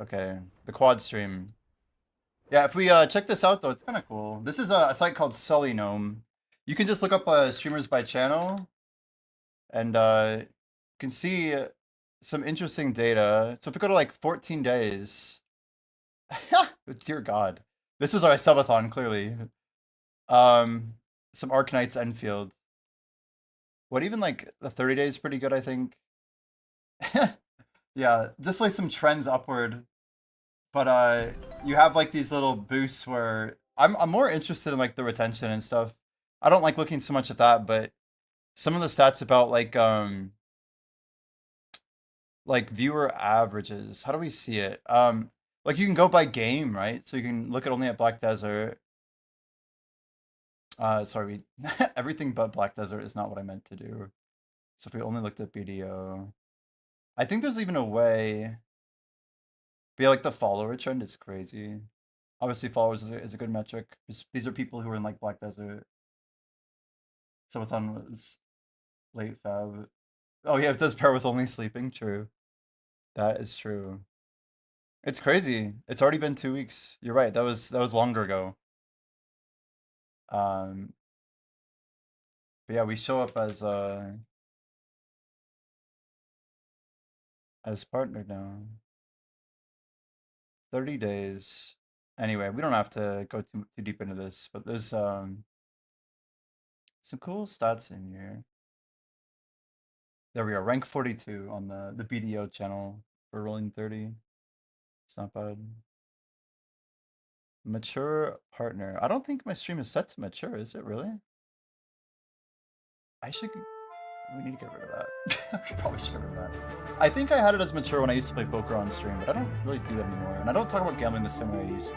Okay, the quad stream. Yeah, if we check this out though, it's kind of cool. This is a site called Sully Gnome. You can just look up streamers by channel, and you can see some interesting data. So if we go to like 14 days, dear God, this was our subathon clearly. Um, some Arcanites Enfield. What even like the 30 days pretty good, I think. Yeah, just like some trends upward. But you have like these little boosts where I'm more interested in like the retention and stuff. I don't like looking so much at that, but some of the stats about like viewer averages. How do we see it? Like you can go by game, right? So you can look at only at Black Desert. Sorry, everything but Black Desert is not what I meant to do. So if we only looked at BDO, I think there's even a way. But yeah, like the follower trend is crazy. Obviously, followers is a good metric. These are people who are in like Black Desert. Subathon was late Fab. Oh yeah, it does pair with only sleeping. True. That is true. It's crazy. It's already been 2 weeks. You're right. That was longer ago. Um, but yeah, we show up as partnered now. 30 days. Anyway, we don't have to go too deep into this, but there's some cool stats in here. There we are, rank 42 on the BDO channel for rolling 30. It's not bad. Mature partner. I don't think my stream is set to mature, is it really? I should. We need to get rid of that. We probably should get rid of that. I think I had it as mature when I used to play poker on stream, but I don't really do that anymore. And I don't talk about gambling the same way I used to.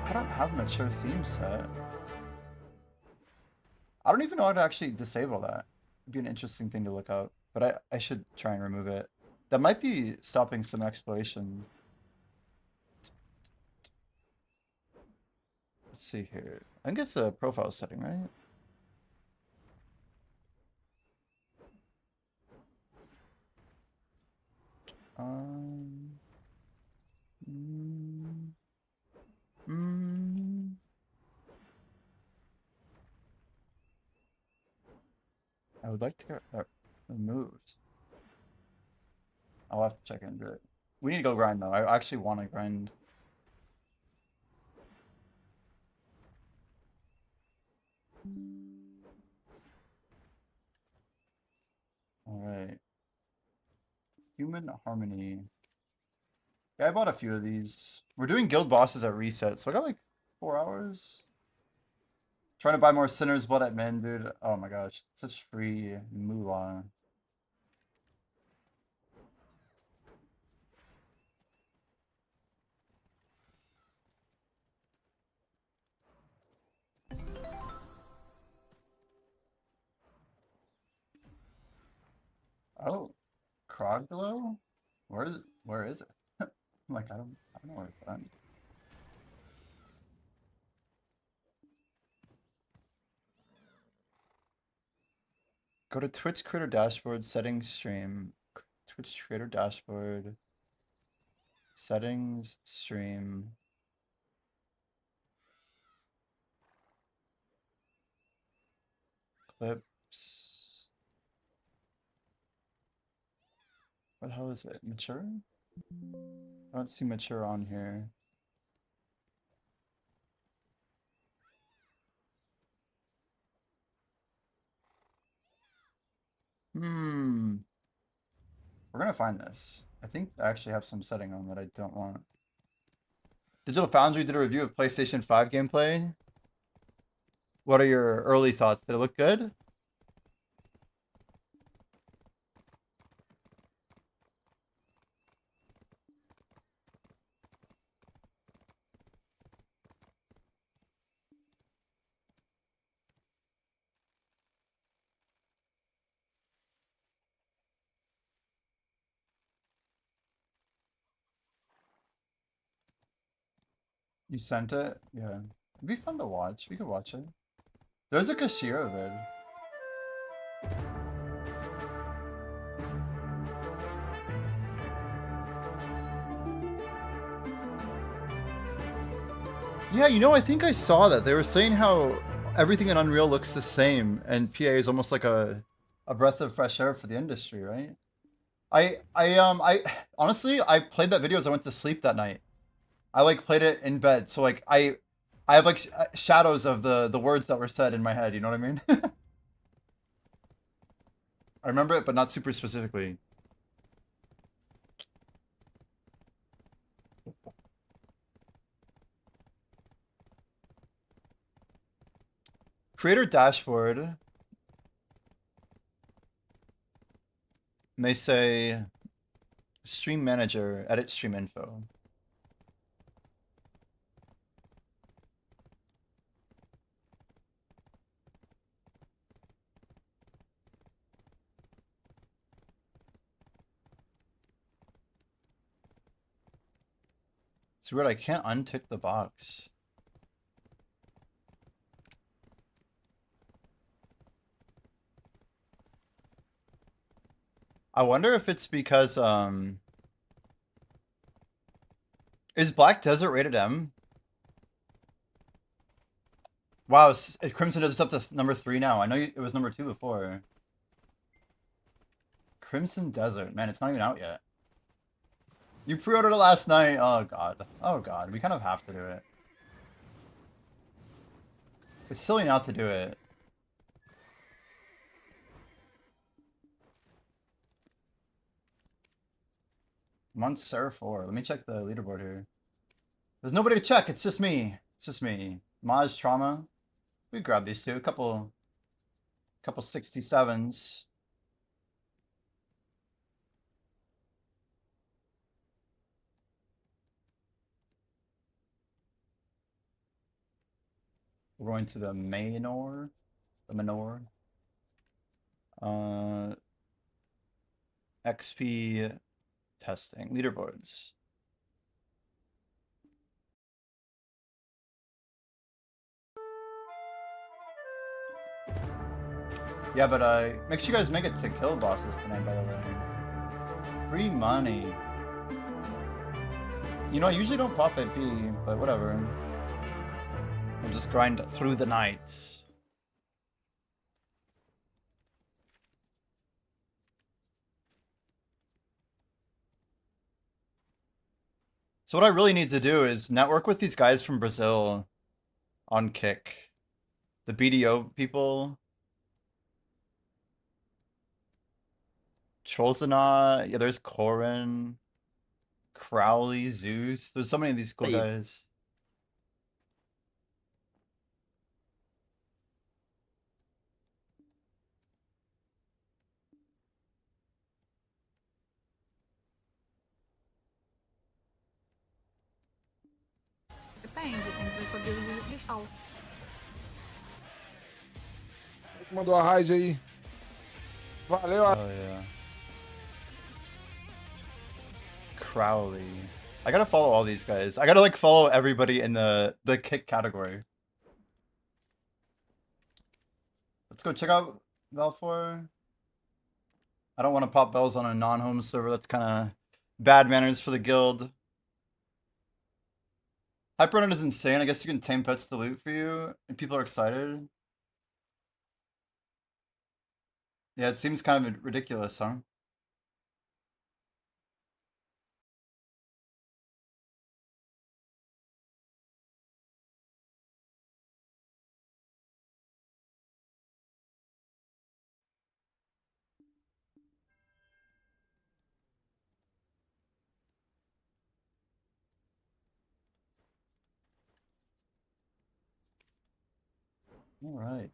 I don't have mature theme set. I don't even know how to actually disable that. It'd be an interesting thing to look up, but I should try and remove it. That might be stopping some exploration. Let's see here. I think it's a profile setting, right? Um, mm, mm. I would like to get that removed. I'll have to check into it. We need to go grind though. I actually want to grind. All right. Human Harmony. Yeah, I bought a few of these. We're doing guild bosses at reset, so I got like 4 hours. Trying to buy more Sinner's Blood at Min, dude. Oh my gosh, such free moolah. Oh, Croglow? Where is it? I'm like, I don't know where it's at. Go to Twitch Creator Dashboard, settings, stream. Twitch Creator Dashboard, settings, stream. Clips. What the hell is it? Mature? I don't see mature on here. Hmm. We're gonna find this. I think I actually have some setting on that I don't want. Digital Foundry did a review of PlayStation 5 gameplay. What are your early thoughts? Did it look good? You sent it? Yeah. It'd be fun to watch. We could watch it. There's a Kashira vid. Yeah, you know, I think I saw that. They were saying how everything in Unreal looks the same, and PA is almost like a breath of fresh air for the industry, right? I honestly I played that video as I went to sleep that night. I like played it in bed, so like I have like shadows of the words that were said in my head. You know what I mean? I remember it, but not super specifically. Creator dashboard. And they say stream manager, edit stream info. It's weird. I can't untick the box. I wonder if it's because is Black Desert rated M? Wow, Crimson Desert's up to number 3 now. I know it was number 2 before. Crimson Desert, man, it's not even out yet. You pre-ordered it last night. Oh god. Oh god. We kind of have to do it. It's silly not to do it. I'm on Seraph 4. Let me check the leaderboard here. There's nobody to check. It's just me. It's just me. Maj Trauma. We grab these two. A couple 67s. We're going to the Manor. The Manor. XP testing. Leaderboards. Yeah, but make sure you guys make it to kill bosses tonight, by the way. Free money. You know, I usually don't pop AP, but whatever. We'll just grind through the nights. So what I really need to do is network with these guys from Brazil on Kick. The BDO people. Trollsana. Yeah, there's Corin. Crowley, Zeus. There's so many of these cool guys. Depende, tem que ver sua build de cristal. Mandou a raid aí. Valeu. Oh, yeah. Crowley. I gotta follow all these guys. I gotta like follow everybody in the Kick category. Let's go check out Valfor. I don't want to pop bells on a non-home server. That's kind of bad manners for the guild. Hyperrunner is insane. I guess you can tame pets to loot for you, and people are excited. Yeah, it seems kind of ridiculous, huh? All right.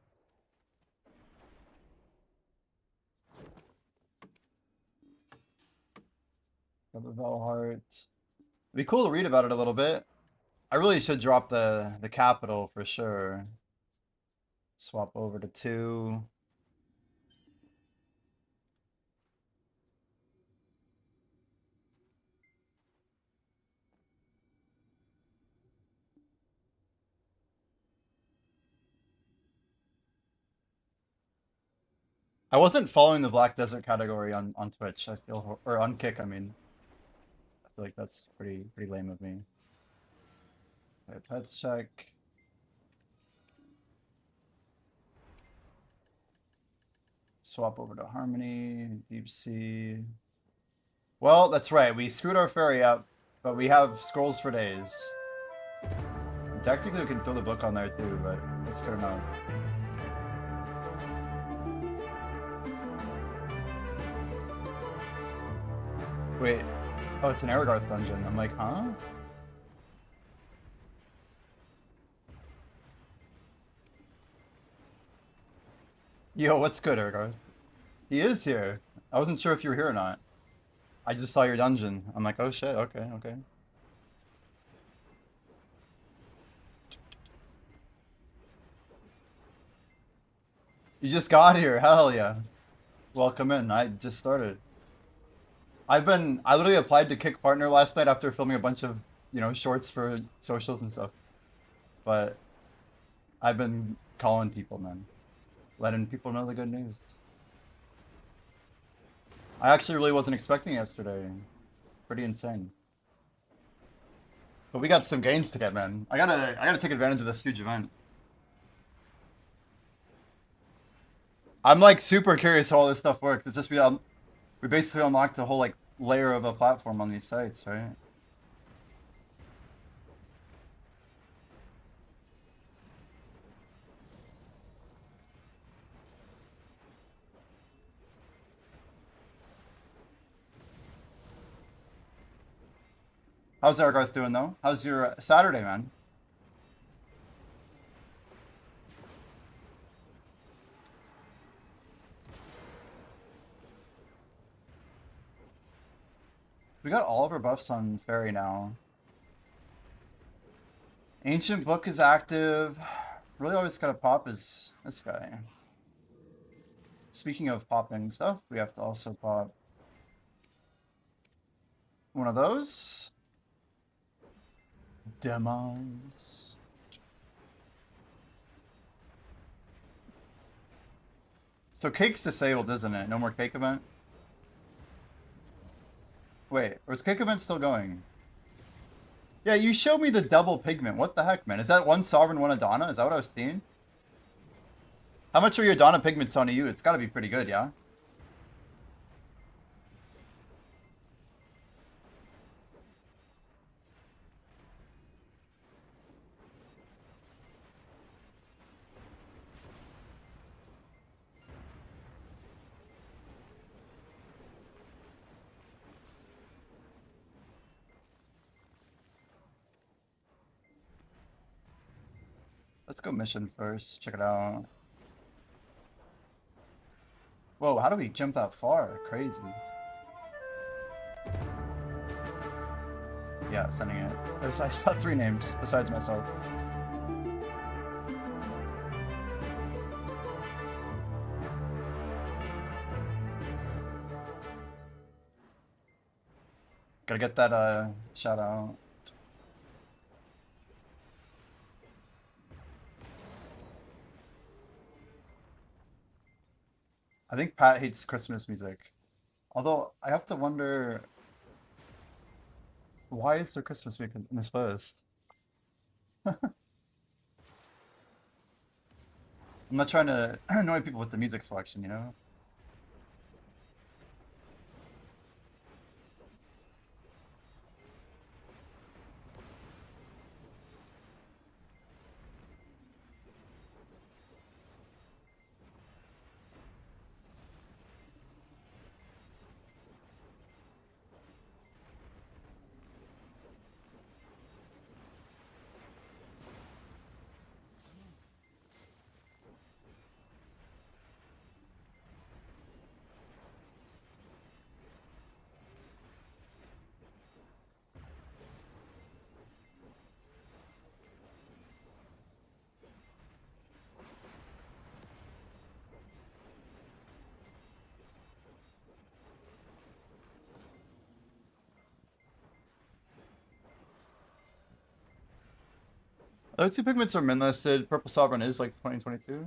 Got the Valheart. It'd be cool to read about it a little bit. I really should drop the capital for sure. Swap over to 2. I wasn't following the Black Desert category on Twitch. I feel, or on Kick, I mean. I feel like that's pretty lame of me. Okay, pets check. Swap over to Harmony, Deep Sea. Well, that's right. We screwed our fairy up, but we have scrolls for days. Technically, we can throw the book on there too, but that's good enough. Wait. Oh, it's an Aragarth dungeon. I'm like, huh? Yo, what's good, Aragarth? He is here. I wasn't sure if you were here or not. I just saw your dungeon. I'm like, oh shit, okay, okay. You just got here, hell yeah. Welcome in, I just started. I literally applied to Kick Partner last night after filming a bunch of, shorts for socials and stuff. But I've been calling people, man. Letting people know the good news. I actually really wasn't expecting yesterday. Pretty insane. But we got some gains to get, man. I gotta take advantage of this huge event. I'm like super curious how all this stuff works. It's just we basically unlocked a whole like layer of a platform on these sites, right? How's Aragarth doing though? How's your Saturday, man? We got all of our buffs on Fairy now. Ancient Book is active. Really always gotta pop is this guy. Speaking of popping stuff, we have to also pop one of those. Demos. So cake's disabled, isn't it? No more cake event? Wait, or is cake event still going? Yeah, you showed me the double pigment. What the heck, man? Is that one Sovereign, one Adana? Is that what I was seeing? How much are your Adana pigments on you? It's gotta be pretty good, yeah? Let's go mission first. Check it out. Whoa, how do we jump that far? Crazy. Yeah, sending it. I saw 3 names besides myself. Gotta get that shout out. I think Pat hates Christmas music. Although I have to wonder, why is there Christmas music in this post? I'm not trying to annoy people with the music selection, you know? Those 2 pigments are min listed. Purple Sovereign is like 2022.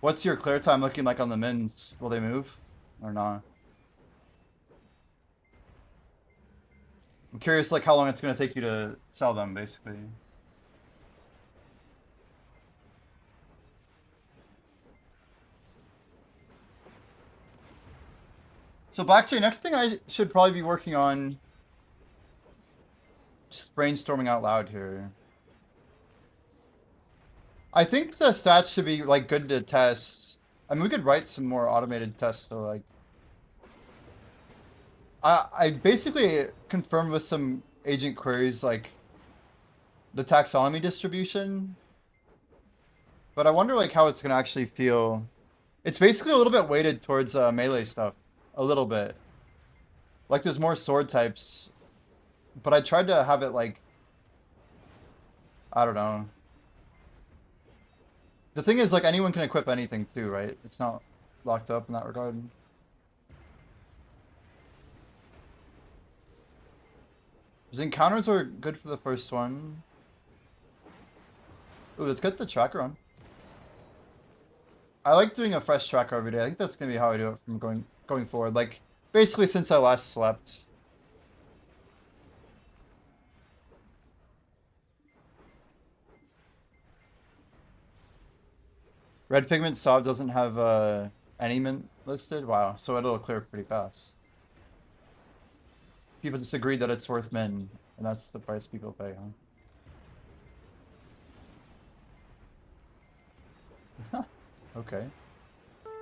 What's your clear time looking like on the mins? Will they move or not? I'm curious like how long it's gonna take you to sell them, basically. So Blackjay, next thing I should probably be working on, just brainstorming out loud here. I think the stats should be like good to test. I mean, we could write some more automated tests. So like, I basically confirmed with some agent queries like the taxonomy distribution, but I wonder like how it's gonna actually feel. It's basically a little bit weighted towards melee stuff, a little bit. Like there's more sword types, but I tried to have it like, I don't know. The thing is like anyone can equip anything too, right? It's not locked up in that regard. Those encounters are good for the first one. Ooh, let's get the tracker on. I like doing a fresh tracker every day. I think that's gonna be how I do it from going forward. Like basically since I last slept. Red Pigment Sob doesn't have any mint listed. Wow, so it'll clear pretty fast. People just agreed that it's worth mint, and that's the price people pay, huh? Okay.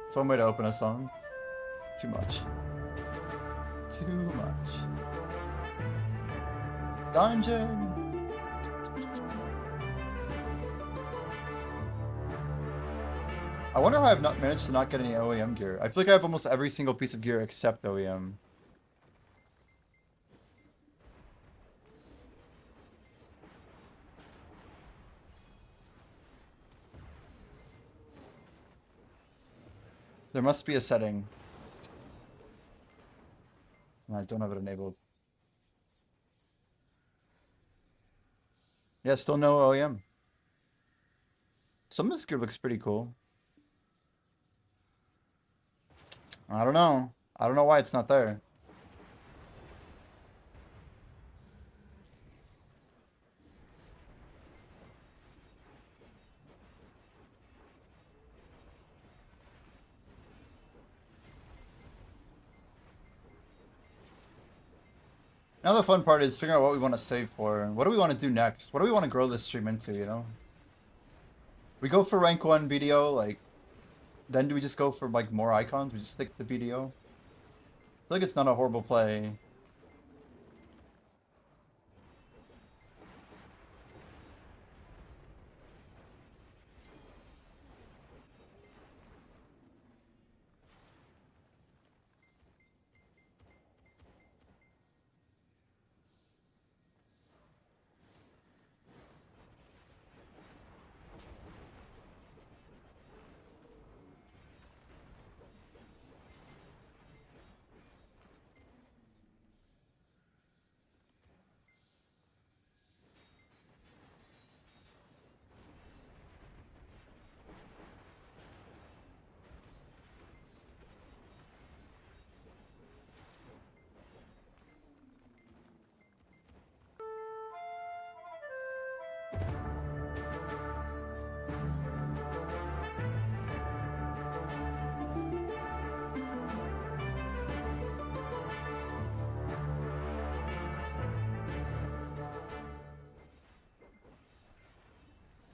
It's one way to open a song. Too much. Too much. Dungeon! I wonder how I've not managed to not get any OEM gear. I feel like I have almost every single piece of gear except OEM. There must be a setting. And I don't have it enabled. Yeah, still no OEM. Some of this gear looks pretty cool. I don't know. I don't know why it's not there. Now the fun part is figuring out what we want to save for. What do we want to do next? What do we want to grow this stream into, you know? We go for rank 1 BDO, like, then do we just go for like more icons? We just stick to BDO? I feel like it's not a horrible play.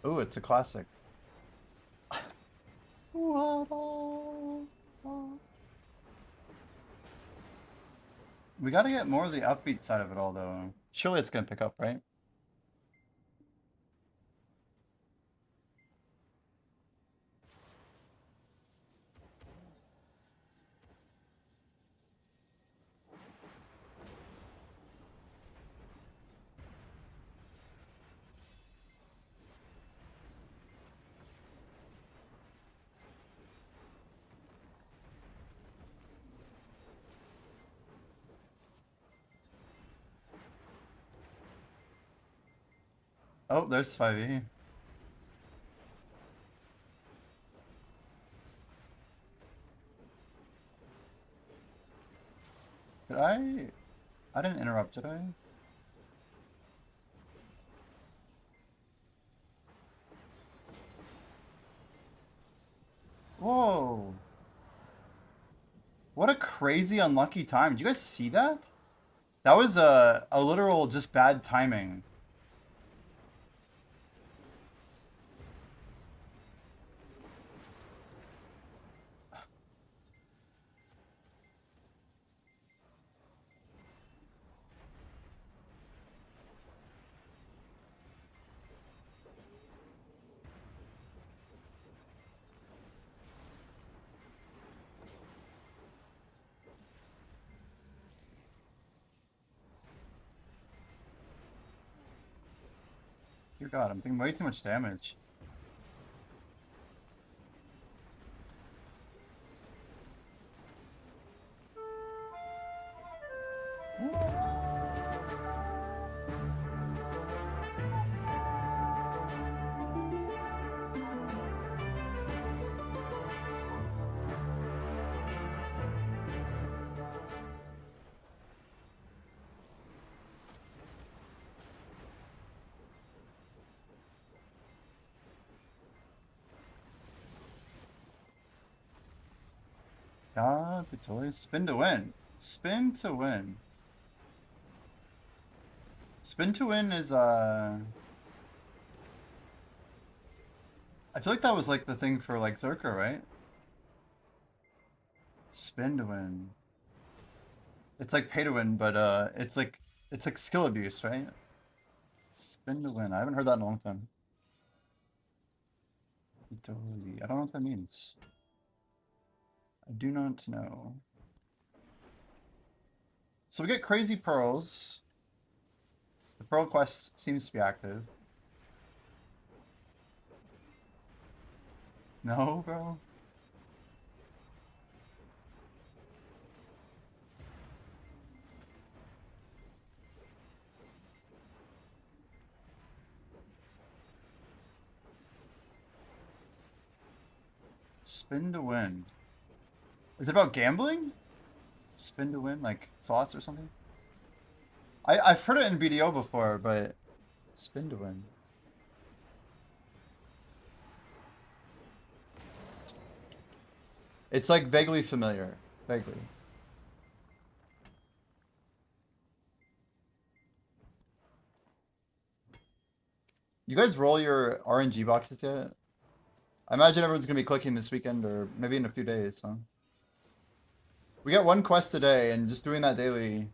Ooh, it's a classic. We gotta get more of the upbeat side of it all, though. Surely it's gonna pick up, right? Oh, there's 5e. Did I didn't interrupt, did I? Whoa. What a crazy unlucky time. Did you guys see that? That was a literal just bad timing. Dear God, I'm taking way too much damage. God, Victoria, spin to win. Spin to win. Spin to win is I feel like that was like the thing for like Zerker, right? Spin to win. It's like pay to win, but it's like skill abuse, right? Spin to win. I haven't heard that in a long time. Victoria. I don't know what that means. I do not know. So we get crazy pearls. The pearl quest seems to be active. No, bro. Spin to win. Is it about gambling? Spin to win, like slots or something? I've heard it in BDO before, but spin to win. It's like vaguely familiar. Vaguely. You guys roll your RNG boxes yet? I imagine everyone's gonna be clicking this weekend or maybe in a few days, so. We got one quest a day and just doing that daily.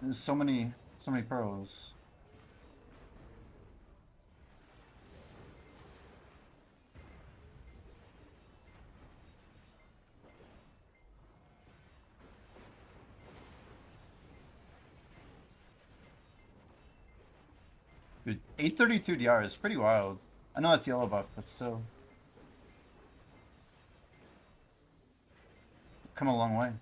There's so many pearls. Dude, 832 DR is pretty wild. I know that's yellow buff, but still. Come a long way.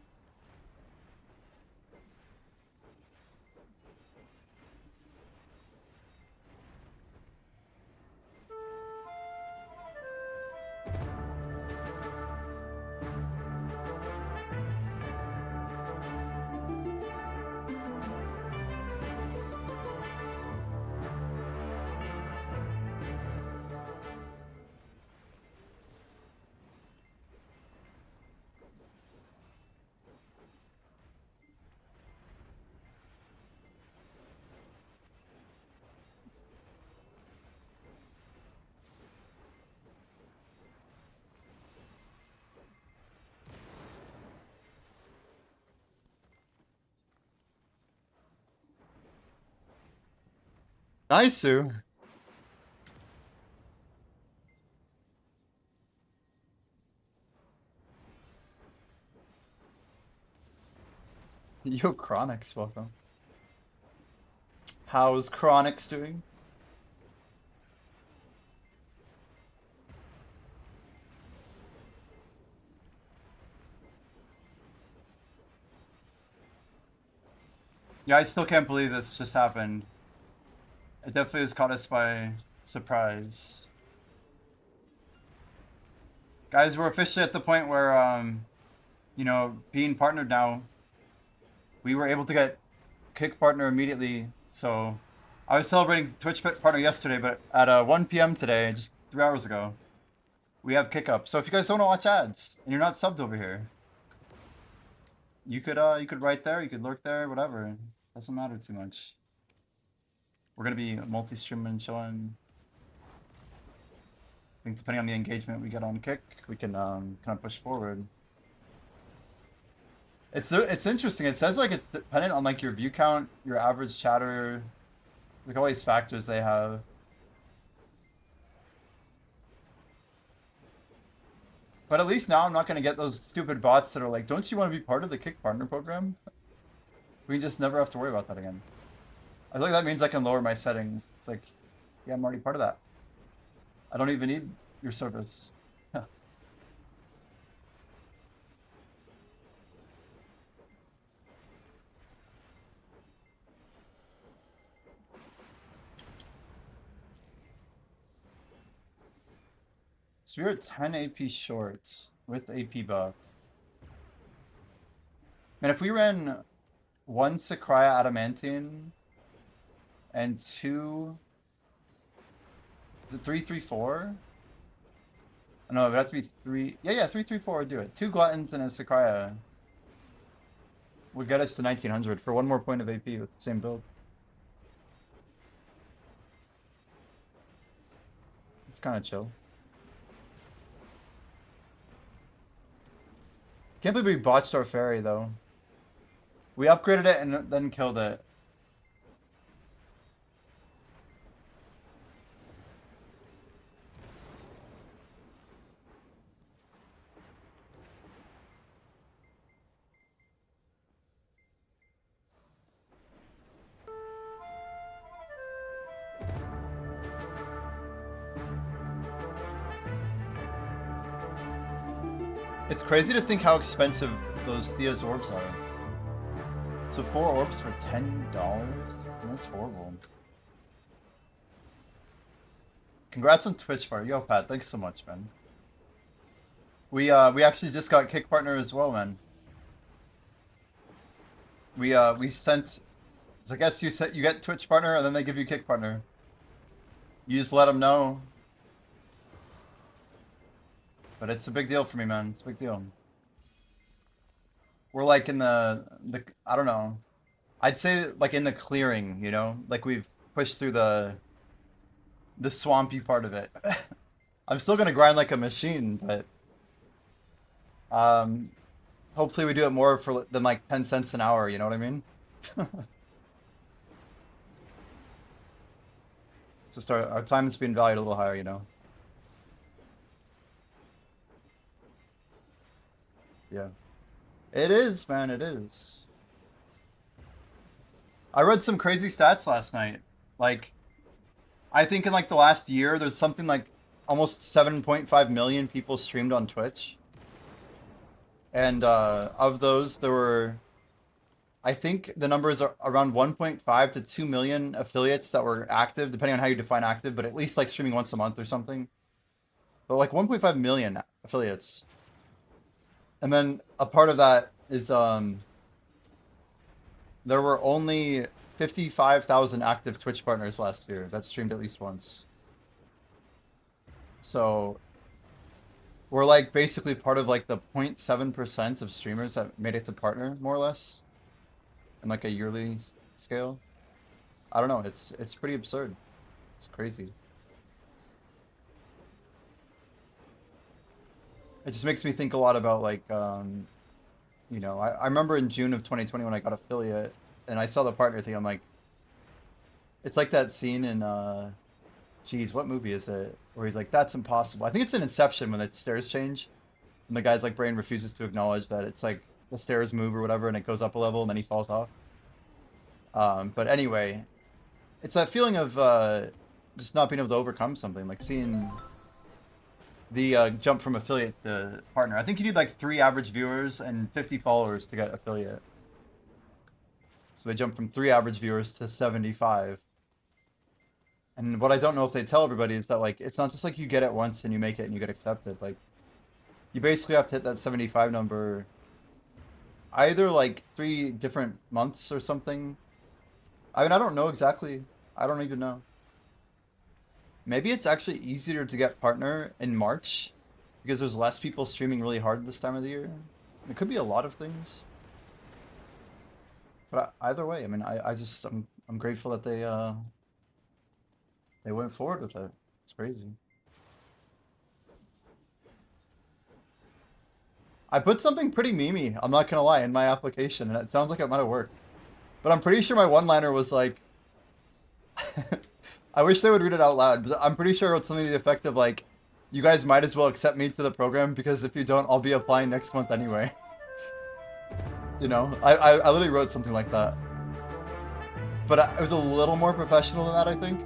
Nice, Sue. Yo, Chronix, welcome. How's Chronix doing? Yeah, I still can't believe this just happened. It definitely has caught us by surprise. Guys, we're officially at the point where, you know, being partnered now, we were able to get Kick partner immediately. So I was celebrating Twitch partner yesterday, but at 1 p.m. today, just 3 hours ago. We have kick up. So if you guys don't want to watch ads and you're not subbed over here, you could write there, you could lurk there, whatever. Doesn't matter too much. We're gonna be multi-streaming and chilling. I think depending on the engagement we get on kick, we can kind of push forward. It's interesting. It says like it's dependent on like your view count, your average chatter, like all these factors they have. But at least now I'm not gonna get those stupid bots that are like, don't you want to be part of the kick partner program? We just never have to worry about that again. I feel like that means I can lower my settings. It's like, yeah, I'm already part of that. I don't even need your service. So we're at 10 AP short with AP buff. Man, if we ran 1 Sakraya Adamantine and 2... Is it 3-3-4? No, it would have to be 3... Yeah, 3-3-4 would do it. 2 Gluttons and a Sakraya would get us to 1900 for 1 more point of AP with the same build. It's kind of chill. Can't believe we botched our ferry, though. We upgraded it and then killed it. It's crazy to think how expensive those Thea's orbs are. So 4 orbs for $10? That's horrible. Congrats on Twitch, Bar. Yo, Pat, thanks so much, man. We actually just got kick partner as well, man. We sent. So I guess you get Twitch partner and then they give you kick partner. You just let them know. But it's a big deal for me, man. It's a big deal. We're like in the I don't know. I'd say like in the clearing, you know? Like we've pushed through the swampy part of it. I'm still gonna grind like a machine, but hopefully we do it more for than like 10 cents an hour, you know what I mean? Just our time is being valued a little higher, you know? Yeah. It is, man, it is. I read some crazy stats last night. Like, I think in like the last year, there's something like almost 7.5 million people streamed on Twitch. And of those, there were, I think the numbers are around 1.5 to 2 million affiliates that were active, depending on how you define active, but at least like streaming once a month or something. But like 1.5 million affiliates. And then a part of that is there were only 55,000 active Twitch partners last year that streamed at least once. So we're like basically part of like the 0.7% of streamers that made it to partner, more or less, in like a yearly scale. I don't know. It's pretty absurd. It's crazy. It just makes me think a lot about like, you know, I remember in June of 2020 when I got affiliate and I saw the partner thing. I'm like, it's like that scene in, geez, what movie is it? Where he's like, that's impossible. I think it's in Inception when the stairs change and the guy's like brain refuses to acknowledge that it's like the stairs move or whatever and it goes up a level and then he falls off. But anyway, it's that feeling of just not being able to overcome something, like seeing the jump from affiliate to partner. I think you need like 3 average viewers and 50 followers to get affiliate. So they jump from 3 average viewers to 75. And what I don't know if they tell everybody is that like it's not just like you get it once and you make it and you get accepted. Like you basically have to hit that 75 number either like 3 different months or something. I mean, I don't know exactly. I don't even know. Maybe it's actually easier to get partner in March because there's less people streaming really hard this time of the year. It could be a lot of things. But either way, I mean, I'm grateful that they went forward with it. It's crazy. I put something pretty memey, I'm not gonna lie, in my application, and it sounds like it might have worked. But I'm pretty sure my one-liner was like, I wish they would read it out loud, but I'm pretty sure I wrote something to the effect of like, you guys might as well accept me to the program because if you don't, I'll be applying next month anyway. You know, I literally wrote something like that. But it was a little more professional than that, I think.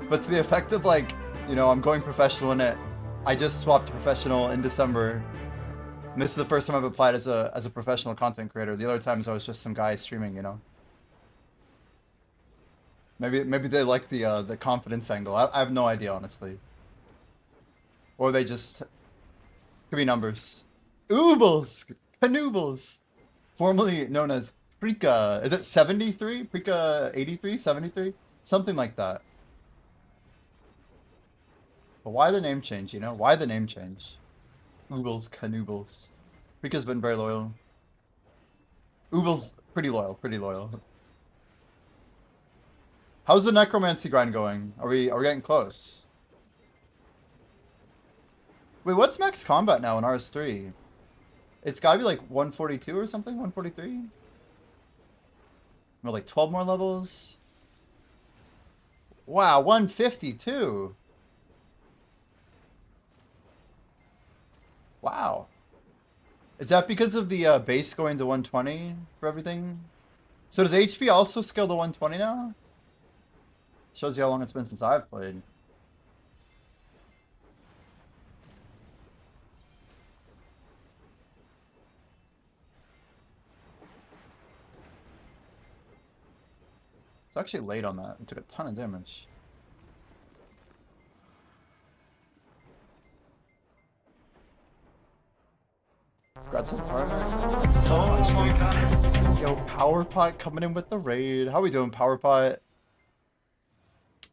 But to the effect of like, you know, I'm going professional in it. I just swapped to professional in December. And this is the first time I've applied as a professional content creator. The other times I was just some guy streaming, you know. Maybe they like the confidence angle. I have no idea, honestly. Or they just could be numbers. Oobles, Canoodles, formerly known as Prika. Is it 73? Prika 83, 73, something like that. But why the name change? You know, why the name change? Oobles, Canoodles. Prika's been very loyal. Oobles, pretty loyal, pretty loyal. How's the necromancy grind going? Are we getting close? Wait, what's max combat now in RS3? It's gotta be like 142 or something? 143? Well, like 12 more levels? Wow, 152! Wow. Is that because of the base going to 120 for everything? So does HP also scale to 120 now? Shows you how long it's been since I've played. It's actually late on that. It took a ton of damage. Congrats on partner. So much. Yo, PowerPot coming in with the raid. How we doing, PowerPot?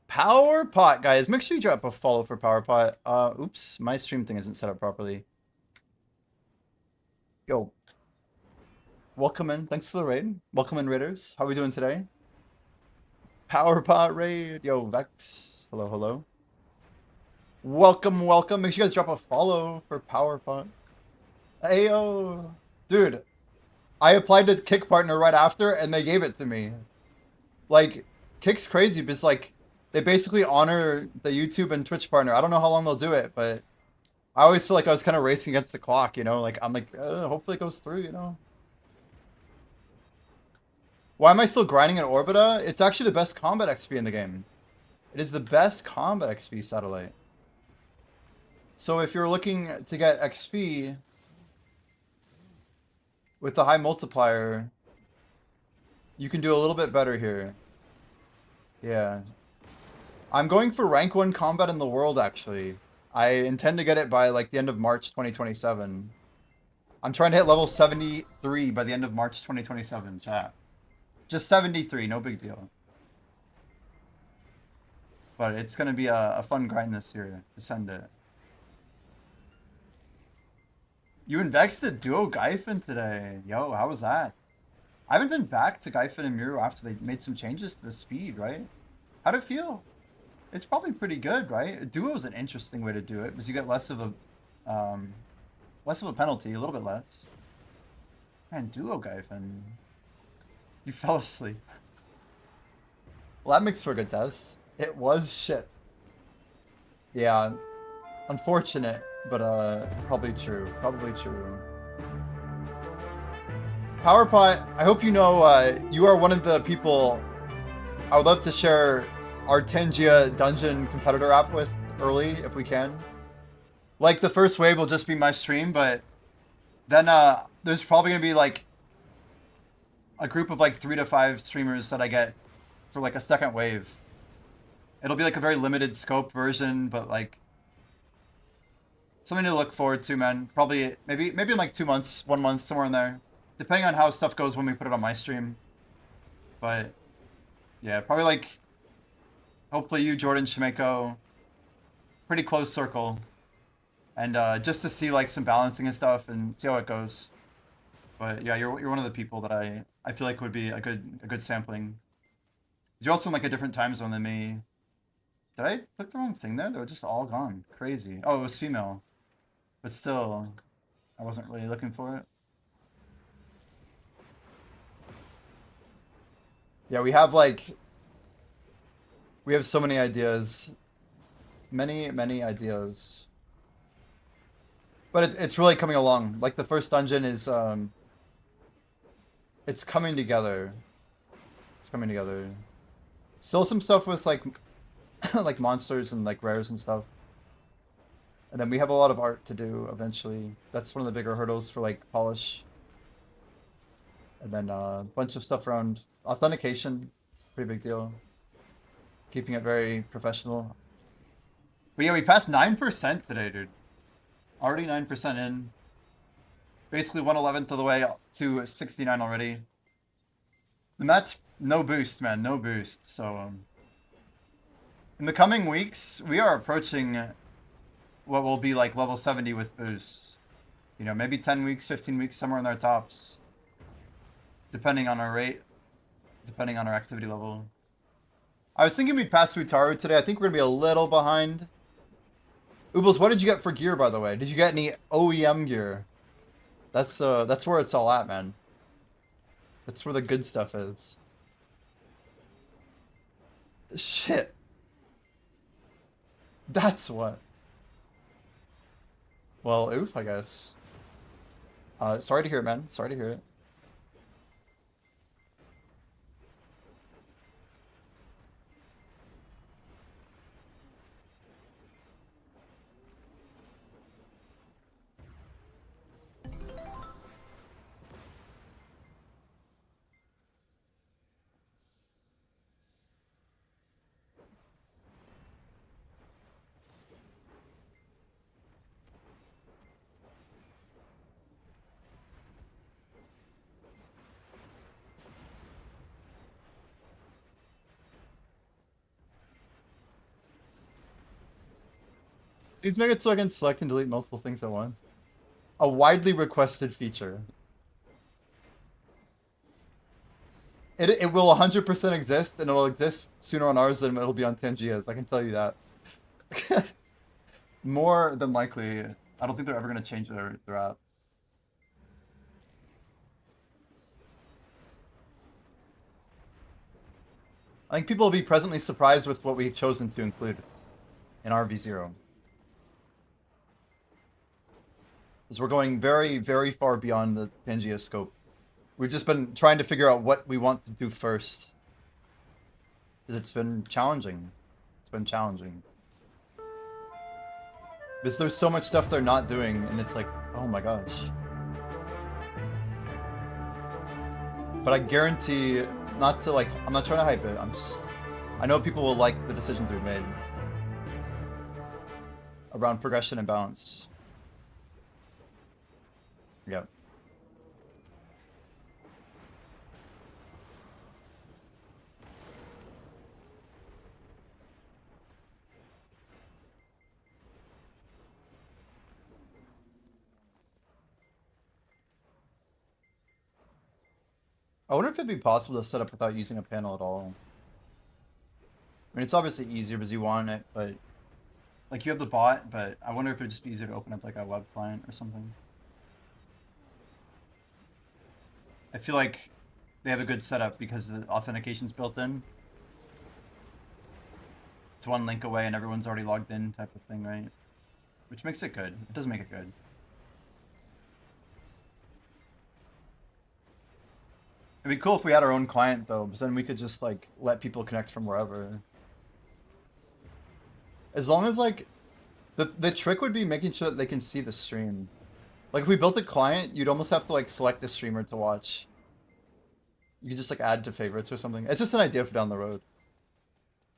PowerPot, guys. Make sure you drop a follow for PowerPot. Oops, my stream thing isn't set up properly. Yo. Welcome in. Thanks for the raid. Welcome in, raiders. How we doing today? PowerPot raid. Yo, Vex. Hello, hello. Welcome, welcome. Make sure you guys drop a follow for PowerPot. Ayo. Dude, I applied to Kick Partner right after, and they gave it to me. Like, Kick's crazy, because, like, they basically honor the YouTube and Twitch partner. I don't know how long they'll do it, but I always feel like I was kind of racing against the clock, you know? Like, I'm like, hopefully it goes through, you know? Why am I still grinding at Orbita? It's actually the best combat XP in the game. It is the best combat XP satellite. So if you're looking to get XP with the high multiplier, you can do a little bit better here. Yeah. I'm going for rank 1 combat in the world, actually. I intend to get it by, like, the end of March 2027. I'm trying to hit level 73 by the end of March 2027, chat. Just 73, no big deal. But it's going to be a fun grind this year to send it. You and Vex did duo Gaifen today. Yo, how was that? I haven't been back to Gaifen and Muru after they made some changes to the speed, right? How'd it feel? It's probably pretty good, right? Duo is an interesting way to do it because you get less of a penalty, a little bit less. Man, duo Gaifen. You fell asleep. Well, that makes for a good test. It was shit. Yeah, unfortunate, but probably true. Probably true. PowerPot, I hope you know you are one of the people I would love to share our Tangia Dungeon competitor app with early, if we can. Like, the first wave will just be my stream, but then there's probably going to be, like, a group of, like, 3 to 5 streamers that I get for, like, a second wave. It'll be, like, a very limited scope version, but, like, something to look forward to, man. Probably, maybe in, like, 2 months, 1 month, somewhere in there. Depending on how stuff goes when we put it on my stream. But, yeah, probably, like, hopefully you, Jordan, Shimeko, pretty close circle, and just to see like some balancing and stuff and see how it goes. But yeah, you're one of the people that I feel like would be a good sampling. You're also in like a different time zone than me. Did I click the wrong thing there? They were just all gone. Crazy. Oh, it was female, but still, I wasn't really looking for it. Yeah, we have so many ideas, many ideas. But it's really coming along. Like the first dungeon is it's coming together. It's coming together. Still some stuff with like like monsters and like rares and stuff. And then we have a lot of art to do eventually. That's one of the bigger hurdles for like polish. And then a bunch of stuff around authentication, pretty big deal. Keeping it very professional. But yeah, we passed 9% today, dude. Already 9% in. Basically 1/11th of the way to 69 already. And that's no boost, man, no boost. So in the coming weeks, we are approaching what will be like level 70 with boosts. You know, maybe 10 weeks, 15 weeks, somewhere in our tops. Depending on our rate, depending on our activity level. I was thinking we'd pass Futaru today. I think we're gonna be a little behind. Oobles, what did you get for gear, by the way? Did you get any OEM gear? That's where it's all at, man. That's where the good stuff is. Shit. That's what. Well, oof, I guess. Sorry to hear it, man. Sorry to hear it. Please make it so I can select and delete multiple things at once. A widely requested feature. It will 100% exist, and it'll exist sooner on ours than it'll be on Tangia's. I can tell you that. More than likely. I don't think they're ever going to change their app. I think people will be pleasantly surprised with what we've chosen to include in RV0. Because we're going very, very far beyond the Pangea scope. We've just been trying to figure out what we want to do first. Because it's been challenging. It's been challenging. Because there's so much stuff they're not doing, and it's like, oh my gosh. But I guarantee not to like, I'm not trying to hype it, I know people will like the decisions we've made. Around progression and balance. Yep. I wonder if it'd be possible to set up without using a panel at all. I mean, it's obviously easier because you want it, but like you have the bot, but I wonder if it'd just be easier to open up like a web client or something. I feel like they have a good setup because the authentication's built in. It's one link away and everyone's already logged in type of thing, right? Which makes it good. It does make it good. It'd be cool if we had our own client though, because then we could just like let people connect from wherever. As long as like the trick would be making sure that they can see the stream. Like if we built a client, you'd almost have to like select the streamer to watch. You could just like add to favorites or something. It's just an idea for down the road.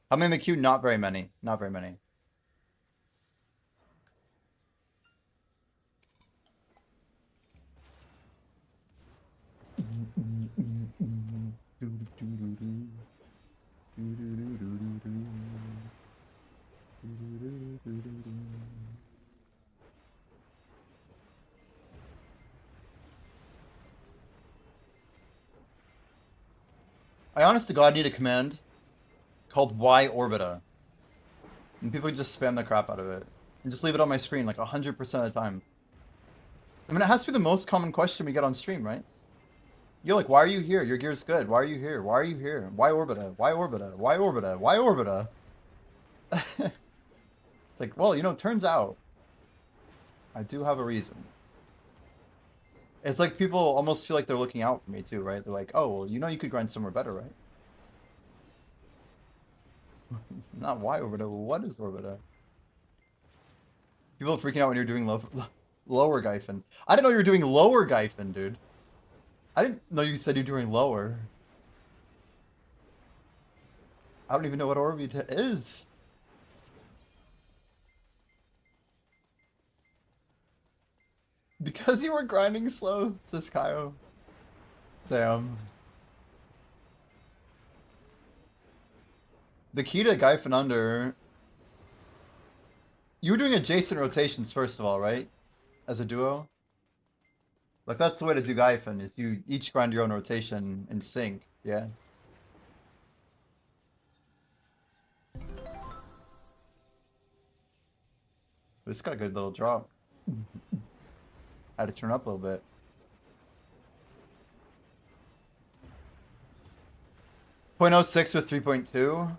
How many in the queue? Not very many. Not very many. I honest to God need a command called Y Orbita. And people just spam the crap out of it. And just leave it on my screen like 100% of the time. I mean, it has to be the most common question we get on stream, right? You're like, why are you here? Your gear's good. Why are you here? Why are you here? Why Orbita? Why Orbita? Why Orbita? Why Orbita? It's like, well, you know, turns out I do have a reason. It's like people almost feel like they're looking out for me too, right? They're like, oh, well, you know you could grind somewhere better, right? Not why Orbita, what is Orbita? People are freaking out when you're doing lower Gyphon. I didn't know you were doing lower Gyphon, dude. I didn't know you said you're doing lower. I don't even know what Orbita is. Because you were grinding slow, says Kyo. Damn. The key to Gyphon under... You were doing adjacent rotations first of all, right? As a duo? Like, that's the way to do Gyphon, is you each grind your own rotation in sync, yeah? But it's got a good little drop. Had to turn up a little bit. .06 with 3.2.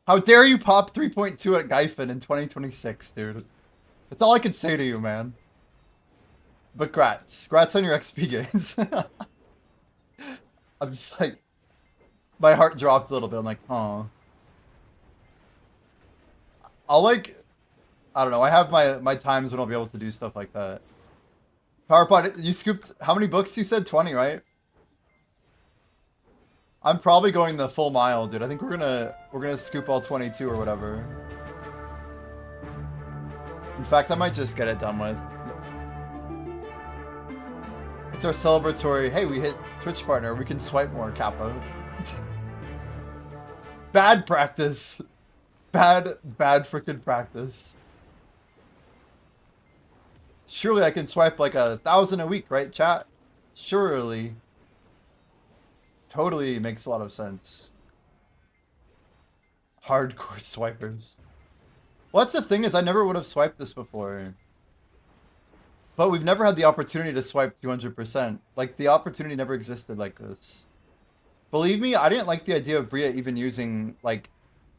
How dare you pop 3.2 at Gyphon in 2026, dude. That's all I can say to you, man. But grats. Grats on your XP gains. I'm just like... My heart dropped a little bit. I'm like, oh. I'll like... I don't know. I have my times when I'll be able to do stuff like that. PowerPod, you scooped... How many books you said? 20, right? I'm probably going the full mile, dude. I think we're gonna scoop all 22 or whatever. In fact, I might just get it done with. It's our celebratory, hey, we hit Twitch partner, we can swipe more, Kappa. Bad practice. Bad freaking practice. Surely I can swipe like 1,000 a week, right, chat? Surely. Totally makes a lot of sense. Hardcore swipers. Well, that's the thing, is I never would have swiped this before. But we've never had the opportunity to swipe 200%. Like, the opportunity never existed like this. Believe me, I didn't like the idea of Bria even using, like,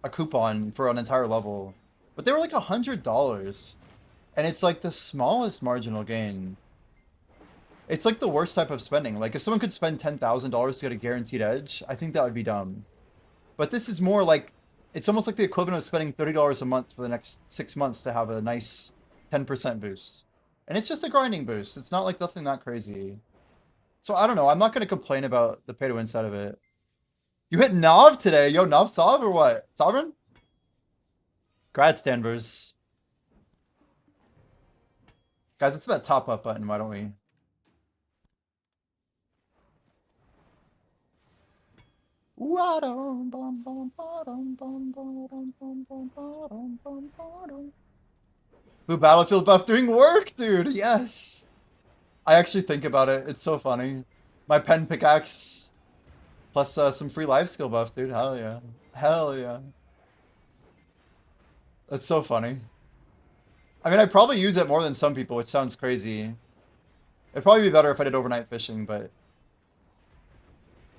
a coupon for an entire level. But they were like $100. And it's like the smallest marginal gain. It's like the worst type of spending. Like, if someone could spend $10,000 to get a guaranteed edge, I think that would be dumb. But this is more like... It's almost like the equivalent of spending $30 a month for the next 6 months to have a nice 10% boost. And it's just a grinding boost. It's not like nothing that crazy. So I don't know. I'm not going to complain about the pay-to-win side of it. You hit Nav today. Yo, Nav Sov or what? Sovereign? Grad Danvers. Guys, let's hit that top up button. Why don't we? Blue Battlefield buff doing work, dude. Yes. I actually think about it. It's so funny. My pen pickaxe plus some free life skill buff, dude. Hell yeah. Hell yeah. That's so funny. I mean, I probably use it more than some people, which sounds crazy. It'd probably be better if I did overnight fishing, but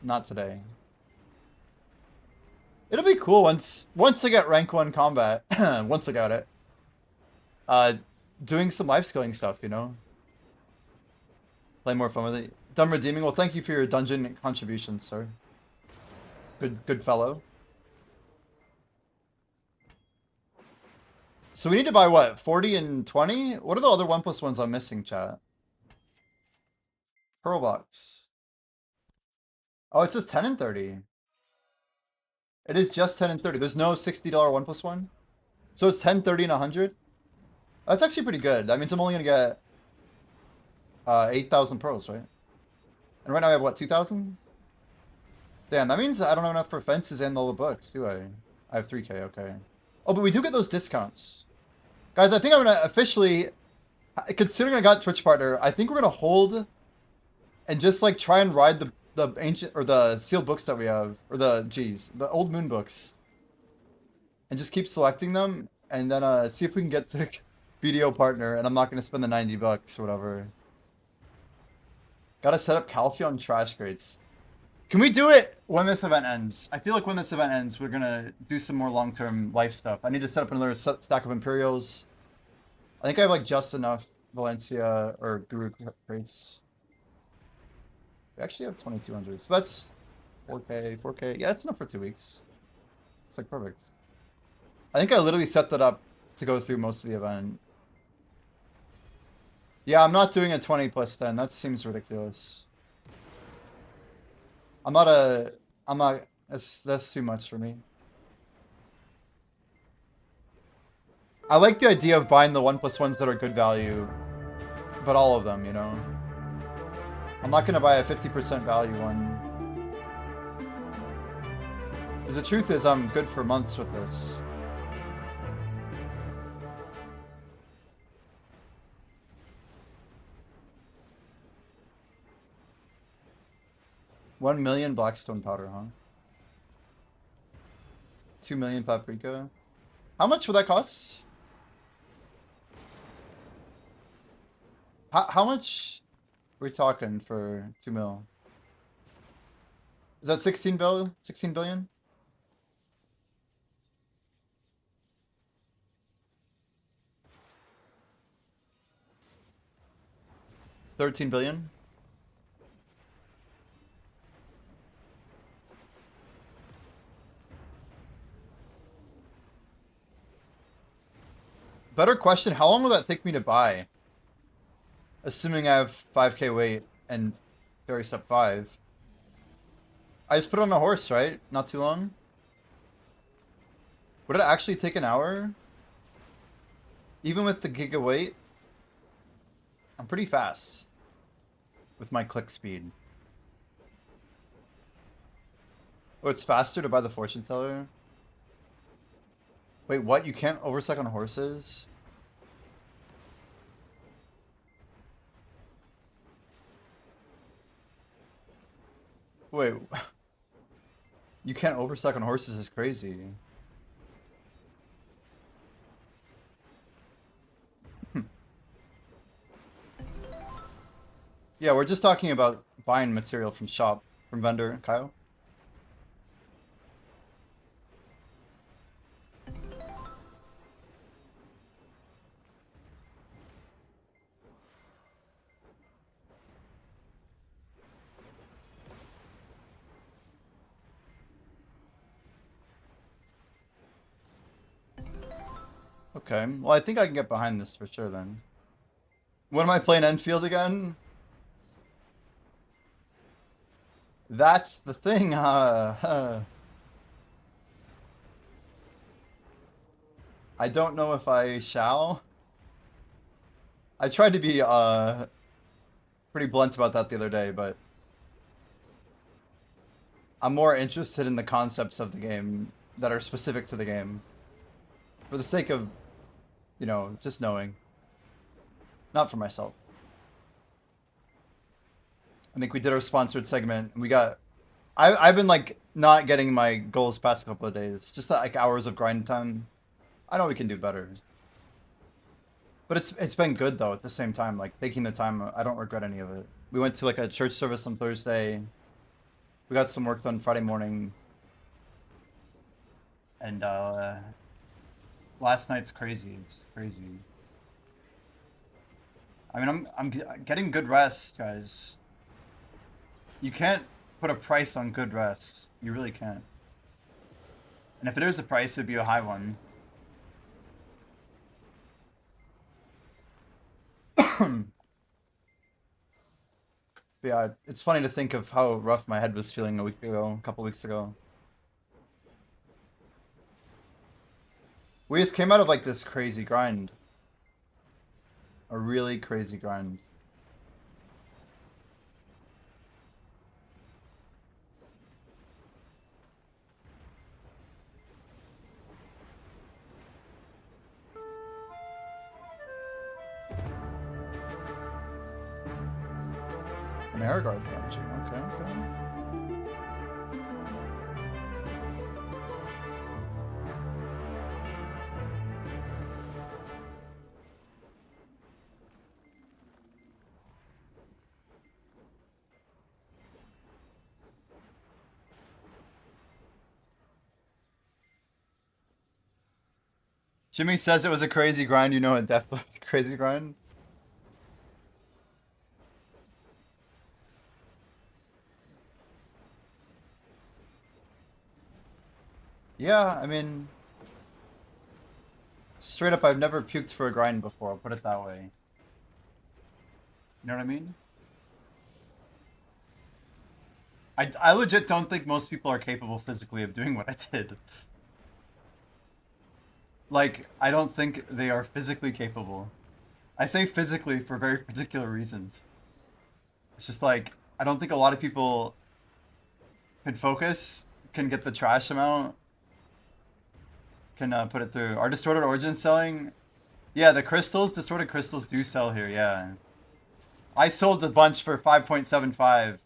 not today. It'll be cool once I get rank 1 combat. Once I got it. Doing some life skilling stuff, you know? Play more fun with it. Done redeeming. Well, thank you for your dungeon contributions, sir. Good fellow. So we need to buy what? 40 and 20? What are the other 1+1s I'm missing, chat? Pearl box. Oh, it says 10 and 30. It is just 10 and 30. There's no $60 1+1. So it's 10, 30, and 100. That's actually pretty good. That means I'm only going to get 8,000 pearls, right? And right now I have what, 2,000? Damn, that means I don't have enough for fences and all the books, do I? I have 3K, okay. Oh, but we do get those discounts. Guys, I think I'm going to officially, considering I got Twitch partner, I think we're going to hold and just like try and ride the ancient or the sealed books that we have, or the old moon books, and just keep selecting them, and then see if we can get to BDO partner. And I'm not gonna spend the $90 or whatever. Gotta set up Calpheon trash crates. Can we do it when this event ends? I feel like when this event ends, we're gonna do some more long-term life stuff. I need to set up another stack of Imperials. I think I have like just enough Valencia or Guru crates. We actually have 2200, so that's 4K, 4K. Yeah, it's enough for 2 weeks. It's like perfect. I think I literally set that up to go through most of the event. Yeah, I'm not doing a 20 plus 10. That seems ridiculous. That's too much for me. I like the idea of buying the 1+1s that are good value, but all of them, you know? I'm not gonna buy a 50% value one. Because the truth is, I'm good for months with this. $1 million Blackstone powder, huh? 2 million paprika. How much would that cost? How much are we talking for 2 mil? Is that 16 billion? 16 billion? $13 billion? Better question, how long will that take me to buy? Assuming I have 5k weight and fairy step 5. I just put it on a horse, right? Not too long? Would it actually take an hour? Even with the giga weight? I'm pretty fast with my click speed. Oh, it's faster to buy the fortune teller? Wait, what? You can't oversuck on horses? Wait. You can't oversuck on horses is crazy. Yeah, we're just talking about buying material from vendor, Kyle. Okay, well I think I can get behind this for sure then. When am I playing Enfield again? That's the thing, I don't know if I shall. I tried to be pretty blunt about that the other day, but I'm more interested in the concepts of the game that are specific to the game. For the sake of, you know, just knowing. Not for myself. I think we did our sponsored segment. And we got... I've been, like, not getting my goals past couple of days. Just, like, hours of grind time. I know we can do better. But it's been good, though, at the same time. Like, taking the time, I don't regret any of it. We went to, like, a church service on Thursday. We got some work done Friday morning. And, last night's crazy. It's just crazy. I mean, I'm getting good rest, guys. You can't put a price on good rest. You really can't. And if there is a price, it'd be a high one. Yeah, it's funny to think of how rough my head was feeling a couple weeks ago. We just came out of like this crazy grind. A really crazy grind. Marigarth dungeon. Okay, okay. Jimmy says it was a crazy grind. You know it definitely was a crazy grind. Yeah, I mean, straight up, I've never puked for a grind before. I'll put it that way. You know what I mean? I legit don't think most people are capable physically of doing what I did. Like, I don't think they are physically capable. I say physically for very particular reasons. It's just like, I don't think a lot of people can focus, can get the trash amount, can put it through. Are distorted origins selling? Yeah, the crystals, distorted crystals do sell here, yeah. I sold a bunch for 5.75.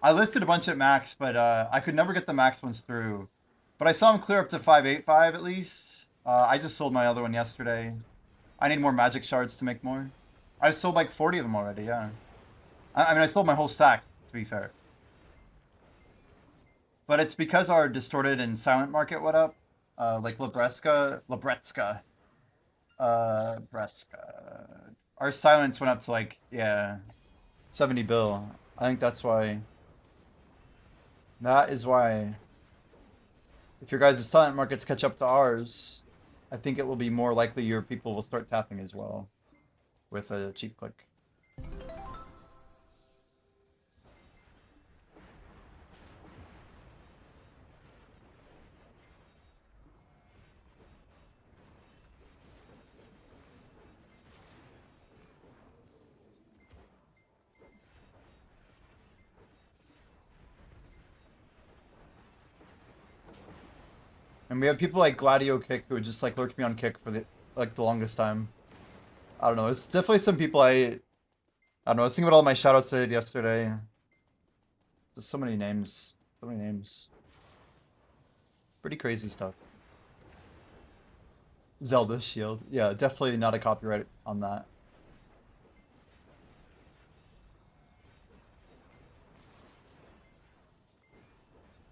I listed a bunch at max, but I could never get the max ones through. But I saw them clear up to 5.85 at least. I just sold my other one yesterday. I need more magic shards to make more. I sold like 40 of them already, yeah. I mean, I sold my whole stack, to be fair. But it's because our distorted and silent market went up. Like Lebreska. Breska. Our silence went up to like, yeah, 70 bill. I think that's why. That is why. If your guys' silent markets catch up to ours, I think it will be more likely your people will start tapping as well with a cheap click. And we have people like Gladio Kick who would just like lurk me on Kick for the longest time. I don't know. It's definitely some people I don't know. I was thinking about all my shoutouts I did yesterday. Just so many names. So many names. Pretty crazy stuff. Zelda Shield. Yeah, definitely not a copyright on that.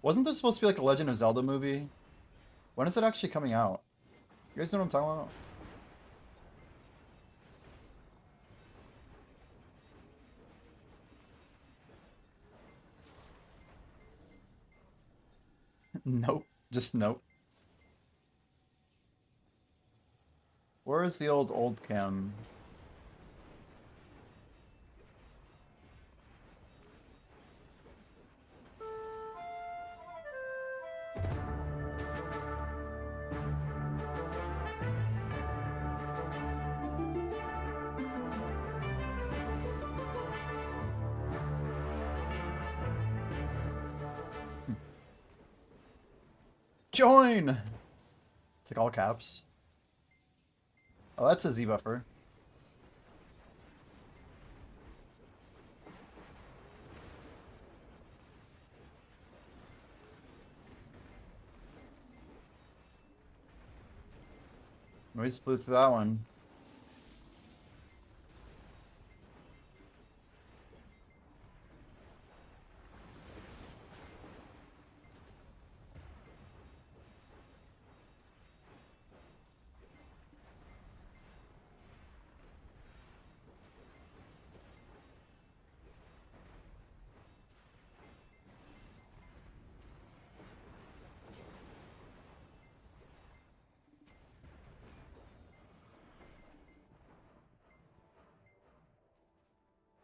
Wasn't there supposed to be like a Legend of Zelda movie? When is it actually coming out? You guys know what I'm talking about? Nope. Just nope. Where is the old cam? Join! It's like all caps. Oh, that's a Z buffer. We just blew through that one.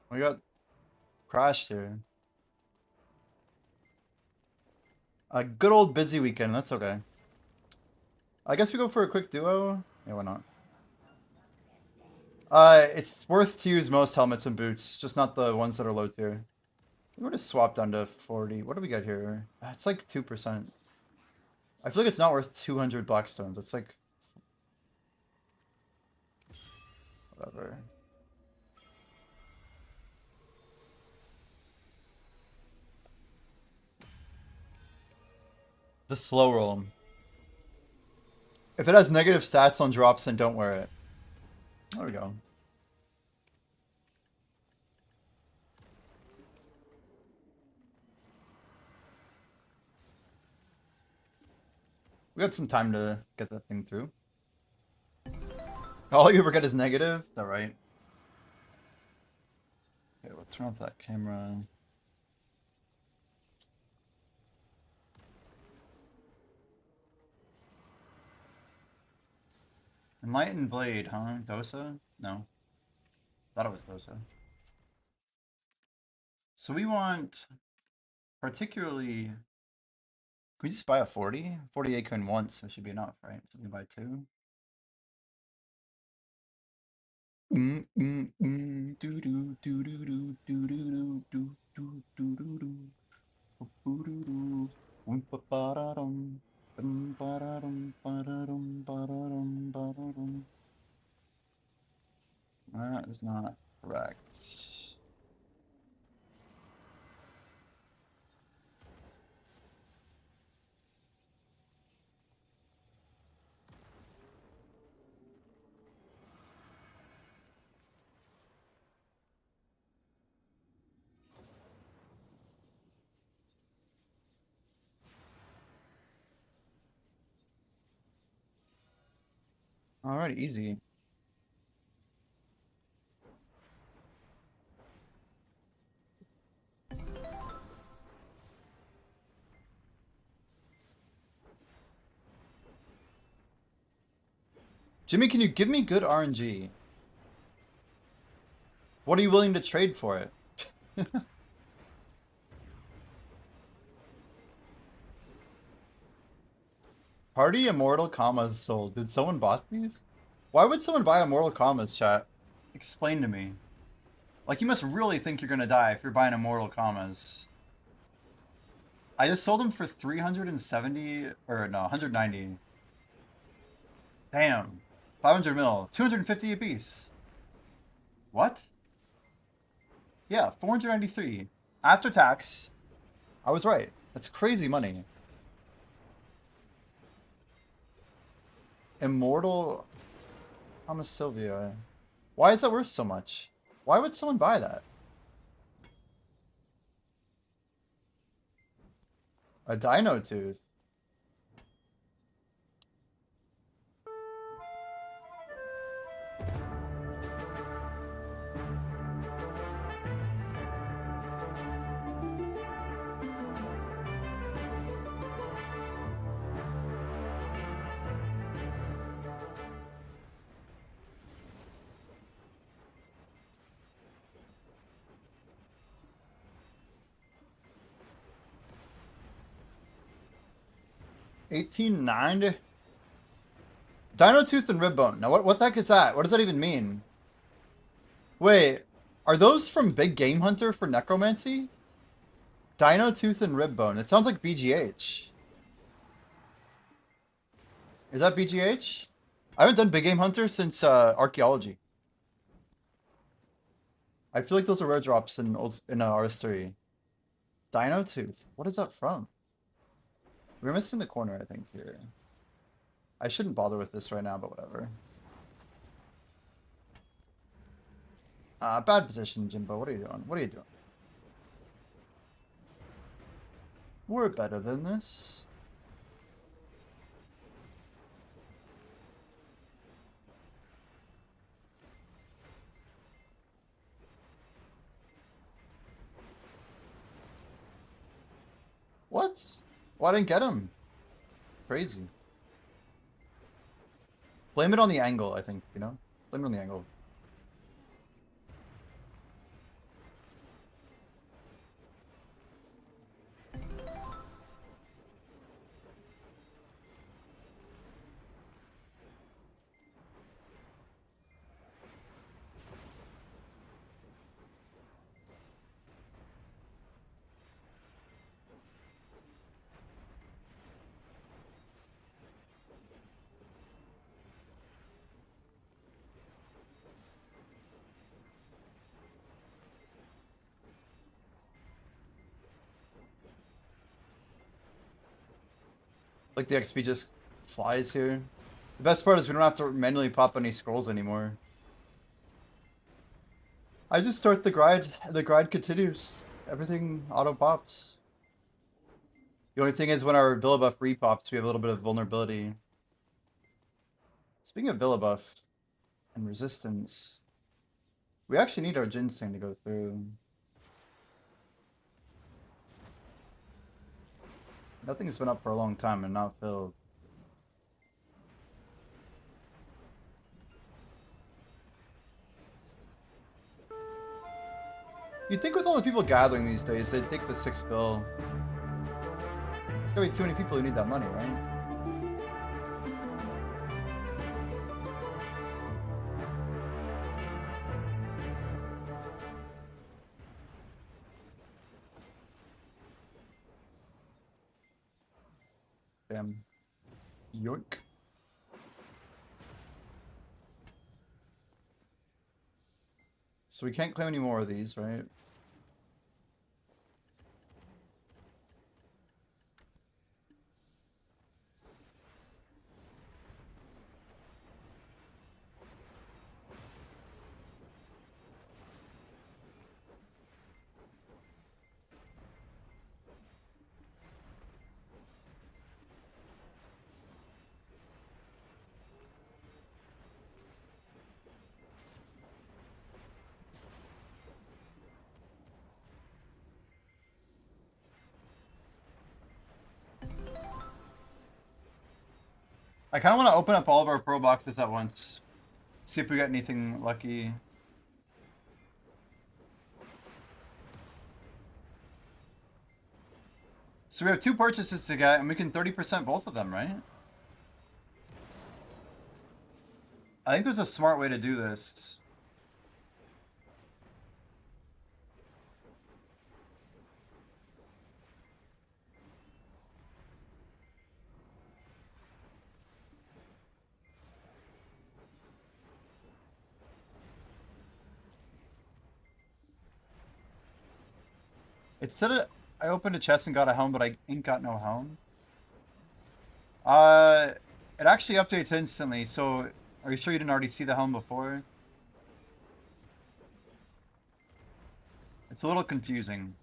We got crashed here. A good old busy weekend, that's okay. I guess we go for a quick duo? Yeah, why not? It's worth to use most helmets and boots, just not the ones that are low tier. We're gonna swap down to 40. What do we got here? It's like 2%. I feel like it's not worth 200 blackstones. It's like... whatever. The slow roll. If it has negative stats on drops, then don't wear it. There we go. We got some time to get that thing through. All you ever get is negative? Is that right? Okay, we'll turn off that camera. Enlightened Blade, huh? Dosa? No. Thought it was Dosa. So we want particularly... Can we just buy a 40? 40 acorn once, so it should be enough, right? So we buy 2. Do do do do do do do do do do do do. That is not correct. Alright, easy. Jimmy, can you give me good RNG? What are you willing to trade for it? Party Immortal Commas sold. Did someone bought these? Why would someone buy Immortal Commas, chat? Explain to me. Like, you must really think you're gonna die if you're buying Immortal Commas. I just sold them for 370, or no, 190. Damn. 500 mil. 250 a piece. What? Yeah, 493. After tax. I was right. That's crazy money. Immortal Thomas Sylvia. Why is that worth so much? Why would someone buy that? A Dino Tooth. $18.90. Dino Tooth and Ribbone. Now, what the heck is that? What does that even mean? Wait, are those from Big Game Hunter for Necromancy? Dino Tooth and Ribbone. It sounds like BGH. Is that BGH? I haven't done Big Game Hunter since Archaeology. I feel like those are rare drops in RS3. Dino Tooth. What is that from? We're missing the corner, I think, here. I shouldn't bother with this right now, but whatever. Bad position, Jimbo. What are you doing? What are you doing? We're better than this. What? Well, I didn't get him. Crazy. Blame it on the angle, I think, you know? Blame it on the angle. Like the XP just flies here. The best part is we don't have to manually pop any scrolls anymore. I just start the grind, and the grind continues. Everything auto pops. The only thing is when our Villa buff repops, we have a little bit of vulnerability. Speaking of Villa buff and resistance, we actually need our ginseng to go through. Nothing's been up for a long time and not filled. You'd think with all the people gathering these days, they'd take the 6 bill. There's gotta be too many people who need that money, right? Damn. Yoink. So we can't claim any more of these, right? I kind of want to open up all of our pro boxes at once. See if we got anything lucky. So we have 2 purchases to get, and we can 30% both of them, right? I think there's a smart way to do this. It said I opened a chest and got a helm, but I ain't got no helm. It actually updates instantly, so are you sure you didn't already see the helm before? It's a little confusing.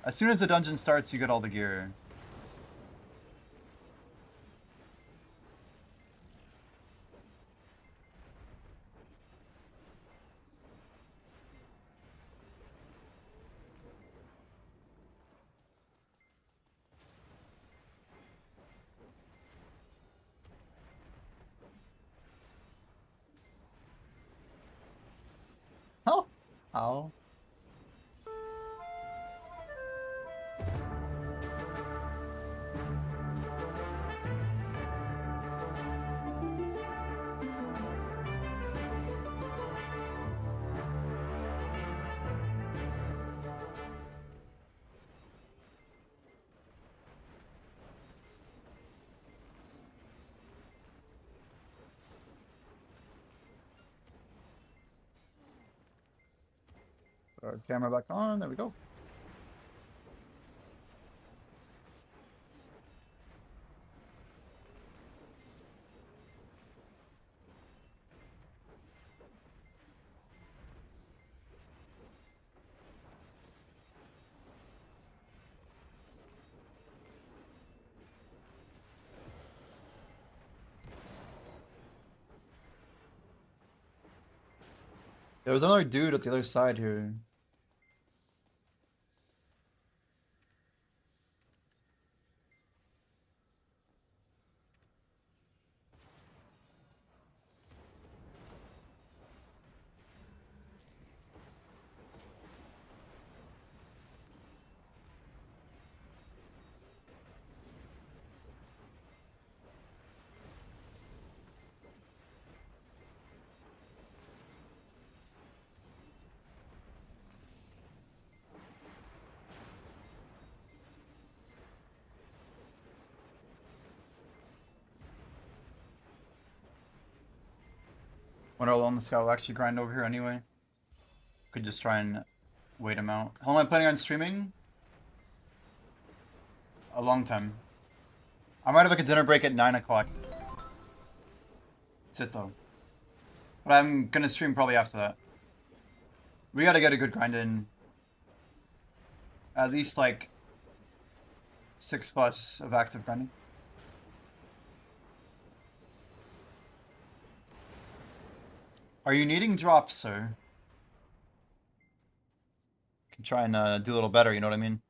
As soon as the dungeon starts, you get all the gear. Oh! Ow. Put our camera back on. There we go. There was another dude at the other side here. Wonder how long this guy will actually grind over here anyway. Could just try and wait him out. How long am I planning on streaming? A long time. I might have like a dinner break at 9 o'clock. That's it though. But I'm gonna stream probably after that. We gotta get a good grind in. At least like 6+ of active grinding. Are you needing drops, sir? Can try and do a little better, you know what I mean?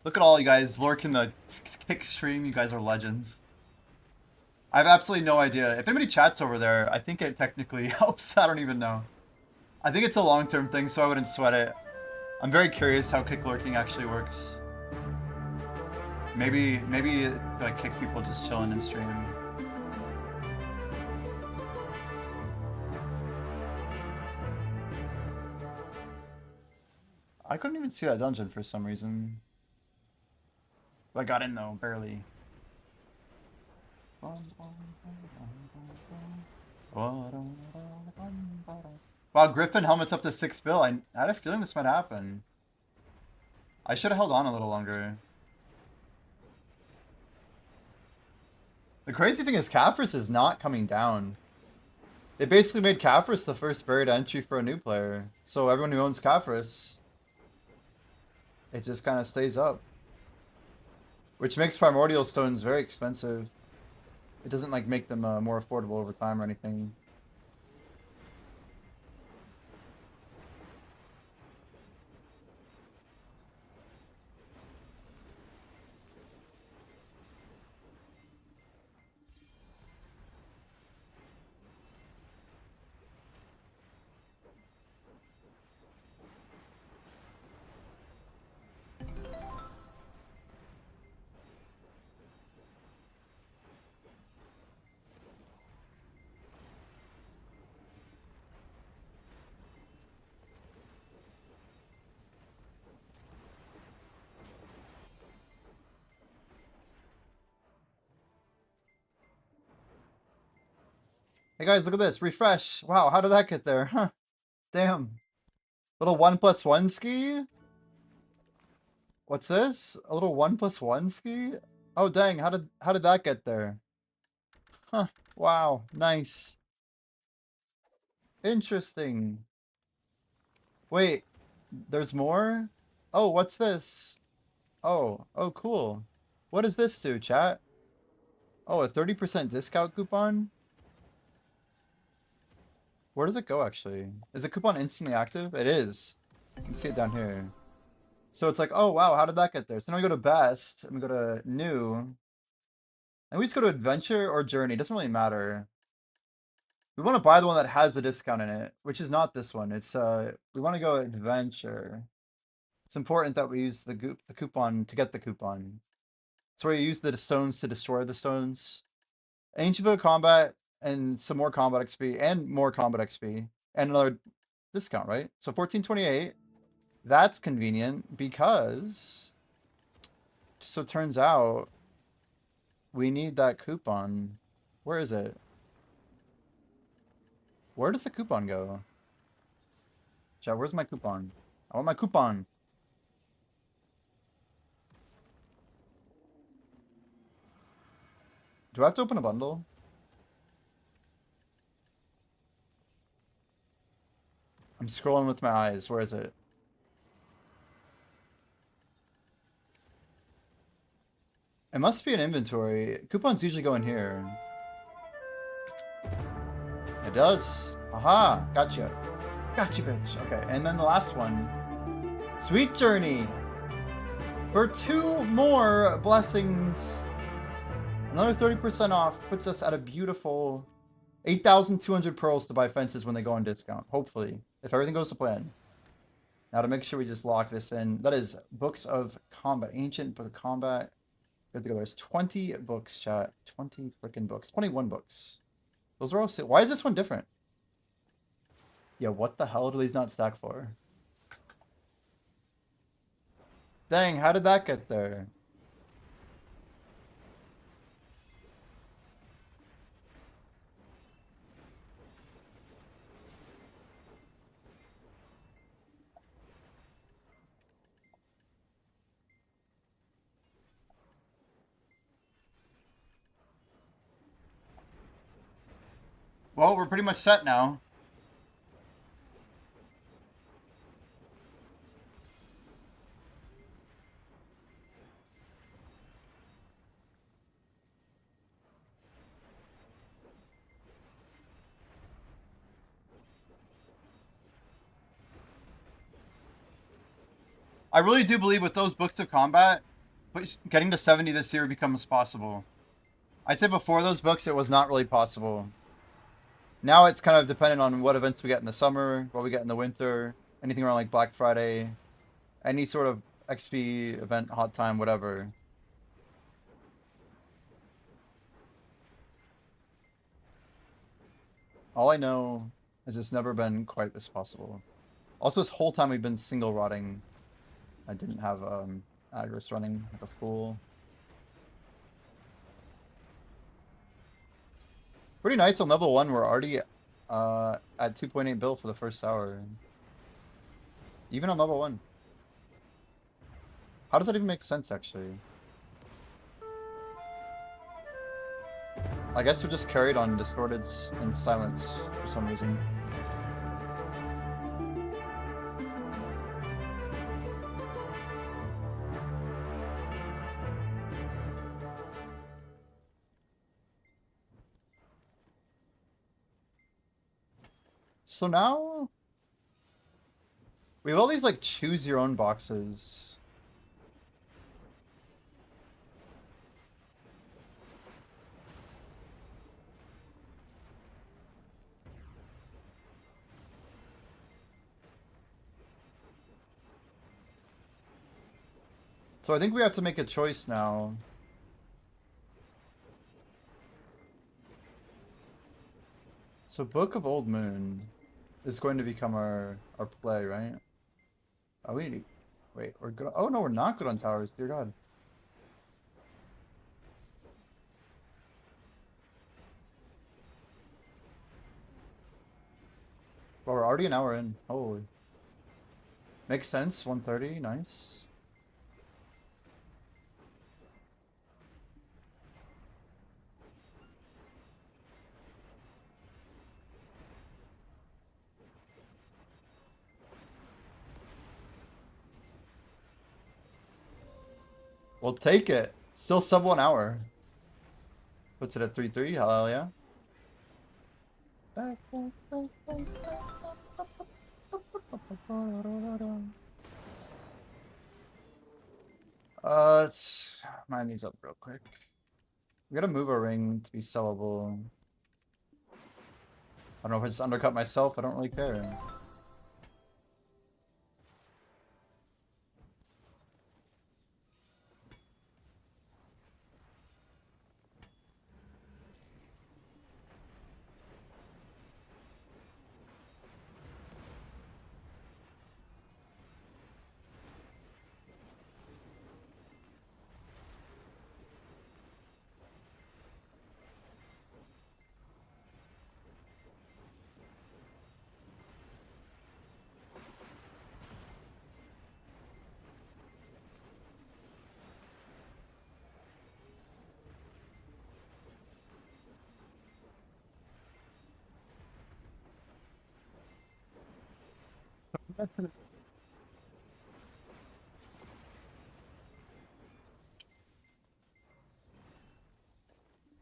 Look at all you guys lurking the kick stream. You guys are legends. I have absolutely no idea. If anybody chats over there, I think it technically helps. I don't even know. I think it's a long-term thing, so I wouldn't sweat it. I'm very curious how kick lurking actually works. Maybe like kick people just chilling in stream. I couldn't even see that dungeon for some reason. I got in though, barely. Wow, Griffin helmet's up to 6 bill. I had a feeling this might happen. I should have held on a little longer. The crazy thing is Kafris is not coming down. They basically made Kafris the first buried entry for a new player. So everyone who owns Kafris, it just kind of stays up. Which makes primordial stones very expensive. It doesn't like make them more affordable over time or anything. Hey guys, look at this. Refresh. Wow, how did that get there? Huh. Damn. Little 1+1 ski? What's this? A little 1+1 ski? Oh dang, how did that get there? Huh. Wow, nice. Interesting. Wait, there's more? Oh, what's this? Oh, cool. What does this do, chat? Oh, a 30% discount coupon? Where does it go, actually? Is the coupon instantly active? It is. You can see it down here. So it's like, oh, wow, how did that get there? So now we go to best, and we go to new. And we just go to adventure or journey. It doesn't really matter. We want to buy the one that has the discount in it, which is not this one. It's, we want to go adventure. It's important that we use the coupon to get the coupon. It's where you use the stones to destroy the stones. Ancient Book Combat and some more combat XP and more combat XP and another discount, right? So 1428. That's convenient because so it turns out we need that coupon. Where is it? Where does the coupon go? Chat, where's my coupon? I want my coupon. Do I have to open a bundle? I'm scrolling with my eyes. Where is it? It must be an inventory. Coupons usually go in here. It does. Aha, gotcha. Gotcha, bitch. Okay, and then the last one. Sweet Journey. For 2 more blessings. Another 30% off puts us at a beautiful 8,200 pearls to buy fences when they go on discount. Hopefully, if everything goes to plan. Now to make sure we just lock this in. That is Books of Combat. Ancient Book of Combat. Good to go. There's 20 books, chat. 20 freaking books. 21 books. Those are all... Why is this one different? Yeah, what the hell do these not stack for? Dang, how did that get there? Well, we're pretty much set now. I really do believe with those books of combat, getting to 70 this year becomes possible. I'd say before those books, it was not really possible. Now it's kind of dependent on what events we get in the summer, what we get in the winter, anything around like Black Friday, any sort of XP event, hot time, whatever. All I know is it's never been quite this possible. Also, this whole time we've been single rotting. I didn't have Agris running like a fool. Pretty nice on level 1. We're already at 2.8 bill for the first hour. Even on level 1. How does that even make sense, actually? I guess we're just carried on Distorted and Silence for some reason. So now we have all these like choose your own boxes. So I think we have to make a choice now. So Book of Old Moon is going to become our play, right? Oh, we need to... Wait, we're good. Oh, no, we're not good on towers. Dear God. Well, we're already an hour in. Holy. Makes sense. 130. Nice. We'll take it. Still sub 1 hour. Puts it at 3-3. Hell yeah. Let's mine these up real quick. We gotta move a ring to be sellable. I don't know if I just undercut myself. I don't really care.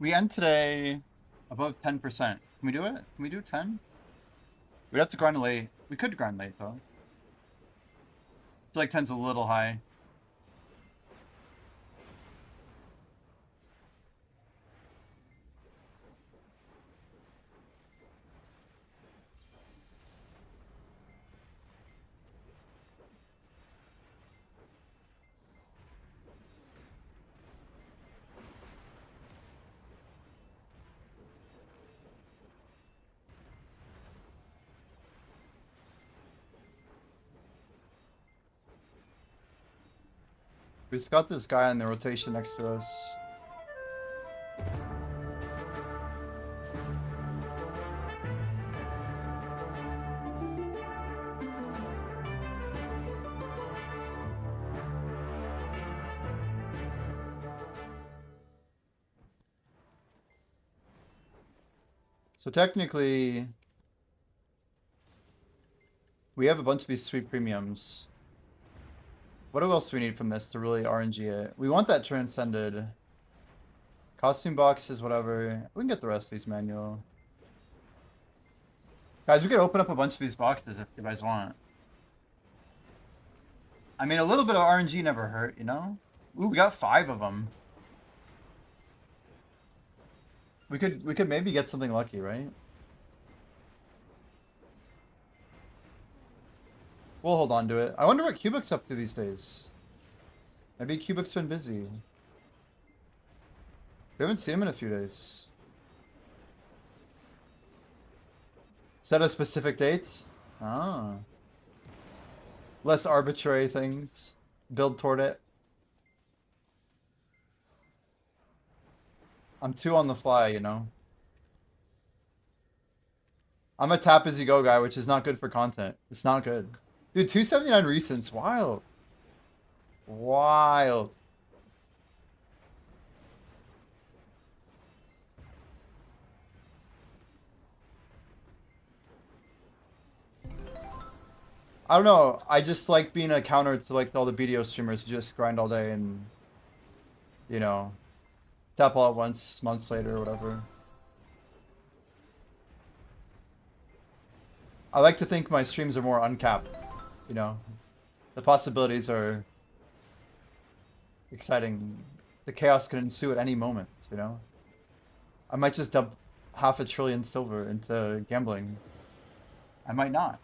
We end today above 10%. Can we do it? Can we do 10? We'd have to grind late. We could grind late, though. I feel like 10's a little high. We just got this guy in the rotation next to us. So technically, we have a bunch of these sweet premiums. What else do we need from this to really RNG it? We want that transcended. Costume boxes, whatever. We can get the rest of these manual. Guys, we could open up a bunch of these boxes if you guys want. I mean, a little bit of RNG never hurt, you know? Ooh, we got 5 of them. We could maybe get something lucky, right? We'll hold on to it. I wonder what Cubic up to these days. Maybe Cubic's been busy. We haven't seen him in a few days. Set a specific date? Ah. Less arbitrary things. Build toward it. I'm too on the fly, you know? I'm a tap as you go guy, which is not good for content. It's not good. Dude, 279 recents. Wild. Wild. I don't know. I just like being a counter to like all the BDO streamers who just grind all day and, you know, tap all at once, months later or whatever. I like to think my streams are more uncapped, you know. The possibilities are exciting. The chaos can ensue at any moment, you know. I might just dump $500 billion silver into gambling. I might not.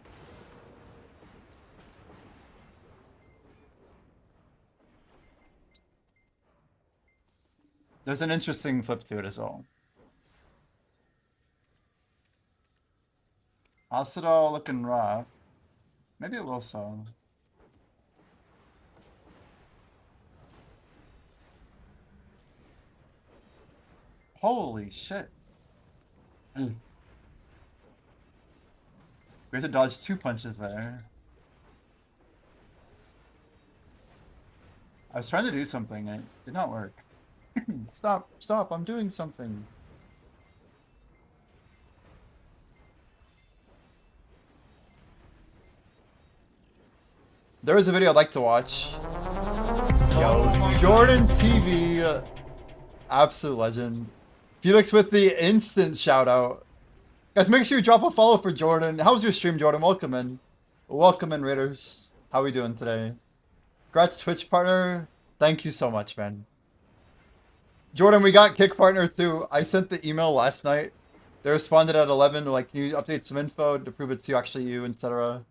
There's an interesting flip to it as well. Asadal looking rough. Maybe it will sell. Holy shit. We have to dodge 2 punches there. I was trying to do something and it did not work. Stop, stop, I'm doing something. There is a video I'd like to watch. Yo, Jordan TV. Absolute legend. Felix with the instant shout out. Guys, make sure you drop a follow for Jordan. How's your stream, Jordan? Welcome in. Welcome in, Raiders. How we doing today? Congrats, Twitch partner. Thank you so much, man. Jordan, we got Kick partner too. I sent the email last night. They responded at 11, like, can you update some info to prove it's actually you, etc.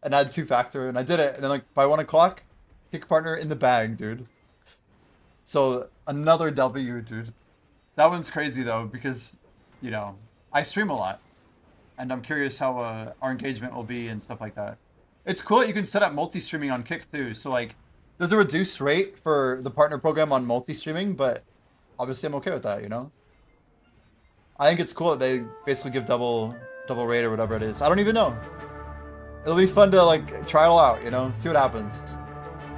And add 2-factor, and I did it. And then, like, by 1 o'clock, Kick partner in the bag, dude. So, another W, dude. That one's crazy, though, because, you know, I stream a lot. And I'm curious how our engagement will be and stuff like that. It's cool that you can set up multi-streaming on Kick, too. So, like, there's a reduced rate for the partner program on multi-streaming, but obviously I'm okay with that, you know? I think it's cool that they basically give double rate or whatever it is. I don't even know. It'll be fun to, like, try it all out, you know? See what happens.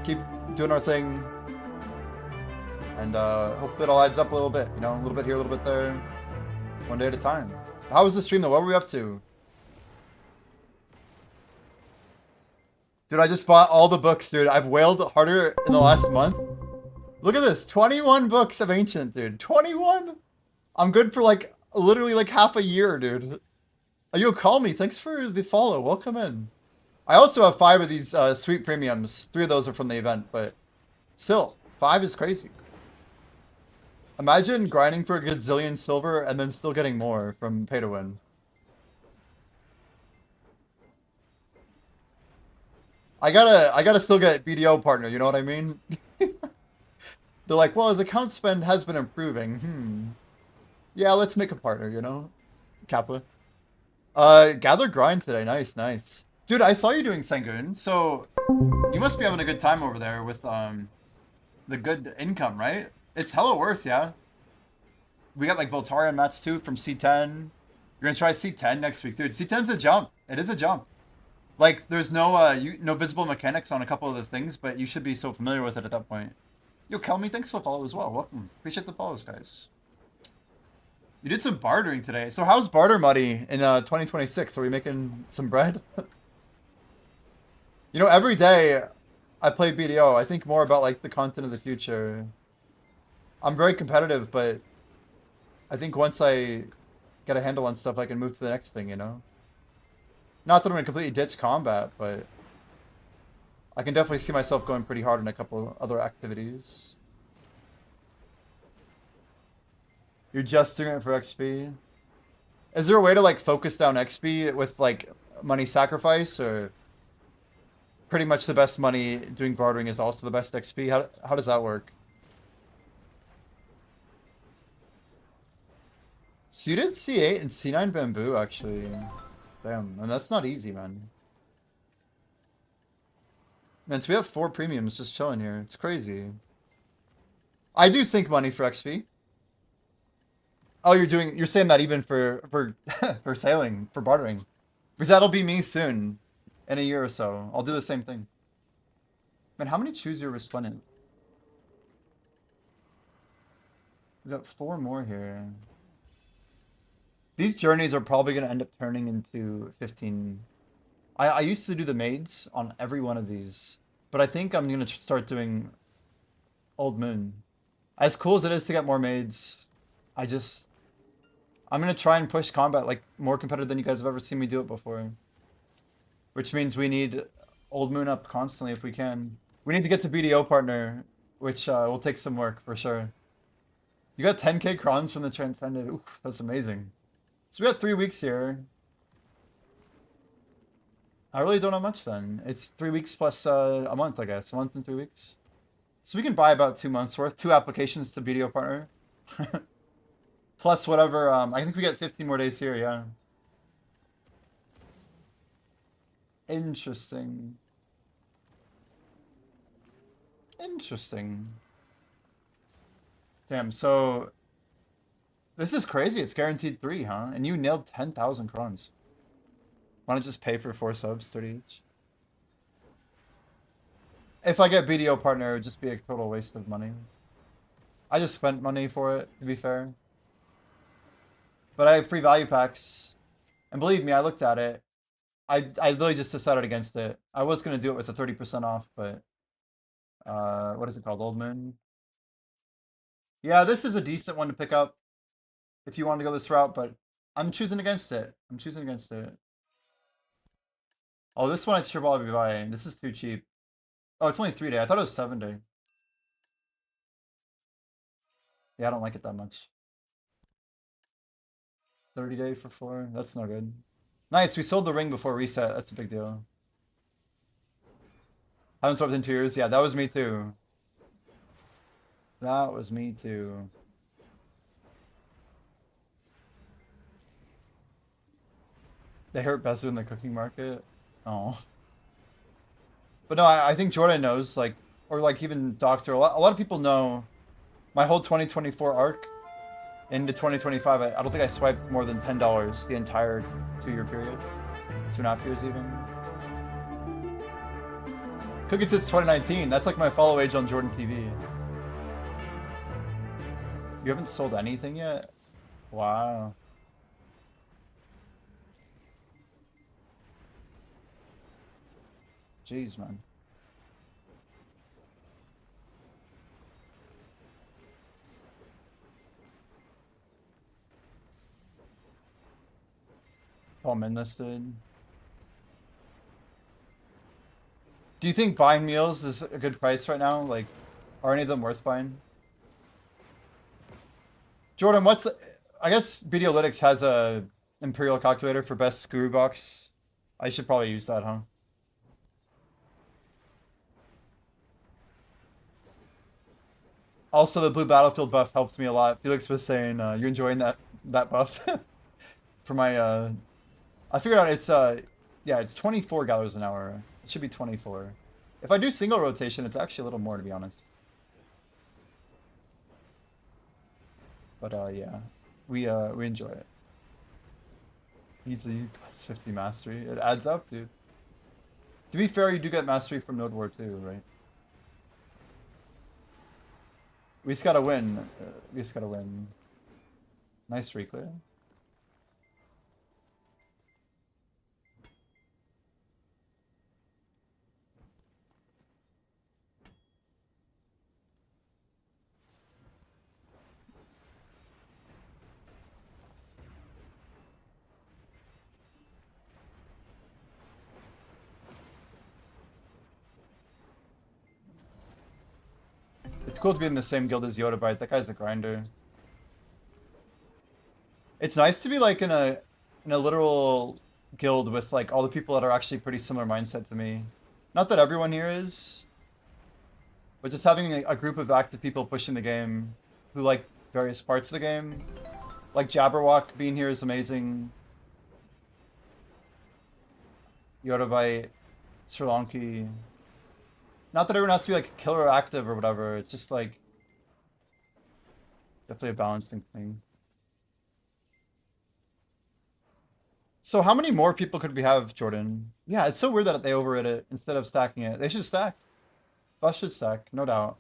Keep doing our thing. And hopefully it all adds up a little bit, you know? A little bit here, a little bit there. One day at a time. How was the stream, though? What were we up to? Dude, I just bought all the books, dude. I've whaled harder in the last month. Look at this. 21 books of Ancient, dude. 21? I'm good for, like, literally, like, half a year, dude. Yo, call me. Thanks for the follow. Welcome in. I also have 5 of these sweet premiums. 3 of those are from the event, but still, 5 is crazy. Imagine grinding for a gazillion silver and then still getting more from pay to win. I gotta still get BDO partner, you know what I mean? They're like, well, his account spend has been improving. Yeah, let's make a partner, you know? Kappa. Gather grind today. Nice, nice. Dude, I saw you doing Sengun, so you must be having a good time over there with the good income, right? It's hella worth, yeah. We got like Voltarian mats too from C10. You're gonna try C10 next week, dude. C10's a jump. It is a jump. Like, there's no no visible mechanics on a couple of the things, but you should be so familiar with it at that point. Yo, Kelmy, thanks for the follow as well. Welcome. Appreciate the follows, guys. You did some bartering today. So how's barter money in 2026? Are we making some bread? You know, every day I play BDO, I think more about like the content of the future. I'm very competitive, but I think once I get a handle on stuff, I can move to the next thing, you know? Not that I'm gonna completely ditch combat, but I can definitely see myself going pretty hard in a couple other activities. You're just doing it for XP? Is there a way to like focus down XP with like money sacrifice, or pretty much the best money doing bartering is also the best XP? How does that work? So you did C8 and C9 bamboo actually. Damn, and that's not easy, man. Man, so we have 4 premiums just chilling here. It's crazy. I do sink money for XP. Oh, you're saying that even for for sailing, for bartering. Because that'll be me soon. In a year or so. I'll do the same thing. Man, how many choose your resplendent? We got 4 more here. These journeys are probably gonna end up turning into 15. I used to do the maids on every one of these, but I think I'm gonna start doing Old Moon. As cool as it is to get more maids, I'm gonna try and push combat like more competitive than you guys have ever seen me do it before. Which means we need Old Moon up constantly if we can. We need to get to BDO partner, which will take some work for sure. You got 10k crowns from the Transcended. Ooh, that's amazing. So we got 3 weeks here. I really don't have much then. It's 3 weeks plus a month, I guess. A month and 3 weeks. So we can buy about 2 months worth. 2 applications to BDO partner. Plus whatever. I think we get 15 more days here, yeah. Interesting. Interesting. Damn, so this is crazy. It's guaranteed 3, huh? And you nailed 10,000 crowns. Why not just pay for 4 subs, 30 each? If I get BDO partner, it would just be a total waste of money. I just spent money for it, to be fair. But I have free value packs. And believe me, I looked at it. I literally just decided against it. I was going to do it with a 30% off, but... what is it called? Old Moon? Yeah, this is a decent one to pick up if you want to go this route, but I'm choosing against it. I'm choosing against it. Oh, this one I should probably be buying. This is too cheap. Oh, it's only 3 day. I thought it was 7 day. Yeah, I don't like it that much. 30 day for 4. That's no good. Nice, we sold the ring before reset. That's a big deal. Haven't swapped in 2 years. Yeah, that was me too. That was me too. They hurt Bezu in the cooking market. Oh. But no, I think Jordan knows, like, or like even Doctor. A lot of people know my whole 2024 arc into 2025. I don't think I swiped more than $10 the entire 2-year period. 2.5 years even. Cooking since 2019. That's like my follow age on Jordan TV. You haven't sold anything yet? Wow. Jeez, man. Oh, I'm enlisted. Do you think buying meals is a good price right now? Like, are any of them worth buying? Jordan, I guess BDolytics has a Imperial calculator for best screw box. I should probably use that, huh? Also, the blue battlefield buff helped me a lot. Felix was saying, you enjoying that buff? For my, I figured out it's, yeah, it's 24 gallows an hour. It should be 24. If I do single rotation, it's actually a little more, to be honest. But, yeah, we enjoy it. Easy plus 50 mastery. It adds up, dude. To be fair, you do get mastery from Node War too, right? We just gotta win. We just gotta win. Nice reclear. It's cool to be in the same guild as Yoda Bite. That guy's a grinder. It's nice to be like in a literal guild with like all the people that are actually pretty similar mindset to me. Not that everyone here is, but just having a group of active people pushing the game who like various parts of the game. Like Jabberwock being here is amazing. Yoda Bite, Sri Lanki. Not that everyone has to be like killer active or whatever. It's just like definitely a balancing thing. So how many more people could we have, Jordan? Yeah, it's so weird that they overrid it instead of stacking it. They should stack. Bus should stack, no doubt.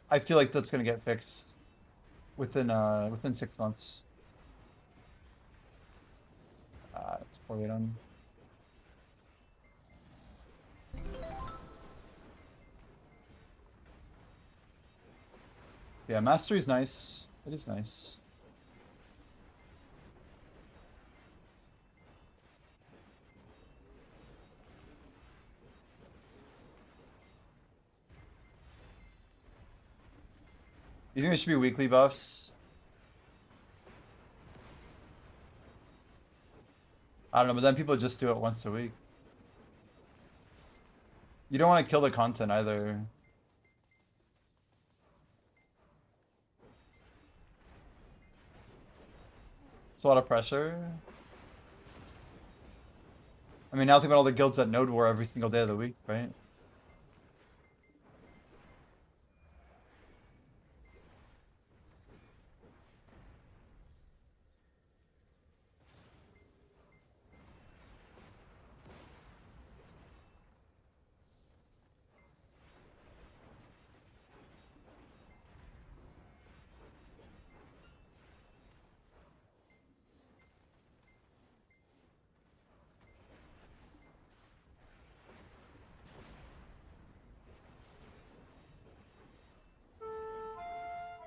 I feel like that's gonna get fixed within 6 months. It's poorly done. Yeah, mastery's nice. It is nice. You think there should be weekly buffs? I don't know, but then people just do it once a week. You don't want to kill the content either. It's a lot of pressure. I mean, now think about all the guilds that node war every single day of the week, right?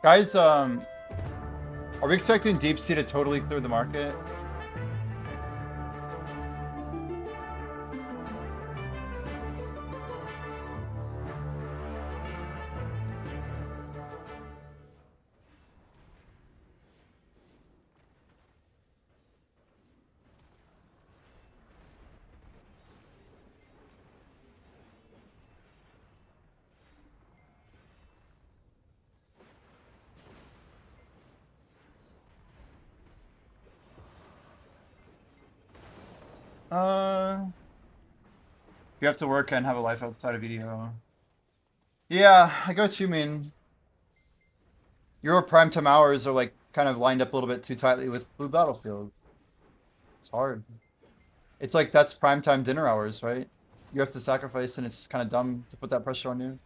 Guys, are we expecting Deep Sea to totally clear the market? You have to work and have a life outside of BDO. Yeah, I get what you mean. Your primetime hours are like kind of lined up a little bit too tightly with Blue Battlefield. It's hard. It's like that's primetime dinner hours, right? You have to sacrifice, and it's kind of dumb to put that pressure on you.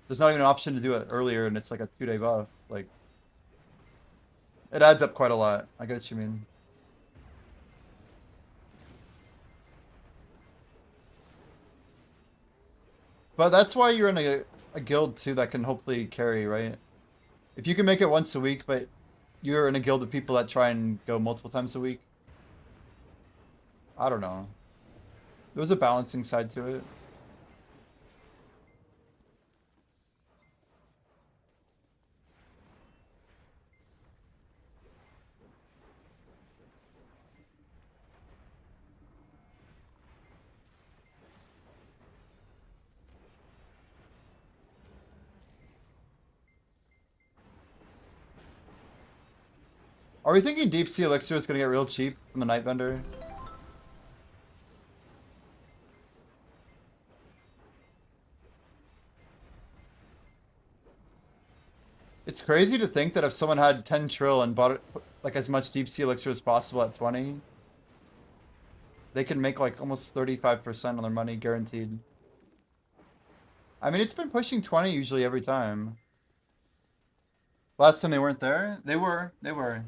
There's not even an option to do it earlier, and it's like a 2-day buff. Like, it adds up quite a lot. I get what you mean. But that's why you're in a guild too that can hopefully carry, right? If you can make it once a week, but you're in a guild of people that try and go multiple times a week. I don't know. There's a balancing side to it. Are we thinking Deep Sea Elixir is going to get real cheap from the Night Vendor? It's crazy to think that if someone had 10 trill and bought it, like as much Deep Sea Elixir as possible at 20, they can make like almost 35% on their money guaranteed. I mean, it's been pushing 20 usually every time. Last time they weren't there? They were. They were.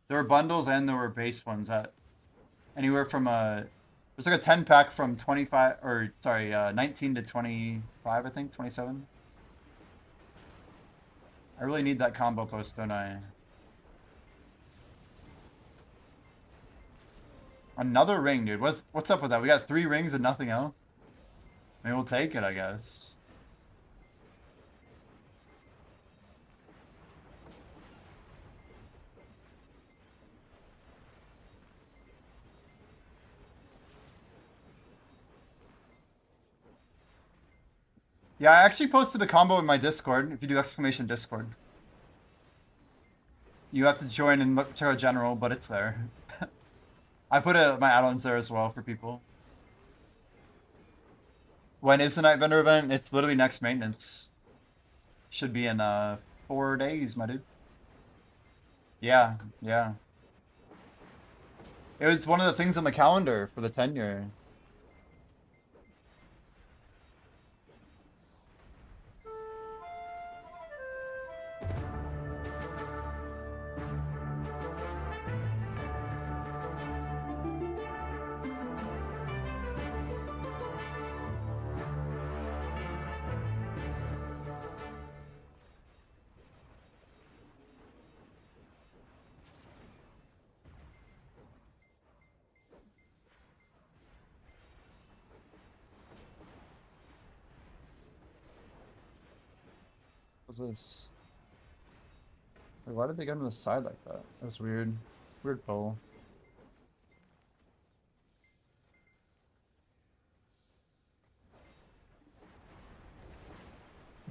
There were bundles and there were base ones at anywhere from there's like a 10 pack from 25 or sorry, 19 to 25, I think, 27. I really need that combo post, don't I? Another ring, dude. What's up with that? We got 3 rings and nothing else. I mean, we'll take it, I guess. Yeah, I actually posted a combo in my Discord. If you do exclamation Discord, you have to join and look check out general, but it's there. I put my add-ons there as well for people. When is the night vendor event? It's literally next maintenance. Should be in 4 days, my dude. Yeah, yeah. It was one of the things on the calendar for the tenure. What's this? Wait, why did they go to the side like that? That's weird. Weird pull.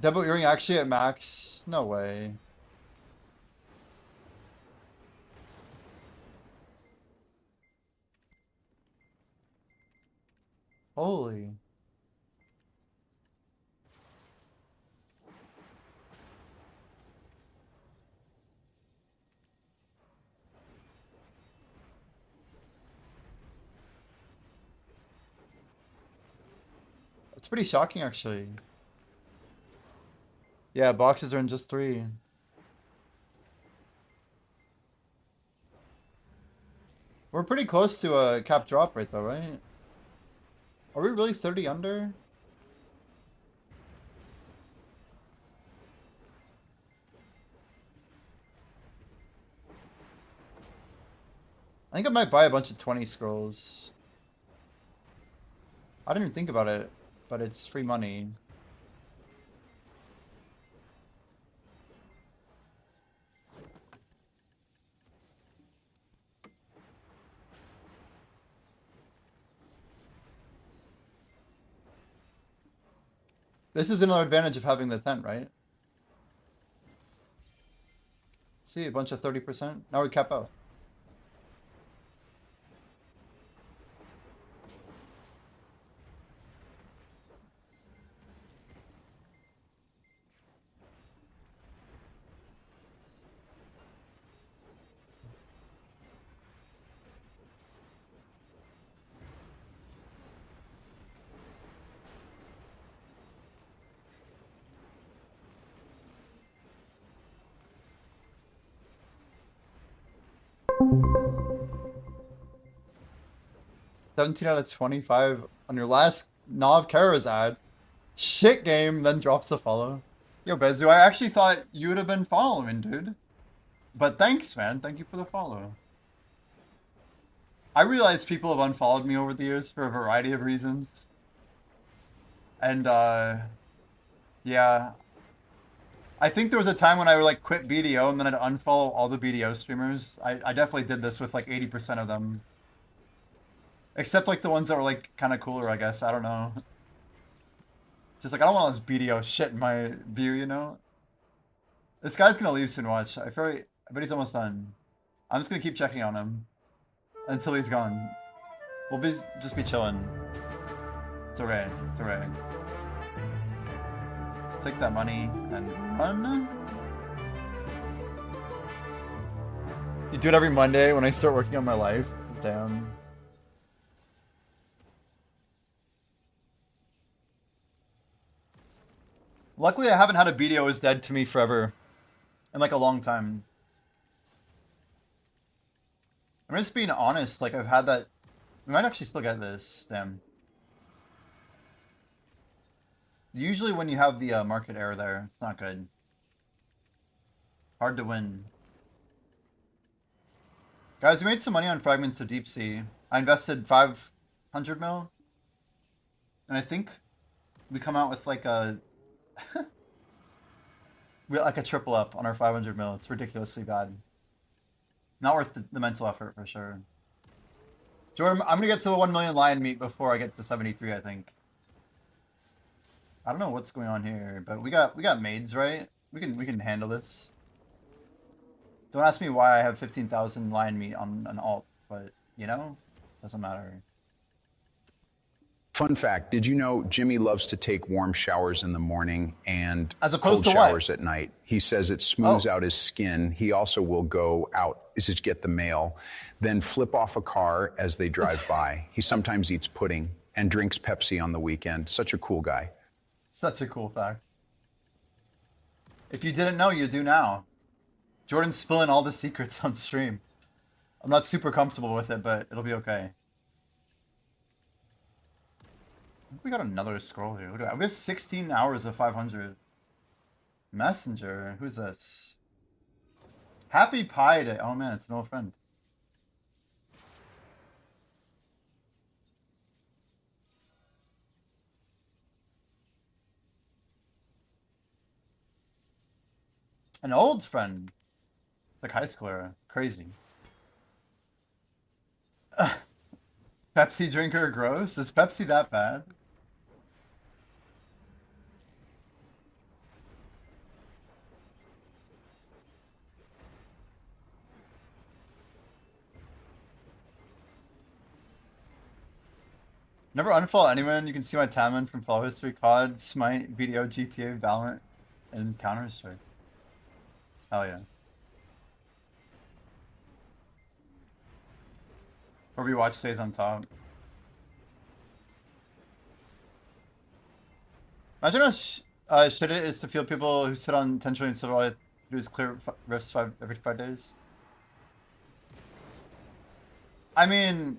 Double earring actually at max? No way. Holy. It's pretty shocking, actually. Yeah, boxes are in just 3. We're pretty close to a cap drop rate, though, right? Are we really 30 under? I think I might buy a bunch of 20 scrolls. I didn't even think about it, but it's free money. This is another advantage of having the tent, right? See, a bunch of 30%. Now we cap out. $17 out of 25 on your last Nav Kara's ad. Shit game, then drops a follow. Yo, Bezu, I actually thought you would have been following, dude. But thanks, man. Thank you for the follow. I realize people have unfollowed me over the years for a variety of reasons. And, yeah. I think there was a time when I would, like, quit BDO and then I'd unfollow all the BDO streamers. I definitely did this with, like, 80% of them. Except, like, the ones that were, like, kind of cooler, I guess. I don't know. Just, like, I don't want all this BDO shit in my view, you know? This guy's gonna leave soon, watch. I bet he's almost done. I'm just gonna keep checking on him. Until he's gone. We'll just be chilling. It's alright. It's alright. Take that money and run. You do it every Monday when I start working on my life. Damn. Luckily, I haven't had a BDO is dead to me forever in like a long time. I'm just being honest. Like I've had that. We might actually still get this. Damn. Usually when you have the market error there, it's not good. Hard to win. Guys, we made some money on Fragments of Deep Sea. I invested 500 mil. And I think we come out with like a... like a triple up on our 500 mil. It's ridiculously bad. Not worth the mental effort for sure. Jordan, I'm gonna get to 1 million lion meat before I get to 73, I think. I don't know what's going on here, but we got maids, right? We can handle this. Don't ask me why I have 15,000 lion meat on an alt, but you know, doesn't matter. Fun fact, did you know Jimmy loves to take warm showers in the morning and As opposed cold to what? showers at night? He says it smooths out his skin. He also will go out to get the mail, then flip off a car as they drive by. He sometimes eats pudding and drinks Pepsi on the weekend. Such a cool guy. Such a cool fact. If you didn't know, you do now. Jordan's spilling all the secrets on stream. I'm not super comfortable with it, but it'll be okay. I think we got another scroll here. Look at that. We have 16 hours of 500. Messenger. Who's this? Happy Pie Day. Oh man, it's an old friend. An old friend. Like high school era. Crazy. Pepsi drinker gross? Is Pepsi that bad? Never unfollow anyone. You can see my timeline from follow history, COD, Smite, BDO, GTA, Valorant, and Counter-Strike. Hell yeah. Overwatch stays on top. Imagine how shit it is to feel people who sit on 10 trillion silver all they do is clear rifts every 5 days. I mean,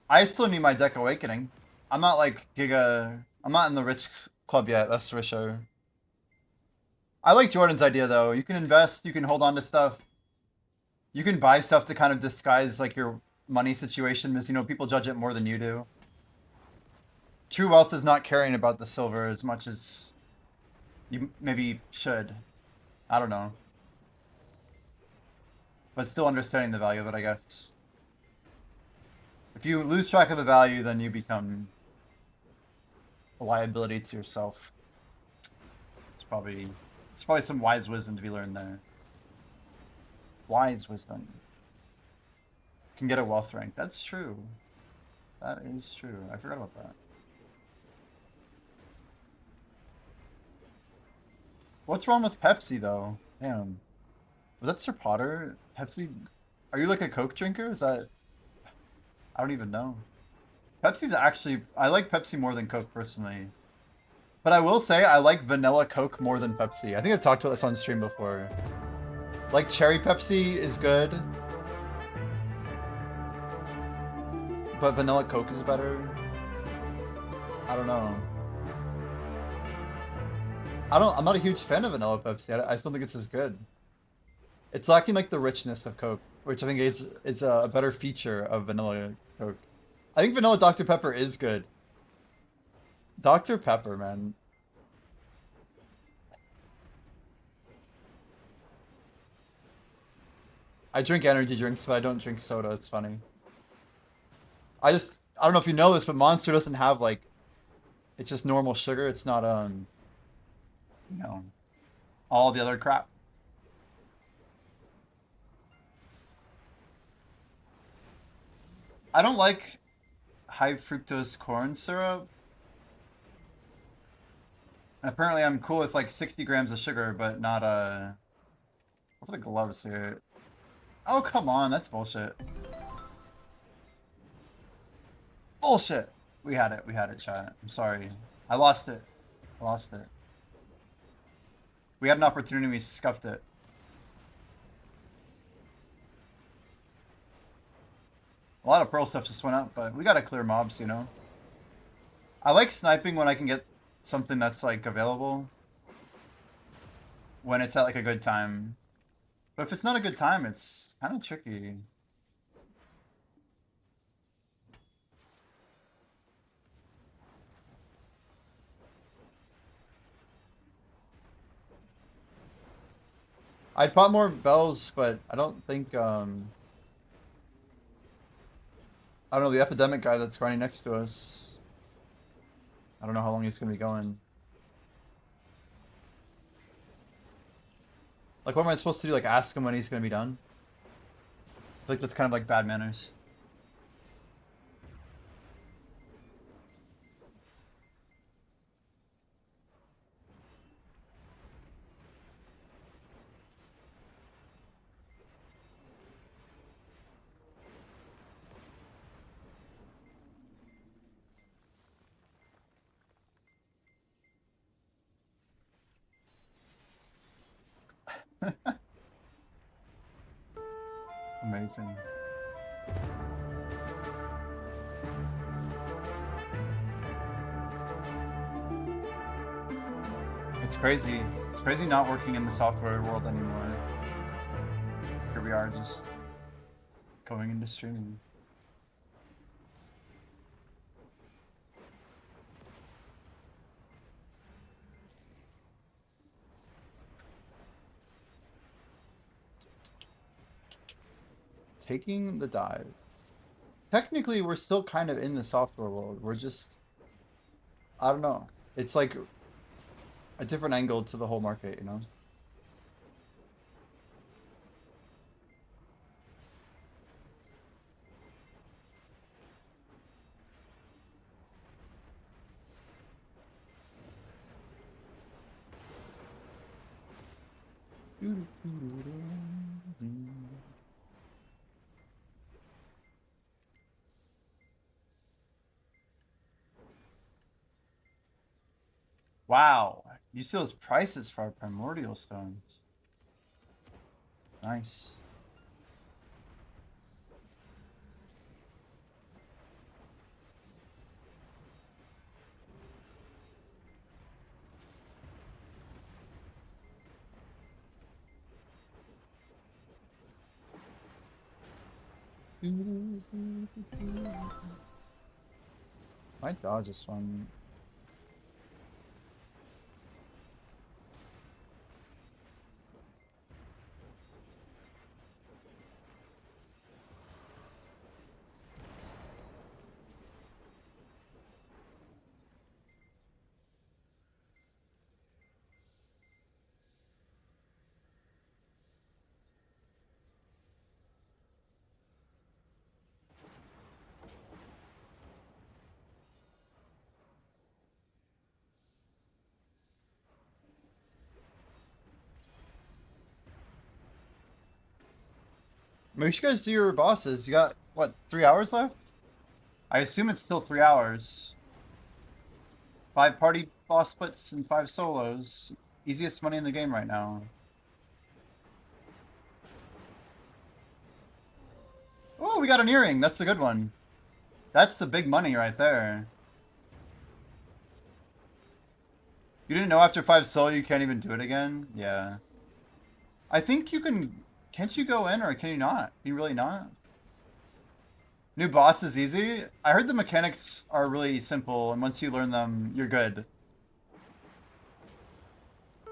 I still need my deck awakening. I'm not like Giga. I'm not in the rich club yet. That's for sure. I like Jordan's idea though. You can invest, you can hold on to stuff. You can buy stuff to kind of disguise like your money situation because, you know, people judge it more than you do. True wealth is not caring about the silver as much as you maybe should. I don't know. But still understanding the value of it, I guess. If you lose track of the value, then you become a liability to yourself. It's probably some wise wisdom to be learned there. Wise wisdom. Can get a wealth rank. That's true. That is true. I forgot about that. What's wrong with Pepsi though? Damn. Was that Sir Potter? Pepsi? Are you like a Coke drinker? Is that? I don't even know. Pepsi's actually... I like Pepsi more than Coke personally. But I will say I like vanilla Coke more than Pepsi. I think I've talked about this on stream before. Like cherry Pepsi is good. But vanilla Coke is better. I don't know. I'm not a huge fan of vanilla Pepsi. I still think it's as good. It's lacking like the richness of Coke, which I think is a better feature of vanilla Coke. I think vanilla Dr. Pepper is good. Dr. Pepper, man. I drink energy drinks, but I don't drink soda. It's funny. I don't know if you know this, but Monster doesn't have like, it's just normal sugar. It's not, you know, all the other crap. I don't like high fructose corn syrup. And apparently I'm cool with like 60 grams of sugar, but not, what are the gloves here? Oh, come on, that's bullshit. Bullshit! We had it, chat. I'm sorry. I lost it. We had an opportunity, we scuffed it. A lot of pearl stuff just went up, but we gotta clear mobs, you know. I like sniping when I can get something that's like available. When it's at like a good time. But if it's not a good time, it's kind of tricky. I'd bought more bells, but I don't think, I don't know, the epidemic guy that's grinding next to us. I don't know how long he's going to be going. Like, what am I supposed to do? Like, ask him when he's going to be done? I feel like that's kind of like bad manners. Amazing. It's crazy. It's crazy not working in the software world anymore. Here we are just going into streaming. Taking the dive. Technically, we're still kind of in the software world. We're just, I don't know. It's like a different angle to the whole market, you know? Wow, you see those prices for our primordial stones. Nice. Might dodge this one. Make sure you guys do your bosses. You got, what, 3 hours left? I assume it's still 3 hours. 5 party boss splits and 5 solos. Easiest money in the game right now. Oh, we got an earring. That's a good one. That's the big money right there. You didn't know after 5 solo you can't even do it again? Yeah. I think you can... Can't you go in or can you not? Can you really not? New boss is easy? I heard the mechanics are really simple and once you learn them, you're good.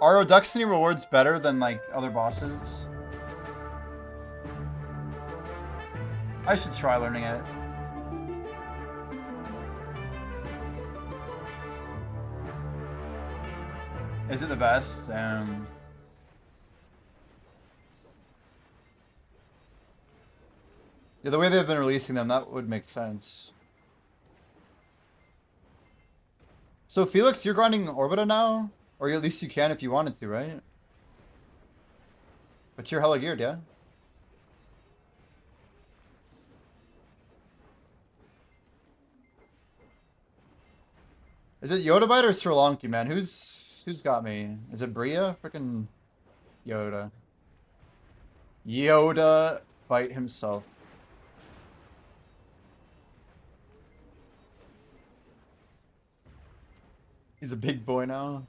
Are Oduxony rewards better than like other bosses? I should try learning it. Is it the best? Yeah, the way they've been releasing them, that would make sense. So Felix, you're grinding Orbita now? Or at least you can if you wanted to, right? But you're hella geared, yeah? Is it Yoda Bite or Sri Lanka, man? Who's got me? Is it Bria? Freaking Yoda. Yoda Bite himself. He's a big boy now.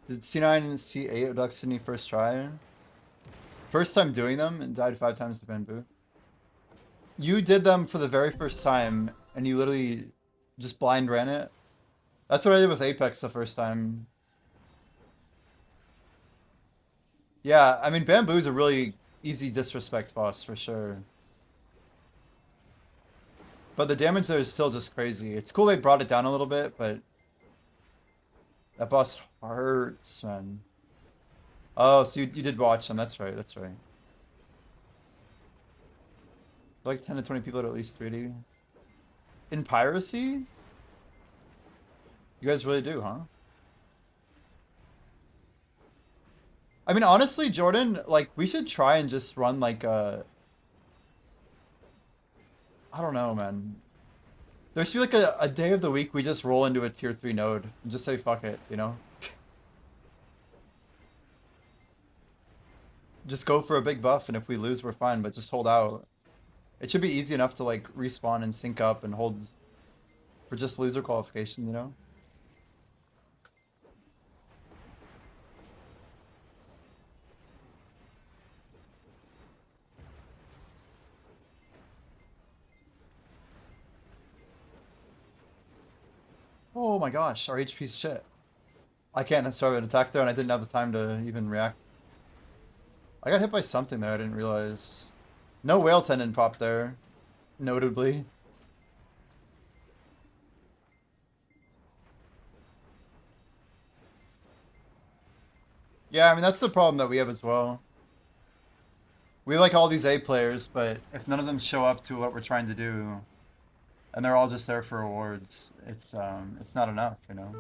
Did C9 and C8 abduct Sydney first try? First time doing them and died 5 times to bamboo. You did them for the very first time and you literally just blind ran it. That's what I did with Apex the first time. Yeah, I mean bamboo's a really easy disrespect boss for sure. But the damage there is still just crazy. It's cool they brought it down a little bit, but that boss hurts, man. Oh, so you did watch them. That's right. That's right. Like 10 to 20 people at least 3D. In piracy? You guys really do, huh? I mean, honestly, Jordan, like, we should try and just run, like, a... I don't know, man. There should be, like, a day of the week we just roll into a tier 3 node and just say, fuck it, you know? Just go for a big buff, and if we lose, we're fine, but just hold out. It should be easy enough to, like, respawn and sync up and hold for just loser qualification, you know? Oh my gosh, our HP's shit. I can't start an attack there, and I didn't have the time to even react. I got hit by something there, I didn't realize. No whale tendon pop there, notably. Yeah, I mean, that's the problem that we have as well. We like all these A players, but if none of them show up to what we're trying to do, and they're all just there for awards, it's not enough, you know?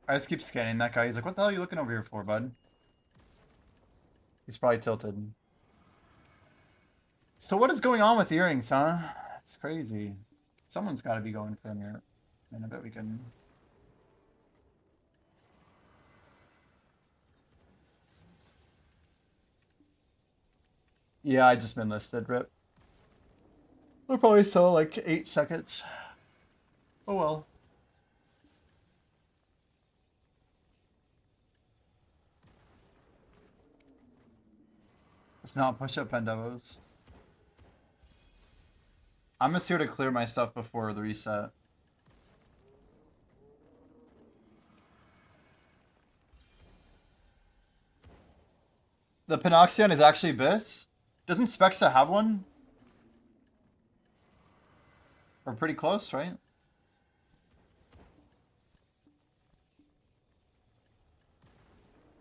I just keep scanning that guy. He's like, what the hell are you looking over here for, bud? He's probably tilted. So what is going on with earrings, huh? It's crazy. Someone's got to be going for them here. And I bet we can... Yeah, I just been listed, rip. We'll probably sell like 8 seconds. Oh well. It's not push-up Pendevos. I'm just here to clear my stuff before the reset. The Pinoxion is actually Biss? Doesn't Spexa have one? We're pretty close, right?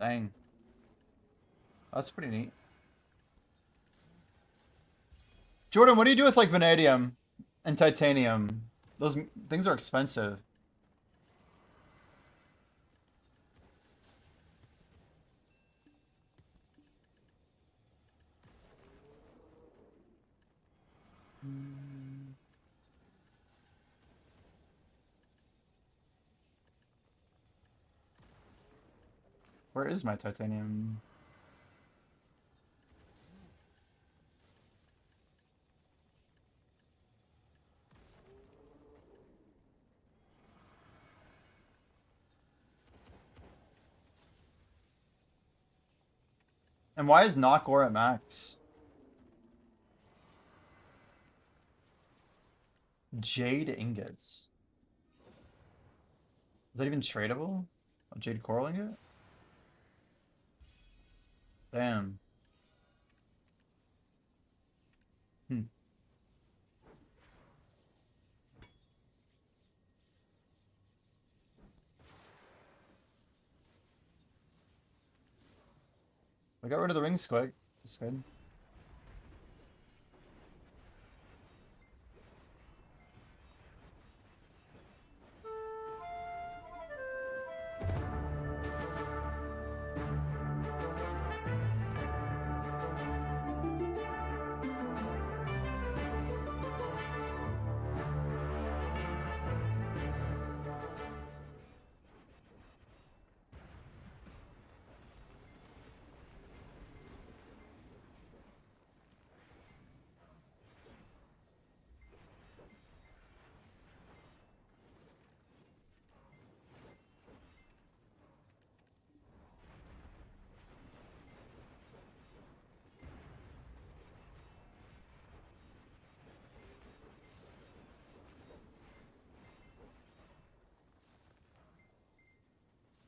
Dang. That's pretty neat. Jordan, what do you do with like vanadium and titanium? Those things are expensive. Where is my titanium? And why is knock ore at max? Jade ingots. Is that even tradable? A jade coral ingot? Damn. Hmm. We got rid of the rings quick. That's good.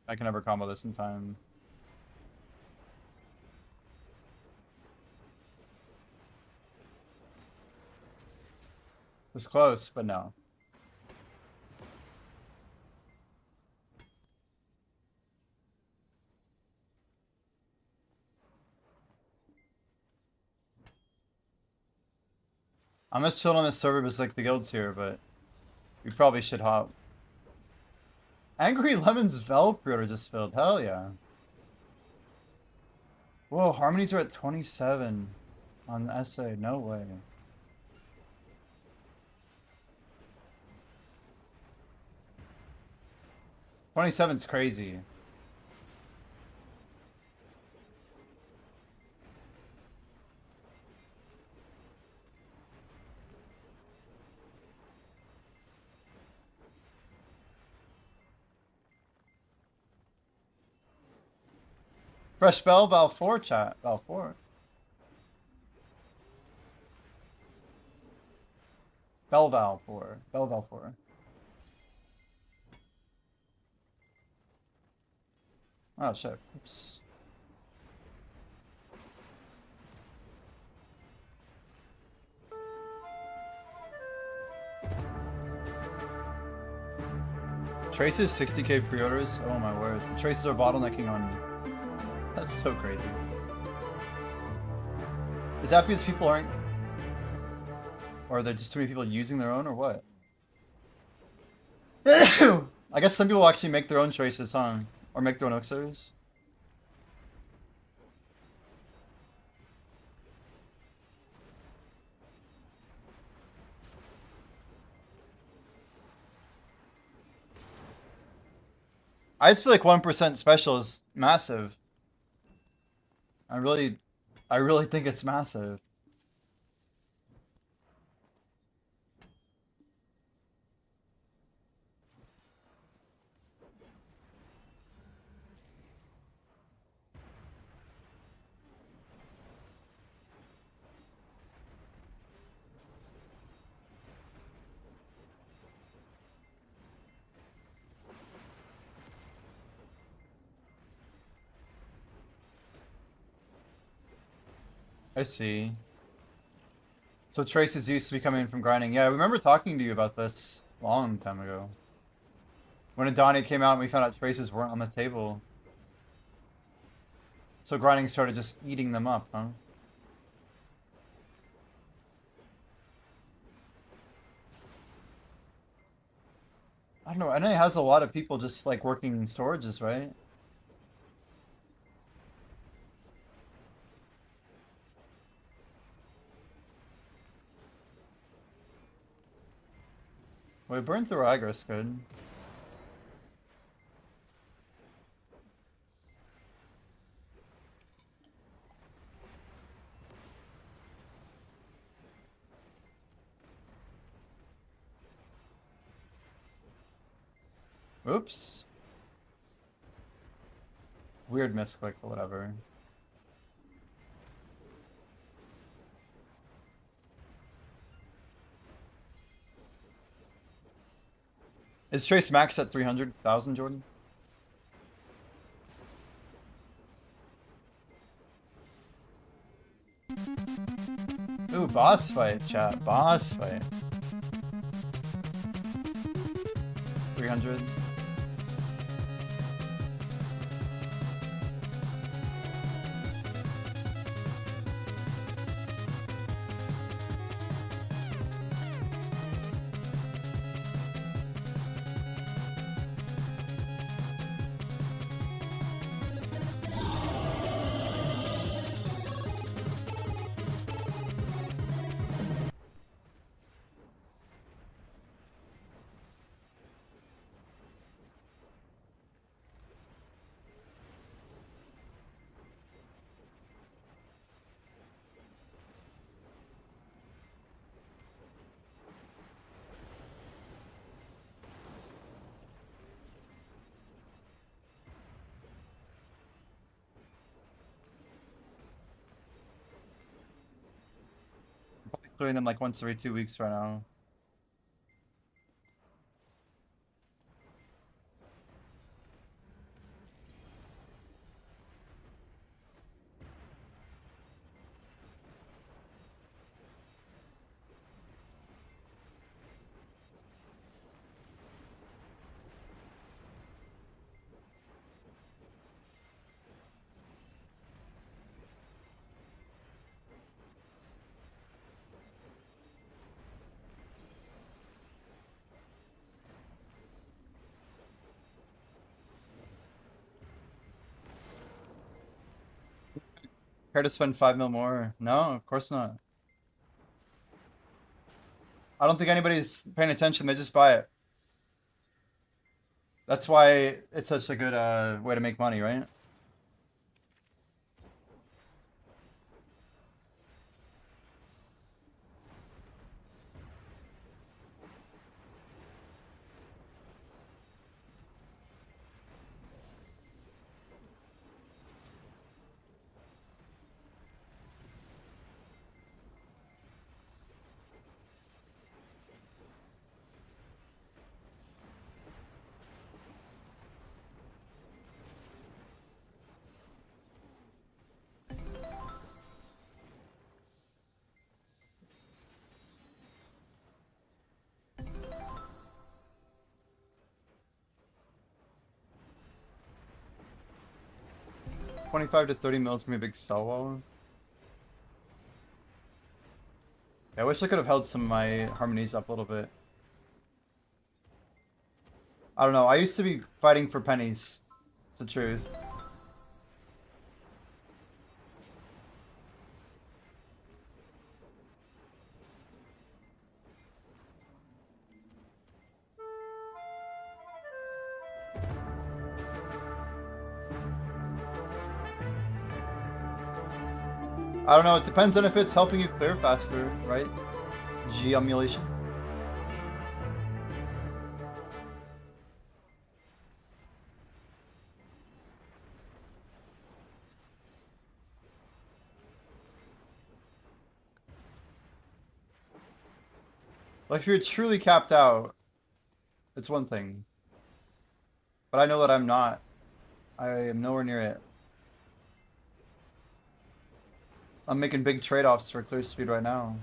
I can never combo this in time. It was close, but no. I'm just chilling on this server because like the guild's here, but we probably should hop. Angry Lemon's Vel pre-order just filled. Hell yeah. Whoa, harmonies are at 27 on the essay. No way. '27's crazy. Fresh Bell, Val 4 chat. Val 4. Val 4. Val 4. Oh shit. Oops. Trace's 60k pre-orders? Oh my word. The Traces are bottlenecking on me. That's so crazy. Is that because people aren't... Or are there just too many people using their own, or what? I guess some people actually make their own choices, huh? Or make their own elixirs. I just feel like 1% special is massive. I really think it's massive. I see. So traces used to be coming from grinding. Yeah, I remember talking to you about this a long time ago. When Adani came out and we found out traces weren't on the table. So grinding started just eating them up, huh? I don't know. I know it has a lot of people just like working in storages, right? We burned through Igris, good. Oops. Weird misclick, but whatever. Is Trace max at 300,000, Jordan? Ooh, boss fight, chat. Boss fight. 300. Clearing them like once every 2 weeks right now. Care to spend 5 mil more? No, of course not. I don't think anybody's paying attention. They just buy it. That's why it's such a good way to make money, right? $25 to 30 mil is gonna be a big sell wall. Yeah, I wish I could have held some of my harmonies up a little bit. I don't know. I used to be fighting for pennies. It's the truth. I don't know. It depends on if it's helping you clear faster, right? G emulation. Like if you're truly capped out, it's one thing. But I know that I'm not. I am nowhere near it. I'm making big trade-offs for clear speed right now.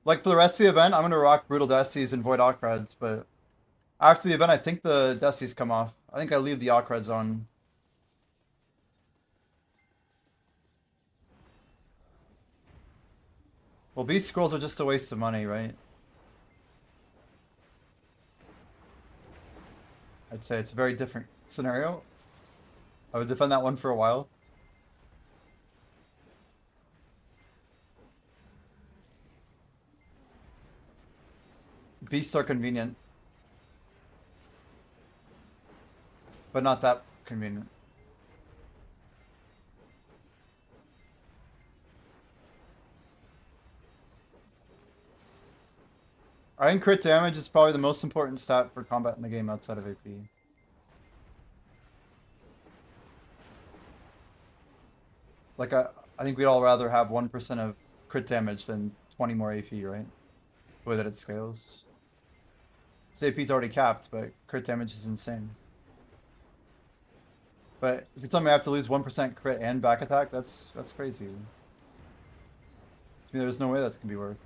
Like for the rest of the event, I'm gonna rock Brutal Decies and Void Ockreds, but after the event, I think the Decies come off. I think I leave the Ockreds on. Well, Beast Scrolls are just a waste of money, right? I'd say it's a very different scenario. I would defend that one for a while. Beasts are convenient. But not that convenient. I think crit damage is probably the most important stat for combat in the game outside of AP. Like, I think we'd all rather have 1% of crit damage than 20 more AP, right? The way that it scales. Because AP's already capped, but crit damage is insane. But if you tell me I have to lose 1% crit and back attack, that's crazy. To me, there's no way that's gonna be worth.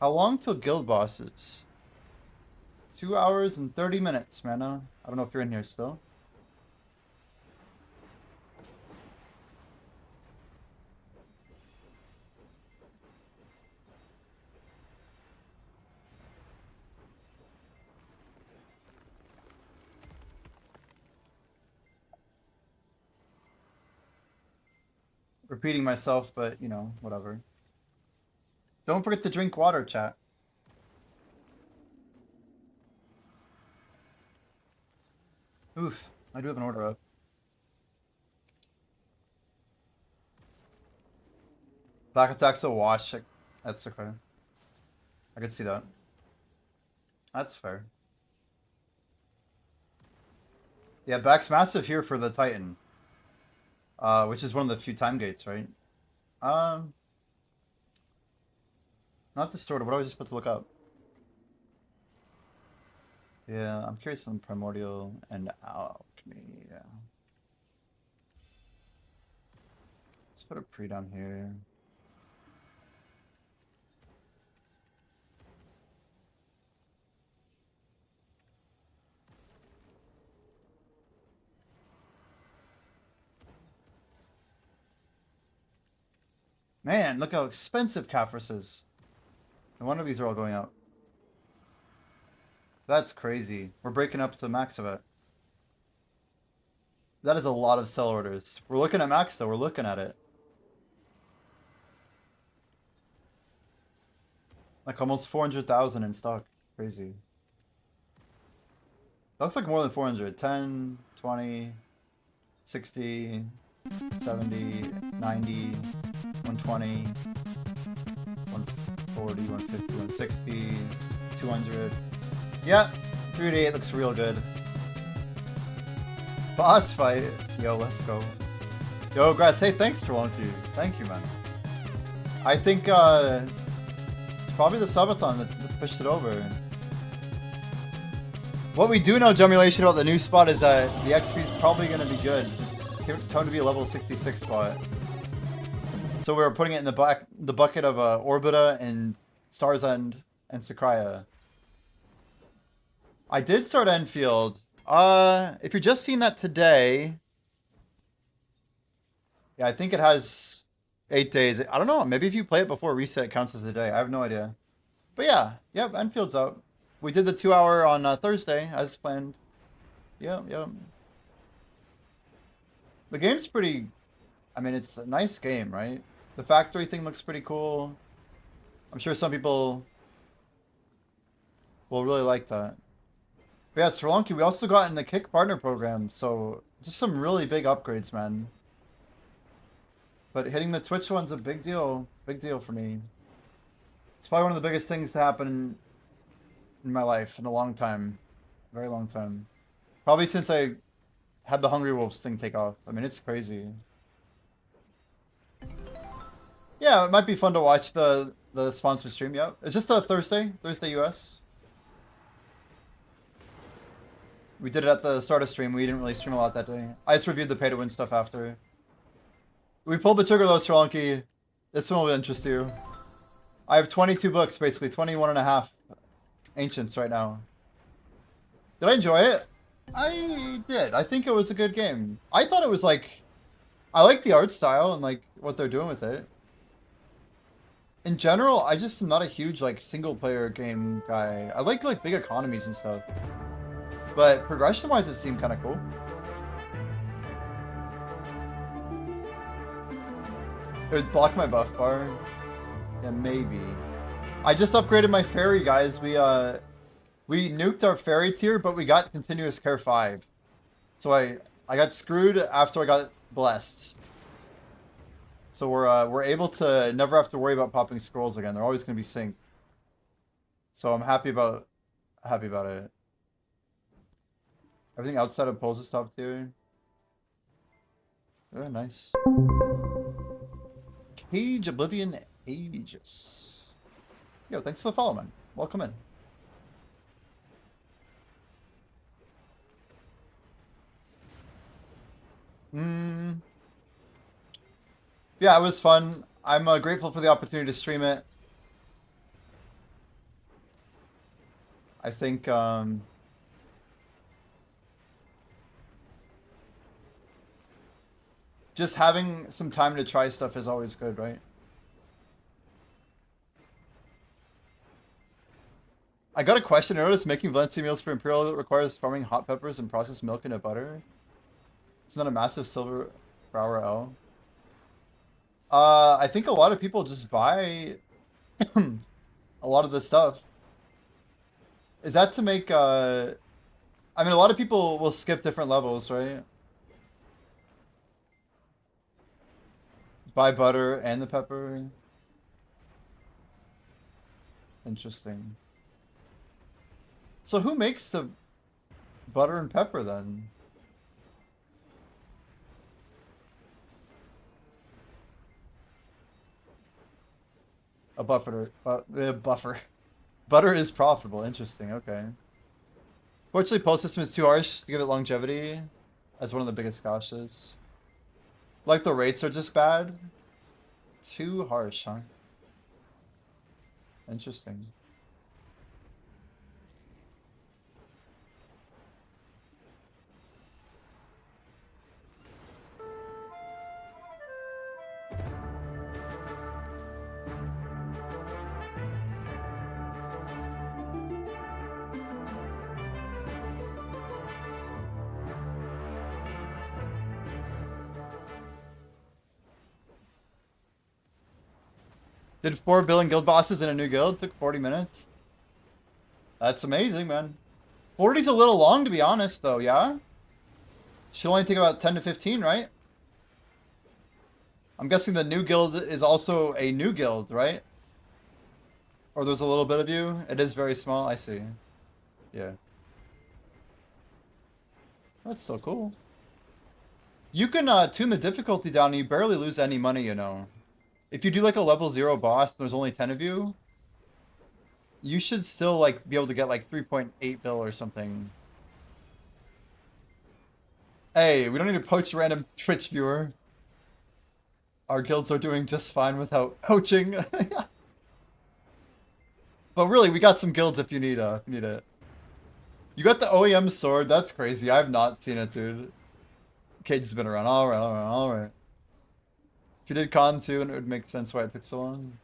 How long till guild bosses? 2 hours and 30 minutes, man. I don't know if you're in here still. Repeating myself, but you know, whatever. Don't forget to drink water, chat. Oof, I do have an order up. Back attack's a wash. That's okay. I can see that. That's fair. Yeah, back's massive here for the Titan. Which is one of the few time gates, right? Not distorted. What I was just about to look up. Yeah, I'm curious on primordial and alchemy. Yeah. Let's put a pre down here. Man, look how expensive Caphras is. No wonder these are all going up. That's crazy. We're breaking up to the max of it. That is a lot of sell orders. We're looking at max though. We're looking at it. Like almost 400,000 in stock. Crazy. That looks like more than 400. 10, 20, 60, 70, 90, 120, 140, 150, 160, 200. Yeah, 388 looks real good. Boss fight. Yo, let's go. Yo, Grats, hey, thanks, Wonky. Thank you, man. I think it's probably the subathon that pushed it over. What we do know, Gemulation, about the new spot is that the XP is probably going to be good. It's going to be a level 66 spot. So we were putting it in the bucket of Orbita and Star's End and Sakraya. I did start Enfield. If you're just seeing that today, yeah, I think it has 8 days. I don't know. Maybe if you play it before reset, it counts as a day. I have no idea. But yeah, yep, Enfield's out. We did the 2-hour on Thursday as planned. Yep. The game's pretty. I mean, it's a nice game, right? The factory thing looks pretty cool. I'm sure some people will really like that. But yeah, Sri Lanka, we also got in the Kick Partner Program, so just some really big upgrades, man. But hitting the Twitch one's a big deal for me. It's probably one of the biggest things to happen in my life in a long time. Very long time. Probably since I had the Hungry Wolves thing take off. I mean, it's crazy. Yeah, it might be fun to watch the sponsor stream, yeah. It's just a Thursday US. We did it at the start of stream. We didn't really stream a lot that day. I just reviewed the pay-to-win stuff after. We pulled the trigger though, Sri Lanka. This one will interest you. I have 22 books, basically. 21 and a half Ancients right now. Did I enjoy it? I did. I think it was a good game. I thought it was like... I like the art style and like what they're doing with it. In general, I just am not a huge like single-player game guy. I like big economies and stuff. But progression-wise, it seemed kind of cool. It would block my buff bar. Yeah, maybe. I just upgraded my fairy, guys. We nuked our fairy tier, but we got continuous care 5. So I got screwed after I got blessed. So we're able to never have to worry about popping scrolls again. They're always going to be synced. So I'm happy about it. Everything outside of pulls is top tier. Oh, nice. Cage Oblivion Aegis. Yo, thanks for the follow, man. Welcome in. Yeah, it was fun. I'm grateful for the opportunity to stream it. I think just having some time to try stuff is always good, right? I got a question. I noticed making Valencia meals for Imperial requires farming hot peppers and processed milk into butter. It's not a massive silver per hour L. I think a lot of people just buy a lot of this stuff. Is that to make I mean, a lot of people will skip different levels, right? Buy butter and the pepper. Interesting. So who makes the butter and pepper then? A buffer. Buffer. Butter is profitable. Interesting. Okay. Fortunately, post system is too harsh to give it longevity as one of the biggest gotchas. Like the rates are just bad. Too harsh, huh? Interesting. Did 4 billion guild bosses in a new guild. Took 40 minutes. That's amazing, man. 40's a little long, to be honest, though, yeah? Should only take about 10 to 15, right? I'm guessing the new guild is also a new guild, right? Or there's a little bit of you? It is very small, I see. Yeah. That's still cool. You can tune the difficulty down and you barely lose any money, you know. If you do like a level 0 boss and there's only 10 of you, you should still like be able to get like 3.8 bill or something. Hey, we don't need to poach a random Twitch viewer. Our guilds are doing just fine without poaching. But really, we got some guilds if you need it. You got the OEM sword. That's crazy. I've not seen it, dude. Cage has been around. Alright. If you did con too, then it would make sense why it took so long.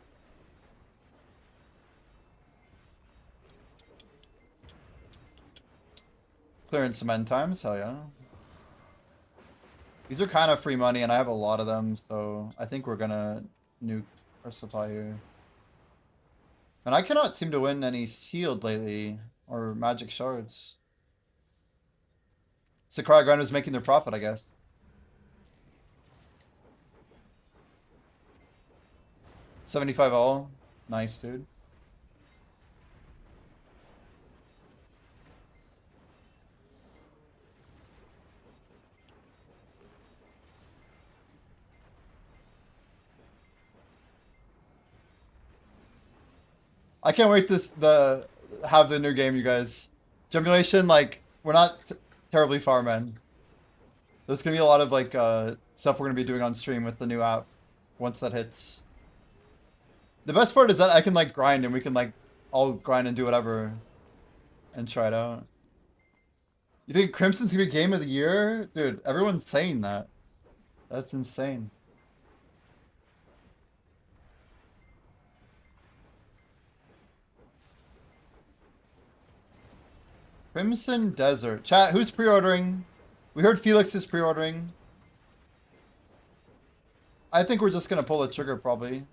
Clearance cement times, hell yeah. These are kind of free money, and I have a lot of them, so I think we're gonna nuke our supply here. And I cannot seem to win any sealed lately, or magic shards. Sakurai Grinders making their profit, I guess. $75 all. Nice, dude. I can't wait to have the new game, you guys. Gemulation, like, we're not terribly far, man. There's gonna be a lot of like stuff we're gonna be doing on stream with the new app once that hits. The best part is that I can like grind and we can like all grind and do whatever and try it out. You think Crimson's gonna be game of the year? Dude, everyone's saying that. That's insane. Crimson Desert. Chat, who's pre-ordering? We heard Felix is pre-ordering. I think we're just gonna pull the trigger probably.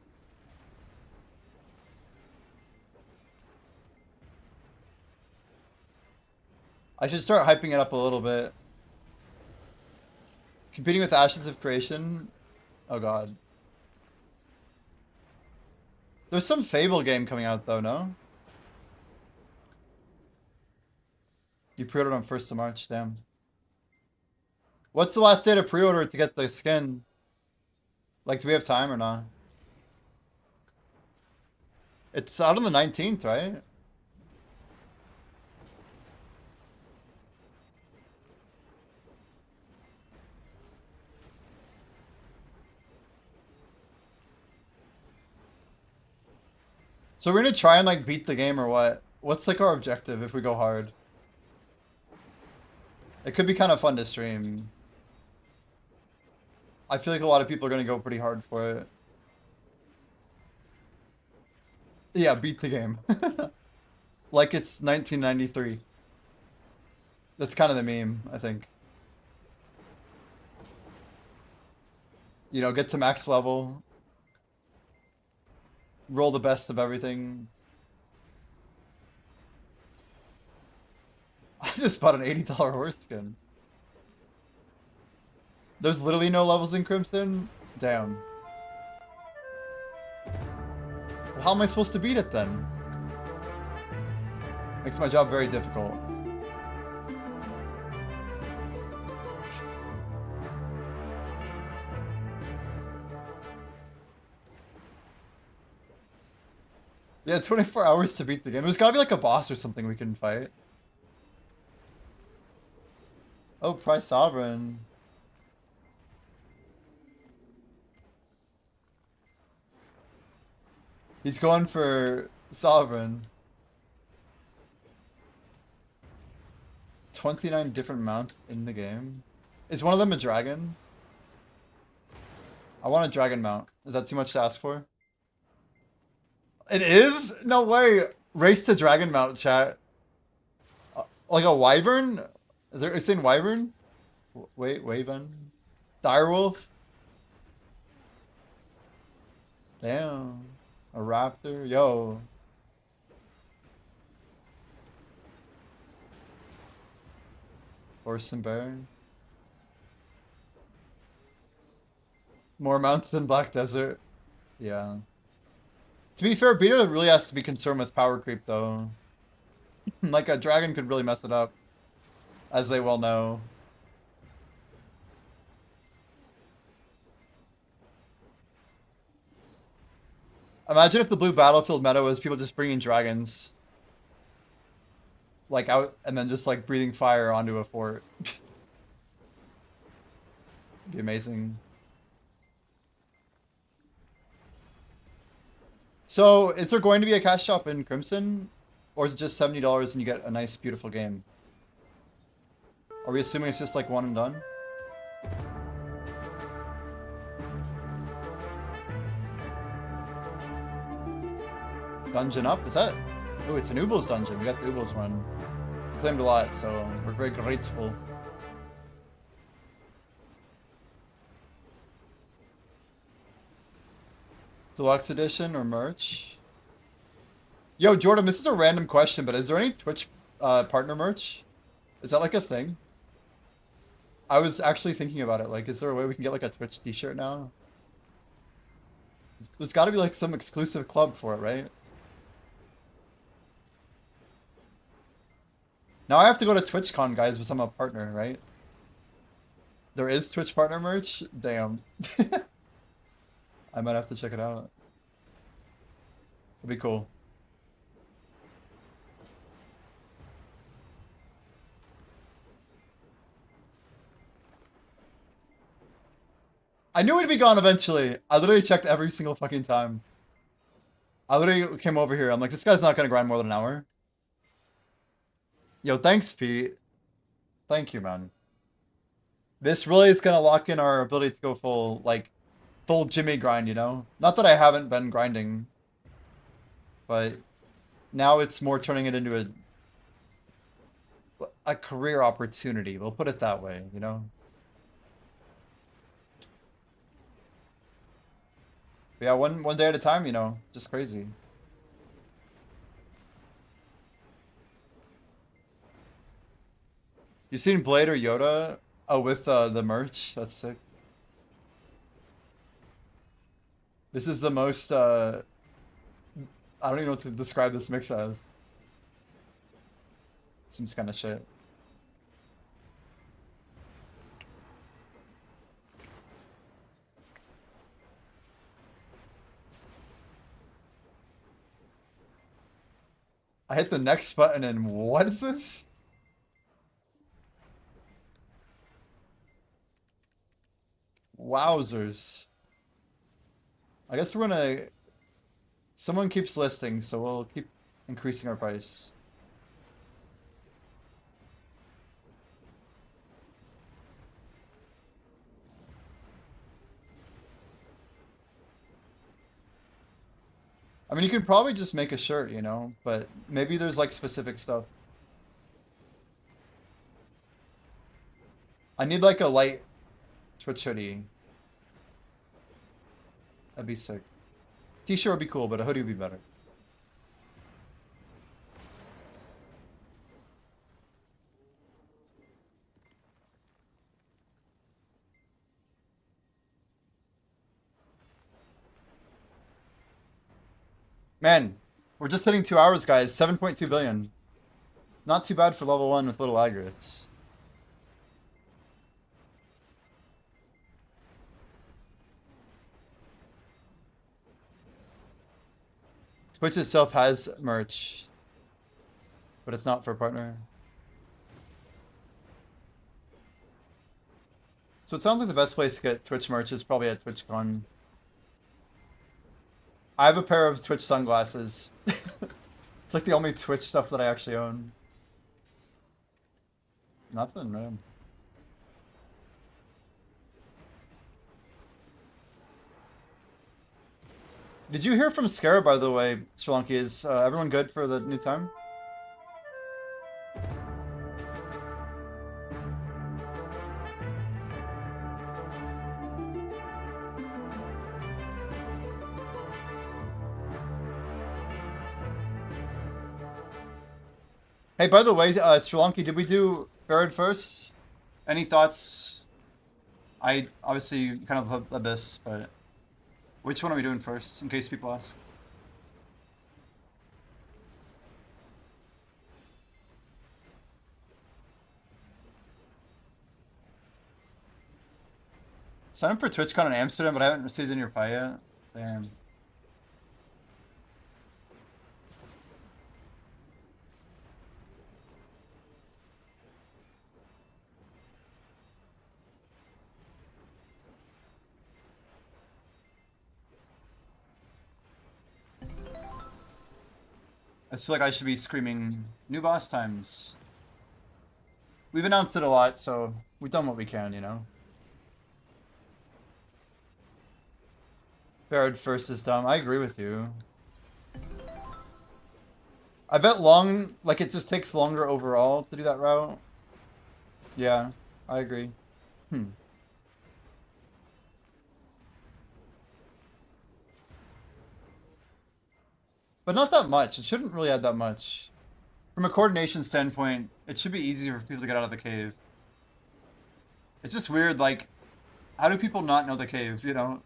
I should start hyping it up a little bit. Competing with Ashes of Creation. Oh god. There's some Fable game coming out though, no? You pre-ordered on 1st of March, damn. What's the last day to pre-order to get the skin? Like, do we have time or not? It's out on the 19th, right? So we're gonna try and like beat the game or what? What's like our objective if we go hard? It could be kind of fun to stream. I feel like a lot of people are going to go pretty hard for it. Yeah, beat the game. Like it's 1993. That's kind of the meme, I think. You know, get to max level. Roll the best of everything. I just bought an $80 horse skin. There's literally no levels in Crimson? Damn. Well, how am I supposed to beat it then? Makes my job very difficult. Yeah, 24 hours to beat the game. There's gotta be like a boss or something we can fight. Oh, Prize Sovereign. He's going for Sovereign. 29 different mounts in the game. Is one of them a dragon? I want a dragon mount. Is that too much to ask for? It is? No way. Race to dragon mount, chat. Like a wyvern? Is there? It's in wyvern? Wait, wyvern. Direwolf. Damn. A raptor? Yo. Horse and bear. More mountains than Black Desert. Yeah. To be fair, BDO really has to be concerned with power creep, though. Like, a dragon could really mess it up. As they well know. Imagine if the blue battlefield meta was people just bringing dragons. Like, out, and then just, like, breathing fire onto a fort. It'd be amazing. So, is there going to be a cash shop in Crimson? Or is it just $70 and you get a nice, beautiful game? Are we assuming it's just like one and done? Dungeon up? Is that? Oh, it's an Ubel's dungeon. We got the Ubel's one. We claimed a lot, so we're very grateful. Deluxe edition or merch? Yo, Jordan, this is a random question, but is there any Twitch partner merch? Is that like a thing? I was actually thinking about it. Like, is there a way we can get like a Twitch t-shirt now? There's got to be like some exclusive club for it, right? Now I have to go to TwitchCon, guys, because I'm a partner, right? There is Twitch partner merch? Damn. I might have to check it out. It'd be cool. I knew it'd be gone eventually. I literally checked every single fucking time. I literally came over here. I'm like, this guy's not gonna grind more than an hour. Yo, thanks, Pete. Thank you, man. This really is gonna lock in our ability to go full, like, full Jimmy grind, you know? Not that I haven't been grinding. But now it's more turning it into a career opportunity. We'll put it that way, you know? But yeah, one day at a time, you know? Just crazy. You seen Blade or Yoda? Oh, with the merch? That's sick. This is the most, I don't even know what to describe this mix as. Seems kind of shit. I hit the next button and what is this? Wowzers. I guess we're gonna... Someone keeps listing, so we'll keep increasing our price. I mean, you could probably just make a shirt, you know, but maybe there's like specific stuff. I need like a light Twitch hoodie. That'd be sick. T-shirt would be cool, but a hoodie would be better. Man, we're just hitting 2 hours, guys. 7.2 billion. Not too bad for level 1 with little aggregates. Twitch itself has merch, but it's not for a partner. So it sounds like the best place to get Twitch merch is probably at TwitchCon. I have a pair of Twitch sunglasses. It's like the only Twitch stuff that I actually own. Nothing, man. Did you hear from Scarab, by the way, Sri Lanka? Is everyone good for the new time? Hey, by the way, Sri Lanka, did we do Barrett first? Any thoughts? I obviously kind of led this, but which one are we doing first, in case people ask? Sign up for TwitchCon in Amsterdam, but I haven't received any reply yet. Damn. I just feel like I should be screaming new boss times. We've announced it a lot, so we've done what we can, you know. Barrett first is dumb. I agree with you. I bet like it just takes longer overall to do that route. Yeah, I agree. But not that much. It shouldn't really add that much. From a coordination standpoint, it should be easier for people to get out of the cave. It's just weird, like, how do people not know the cave, you know?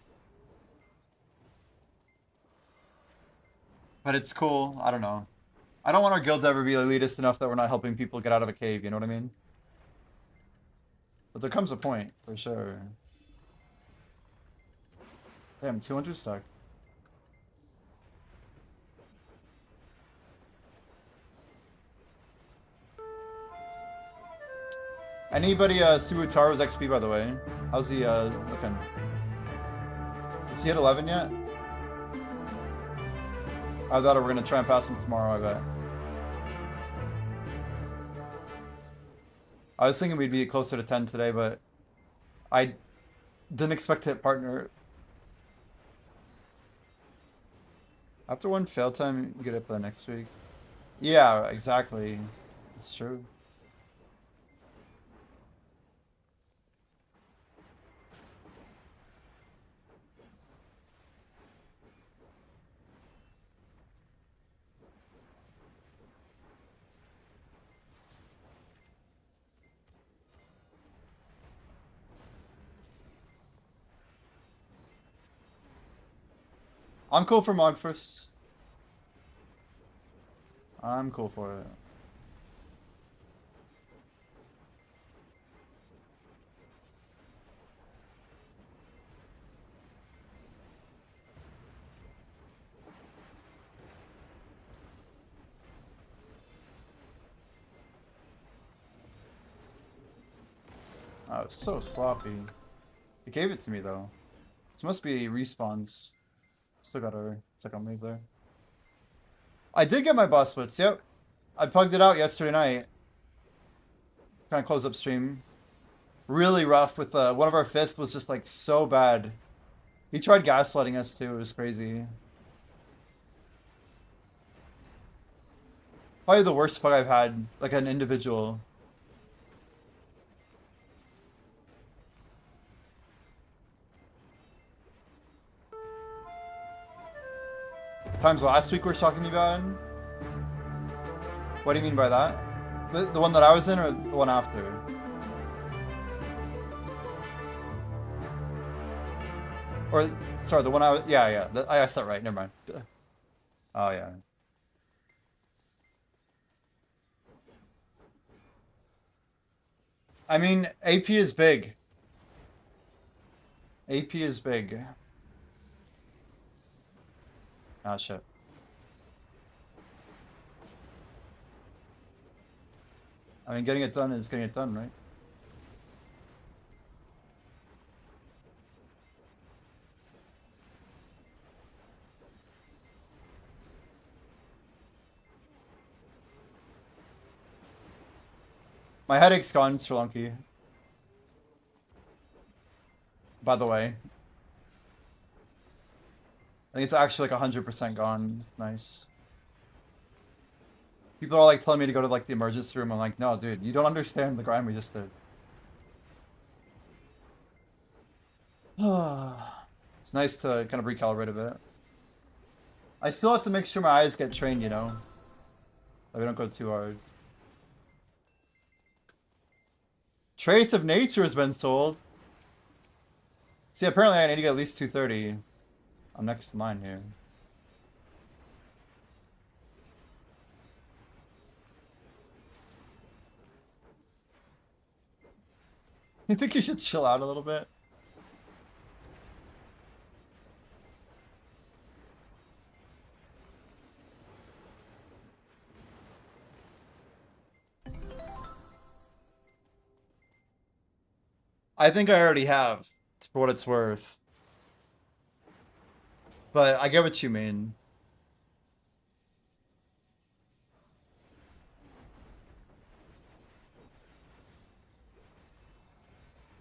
But it's cool. I don't know. I don't want our guild to ever be elitist enough that we're not helping people get out of a cave, you know what I mean? But there comes a point, for sure. Damn, 200 stuck. Anybody see Wutaro's XP, by the way? How's he looking? Is he at 11 yet? I thought we're gonna try and pass him tomorrow, I bet. I was thinking we'd be closer to 10 today, but I didn't expect to hit partner. After one fail time, you get it by next week. Yeah, exactly. It's true. I'm cool for Mog first. I'm cool for it. Oh, it's so sloppy. It gave it to me though. This must be respawns. Still got a second wave there. I did get my boss splits, yep. I plugged it out yesterday night. Kind of close up stream. Really rough with one of our fifth was just like so bad. He tried gaslighting us too, it was crazy. Probably the worst pug I've had, like an individual. Times last week we're talking about? What do you mean by that? The one that I was in or the one after? Or, sorry, the one I was, yeah. I asked that right, never mind. Oh, yeah. I mean, AP is big. AP is big. Ah, shit. I mean, getting it done is getting it done, right? My headache's gone, Sri Lanka. By the way. I think it's actually like 100% gone. It's nice. People are like telling me to go to like the emergency room. I'm like, no, dude, you don't understand the grind we just did. It's nice to kind of recalibrate a bit. I still have to make sure my eyes get trained, you know? That we don't go too hard. Trace of Nature has been sold. See, apparently I need to get at least 230. I'm next in line here. You think you should chill out a little bit? I think I already have, for what it's worth. But I get what you mean.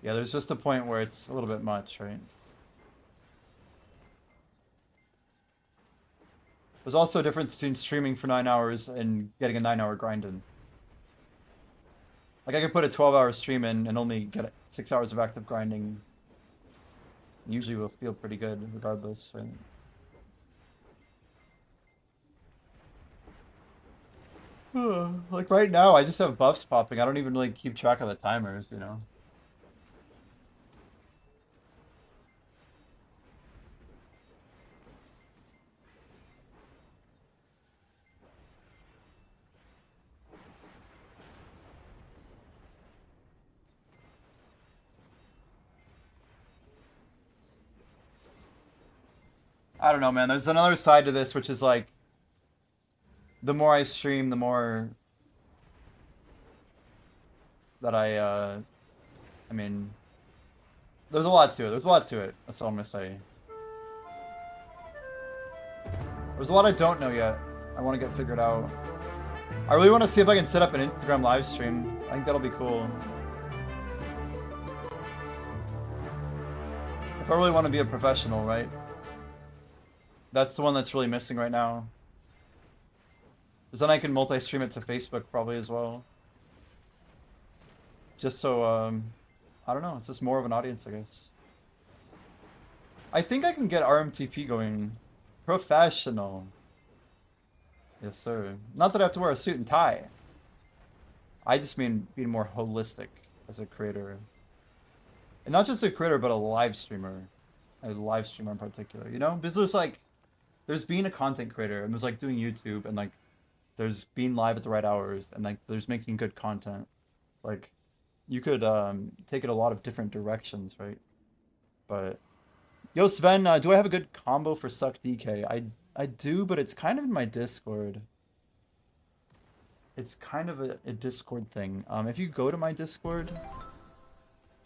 Yeah, there's just a point where it's a little bit much, right? There's also a difference between streaming for 9 hours and getting a 9-hour grind in. Like I could put a 12-hour stream in and only get 6 hours of active grinding. Usually will feel pretty good regardless, right? Like right now, I just have buffs popping. I don't even really keep track of the timers, you know? I don't know, man. There's another side to this, which is like, the more I stream, the more that I mean, there's a lot to it. There's a lot to it. That's all I'm gonna say. There's a lot I don't know yet. I want to get figured out. I really want to see if I can set up an Instagram live stream. I think that'll be cool. If I really want to be a professional, right? That's the one that's really missing right now. Because then I can multi-stream it to Facebook probably as well. Just so, I don't know, it's just more of an audience, I guess. I think I can get RMTP going. Professional. Yes, sir. Not that I have to wear a suit and tie. I just mean being more holistic as a creator. And not just a creator, but a live streamer. A live streamer in particular, you know? Because there's like, there's being a content creator, and there's like doing YouTube, and like, there's being live at the right hours, and like, there's making good content. Like, you could take it a lot of different directions, right? But, yo, Sven, do I have a good combo for Suck DK? I do, but it's kind of in my Discord. It's kind of a Discord thing. If you go to my Discord,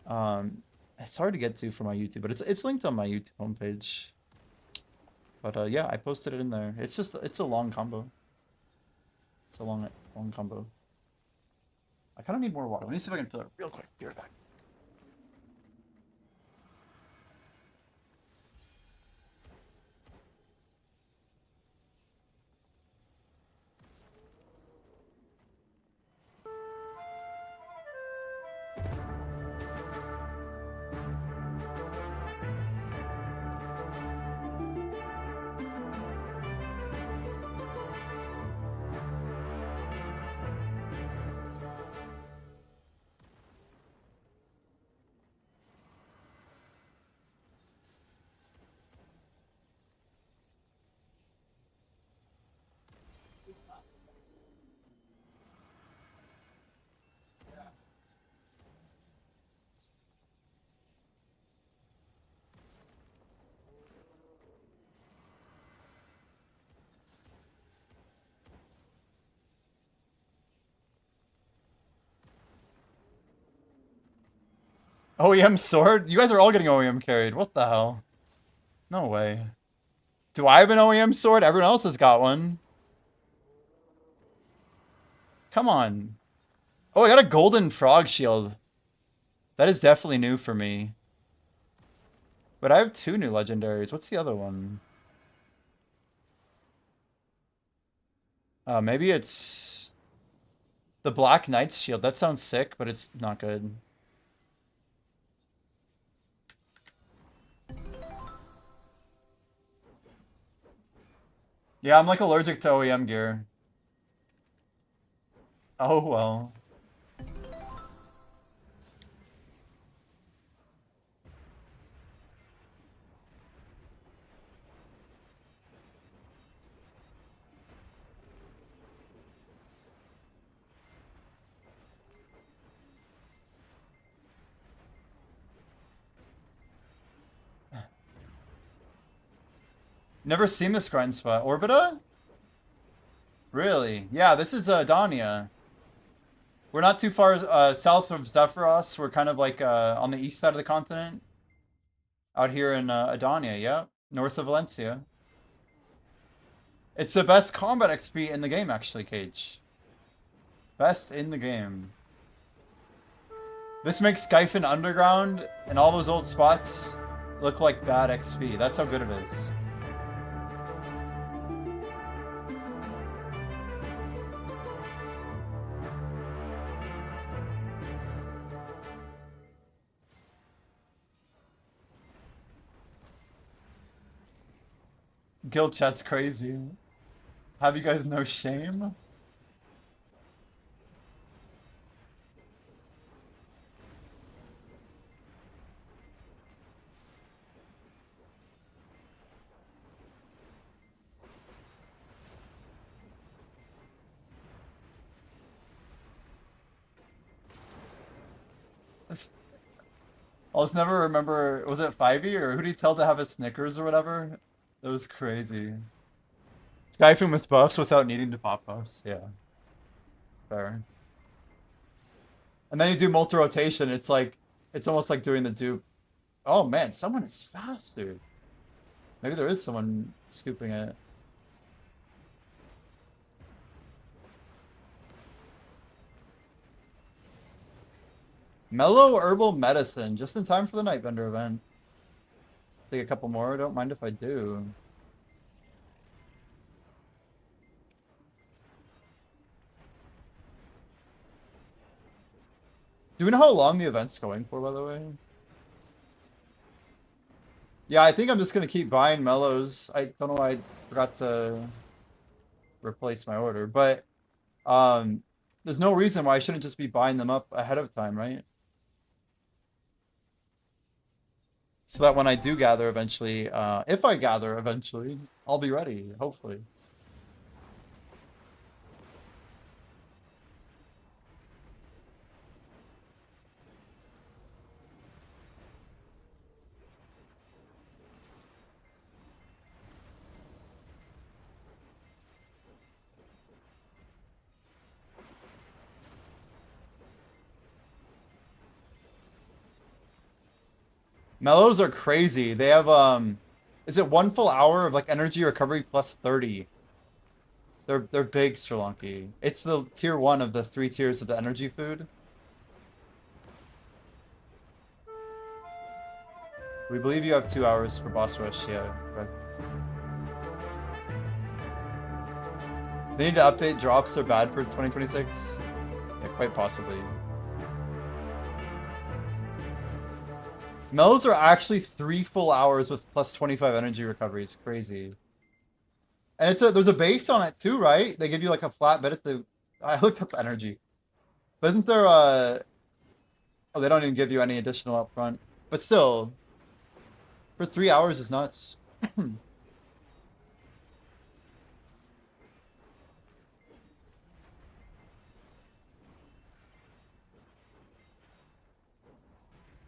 it's hard to get to from my YouTube, but it's linked on my YouTube homepage. But yeah, I posted it in there. It's a long combo. It's a long combo. I kind of need more water. Let me see if I can fill it real quick. Be right back. OEM sword? You guys are all getting OEM carried. What the hell? No way. Do I have an OEM sword? Everyone else has got one. Come on. Oh, I got a golden frog shield. That is definitely new for me. But I have 2 new legendaries. What's the other one? Maybe it's the Black Knight's shield. That sounds sick, but it's not good. Yeah, I'm like allergic to OEM gear. Oh well. Never seen this grind spot. Orbita? Really? Yeah, this is Dania. We're not too far south of Zephyros. We're kind of like on the east side of the continent. Out here in Adania, yeah. North of Valencia. It's the best combat XP in the game, actually, Cage. Best in the game. This makes Skyphon Underground and all those old spots look like bad XP. That's how good it is. Guild chat's crazy. Have you guys no shame? I'll just never remember, was it 5e or who did he tell to have a Snickers or whatever? That was crazy. Skyphon with buffs without needing to pop buffs, yeah. Fair. And then you do multi-rotation, it's like, it's almost like doing the dupe. Oh man, someone is fast, dude. Maybe there is someone scooping it. Mellow Herbal Medicine, just in time for the Nightbender event. Take a couple more, don't mind if I do. Do we know how long the event's going for, by the way? Yeah, I think I'm just gonna keep buying mellows. I don't know why I forgot to replace my order, but there's no reason why I shouldn't just be buying them up ahead of time, right? So that when I do gather eventually, if I gather eventually, I'll be ready, hopefully. Mellows are crazy. They have is it 1 full hour of like energy recovery plus 30? They're big, Sri Lanka. It's the tier 1 of the 3 tiers of the energy food. We believe you have 2 hours for boss rush, yeah. Correct. They need to update drops, they're bad for 2026? Yeah, quite possibly. Mellows are actually 3 full hours with plus 25 energy recovery. It's crazy. And it's there's a base on it too, right? They give you like a flat bit at the... I looked up energy. But isn't there oh, they don't even give you any additional up front. But still, for 3 hours is nuts.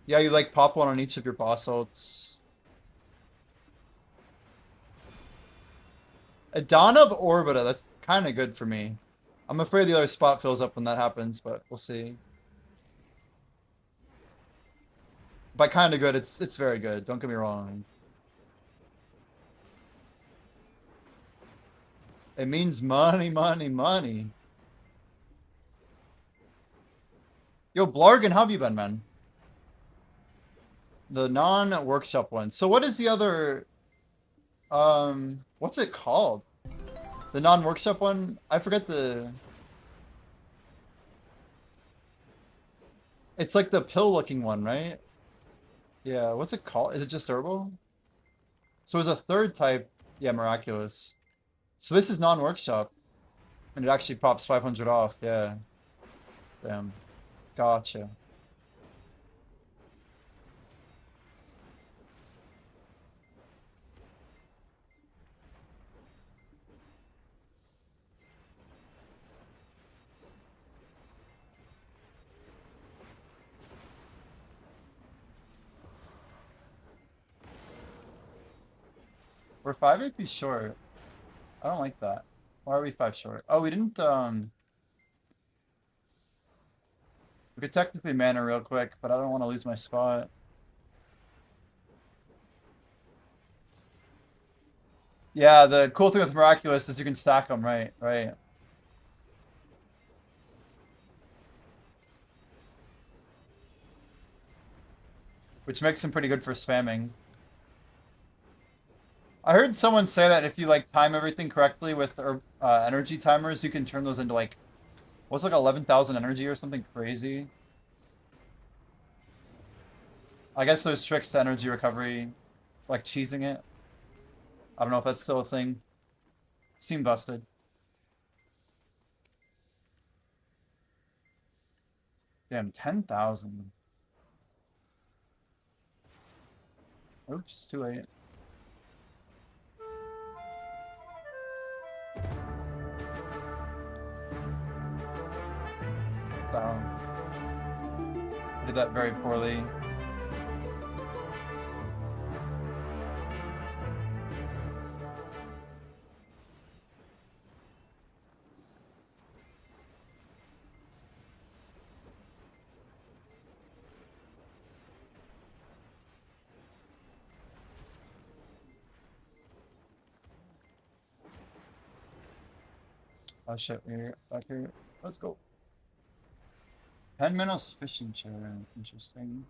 Yeah, you like pop one on each of your boss ults. A Dawn of Orbita, that's kind of good for me. I'm afraid the other spot fills up when that happens, but we'll see. By kind of good, it's very good. Don't get me wrong. It means money, money, money. Yo, Blargan, how have you been, man? The non-workshop one. So what is the other... what's it called? The non-workshop one? I forget the... It's like the pill-looking one, right? Yeah, what's it called? Is it just herbal? So there's a third type. Yeah, miraculous. So this is non-workshop. And it actually pops 500 off, yeah. Damn. Gotcha. We're 5 AP short. I don't like that. Why are we 5 short? Oh, we didn't, we could technically mana real quick, but I don't want to lose my spot. Yeah, the cool thing with Miraculous is you can stack them, right? Right. Which makes them pretty good for spamming. I heard someone say that if you like time everything correctly with energy timers, you can turn those into like, what's like 11,000 energy or something crazy. I guess there's tricks to energy recovery, like cheesing it. I don't know if that's still a thing. Seemed busted. Damn, 10,000. Oops, too late. Down. Did that very poorly. Oh shit, we're back here. Let's go. 10 minutes fishing chair. Interesting.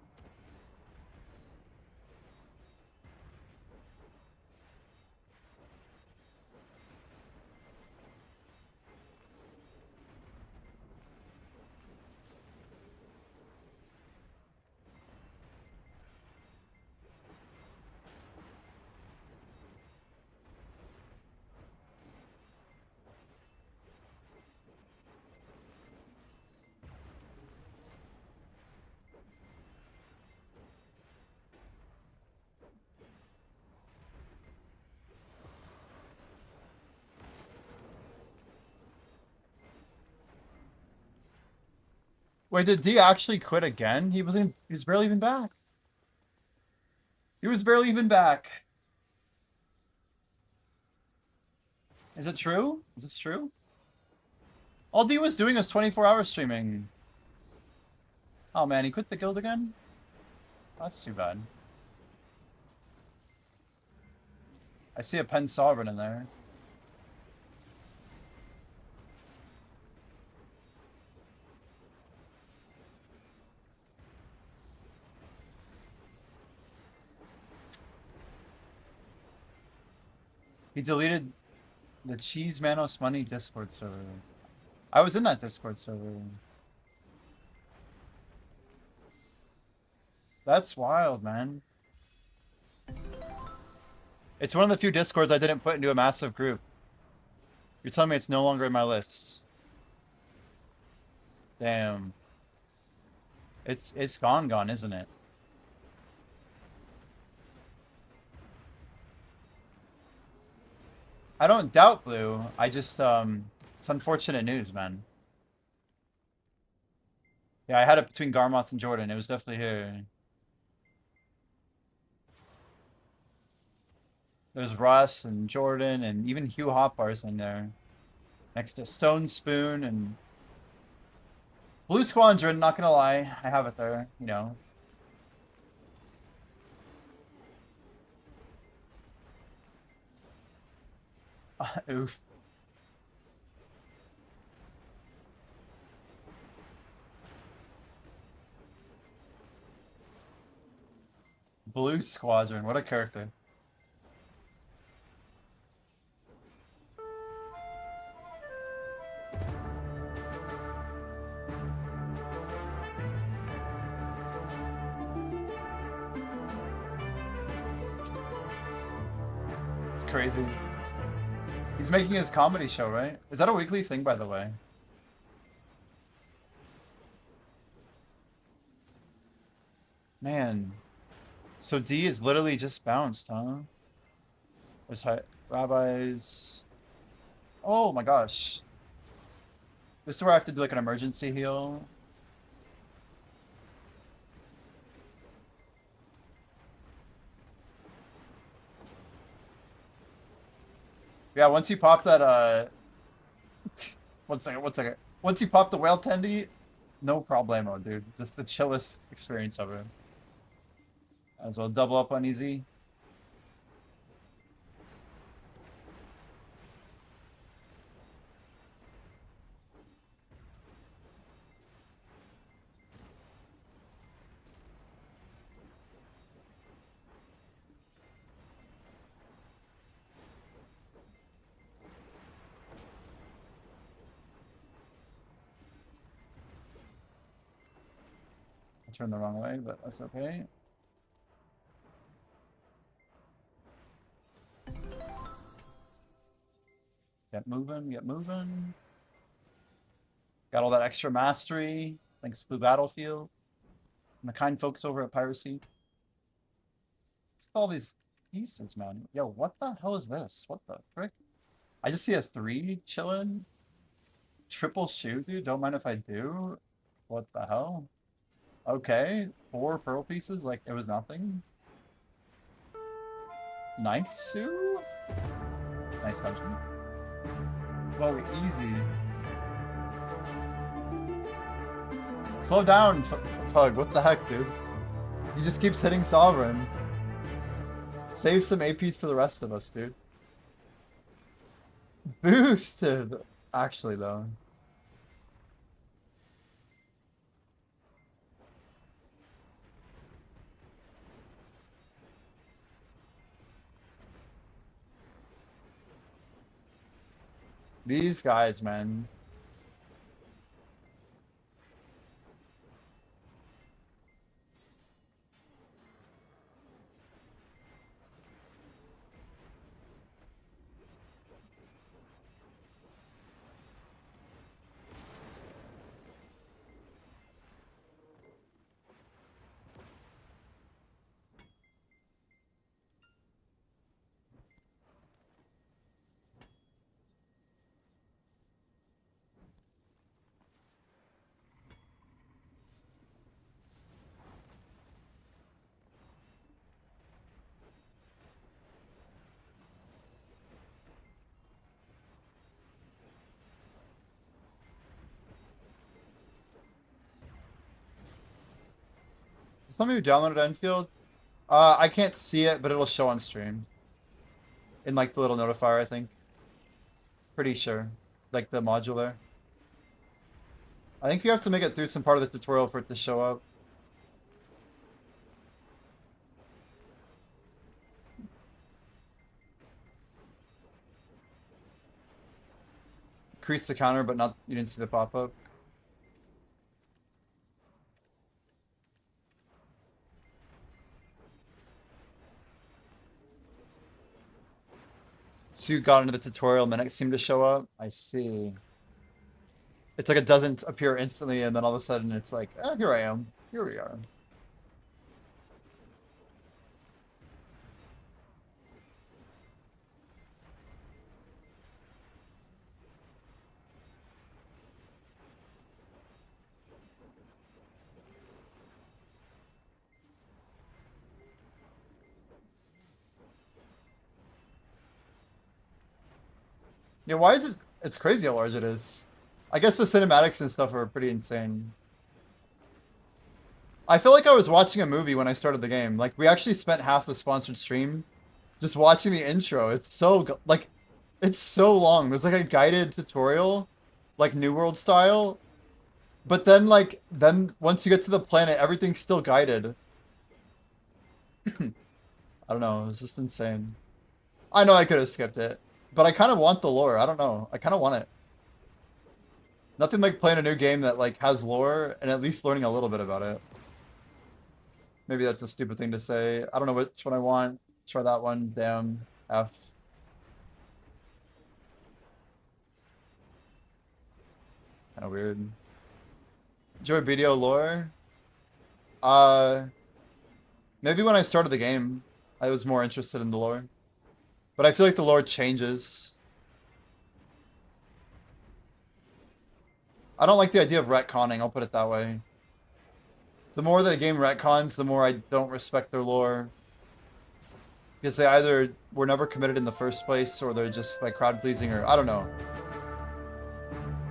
Wait, did D actually quit again? He was barely even back. He was barely even back. Is it true? Is this true? All D was doing was 24-hour streaming. Oh man, he quit the guild again? That's too bad. I see a Pen Sovereign in there. He deleted the Cheese Manos Money Discord server. I was in that Discord server. That's wild, man. It's one of the few Discords I didn't put into a massive group. You're telling me it's no longer in my list. Damn. It's gone, isn't it? I don't doubt Blue. I just it's unfortunate news, man. Yeah, I had it between Garmoth and Jordan. It was definitely here. There's Russ and Jordan and even Hugh Hopbar's in there. Next to Stone Spoon and Blue Squadron, not gonna lie. I have it there, you know. Oof. Blue Squadron, what a character. It's crazy. He's making his comedy show, right? Is that a weekly thing, by the way? Man. So D is literally just bounced, huh? There's rabbis. Oh my gosh. This is where I have to do like an emergency heal. Yeah, once you pop that, one second. Once you pop the whale tendy, no problemo, dude. Just the chillest experience ever. As well double up on easy. I turned the wrong way, but that's okay. Get moving, get moving. Got all that extra mastery. Thanks to Battlefield. And the kind folks over at Piracy. Let's all these pieces, man. Yo, what the hell is this? What the frick? I just see a 3 chilling. Triple shoe, dude. Don't mind if I do. What the hell? Okay. 4 pearl pieces like it was nothing. Nice, Sue. Nice country. Whoa, easy. Slow down, Fug. What the heck, dude? He just keeps hitting Sovereign. Save some AP for the rest of us, dude. Boosted! Actually, though. These guys, man. Somebody who downloaded Enfield? I can't see it, but it'll show on stream. In like the little notifier, I think. Pretty sure. Like the module there. I think you have to make it through some part of the tutorial for it to show up. Increase the counter, but not you didn't see the pop-up. So you got into the tutorial and then it seemed to show up? I see. It's like it doesn't appear instantly and then all of a sudden it's like, oh, here I am. Here we are. Yeah, why is it? It's crazy how large it is. I guess the cinematics and stuff are pretty insane. I feel like I was watching a movie when I started the game. Like, we actually spent half the sponsored stream just watching the intro. It's so, like, it's so long. There's like a guided tutorial, like New World style. But then, like, once you get to the planet, everything's still guided. I don't know. It's just insane. I know I could have skipped it. But I kind of want the lore. I don't know. I kind of want it. Nothing like playing a new game that like has lore and at least learning a little bit about it. Maybe that's a stupid thing to say. I don't know which one I want. Try that one. Damn. F. Kind of weird. Enjoy BDO lore? Maybe when I started the game, I was more interested in the lore. But I feel like the lore changes. I don't like the idea of retconning, I'll put it that way. The more that a game retcons, the more I don't respect their lore. Because they either were never committed in the first place, or they're just like crowd pleasing, or I don't know.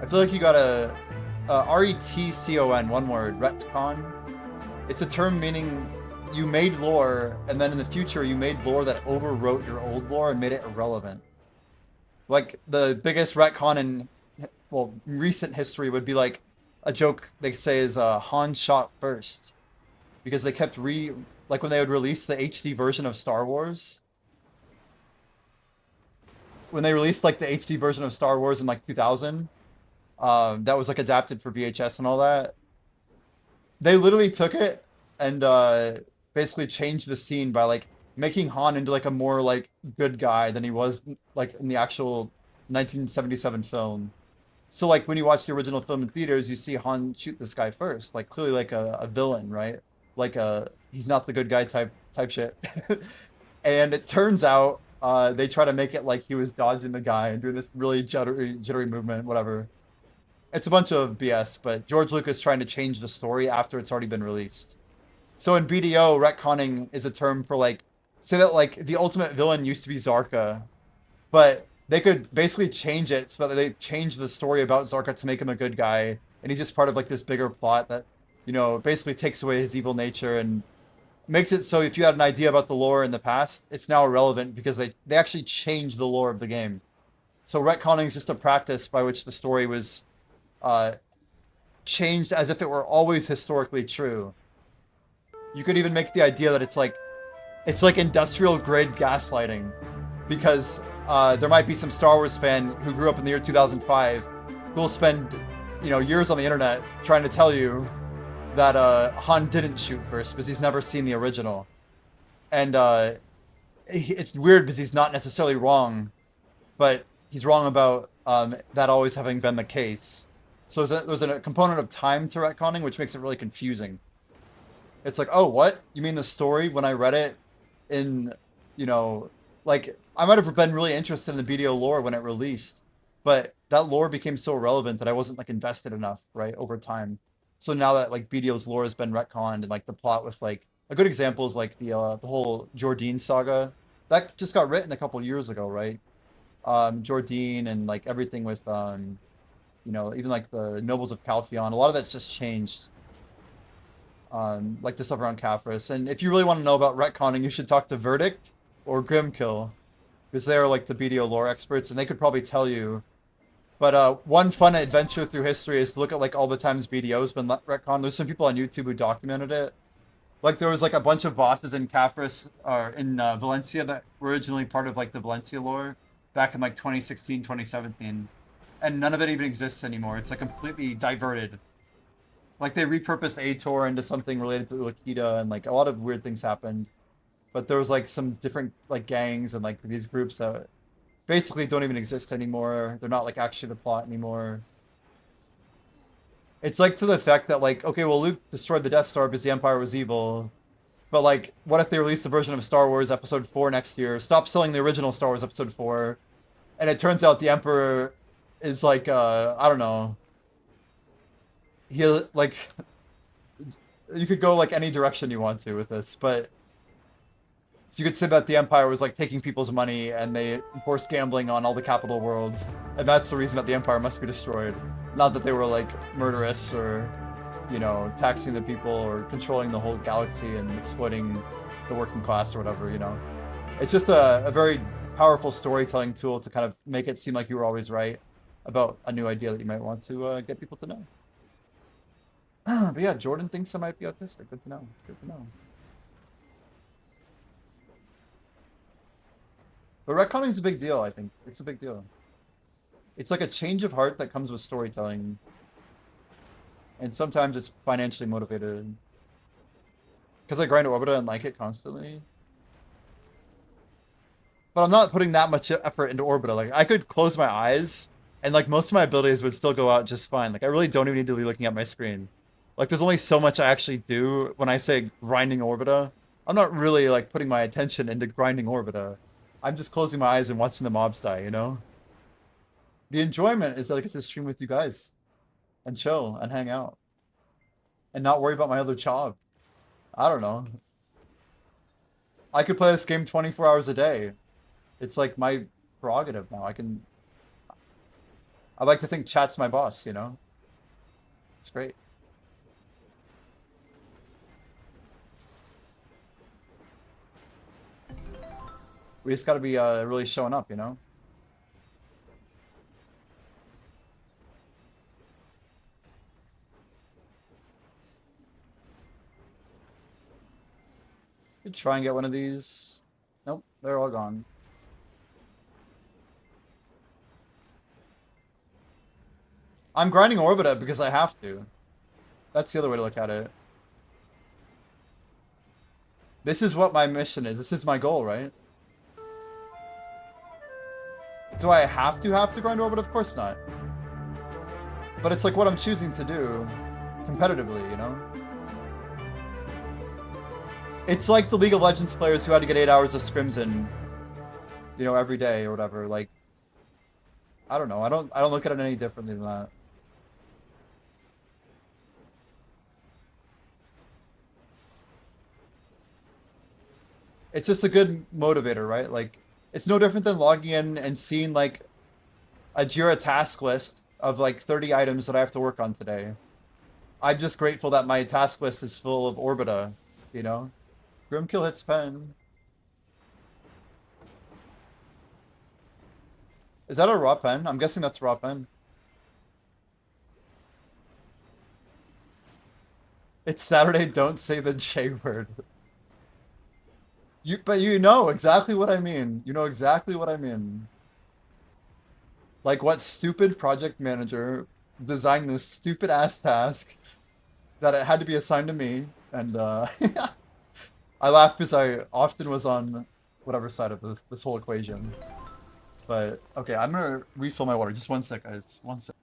I feel like you gotta retcon, one word, retcon. It's a term meaning you made lore, and then in the future you made lore that overwrote your old lore and made it irrelevant. Like the biggest retcon in recent history would be like a joke they say is Han shot first, because they kept like when they would release the HD version of Star Wars. When they released like the HD version of Star Wars in like 2000, that was like adapted for VHS and all that. They literally took it and basically changed the scene by like making Han into like a more like good guy than he was like in the actual 1977 film. So like when you watch the original film in theaters, you see Han shoot this guy first, like clearly like a villain, right? Like he's not the good guy type shit. And it turns out they try to make it like he was dodging the guy and doing this really jittery movement, whatever. It's a bunch of BS, but George Lucas trying to change the story after it's already been released. So in BDO, retconning is a term for like, say that like the ultimate villain used to be Zarka, but they could basically change it so that they change the story about Zarka to make him a good guy, and he's just part of like this bigger plot that, you know, basically takes away his evil nature and makes it so if you had an idea about the lore in the past, it's now irrelevant because they actually changed the lore of the game. So retconning is just a practice by which the story was changed as if it were always historically true. You could even make the idea that it's like industrial grade gaslighting, because there might be some Star Wars fan who grew up in the year 2005 who will spend, you know, years on the internet trying to tell you that Han didn't shoot first because he's never seen the original. And it's weird because he's not necessarily wrong, but he's wrong about that always having been the case. So there's a component of time to retconning, which makes it really confusing. It's like, oh, what? You mean the story when I read it in, you know, like, I might have been really interested in the BDO lore when it released, but that lore became so relevant that I wasn't, like, invested enough, right, over time. So now that, like, BDO's lore has been retconned and, like, the plot with, like, a good example is, like, the whole Jordine saga. That just got written a couple years ago, right? Jordine and, like, everything with, you know, even, like, the Nobles of Calpheon. A lot of that's just changed. Like the stuff around Caphras. And if you really want to know about retconning, you should talk to Verdict or Grimkill, because they're like the BDO lore experts, and they could probably tell you. But one fun adventure through history is to look at like all the times BDO's been retconned. There's some people on YouTube who documented it. Like there was like a bunch of bosses in Caphras or in Valencia that were originally part of like the Valencia lore back in like 2016, 2017. And none of it even exists anymore. It's like completely diverted. Like, they repurposed Ator into something related to Lakita, and, like, a lot of weird things happened. But there was, like, some different, like, gangs and, like, these groups that basically don't even exist anymore. They're not, like, actually the plot anymore. It's, like, to the effect that, like, okay, well, Luke destroyed the Death Star because the Empire was evil. But, like, what if they released a version of Star Wars Episode 4 next year, stop selling the original Star Wars Episode 4, and it turns out the Emperor is, like, I don't know... He, like, you could go, like, any direction you want to with this, but so you could say that the Empire was, like, taking people's money and they enforced gambling on all the capital worlds, and that's the reason that the Empire must be destroyed. Not that they were, like, murderous or, you know, taxing the people or controlling the whole galaxy and exploiting the working class or whatever, you know. It's just a very powerful storytelling tool to kind of make it seem like you were always right about a new idea that you might want to get people to know. But yeah, Jordan thinks I might be autistic. Good to know. Good to know. But retconning is a big deal, I think. It's a big deal. It's like a change of heart that comes with storytelling. And sometimes it's financially motivated. Because I grind Orbita and like it constantly. But I'm not putting that much effort into Orbita. Like, I could close my eyes, and like most of my abilities would still go out just fine. Like, I really don't even need to be looking at my screen. Like, there's only so much I actually do when I say grinding Orbita. I'm not really, like, putting my attention into grinding Orbita. I'm just closing my eyes and watching the mobs die, you know? The enjoyment is that I get to stream with you guys. And chill and hang out. And not worry about my other job. I don't know. I could play this game 24 hours a day. It's like my prerogative now. I like to think chat's my boss, you know? It's great. We just gotta be really showing up, you know? Could try and get one of these. Nope, they're all gone. I'm grinding Orbita because I have to. That's the other way to look at it. This is what my mission is. This is my goal, right? Do I have to grind Orbit? Of course not. But it's like what I'm choosing to do competitively, you know? It's like the League of Legends players who had to get 8 hours of scrims in, you know, every day or whatever. Like, I don't know. I don't look at it any differently than that. It's just a good motivator, right? Like, it's no different than logging in and seeing like a Jira task list of like 30 items that I have to work on today. I'm just grateful that my task list is full of Orbita, you know? Grimkill hits pen. Is that a raw pen? I'm guessing that's raw pen. It's Saturday, don't say the J word. But you know exactly what I mean. You know exactly what I mean. Like, what stupid project manager designed this stupid ass task that it had to be assigned to me, and I laugh because I often was on whatever side of this whole equation. But okay, I'm gonna refill my water. Just 1 sec, guys. 1 sec.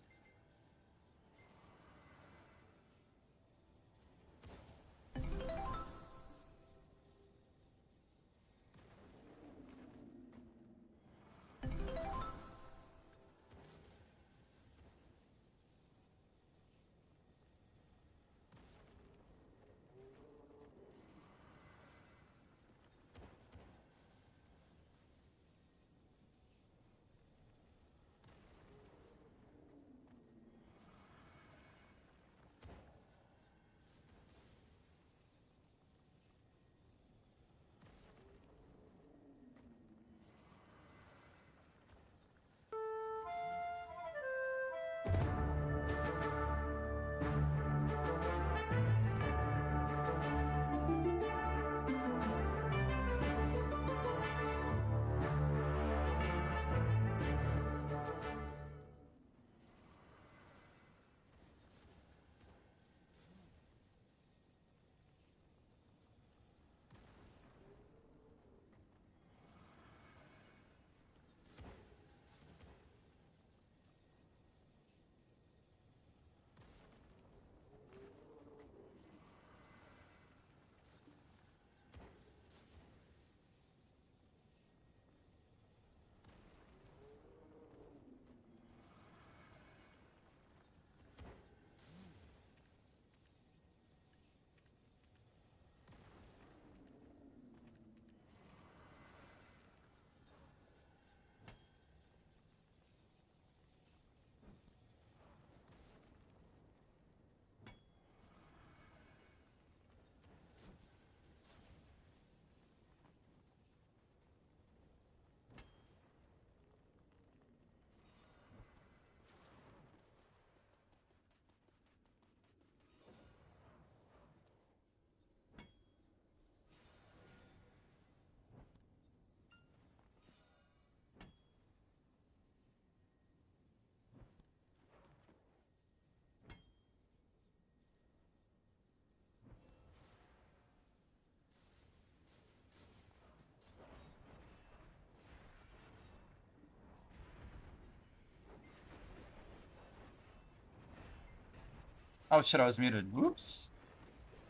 Oh shit, I was muted. Whoops.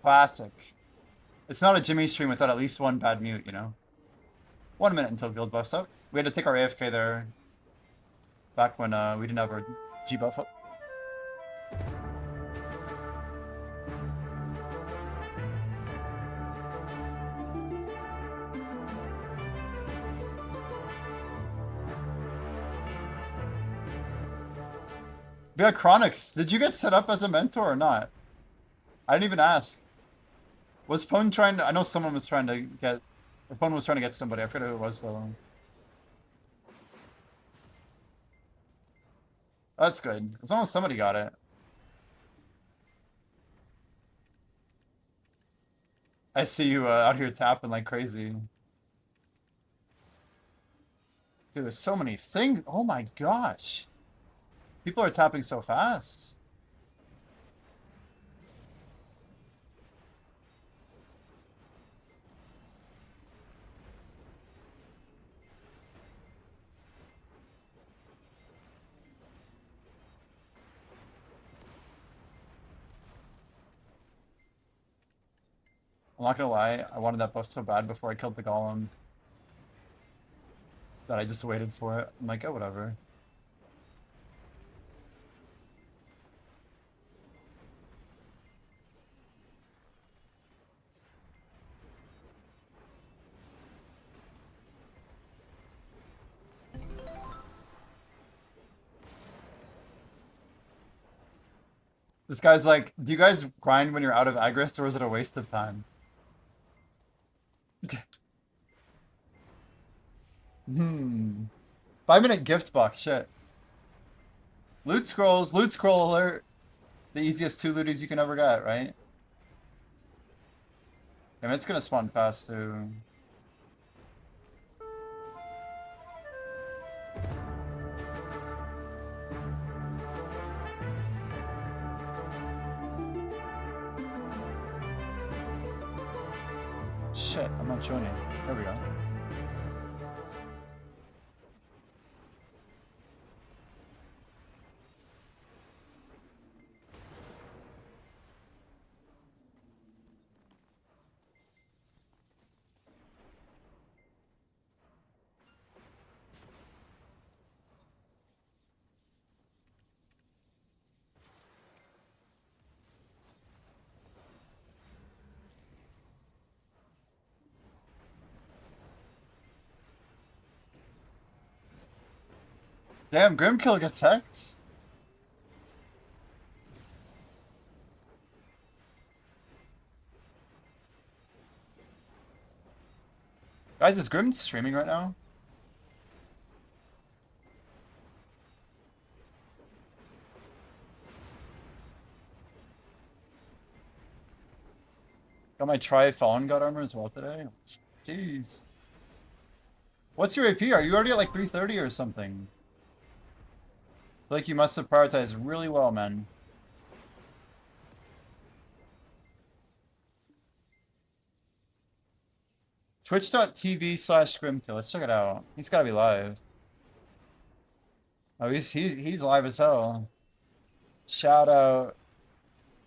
Classic. It's not a Jimmy stream without at least one bad mute, you know? 1 minute until guild buffs up. We had to take our AFK there back when we didn't have our G buff up. We got Chronix. Did you get set up as a mentor or not? I didn't even ask. Was Pone trying to... I know someone was trying to get... Pone was trying to get somebody. I forget who it was though. That's good. As long as somebody got it. I see you out here tapping like crazy. Dude, there's so many things. Oh my gosh. People are tapping so fast. I'm not gonna lie, I wanted that buff so bad before I killed the golem that I just waited for it. I'm like, oh, whatever. This guy's like, do you guys grind when you're out of Agrist, or is it a waste of time? 5-minute gift box, shit. Loot scrolls, loot scroll alert. The easiest 2 looties you can ever get, right? Damn, it's gonna spawn fast too. Shit, I'm not showing you. There we go. Damn, Grimkill gets Hex. Guys, is Grim streaming right now? Got my Fallen God armor as well today. Jeez. What's your AP? Are you already at like 330 or something? I feel like you must have prioritized really well, man. Twitch.tv/Grimkill. Let's check it out. He's gotta be live. Oh, he's live as hell. Shout out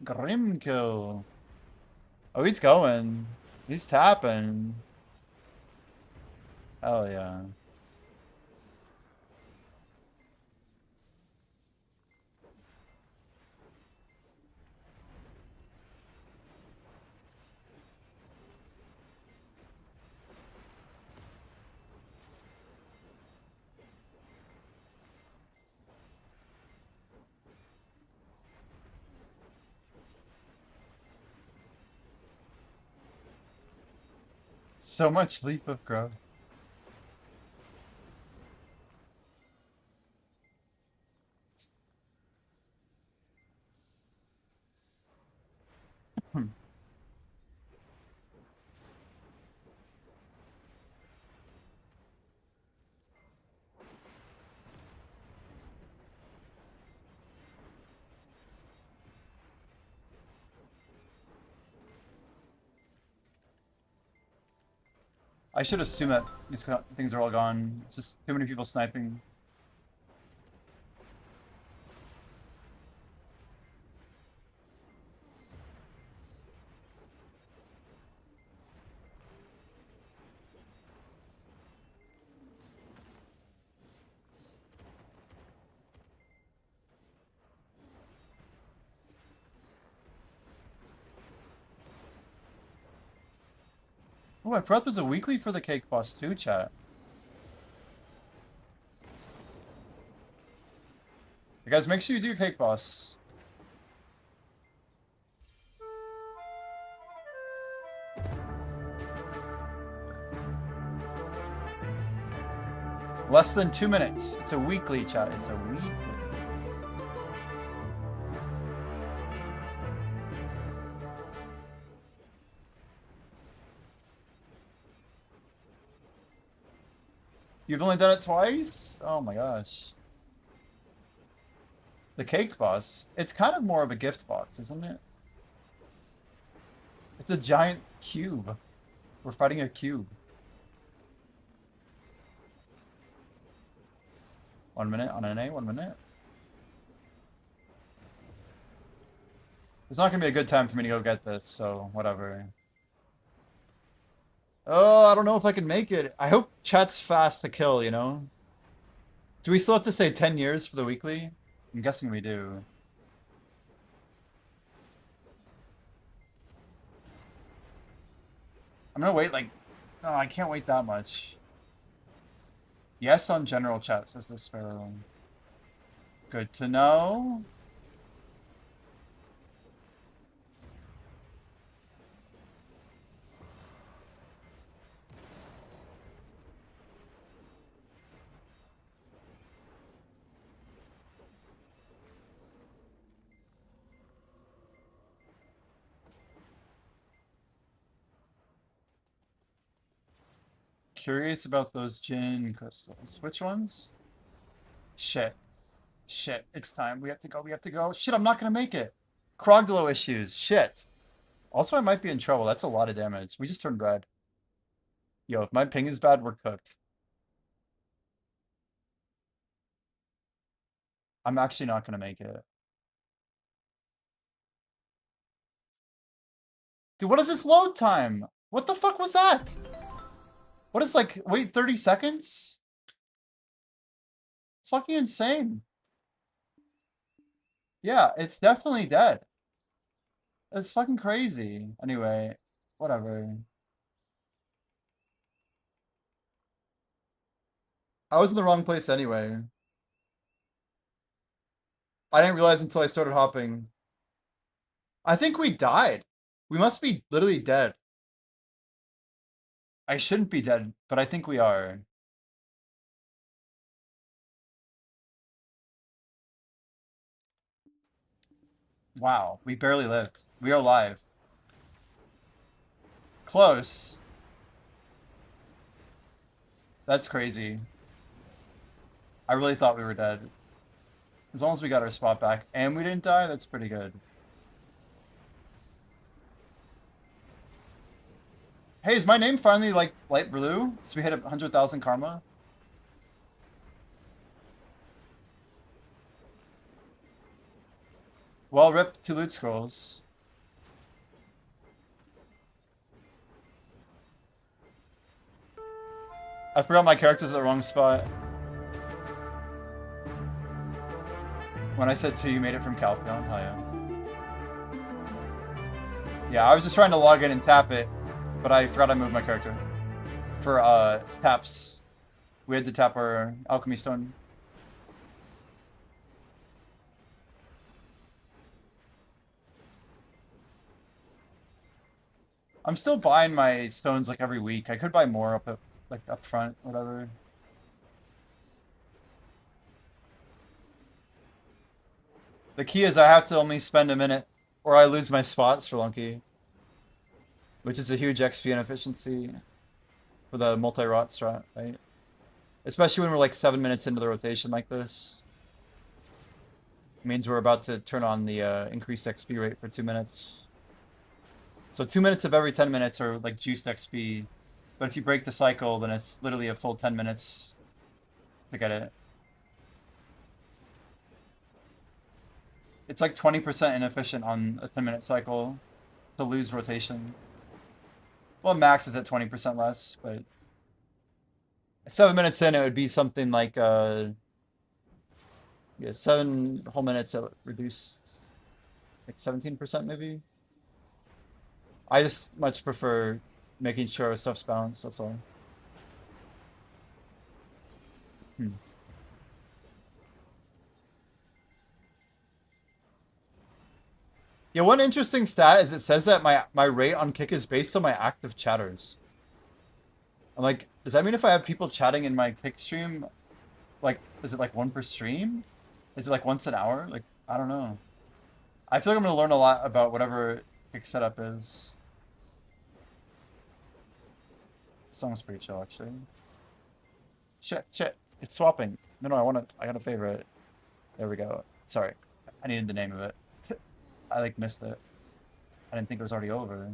Grimkill. Oh, he's going. He's tapping. Hell yeah. So much leap of growth. I should assume that these things are all gone. It's just too many people sniping. Oh, I forgot there's a weekly for the cake boss too, chat. You guys, make sure you do your cake boss. Less than 2 minutes. It's a weekly, chat. It's a weekly. You've only done it twice? Oh my gosh. The cake boss. It's kind of more of a gift box, isn't it? It's a giant cube. We're fighting a cube. 1 minute on NA, 1 minute. It's not gonna be a good time for me to go get this, so whatever. Oh, I don't know if I can make it. I hope chat's fast to kill, you know? Do we still have to say 10 years for the weekly? I'm guessing we do. I'm gonna wait like... No, I can't wait that much. Yes on general chat, says the sparrow. Good to know. Curious about those gin crystals. Which ones? Shit. Shit. It's time. We have to go. We have to go. Shit, I'm not going to make it. Krogdalo issues. Shit. Also, I might be in trouble. That's a lot of damage. We just turned red. Yo, if my ping is bad, we're cooked. I'm actually not going to make it. Dude, what is this load time? What the fuck was that? What is like, wait 30 seconds? It's fucking insane. Yeah, it's definitely dead. It's fucking crazy. Anyway, whatever. I was in the wrong place anyway. I didn't realize until I started hopping. I think we died. We must be literally dead. I shouldn't be dead, but I think we are. Wow, we barely lived. We are alive. Close. That's crazy. I really thought we were dead. As long as we got our spot back and we didn't die, that's pretty good. Hey, is my name finally like light blue? So we hit 100,000 karma? Well, rip 2 loot scrolls. I forgot my character's at the wrong spot. When I said 2, you made it from Caltheon. Hell yeah. Yeah, I was just trying to log in and tap it, but I forgot I moved my character. For taps. We had to tap our alchemy stone. I'm still buying my stones like every week. I could buy more up front, whatever. The key is I have to only spend a minute or I lose my spots for Lunky. Which is a huge XP inefficiency for the multi-rot strat, right? Especially when we're like 7 minutes into the rotation like this. It means we're about to turn on the increased XP rate for 2 minutes. So 2 minutes of every 10 minutes are like juiced XP. But if you break the cycle, then it's literally a full 10 minutes to get it. It's like 20% inefficient on a 10-minute cycle to lose rotation. Well, max is at 20% less, but 7 minutes in, it would be something like, yeah, 7 whole minutes that would reduce like 17% maybe. I just much prefer making sure our stuff's balanced, that's all. Yeah, one interesting stat is it says that my rate on Kick is based on my active chatters. I'm like, does that mean if I have people chatting in my Kick stream, like, is it like one per stream? Is it like once an hour? Like, I don't know. I feel like I'm gonna learn a lot about whatever Kick setup is. This song's pretty chill, actually. Shit. It's swapping. No, I got a favorite. There we go. Sorry. I needed the name of it. I like missed it. I didn't think it was already over.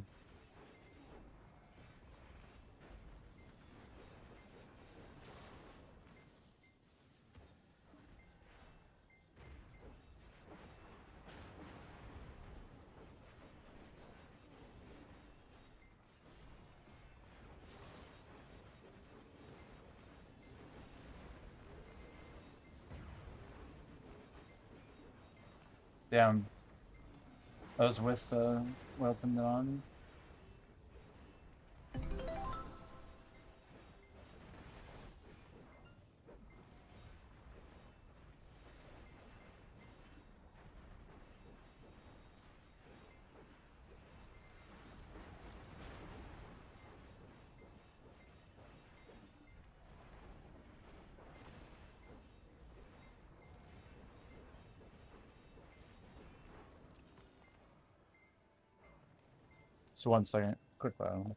Damn. I was with when I opened it on. So 1 second. Quick file.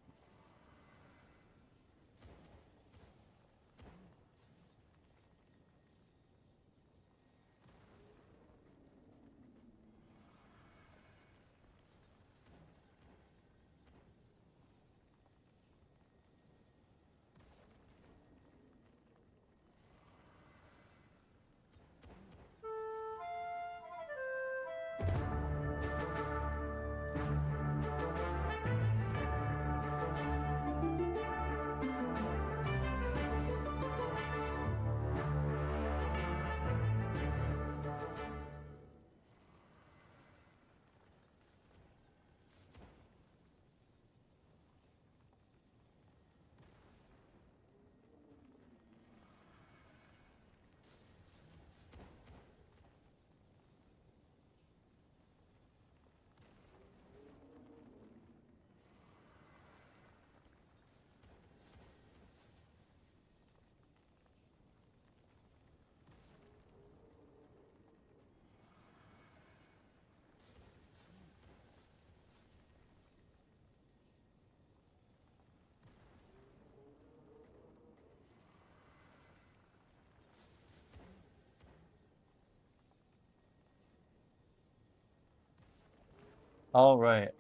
All right.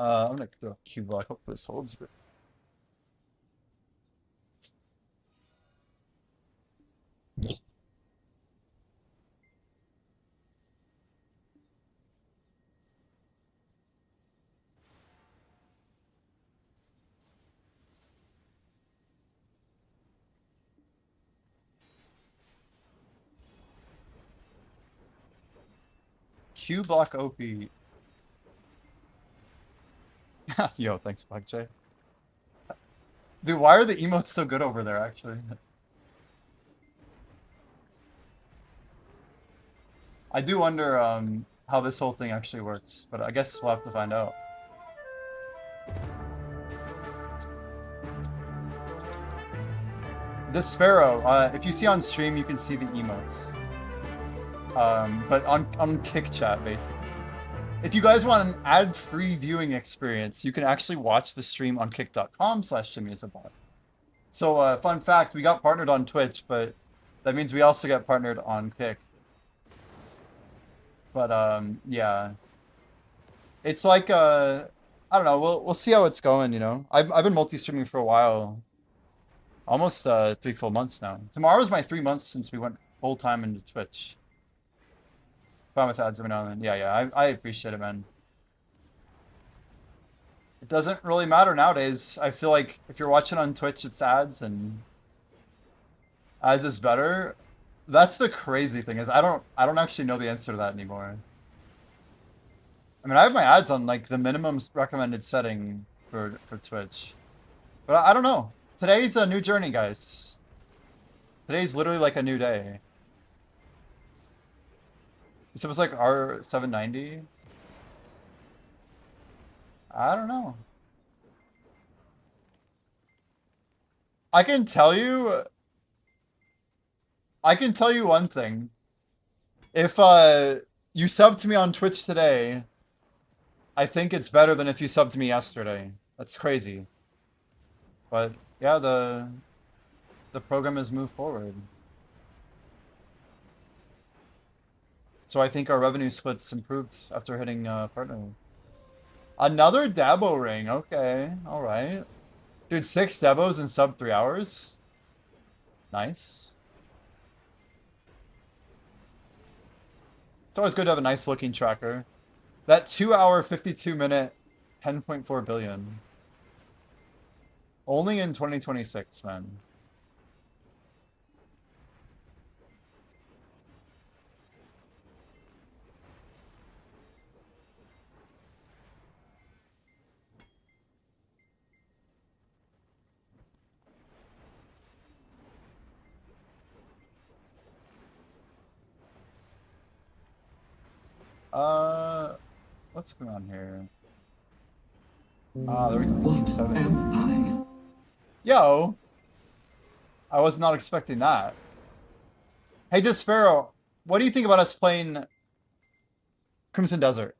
I'm gonna throw a Q block. Hope this holds. Q block OP. Yo, thanks, Black J. Dude, why are the emotes so good over there, actually? I do wonder how this whole thing actually works, but I guess we'll have to find out. This Sparrow, if you see on stream, you can see the emotes. But on Kick Chat, basically. If you guys want an ad-free viewing experience, you can actually watch the stream on kick.com/JimmyIsABot. So, fun fact, we got partnered on Twitch, but that means we also get partnered on Kick. But, yeah. It's like, I don't know, we'll see how it's going, you know? I've been multi-streaming for a while. Almost 3 full months now. Tomorrow's my 3 months since we went full time into Twitch. Fine with ads every now and then. Yeah, I appreciate it, man. It doesn't really matter nowadays. I feel like if you're watching on Twitch, it's ads, and ads is better. That's the crazy thing, is I don't actually know the answer to that anymore. I mean, I have my ads on like the minimum recommended setting for Twitch, but I don't know. Today's a new journey, guys. Today's literally like a new day. So it was like R790. I don't know. I can tell you one thing. If you sub to me on Twitch today, I think it's better than if you subbed to me yesterday. That's crazy. But yeah, the program has moved forward. So I think our revenue splits improved after hitting partner. Another Dabo ring. Okay, all right. Dude, 6 Dabos in sub 3 hours. Nice. It's always good to have a nice looking tracker. That 2 hour, 52 minute, 10.4 billion. Only in 2026, man. What's going on here? There we go. 7. Yo! I was not expecting that. Hey, Dispharaoh, what do you think about us playing Crimson Desert?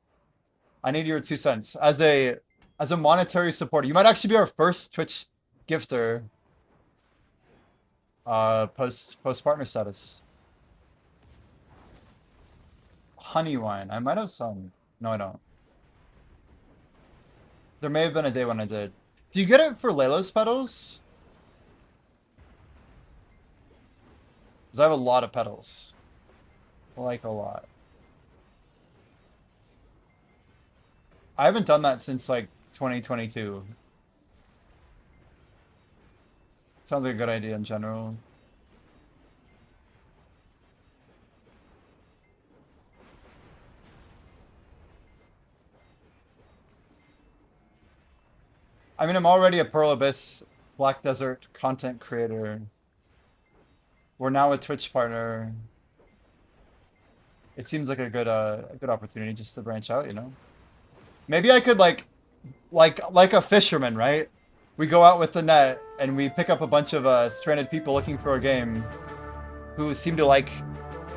I need your 2 cents. As a monetary supporter. You might actually be our first Twitch gifter post partner status. Honey wine. I might have some. No, I don't. There may have been a day when I did. Do you get it for Layla's petals? Because I have a lot of petals. Like a lot. I haven't done that since like 2022. Sounds like a good idea in general. I mean, I'm already a Pearl Abyss Black Desert content creator. We're now a Twitch partner. It seems like a good opportunity just to branch out, you know? Maybe I could like a fisherman, right? We go out with the net and we pick up a bunch of stranded people looking for a game who seem to like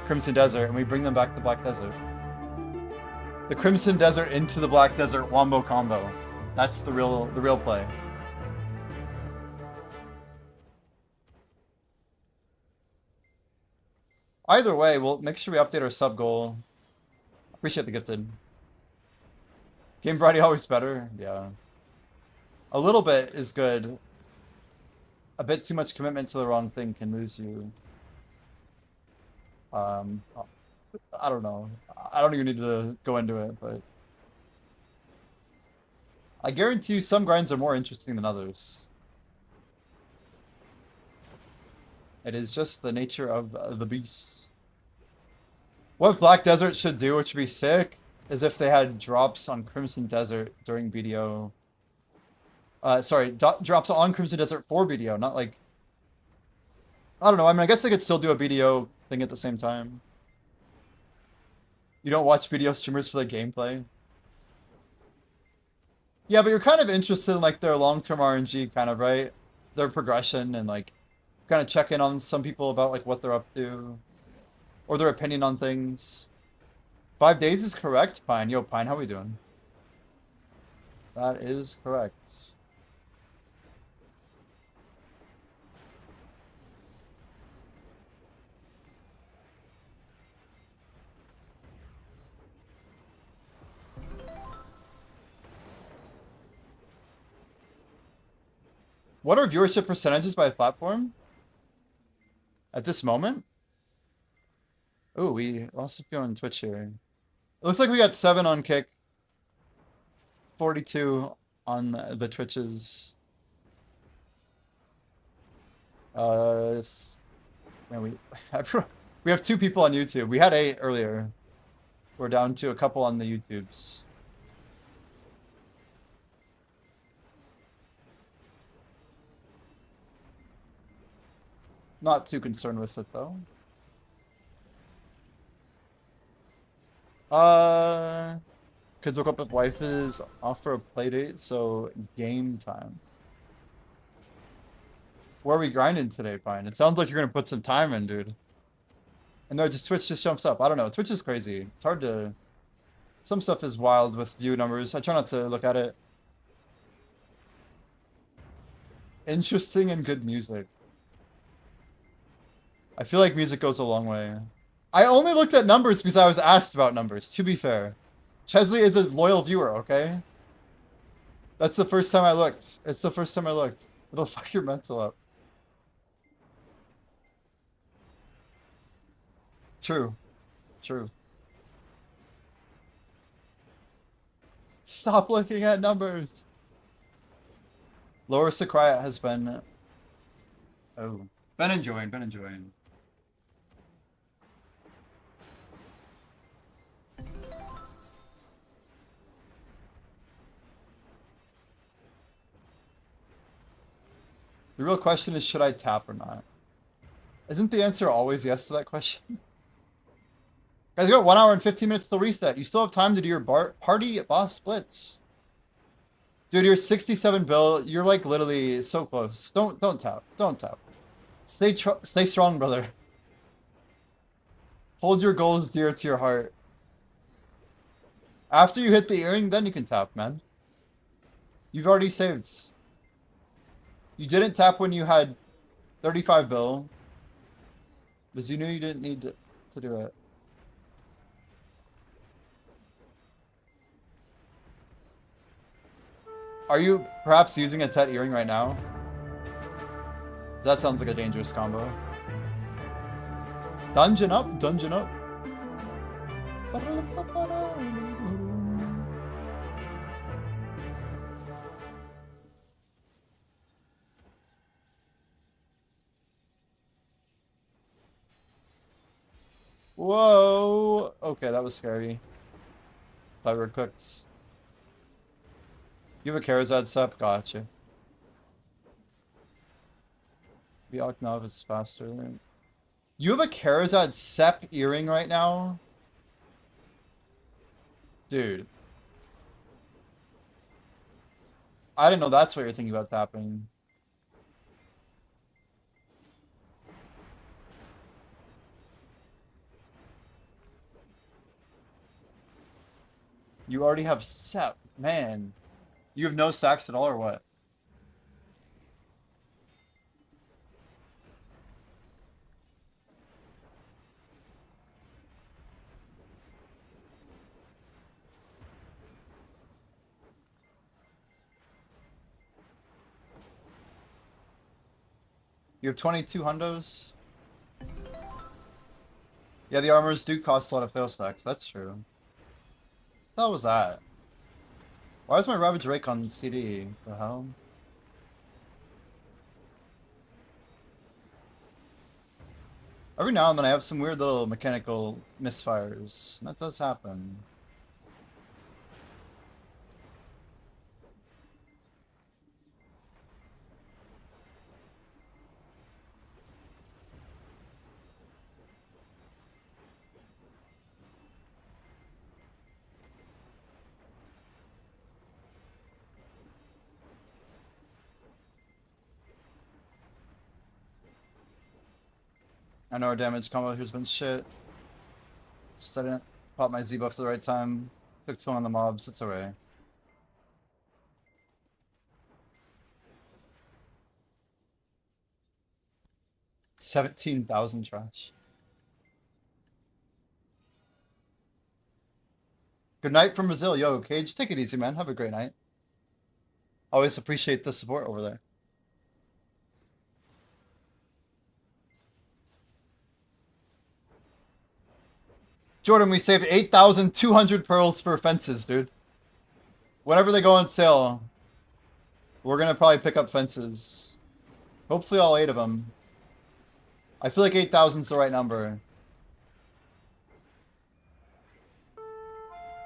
Crimson Desert, and we bring them back to Black Desert. The Crimson Desert into the Black Desert wombo combo. That's the real play. Either way, we'll make sure we update our sub goal. Appreciate the gifted. Game variety always better. Yeah. A little bit is good. A bit too much commitment to the wrong thing can lose you. I don't know. I don't even need to go into it, but I guarantee you some grinds are more interesting than others. It is just the nature of the beast. What Black Desert should do, which would be sick, is if they had drops on Crimson Desert during BDO. Sorry, drops on Crimson Desert for BDO, not like... I don't know, I mean, I guess they could still do a BDO thing at the same time. You don't watch BDO streamers for the gameplay? Yeah, but you're kind of interested in like their long-term RNG, kind of, right? Their progression, and like kind of check in on some people about like what they're up to, or their opinion on things. 5 days is correct, Pine. Yo, Pine, how we doing? That is correct. What are viewership percentages by platform? At this moment? Oh, we lost a few on Twitch here. It looks like we got 7 on Kick. 42 on the Twitches. Man, we have 2 people on YouTube. We had 8 earlier. We're down to a couple on the YouTubes. Not too concerned with it though. Kids woke up if wife is off for a play date, so game time. Where are we grinding today, Pine? It sounds like you're gonna put some time in, dude. And no, just Twitch just jumps up. I don't know. Twitch is crazy. It's hard to... Some stuff is wild with view numbers. I try not to look at it. Interesting and good music. I feel like music goes a long way. I only looked at numbers because I was asked about numbers, to be fair. Chesley is a loyal viewer, okay? That's the first time I looked. It's the first time I looked. It'll fuck your mental up. True. True. Stop looking at numbers. Lower Sakraya has been... Oh. Been enjoying. The real question is, should I tap or not? Isn't the answer always yes to that question? Guys, you got 1 hour and 15 minutes till reset. You still have time to do your party boss splits. Dude, you're 67 bill. You're like literally so close. Don't tap. Don't tap. Stay strong, brother. Hold your goals dear to your heart. After you hit the earring, then you can tap, man. You've already saved. You didn't tap when you had 35 bill. Because you knew you didn't need to do it. Are you perhaps using a Tet earring right now? That sounds like a dangerous combo. Dungeon up, dungeon up. Whoa! Okay, that was scary. Thought we were cooked. You have a Karazad sep? Gotcha. Biok is faster. You have a Karazad sep earring right now? Dude. I didn't know that's what you're thinking about tapping. You already have sep, man. You have no stacks at all, or what? You have 22 hundos? Yeah, the armors do cost a lot of fail stacks. That's true. What the hell was that? Why is my Ravage Rake on CD? The hell? Every now and then I have some weird little mechanical misfires. And that does happen. I know our damage combo here's been shit. It's just I didn't pop my Z buff at the right time. Took too long on the mobs, it's alright. $17,000 trash. Good night from Brazil. Yo, Cage, take it easy, man. Have a great night. Always appreciate the support over there. Jordan, we saved 8,200 pearls for fences, dude. Whenever they go on sale, we're gonna probably pick up fences. Hopefully all 8 of them. I feel like 8,000 is the right number.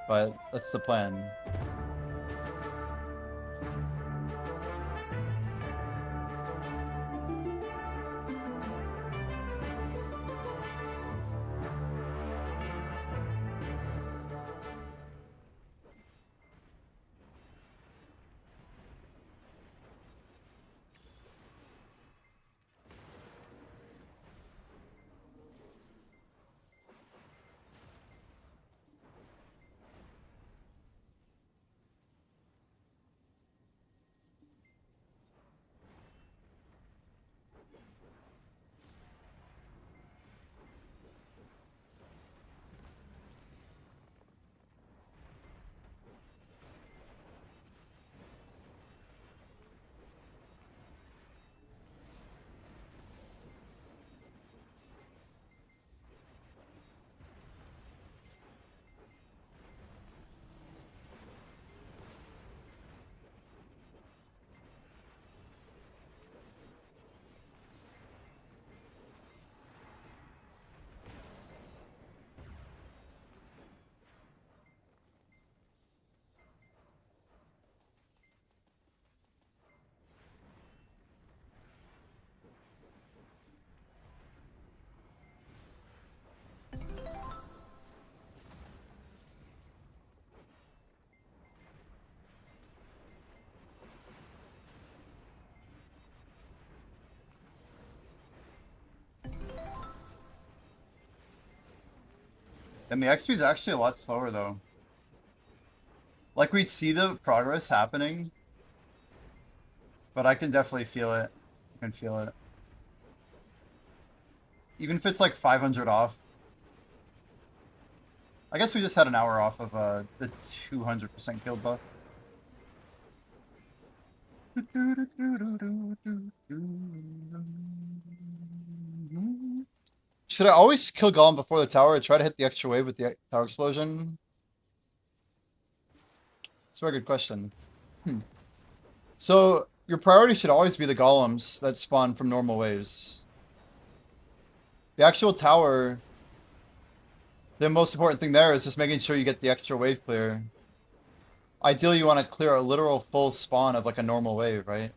But that's the plan. And the XP is actually a lot slower though. Like we see the progress happening, but I can definitely feel it. I can feel it. Even if it's like 500 off. I guess we just had an hour off of the 200% guild buff. Should I always kill Golem before the tower or try to hit the extra wave with the tower explosion? That's a very good question. So, your priority should always be the golems that spawn from normal waves. The actual tower, the most important thing there is just making sure you get the extra wave clear. Ideally, you want to clear a literal full spawn of like a normal wave, right?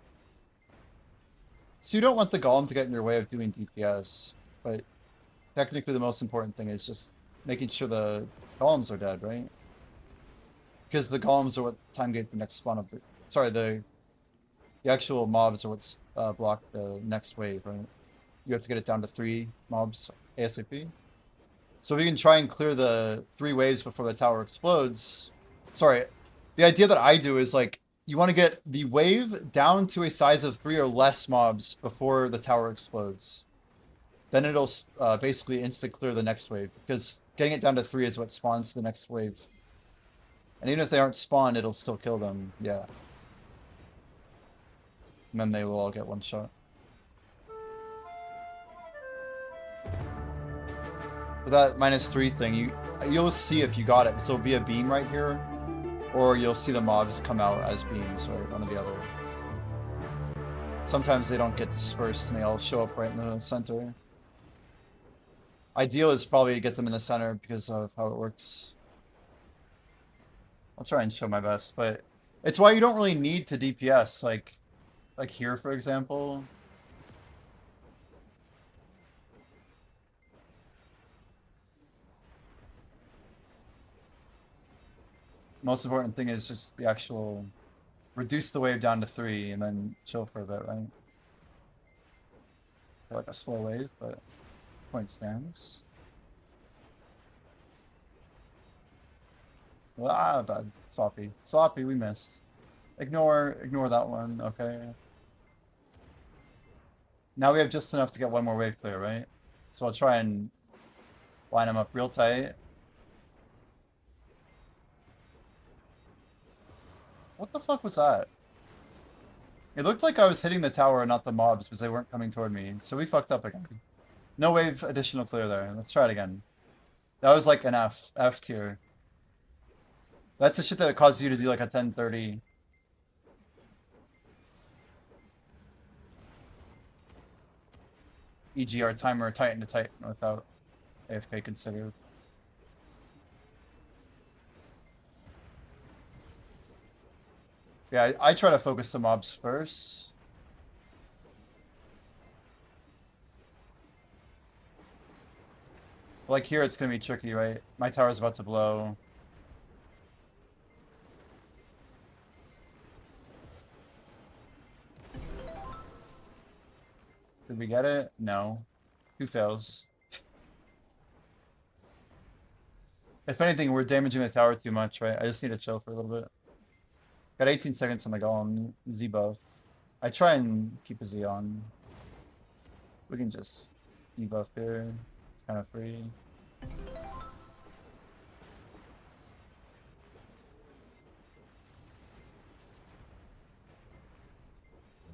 So you don't want the golem to get in your way of doing DPS, but technically the most important thing is just making sure the golems are dead, right? Because the golems are what time gate the next spawn of the... Sorry, the actual mobs are what's block the next wave, right? You have to get it down to 3 mobs ASAP. So if you can try and clear the 3 waves before the tower explodes... Sorry, the idea that I do is like, you want to get the wave down to a size of 3 or less mobs before the tower explodes. Then it'll basically insta-clear the next wave, because getting it down to 3 is what spawns the next wave. And even if they aren't spawned, it'll still kill them, yeah. And then they will all get one shot. For that -3 thing, you'll see if you got it. So it'll be a beam right here, or you'll see the mobs come out as beams, or one or the other. Sometimes they don't get dispersed and they all show up right in the center. Ideal is probably to get them in the center because of how it works. I'll try and show my best, but it's why you don't really need to DPS, like here, for example. Most important thing is just the actual reduce the wave down to 3 and then chill for a bit, right? Like a slow wave, but point stands. Ah, bad. Sloppy. Sloppy, we missed. Ignore that one, okay. Now we have just enough to get one more wave clear, right? So I'll try and line them up real tight. What the fuck was that? It looked like I was hitting the tower and not the mobs because they weren't coming toward me. So we fucked up again. No wave additional clear there. Let's try it again. That was like an F tier. That's the shit that causes you to do like a 1030. E.g. our timer Titan to Titan without AFK considered. Yeah, I try to focus the mobs first. Like here, it's gonna be tricky, right? My tower's about to blow. Did we get it? No. Who fails? If anything, we're damaging the tower too much, right? I just need to chill for a little bit. Got 18 seconds on the golem. Z buff. I try and keep a Z on. We can just debuff here. It's kind of free.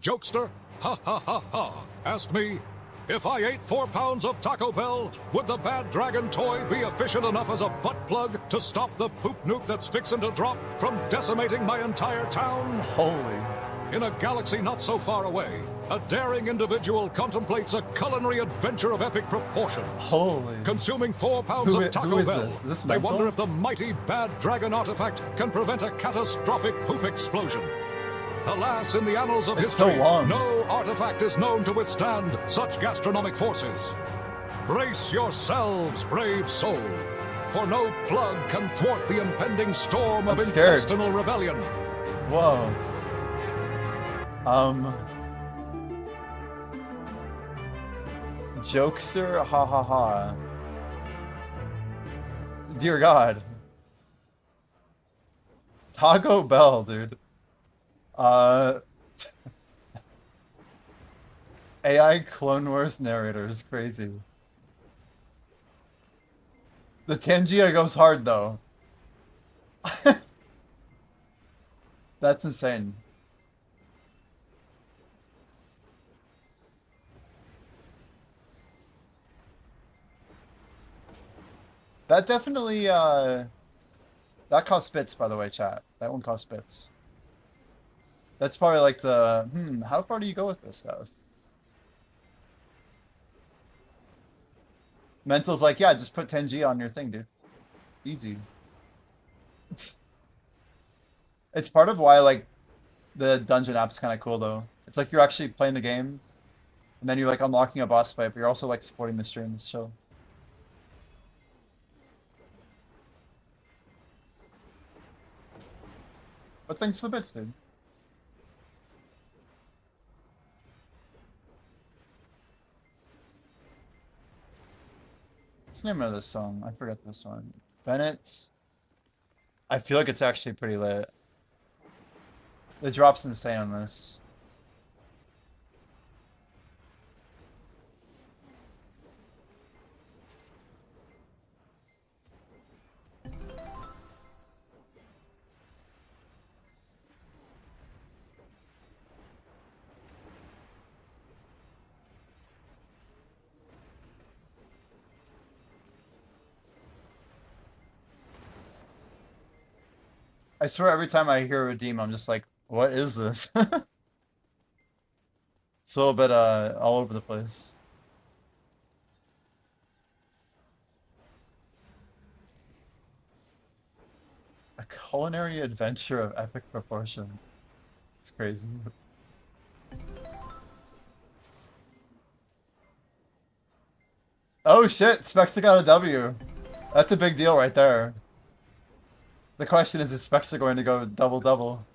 Jokester, ha ha ha ha, asked me, if I ate 4 pounds of Taco Bell, would the bad dragon toy be efficient enough as a butt plug to stop the poop nuke that's fixin' to drop from decimating my entire town? Holy. In a galaxy not so far away, a daring individual contemplates a culinary adventure of epic proportions. Holy. Consuming 4 pounds of Taco is Bell, this? Is this they mental? wonder if the mighty bad dragon artifact can prevent a catastrophic poop explosion. Alas, in the annals of It's so history, long. no artifact is known to withstand such gastronomic forces. Brace yourselves, brave soul, for no plug can thwart the impending storm of I'm scared. intestinal rebellion. Whoa. Jokester, ha ha ha. Dear God. Taco Bell, dude. AI Clone Wars narrator is crazy. The Tangia goes hard though. That's insane. That definitely, that cost bits, by the way, chat. That one cost bits. That's probably like the, how far do you go with this stuff? Mental's like, yeah, just put 10G on your thing, dude. Easy. It's part of why, like, the dungeon app's kind of cool, though. It's like you're actually playing the game, and then you're, like, unlocking a boss fight, but you're also, like, supporting the stream. It's chill. But thanks for the bits, dude. What's the name of this song? I forgot this one. Bennett. I feel like it's actually pretty lit. The drop's insane on this. I swear every time I hear Redeem, I'm just like, what is this? It's a little bit all over the place. A culinary adventure of epic proportions. It's crazy. Oh shit, Spexa got a W. That's a big deal right there. The question is Spexa going to go double-double?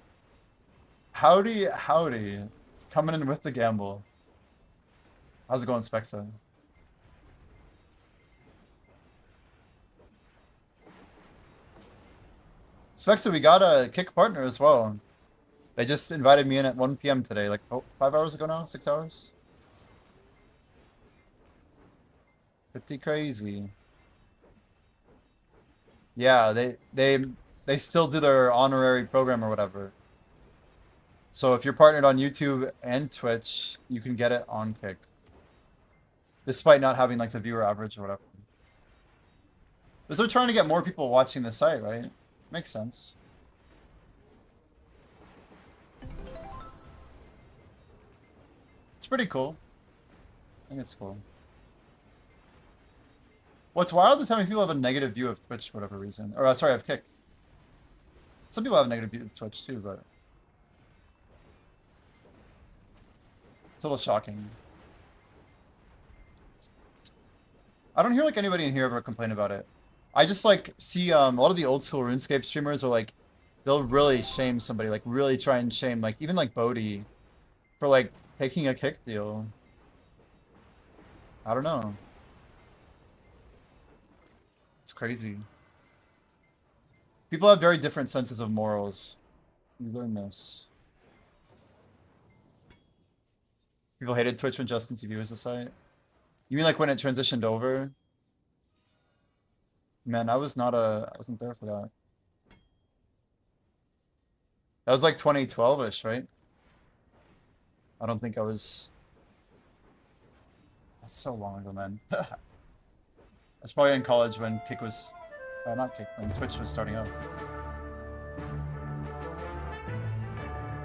Howdy, howdy. Coming in with the gamble. How's it going, Spexa? Spexa, we got a kick partner as well. They just invited me in at 1 PM today, like 5 hours ago now? 6 hours? Pretty crazy. Yeah, they still do their honorary program or whatever. So if you're partnered on YouTube and Twitch, you can get it on Kick. Despite not having like the viewer average or whatever. Because they're trying to get more people watching the site, right? Makes sense. It's pretty cool. I think it's cool. What's wild is how many people have a negative view of Twitch for whatever reason. Or, sorry, of Kick. Some people have a negative view of Twitch too, but... it's a little shocking. I don't hear like anybody in here ever complain about it. I just like see a lot of the old school RuneScape streamers are like, they'll really shame somebody, like really try and shame, like even like Bodhi for like taking a Kick deal. I don't know. It's crazy. People have very different senses of morals. You learn this. People hated Twitch when Justin TV was the site. You mean like when it transitioned over? Man, I wasn't there for that. That was like 2012-ish, right? I don't think I was... That's so long ago, man. I was probably in college when Kick was... not Kick, when Twitch was starting up.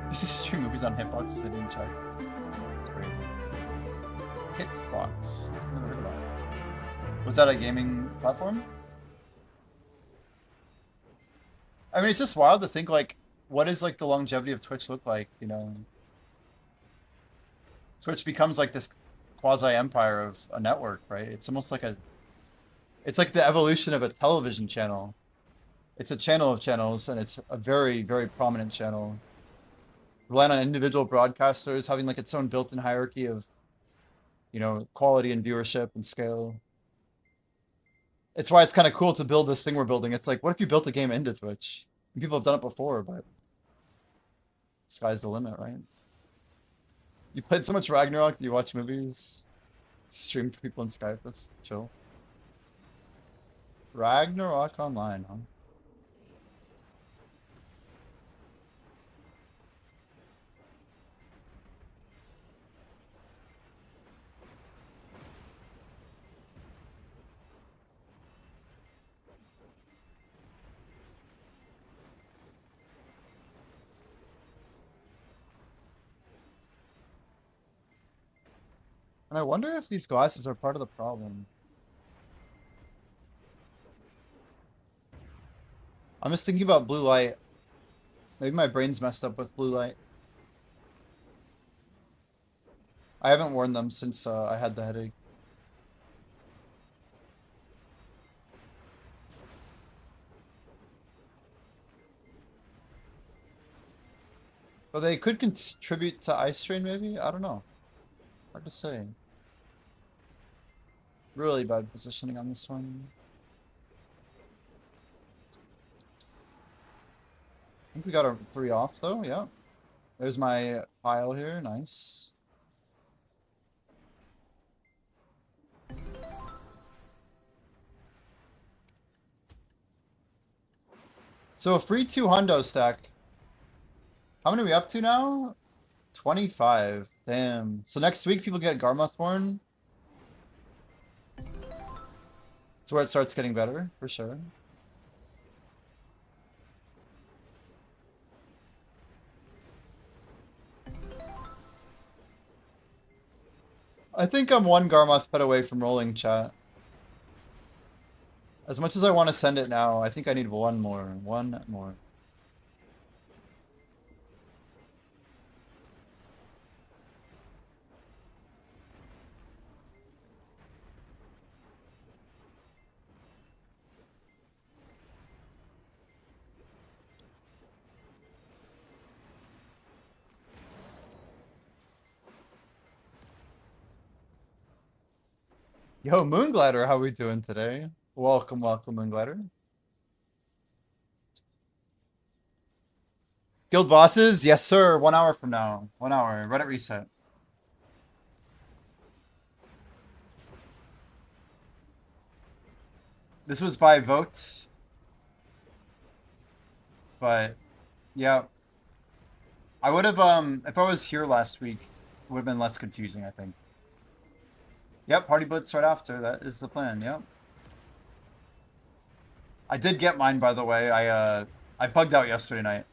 You used to stream movies on Hitbox because I didn't check. It's crazy. Hitbox. Never heard of that. Was that a gaming platform? I mean, it's just wild to think, like, what does, like, the longevity of Twitch look like, you know? Twitch becomes, like, this quasi-empire of a network, right? It's almost like a... It's like the evolution of a television channel. It's a channel of channels, and it's a very, very prominent channel. Relying on individual broadcasters, having, like, its own built-in hierarchy of, you know, quality and viewership and scale. It's why it's kind of cool to build this thing we're building. It's like, what if you built a game into Twitch? And people have done it before, but sky's the limit, right? You played so much Ragnarok, do you watch movies? Stream for people in Skype, that's chill. Ragnarok Online, huh? And I wonder if these glasses are part of the problem. I'm just thinking about blue light. Maybe my brain's messed up with blue light. I haven't worn them since I had the headache. But they could contribute to eye strain, maybe? I don't know. Hard to say. Really bad positioning on this one. I think we got a 3 off though, yeah. There's my pile here, nice. So a free 2 hundo stack. How many are we up to now? 25. Damn. So next week people get Garmoth Horn. It's where it starts getting better, for sure. I think I'm 1 Garmoth pet away from rolling, chat. As much as I want to send it now, I think I need 1 more. 1 more. Yo, Moonglider, how we doing today? Welcome, welcome, Moonglider. Guild bosses? Yes, sir. 1 hour from now. 1 hour. Reddit reset. This was by vote. But, yeah. I would have, if I was here last week, it would have been less confusing, I think. Yep, party blitz right after. That is the plan, yep. I did get mine, by the way. I bugged out yesterday night.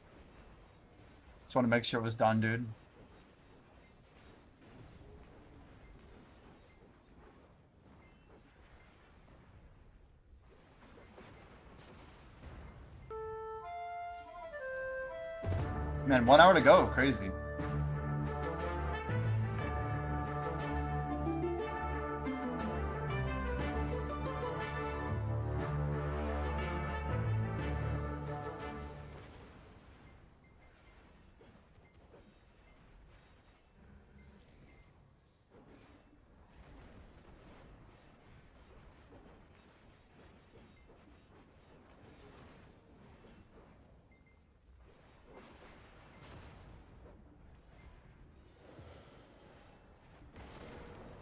Just want to make sure it was done, dude. Man, 1 hour to go. Crazy.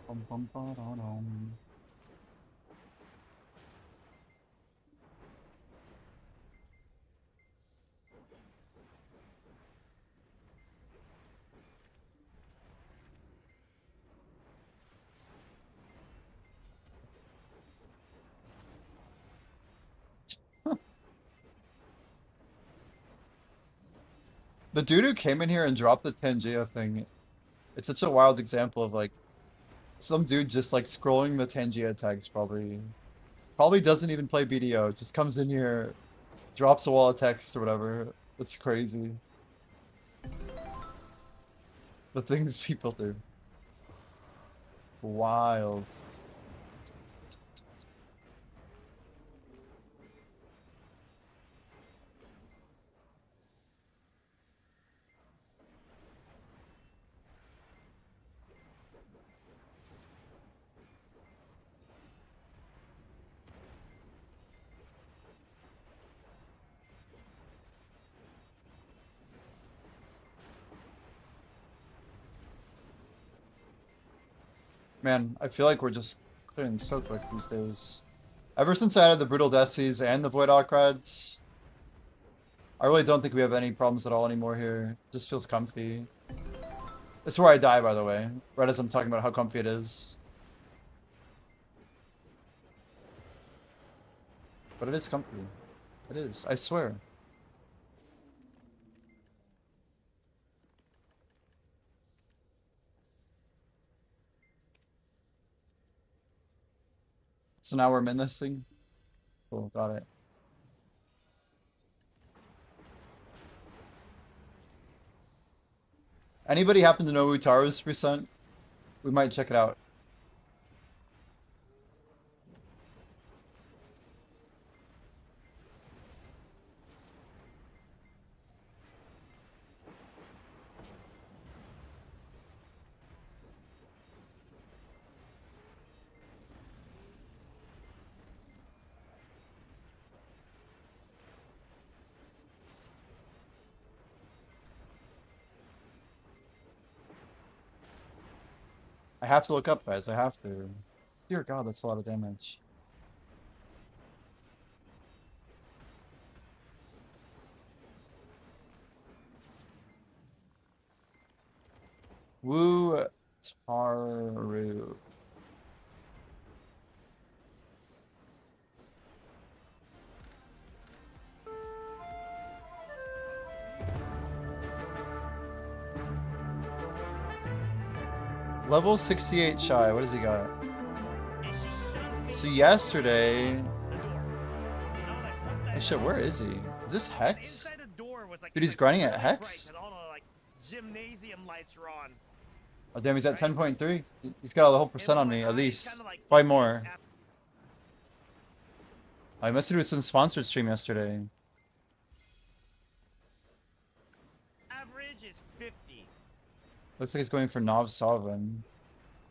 Bum, bum, ba-da-dum. The dude who came in here and dropped the Tangea thing, it's such a wild example of like some dude just like scrolling the Tangea tags probably doesn't even play BDO, just comes in here, drops a wall of text or whatever. It's crazy. The things people do. Wild. Man, I feel like we're just clearing so quick these days. Ever since I added the Brutal Decies and the Void Ockrads, I really don't think we have any problems at all anymore here. It just feels comfy. It's where I die, by the way, right as I'm talking about how comfy it is. But it is comfy. It is, I swear. So now we're in this thing. Cool, got it. Anybody happen to know Utaru's percent? We might check it out. I have to look up, guys. I have to. Dear God, that's a lot of damage. Woo Taru. Level 68 shy. What does he got? So yesterday. Oh shit, where is he? Is this Hex? Dude, he's grinding at Hex? Oh damn, he's at 10.3. He's got a whole percent on me, at least. Probably more. I must have done some sponsored stream yesterday. Average is 50. Looks like he's going for Nov Sovereign.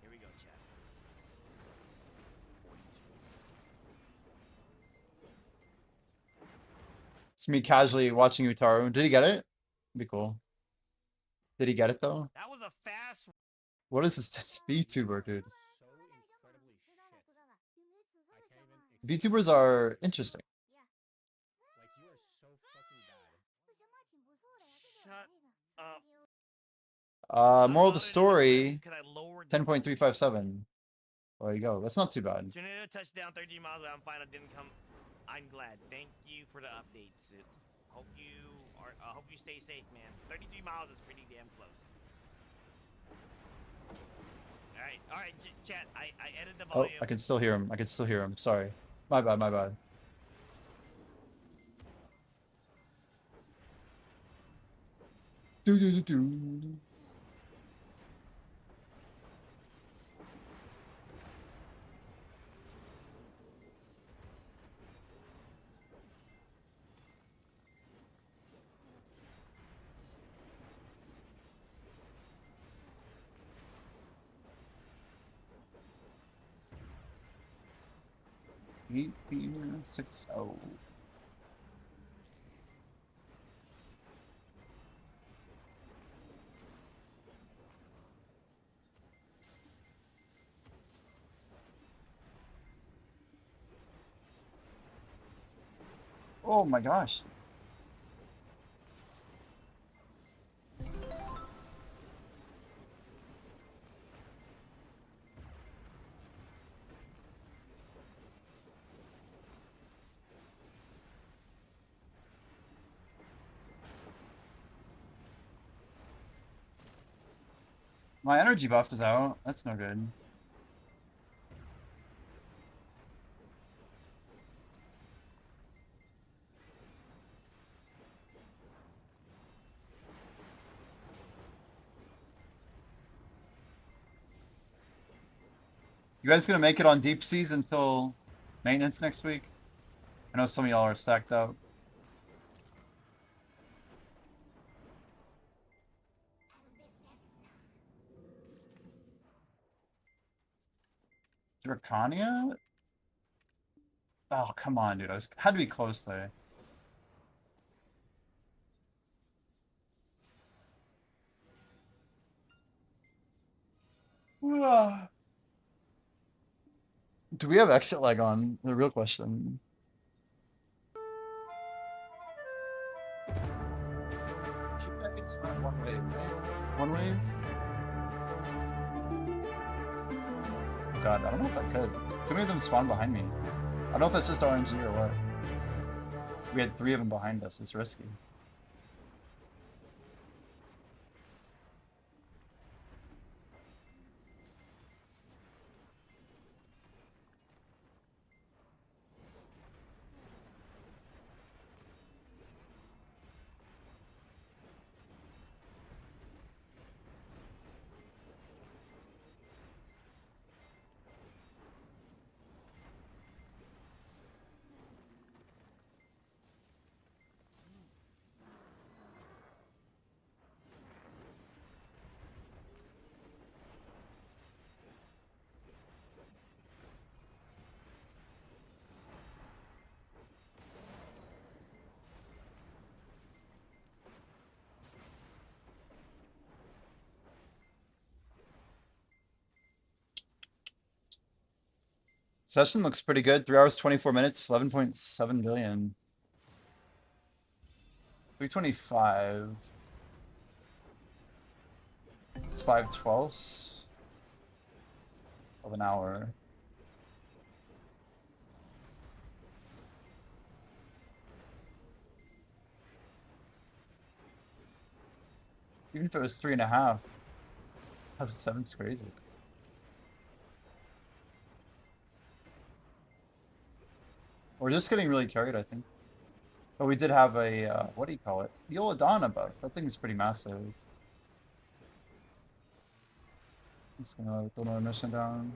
Here we go, chat. 42. It's me casually watching Utaru. Did he get it? That'd be cool. Did he get it though? That was a fast. What is this VTuber, dude? So incredibly shit. VTubers are interesting. Like you are so fucking bad. Shut up. Moral of the story, Can I lower 10.357. There you go. That's not too bad. Tornado touchdown 13 miles away. I'm fine. I didn't come. I'm glad. Thank you for the update, Sid. Hope you stay safe, man. 33 miles is pretty damn close. All right, chat. I edited the Oh, volume. I can still hear him. I can still hear him. Sorry. My bad, my bad. Do do do do. Eight, 6, 0. Oh my gosh. My energy buff is out. That's no good. You guys gonna make it on deep seas until maintenance next week? I know some of y'all are stacked out. Dracania? Oh, come on, dude. Had to be close there. Do we have exit lag on? The real question. One wave, right? One wave? Oh god, I don't know if I could. Too many of them spawned behind me. I don't know if that's just RNG or what. We had 3 of them behind us. It's risky. Session looks pretty good. 3 hours, 24 minutes, 11.7 billion. 325. It's 5/12 of an hour. Even if it was 3.5, have 7's crazy. We're just getting really carried, I think. But we did have a, what do you call it? The Oladana buff. That thing is pretty massive. Just gonna throw another mission down.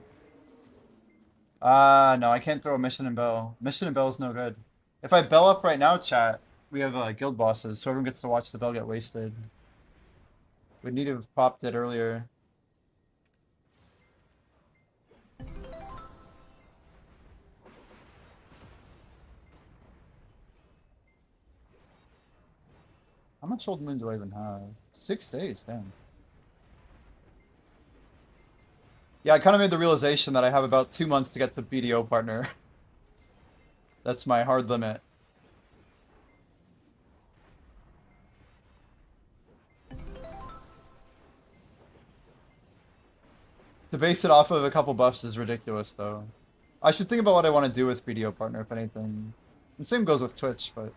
No, I can't throw a mission and bell. Mission and bell is no good. If I bell up right now, chat, we have guild bosses, so everyone gets to watch the bell get wasted. We need to have popped it earlier. How much old moon do I even have? 6 days, damn. Yeah, I kind of made the realization that I have about 2 months to get to BDO partner. That's my hard limit. To base it off of a couple buffs is ridiculous, though. I should think about what I want to do with BDO partner, if anything. The same goes with Twitch, but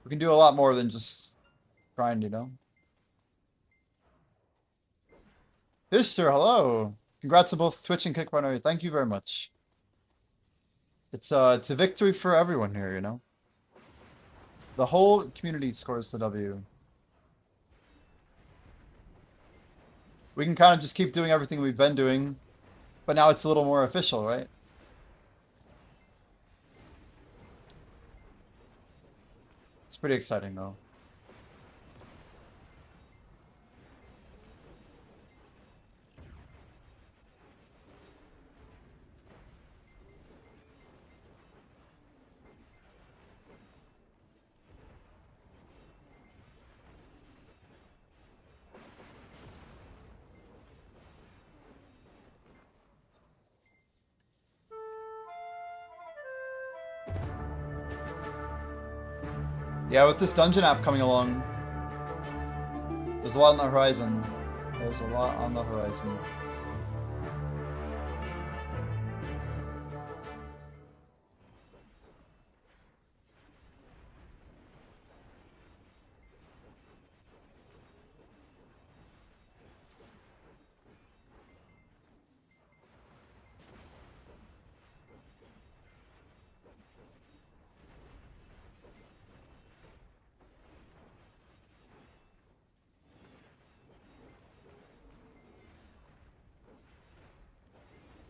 we can do a lot more than just grind, you know? Fister, hello! Congrats on both Twitch and Kickbunner. Thank you very much. It's a victory for everyone here, you know? The whole community scores the W. We can kind of just keep doing everything we've been doing, but now it's a little more official, right? It's pretty exciting, though. Yeah, with this dungeon app coming along, there's a lot on the horizon. There's a lot on the horizon.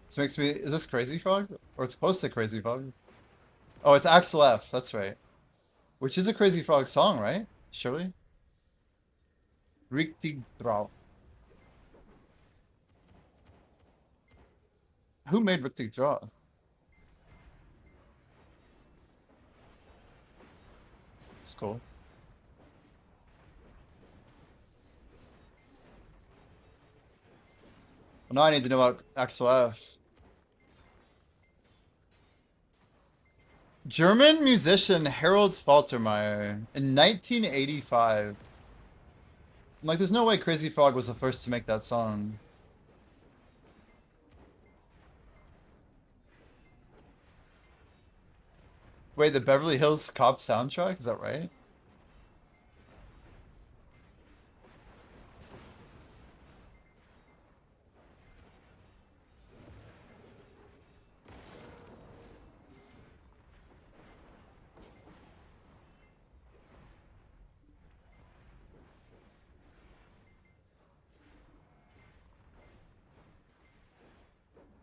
This makes me... Is this Crazy Frog? Or it's close to Crazy Frog? Oh, it's Axel F. That's right. Which is a Crazy Frog song, right? Surely? Richtig drauf. Who made Richtig drauf? It's cool. Well, now I need to know about Axel F. German musician Harold Faltermeyer in 1985. Like, there's no way Crazy Frog was the first to make that song. Wait, the Beverly Hills Cop soundtrack? Is that right?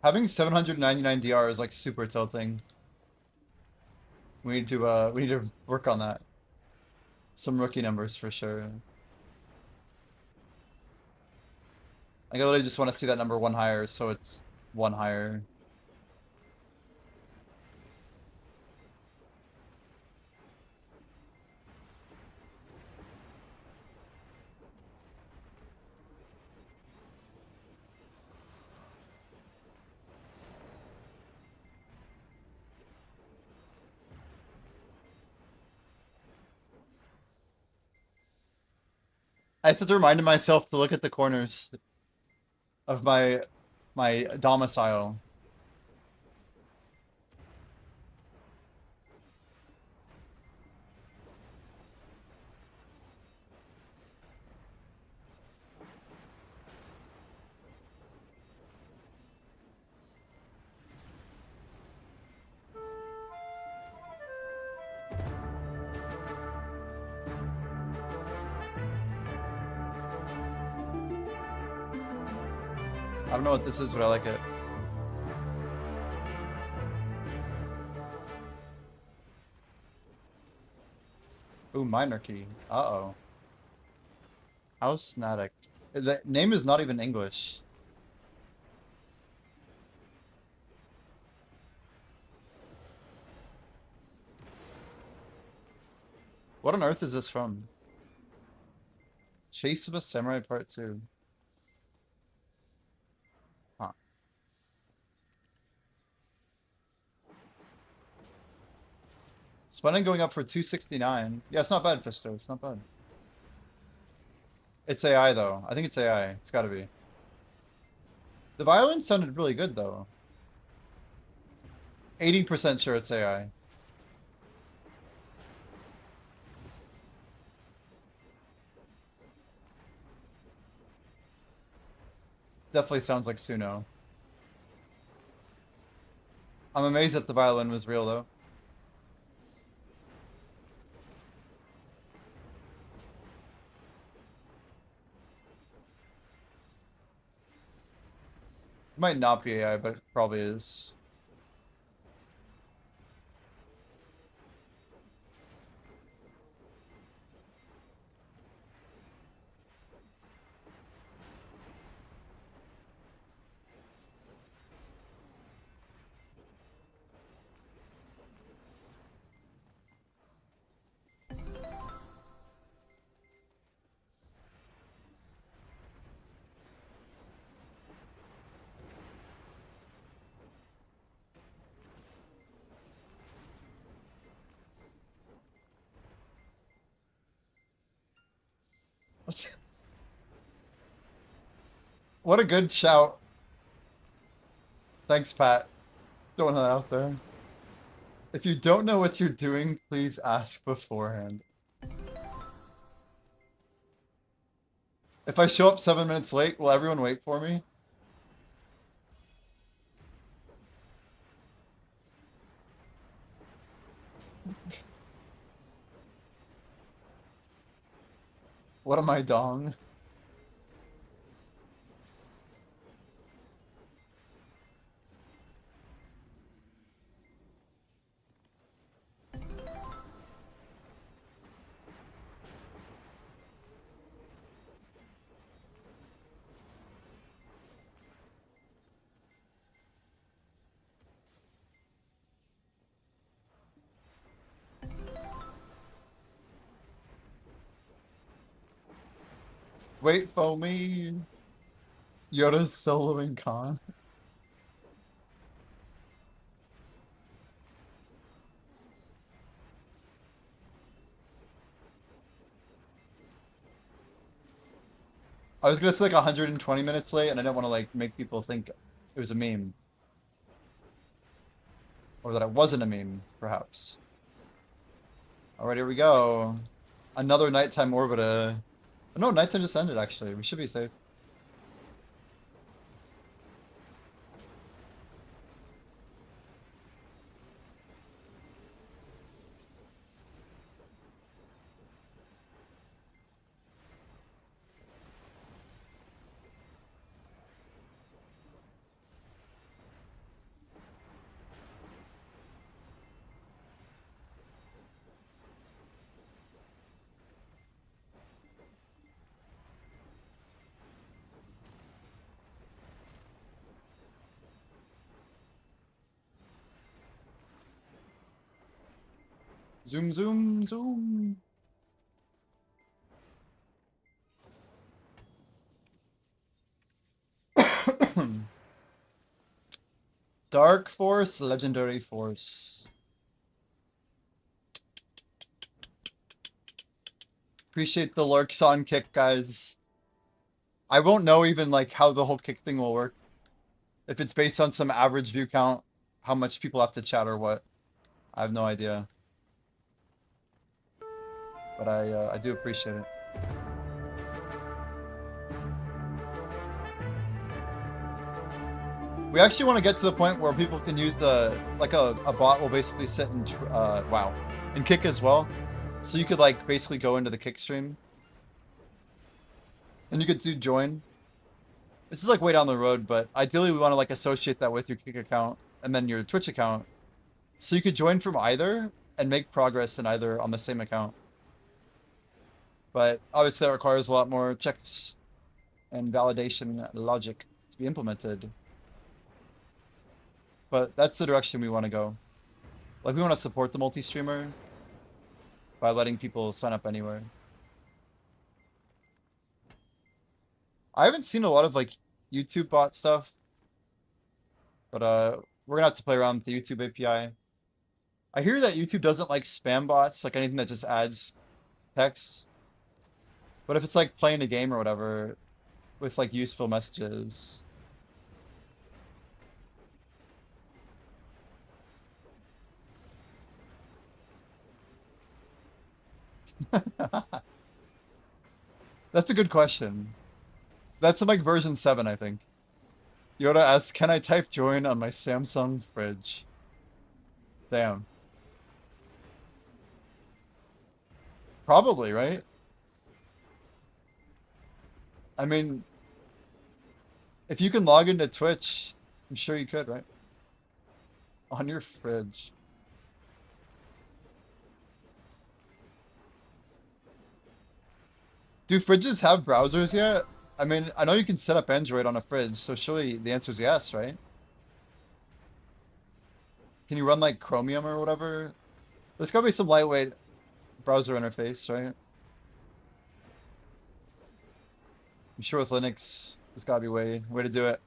Having 799 DR is like super tilting. We need to work on that. Some rookie numbers for sure. I literally just want to see that number one higher, so it's one higher. I just have to remind myself to look at the corners of my domicile. I don't know what this is, but I like it. Ooh, minor key. Uh-oh. House Snatic. The name is not even English. What on earth is this from? Chase of a Samurai Part 2. Huh. Spending going up for 269. Yeah, it's not bad, Fisto. It's not bad. It's AI, though. I think it's AI. It's gotta be. The violin sounded really good, though. 80% sure it's AI. Definitely sounds like Suno. I'm amazed that the violin was real, though. It might not be AI, but it probably is. What a good shout. Thanks, Pat. Throwing that out there. If you don't know what you're doing, please ask beforehand. If I show up 7 minutes late, will everyone wait for me? What am I, dong? Wait for me. Yoda's soloing Khan. I was gonna say like 120 minutes late, and I didn't want to like make people think it was a meme. Or that it wasn't a meme, perhaps. Alright, here we go. Another nighttime orbiter. No, nighttime just ended, actually. We should be safe. Zoom, zoom, zoom. Dark Force, Legendary Force. Appreciate the lurks on kick, guys. I won't know even like how the whole kick thing will work. If it's based on some average view count, how much people have to chat or what. I have no idea. But I do appreciate it. We actually want to get to the point where people can use the, like a bot will basically sit in, in kick as well. So you could like basically go into the kick stream. And you could do join. This is like way down the road, but ideally we want to like associate that with your kick account and then your Twitch account. So you could join from either and make progress in either on the same account. But obviously that requires a lot more checks and validation logic to be implemented. But that's the direction we want to go. Like, we want to support the multi-streamer by letting people sign up anywhere. I haven't seen a lot of, like, YouTube bot stuff. But, we're going to have to play around with the YouTube API. I hear that YouTube doesn't like spam bots, like anything that just adds text. But if it's, like, playing a game or whatever, with, like, useful messages... That's a good question. That's in like version 7, I think. Yoda asks, can I type join on my Samsung fridge? Damn. Probably, right? I mean, if you can log into Twitch, I'm sure you could, right? On your fridge. Do fridges have browsers yet? I mean, I know you can set up Android on a fridge, so surely the answer is yes, right? Can you run like Chromium or whatever? There's gotta be some lightweight browser interface, right? I'm sure with Linux, there's gotta be way to do it.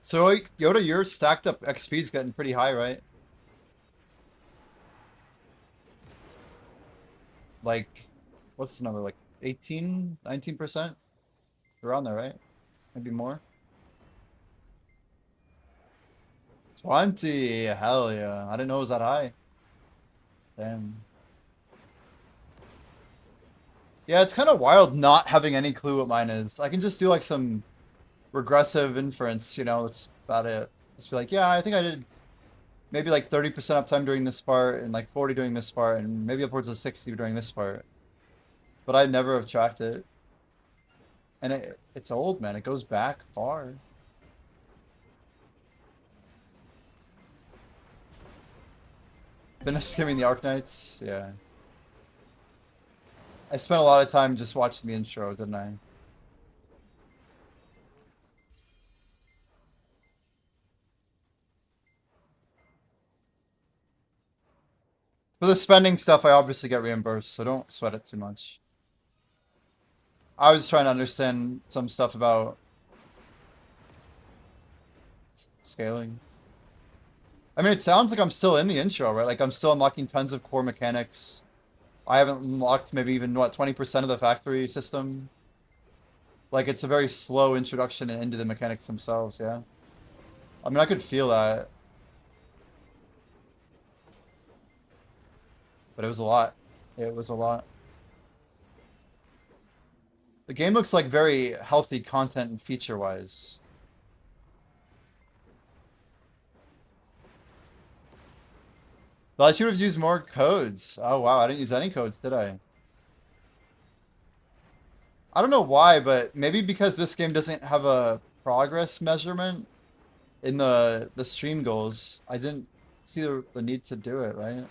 So Yoda, your stacked up XP is getting pretty high, right? Like, what's the number? Like 18, 19%? Around there, right? Maybe more. 20, hell yeah. I didn't know it was that high. Damn. Yeah, it's kind of wild not having any clue what mine is. I can just do like some regressive inference, you know, that's about it. Just be like, yeah, I think I did maybe like 30% uptime during this part and like 40 during this part and maybe upwards of 60 during this part. But I never have tracked it. And it's old, man. It goes back far. Finished skimming the Arknights? Yeah. I spent a lot of time just watching the intro, didn't I? For the spending stuff, I obviously get reimbursed, so don't sweat it too much. I was trying to understand some stuff about scaling. I mean, it sounds like I'm still in the intro, right? Like I'm still unlocking tons of core mechanics. I haven't unlocked maybe even, what, 20% of the factory system? Like, it's a very slow introduction into the mechanics themselves, yeah? I mean, I could feel that. But it was a lot. It was a lot. The game looks like very healthy content and feature-wise. Thought I should have used more codes. Oh, wow. I didn't use any codes, did I? I don't know why, but maybe because this game doesn't have a progress measurement in the stream goals, I didn't see the need to do it, right?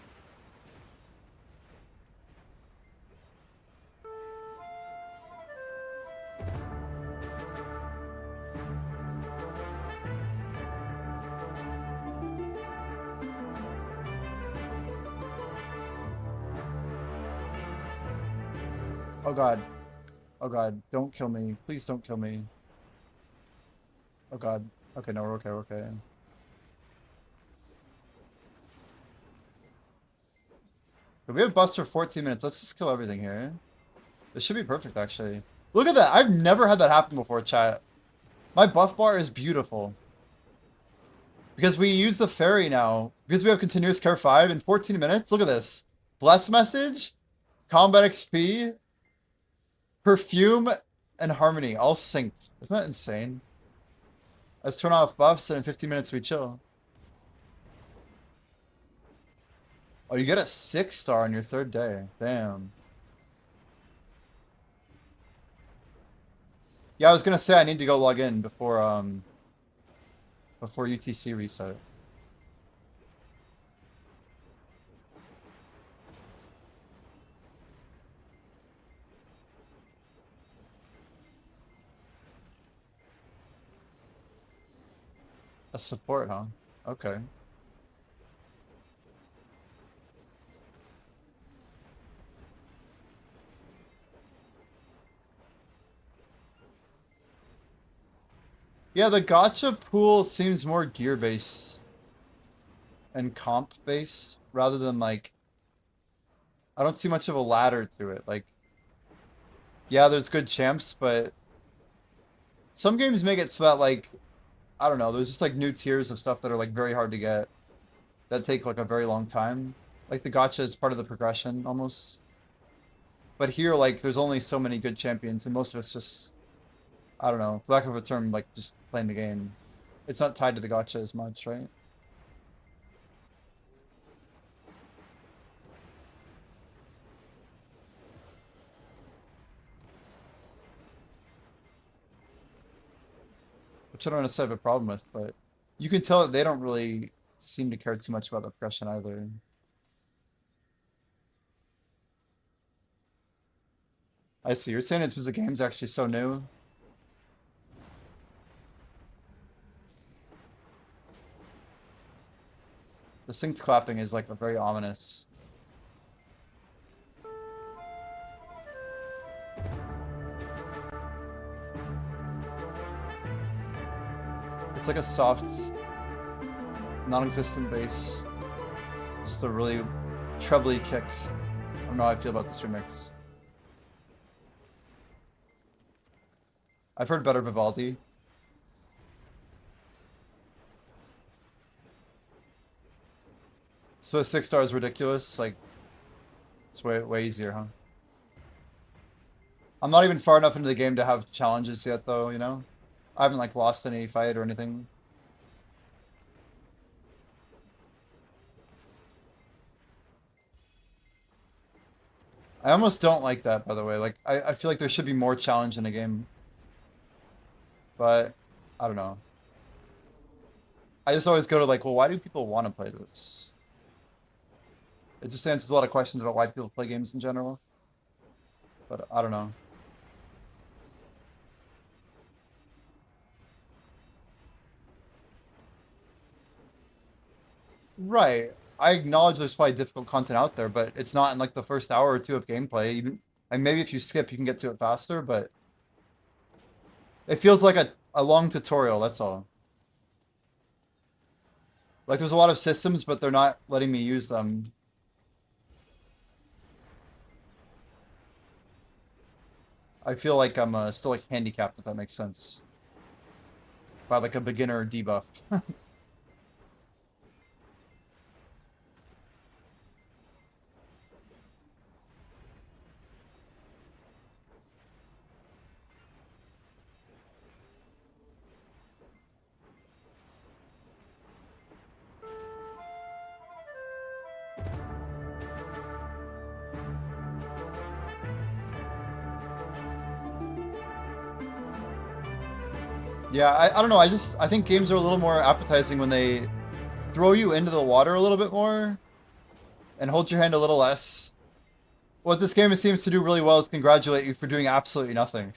Oh god. Oh god, don't kill me. Please don't kill me. Oh god. Okay, no, we're okay, we're okay. But we have busts for 14 minutes. Let's just kill everything here. This should be perfect, actually. Look at that! I've never had that happen before, chat. My buff bar is beautiful. Because we use the fairy now. Because we have continuous care 5 in 14 minutes. Look at this. Bless message, combat XP, perfume, and harmony all synced. Isn't that insane? Let's turn off buffs and in 15 minutes we chill. Oh, you get a 6-star on your 3rd day. Damn. Yeah, I was gonna say I need to go log in before UTC reset. A support, huh? Okay. Yeah, the gacha pool seems more gear based and comp based rather than like I don't see much of a ladder to it. Like, yeah, there's good champs, but some games make it so that like I don't know, there's just like new tiers of stuff that are like very hard to get that take like a very long time. Like the gacha is part of the progression almost. But here, like, there's only so many good champions, and most of it's just I don't know, for lack of a term, like just playing the game. It's not tied to the gacha as much, right? Which I don't necessarily have a problem with, but you can tell that they don't really seem to care too much about the progression either. I see. You're saying it's because the game's actually so new. The synced clapping is like a very ominous. It's like a soft, non-existent bass. Just a really trebly kick. I don't know how I feel about this remix. I've heard better Vivaldi. So a 6 star is ridiculous. Like, it's way easier, huh? I'm not even far enough into the game to have challenges yet, though. You know, I haven't like lost any fight or anything. I almost don't like that, by the way. Like, I feel like there should be more challenge in a game. But, I don't know. I just always go to like, well, why do people want to play this? It just answers a lot of questions about why people play games in general. But, I don't know. Right. I acknowledge there's probably difficult content out there, but it's not in like the first hour or two of gameplay. Even and maybe if you skip, you can get to it faster, but it feels like a long tutorial, that's all. Like there's a lot of systems, but they're not letting me use them. I feel like I'm still like handicapped, if that makes sense. By like a beginner debuff. Yeah, I don't know. I think games are a little more appetizing when they throw you into the water a little bit more and hold your hand a little less. What this game seems to do really well is congratulate you for doing absolutely nothing.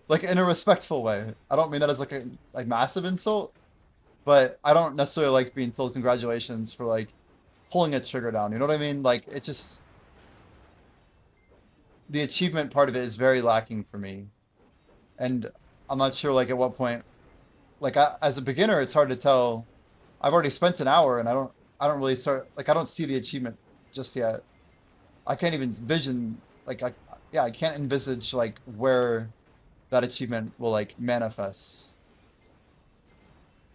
Like in a respectful way. I don't mean that as like a like massive insult, but I don't necessarily like being told congratulations for like pulling a trigger down. You know what I mean? Like it just the achievement part of it is very lacking for me. And I'm not sure like at what point like as a beginner it's hard to tell. I've already spent an hour and I don't really start like I don't see the achievement just yet. I can't even vision like I can't envisage like where that achievement will like manifest,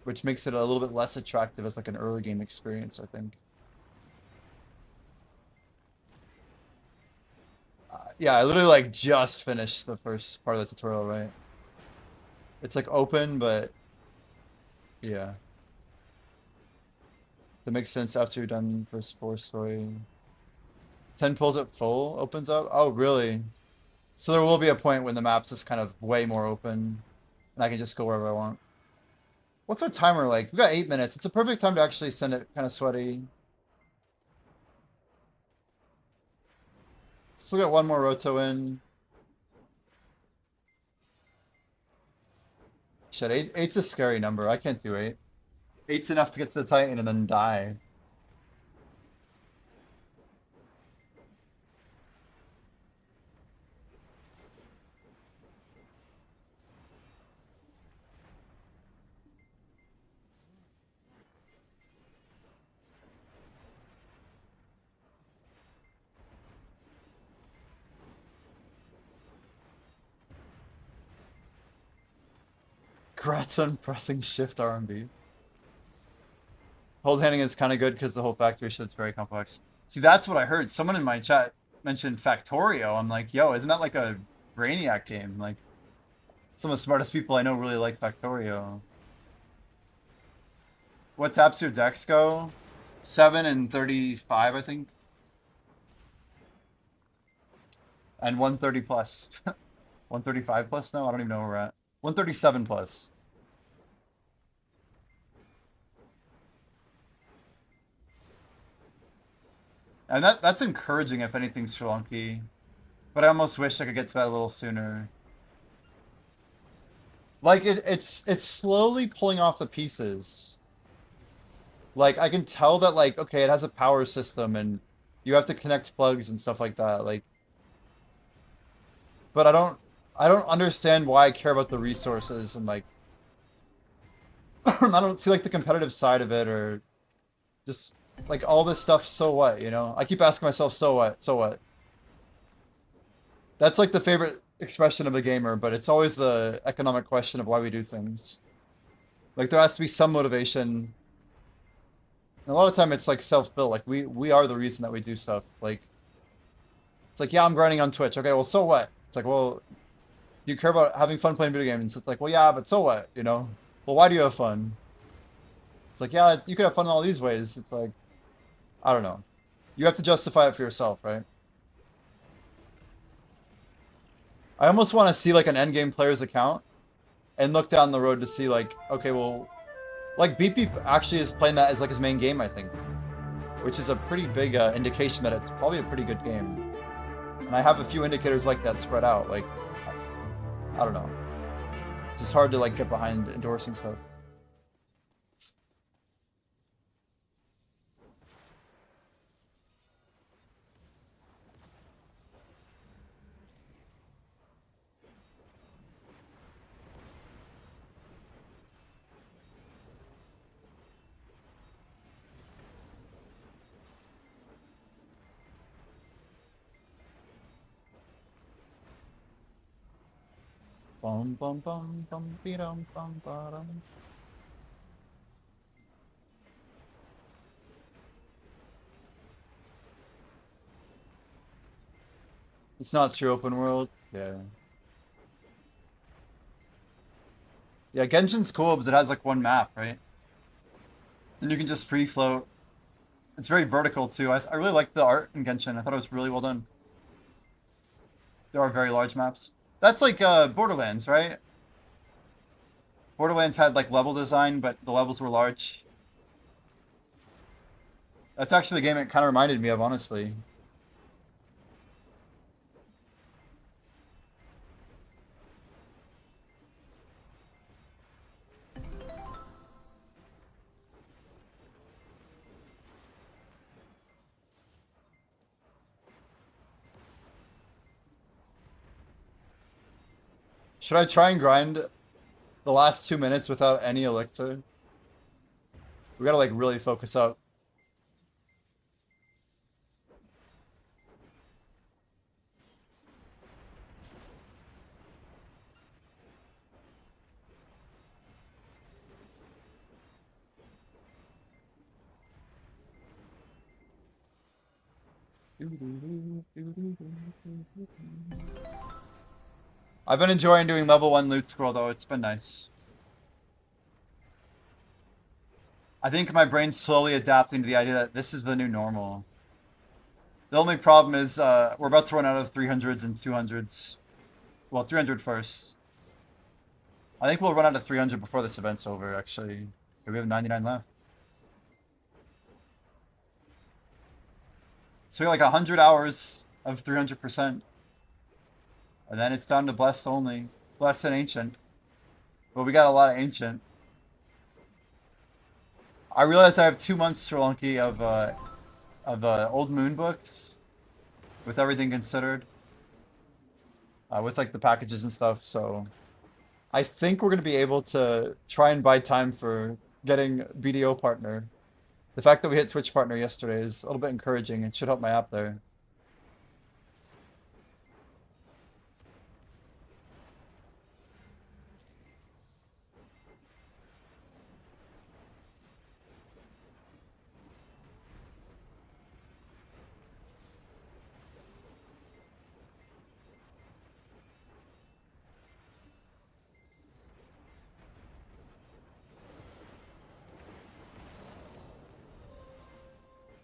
which makes it a little bit less attractive as like an early game experience, I think. Yeah, I literally like just finished the first part of the tutorial, right? It's like open, but yeah. That makes sense after you're done first 4 story. 10 pulls at full opens up? Oh, really? So there will be a point when the map's just kind of way more open and I can just go wherever I want. What's our timer like? We got 8 minutes. It's a perfect time to actually send it kind of sweaty. Still got one more roto in. Shit, eight's a scary number. I can't do 8. 8's enough to get to the Titan and then die. Congrats on pressing Shift RMB. Hold handing is kind of good because the whole factory shit's very complex. See, that's what I heard. Someone in my chat mentioned Factorio. I'm like, yo, isn't that like a Brainiac game? Like, some of the smartest people I know really like Factorio. What taps your decks go? 7 and 35, I think. And 130 plus. 135 plus now? I don't even know where we're at. 137 plus. And that's encouraging if anything, Sri Lanka. But I almost wish I could get to that a little sooner. Like it's slowly pulling off the pieces. Like I can tell that like okay, it has a power system and you have to connect plugs and stuff like that. Like but I don't understand why I care about the resources and like I don't see like the competitive side of it or just like all this stuff, so what, you know? I keep asking myself, so what? So what? That's like the favorite expression of a gamer, but it's always the economic question of why we do things. Like there has to be some motivation. And a lot of time it's like self-built. Like we are the reason that we do stuff. Like it's like, yeah, I'm grinding on Twitch. Okay, well, so what? It's like, well, do you care about having fun playing video games? It's like, well, yeah, but so what? You know? Well, why do you have fun? It's like, yeah, you could have fun in all these ways. It's like, I don't know. You have to justify it for yourself, right? I almost want to see like an endgame player's account and look down the road to see like, okay, well, like BP actually is playing that as like his main game, I think, which is a pretty big indication that it's probably a pretty good game. And I have a few indicators like that spread out. Like, I don't know. It's just hard to like get behind endorsing stuff. Bum bum bum bum be-dum bum ba-dum. It's not true open world. Yeah. Yeah, Genshin's cool because it has like one map, right? And you can just free float. It's very vertical too. I really like the art in Genshin. I thought it was really well done. There are very large maps. That's like Borderlands, right? Borderlands had like level design, but the levels were large. That's actually the game it kind of reminded me of, honestly. Should I try and grind the last 2 minutes without any elixir? We gotta like really focus up. I've been enjoying doing level 1 loot scroll though, it's been nice. I think my brain's slowly adapting to the idea that this is the new normal. The only problem is we're about to run out of 300s and 200s. Well, 300 first. I think we'll run out of 300 before this event's over, actually. We have 99 left. So we got like 100 hours of 300%. And then it's down to Blessed only. Blessed and Ancient. But we got a lot of Ancient. I realize I have 2 months, Sri Lanka, of Old Moon books. With everything considered. With like the packages and stuff, so... I think we're going to be able to try and buy time for getting BDO partner. The fact that we hit Twitch partner yesterday is a little bit encouraging. It should help my app there.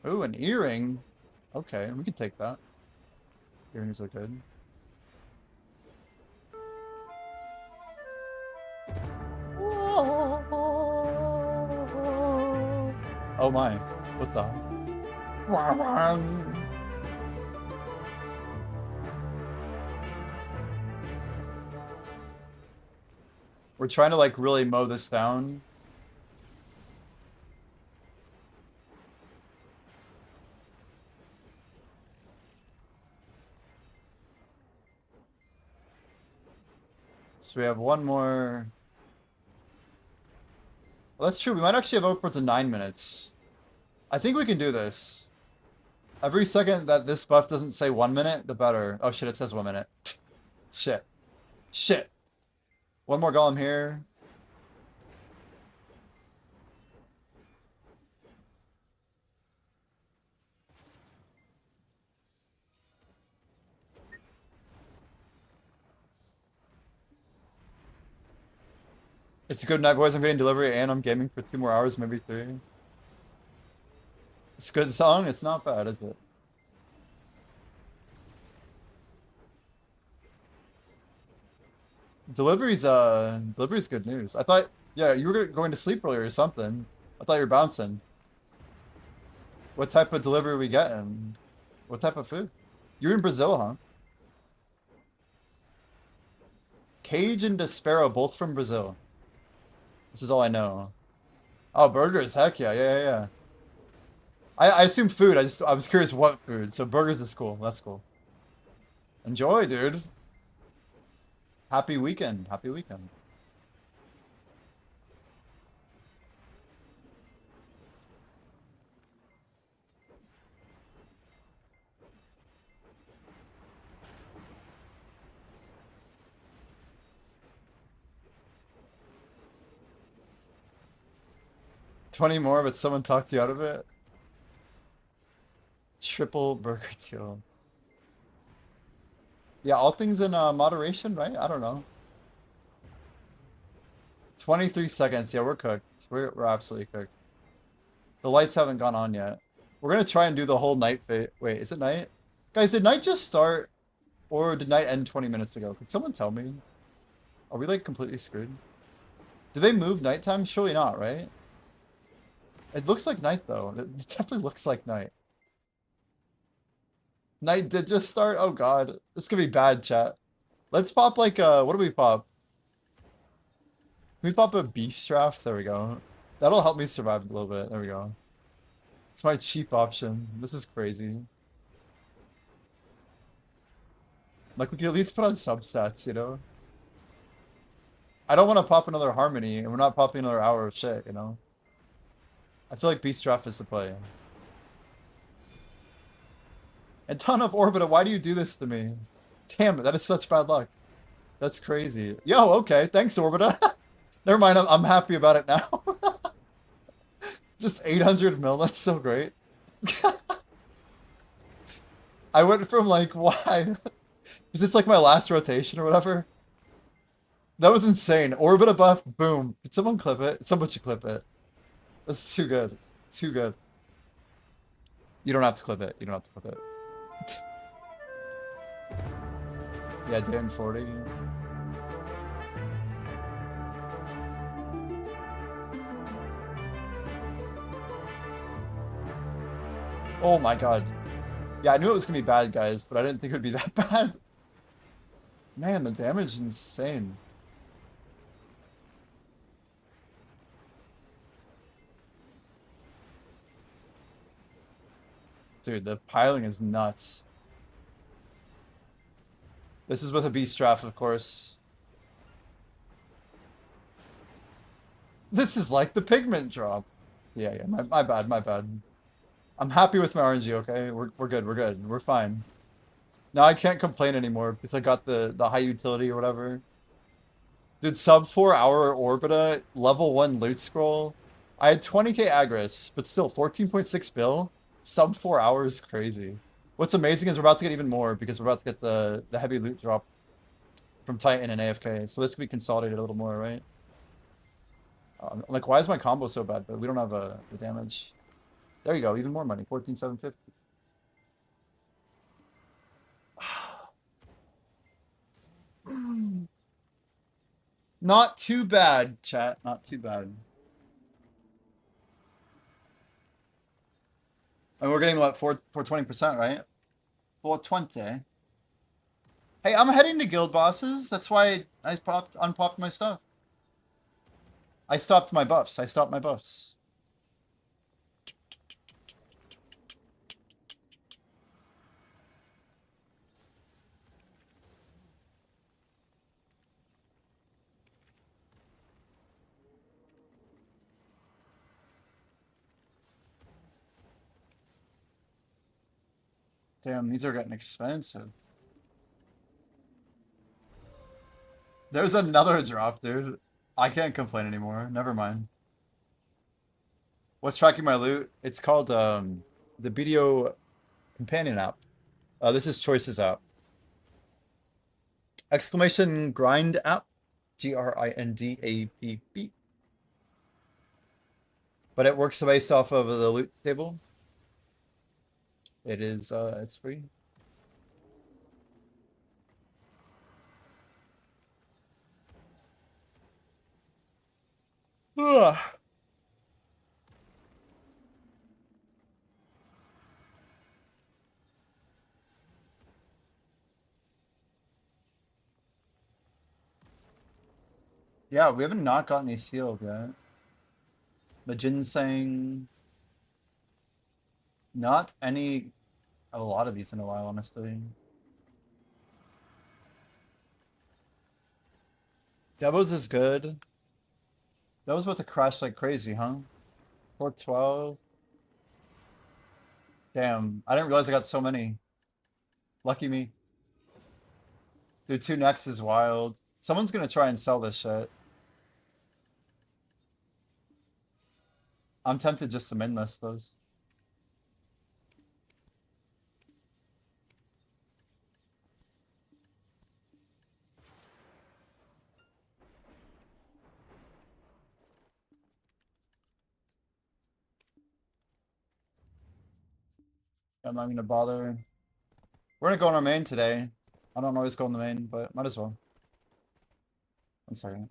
Ooh, an earring. Okay, we can take that. Earrings are good. Oh my. What the? We're trying to like really mow this down. So we have one more. Well, that's true. We might actually have upwards of 9 minutes. I think we can do this. Every second that this buff doesn't say 1 minute, the better. Oh shit, it says 1 minute. Shit. Shit. One more golem here. It's a good night, boys. I'm getting delivery and I'm gaming for 2 more hours, maybe 3. It's a good song. It's not bad, is it? Delivery's good news. I thought, yeah, you were going to sleep earlier or something. I thought you were bouncing. What type of delivery are we getting? What type of food? You're in Brazil, huh? Cage and Despero, both from Brazil. This is all I know. Oh, burgers, heck yeah, yeah. I assume food. I was curious what food. So burgers is cool. That's cool. Enjoy, dude. Happy weekend. Happy weekend. $20 more, but someone talked you out of it. Triple burger deal. Yeah, all things in moderation, right? I don't know. 23 seconds. Yeah, we're cooked. We're absolutely cooked. The lights haven't gone on yet. We're gonna try and do the whole night phase. Wait, is it night? Guys, did night just start? Or did night end 20 minutes ago? Could someone tell me? Are we like completely screwed? Do they move nighttime? Surely not, right? It looks like night though. It definitely looks like night. Night did just start? Oh god. This could be bad, chat. Let's pop like what do we pop? Can we pop a beast draft? There we go. That'll help me survive a little bit. There we go. It's my cheap option. This is crazy. Like we could at least put on substats, you know? I don't want to pop another harmony and we're not popping another hour of shit, you know? I feel like beast draft is the play. And ton of Orbita, why do you do this to me? Damn it, that is such bad luck. That's crazy. Yo, okay, thanks Orbita. Never mind, I'm happy about it now. Just 800 mil, that's so great. I went from like, why? Is this like my last rotation or whatever? That was insane. Orbita buff, boom. Did someone clip it? Someone should clip it. That's too good. Too good. You don't have to clip it. You don't have to clip it. Yeah, Dan 40. Oh my god. Yeah, I knew it was gonna be bad, guys, but I didn't think it would be that bad. Man, the damage is insane. Dude, the piling is nuts. This is with a beast draft, of course. This is like the pigment drop. Yeah, my bad, my bad. I'm happy with my RNG, okay? We're good, we're good. We're fine. Now I can't complain anymore because I got the high utility or whatever. Dude, sub 4 hour Orbita, level 1 loot scroll. I had 20k Agris, but still 14.6 bill. Sub 4 hours, crazy. What's amazing is we're about to get even more because we're about to get the heavy loot drop from Titan and AFK. So this could be consolidated a little more, right? Like, why is my combo so bad? But we don't have the damage. There you go, even more money, 14,750. Not too bad, chat. Not too bad. And we're getting what, 420%, right? 420. Hey, I'm heading to guild bosses. That's why I unpopped my stuff. I stopped my buffs. I stopped my buffs. Damn, these are getting expensive. There's another drop, dude. I can't complain anymore. Never mind. What's tracking my loot? It's called the BDO companion app. This is Choices app. Exclamation grind app. GRINDAPP. But it works based off of the loot table. It is it's free. Ugh. Yeah, we haven't not gotten any sealed yet. The ginseng. Not any, a lot of these in a while, honestly. Devos is good. That was about to crash like crazy, huh? 412. Damn, I didn't realize I got so many. Lucky me. Dude, 2 next is wild. Someone's gonna try and sell this shit. I'm tempted just to min list those. I'm not gonna bother. We're gonna go on our main today. I don't always go on the main, but might as well. 1 second.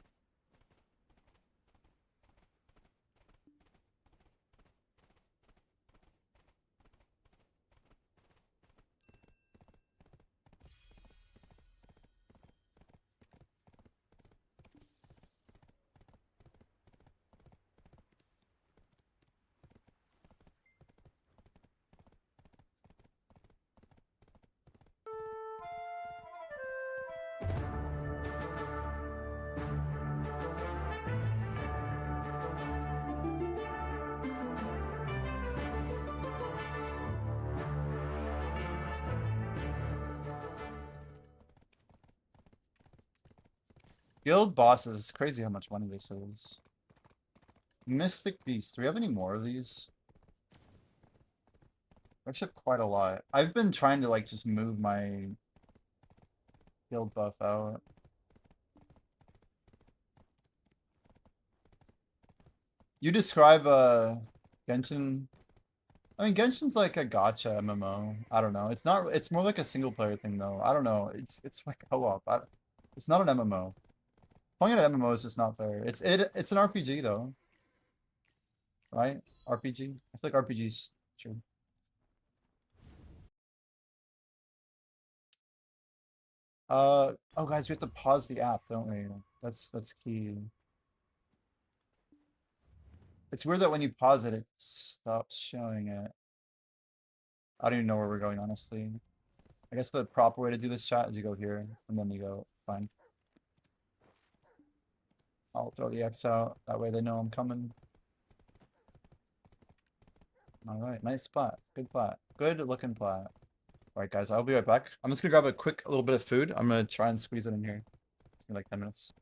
Guild bosses. Crazy how much money this is. Mystic Beast. Do we have any more of these? I actually have quite a lot. I've been trying to like just move my guild buff out. You describe Genshin. I mean Genshin's like a gotcha MMO. I don't know. It's not, it's more like a single player thing though. I don't know. It's like co-op. It's not an MMO. Calling it an MMO is just not fair. It's an RPG though. Right? RPG? I feel like RPG's true. Oh guys, we have to pause the app, don't we? That's key. It's weird that when you pause it, it stops showing it. I don't even know where we're going, honestly. I guess the proper way to do this chat is you go here, and then you go, fine. I'll throw the X out, that way they know I'm coming. Alright, nice plat. Good plat. Good looking plat. Alright guys, I'll be right back. I'm just gonna grab a quick little bit of food. I'm gonna try and squeeze it in here. It's gonna be like 10 minutes.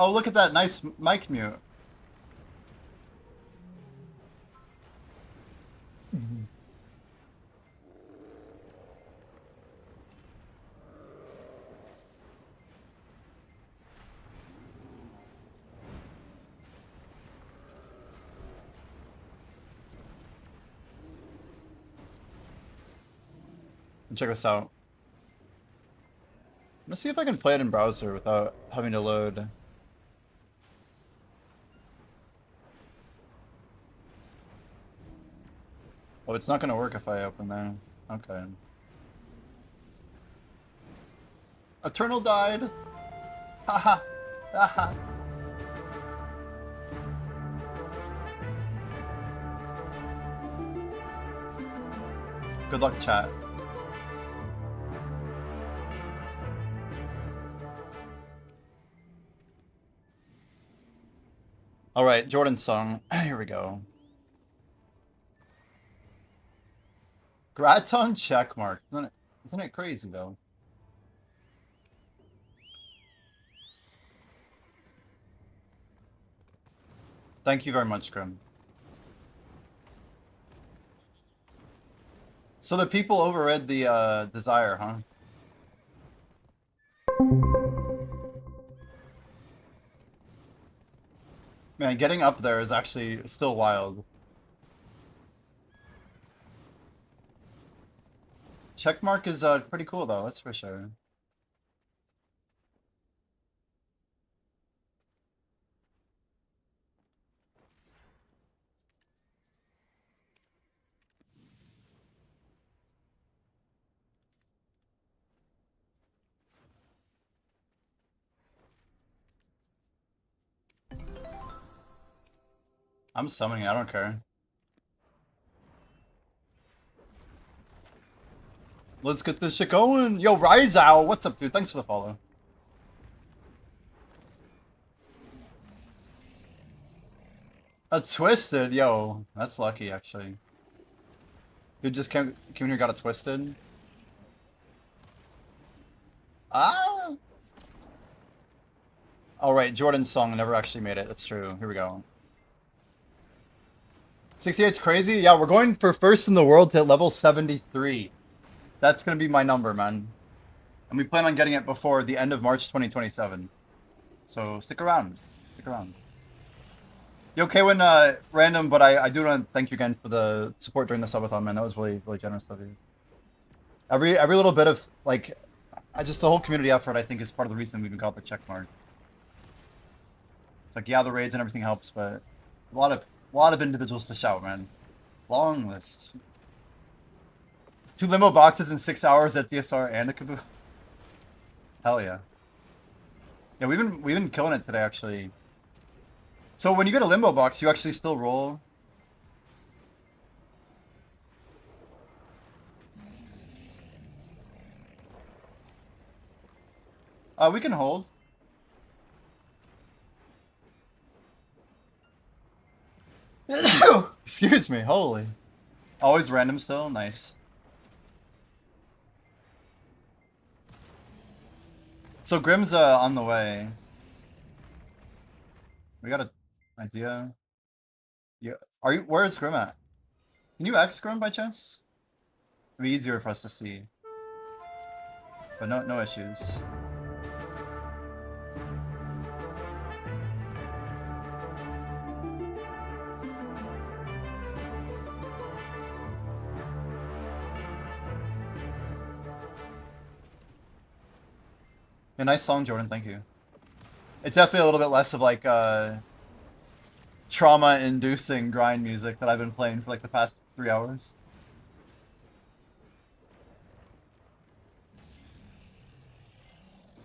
Oh, look at that nice mic mute. Check this out. Let's see if I can play it in browser without having to load. Oh, it's not gonna work if I open there. Okay. Eternal died. Haha. Haha. Good luck, chat. All right, Jordan's song. Here we go. Graton checkmark. Isn't it crazy though? Thank you very much, Grim. So the people overrid the desire, huh? Man, getting up there is actually still wild. Checkmark is pretty cool though, that's for sure. I'm summoning, I don't care. Let's get this shit going. Yo, Ryzow, what's up, dude? Thanks for the follow. A twisted, yo, that's lucky actually. Dude just came here, got a twisted. Ah. All right, Jordan's song never actually made it. That's true. Here we go. 68's crazy. Yeah, we're going for first in the world to level 73. That's gonna be my number, man. And we plan on getting it before the end of March 2027. So stick around. Stick around. You okay when random, but I do want to thank you again for the support during the subathon, man. That was really, really generous of you. Every little bit of like, just the whole community effort, I think, is part of the reason we even got the check mark. It's like, yeah, the raids and everything helps, but a lot of individuals to shout, man. Long list. 2 limo boxes in 6 hours at DSR and a Kaboo. Hell yeah. Yeah, we've been killing it today actually. So when you get a limbo box, you actually still roll. We can hold. Excuse me, holy. Always random still, nice. So Grim's on the way. We got an idea. Yeah, where is Grim at? Can you X Grim by chance? It'd be easier for us to see. But no issues. A nice song, Jordan, thank you. It's definitely a little bit less of like trauma-inducing grind music that I've been playing for like the past 3 hours.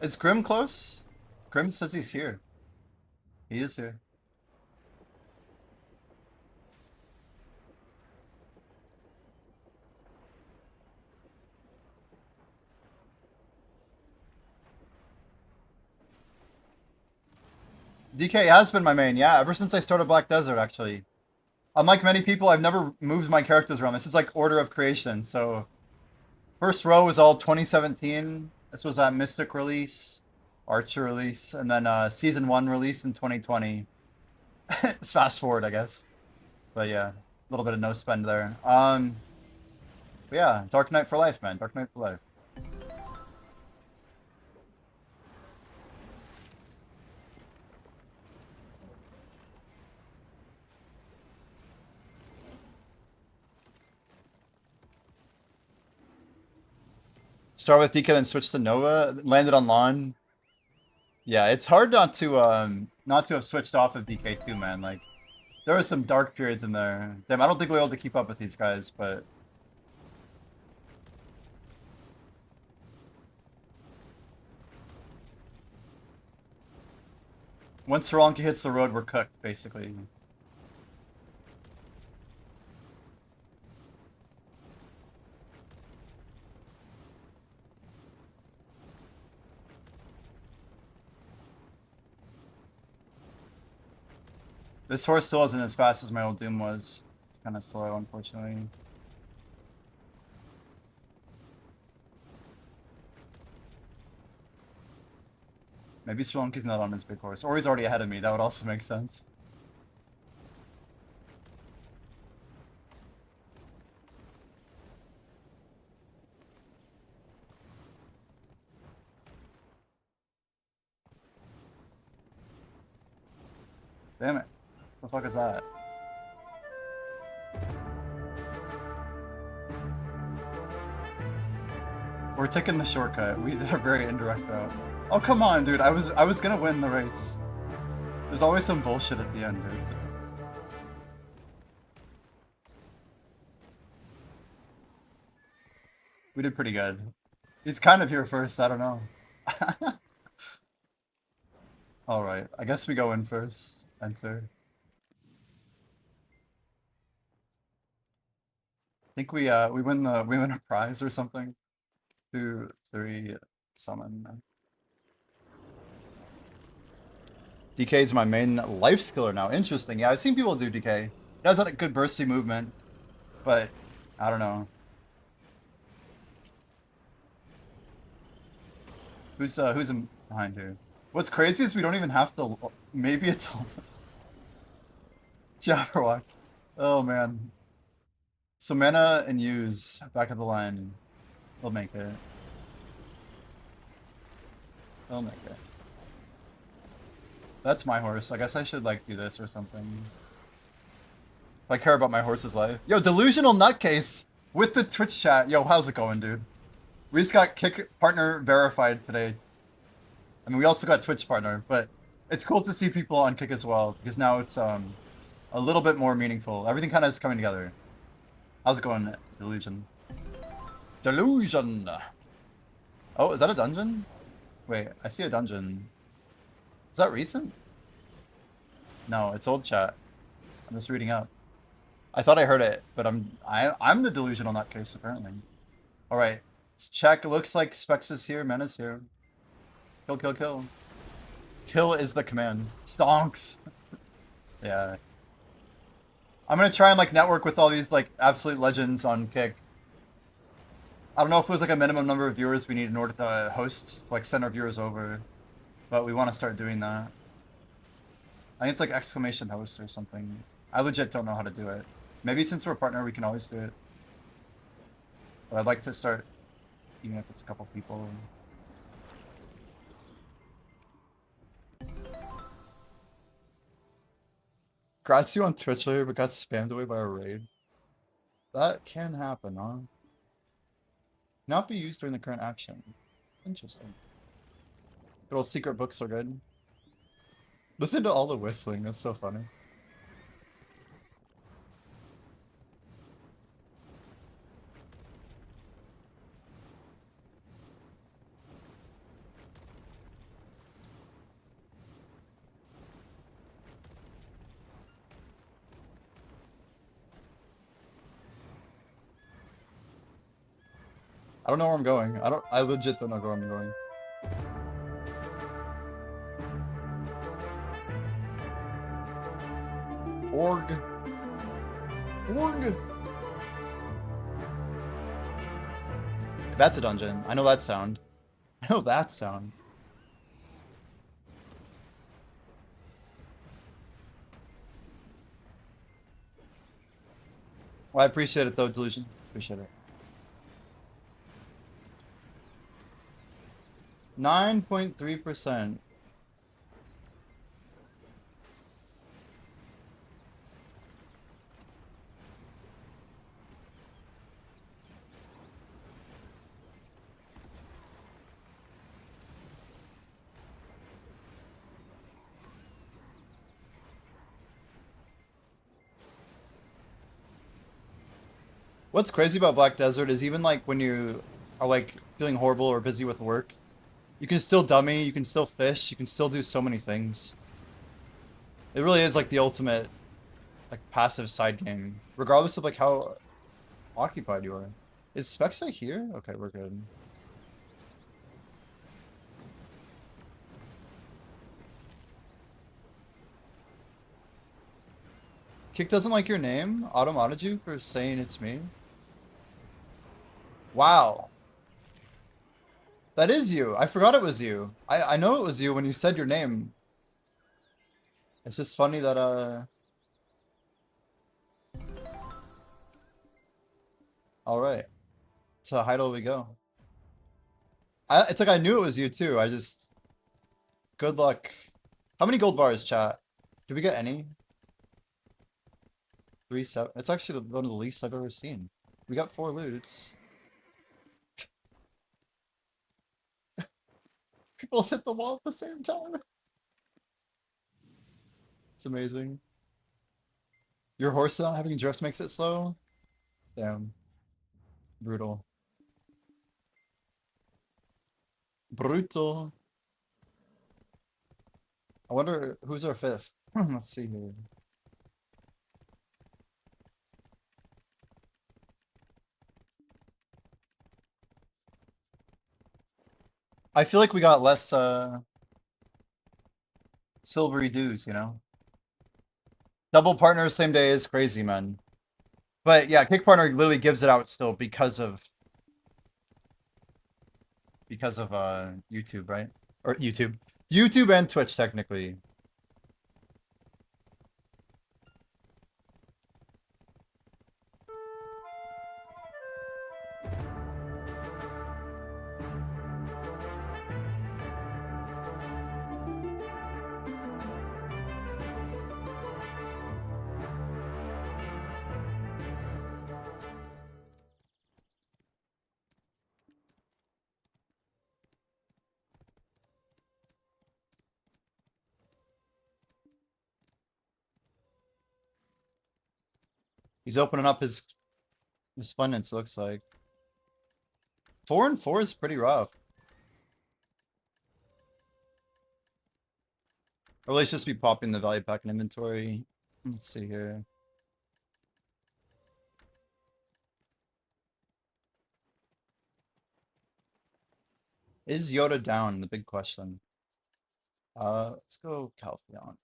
Is Grim close? Grim says he's here. He is here. DK has been my main, yeah, ever since I started Black Desert, actually. Unlike many people, I've never moved my characters around. This is like order of creation, so... First row was all 2017. This was that Mystic release. Archer release, and then season 1 release in 2020. It's fast forward, I guess. But yeah, a little bit of no spend there. But yeah, Dark Knight for life, man. Dark Knight for life. Start with DK, then switch to Nova. Landed on lawn. Yeah, it's hard not to have switched off of DK too, man. Like, there were some dark periods in there. Damn, I don't think we'll be able to keep up with these guys, but once Solanke hits the road, we're cooked, basically. This horse still isn't as fast as my old Doom was. It's kind of slow, unfortunately. Maybe Solanke's not on his big horse. Or he's already ahead of me. That would also make sense. Damn it. What the fuck is that? We're taking the shortcut. We did a very indirect route. Oh, come on, dude. I was gonna win the race. There's always some bullshit at the end, dude. We did pretty good. He's kind of here first. I don't know. Alright. I guess we go in first. Enter. I think we win a prize or something. 2, 3, summon. DK is my main life skiller now. Interesting. Yeah, I've seen people do DK. It has a good bursty movement, but I don't know. Who's in behind here? What's crazy is we don't even have to. Maybe it's Jabberwock. Oh man. Samana and Use back of the line. They'll make it. They'll make it. That's my horse. I guess I should like do this or something. If I care about my horse's life. Yo, delusional nutcase with the Twitch chat. Yo, how's it going, dude? We just got Kick partner verified today. I mean, we also got Twitch partner, but it's cool to see people on Kick as well because now it's a little bit more meaningful. Everything kind of is coming together. How's it going, Delusion? Delusion! Oh, is that a dungeon? Wait, I see a dungeon. Is that recent? No, it's old chat. I'm just reading up. I thought I heard it, but I'm the delusional nutcase apparently. All right, let's check. It looks like Specs is here. Menace here. Kill, kill, kill. Kill is the command. Stonks. Yeah. I'm gonna try and like network with all these like absolute legends on Kick. I don't know if it was like a minimum number of viewers we need in order to host, to like send our viewers over, but we want to start doing that. I think it's like exclamation host or something. I legit don't know how to do it. Maybe since we're a partner, we can always do it. But I'd like to start, even if it's a couple people. Grats you on Twitch later, but got spammed away by a raid. That can happen, huh? Not be used during the current action. Interesting. Good old secret books are good. Listen to all the whistling, that's so funny. I don't know where I'm going. I legit don't know where I'm going. Org. That's a dungeon. I know that sound. I know that sound. Well, I appreciate it though, Delusion. Appreciate it. 9.3%. What's crazy about Black Desert is even like when you are like feeling horrible or busy with work, you can still dummy, you can still fish, you can still do so many things. It really is like the ultimate like passive side game, regardless of like how occupied you are. Is Spexa here? Okay, we're good. Kick doesn't like your name? Automated you for saying it's me? Wow. That is you. I forgot it was you. I know it was you when you said your name. It's just funny that Alright. To Heidel we go. It's like I knew it was you too. I just good luck. How many gold bars, chat? Did we get any? 3, 7. It's actually one of the least I've ever seen. We got 4 loots. People hit the wall at the same time. It's amazing. Your horse not having drift makes it slow? Damn. Brutal. Brutal. I wonder who's our 5th. Let's see here. I feel like we got less silvery dues, you know? Double partner same day is crazy, man. But yeah, kick partner literally gives it out still because of YouTube, right? Or YouTube. YouTube and Twitch technically. He's opening up his resplendence, looks like. 4 and 4 is pretty rough. Or let's just be popping the value pack in inventory. Let's see here. Is Yoda down? The big question. Let's go Calpheon.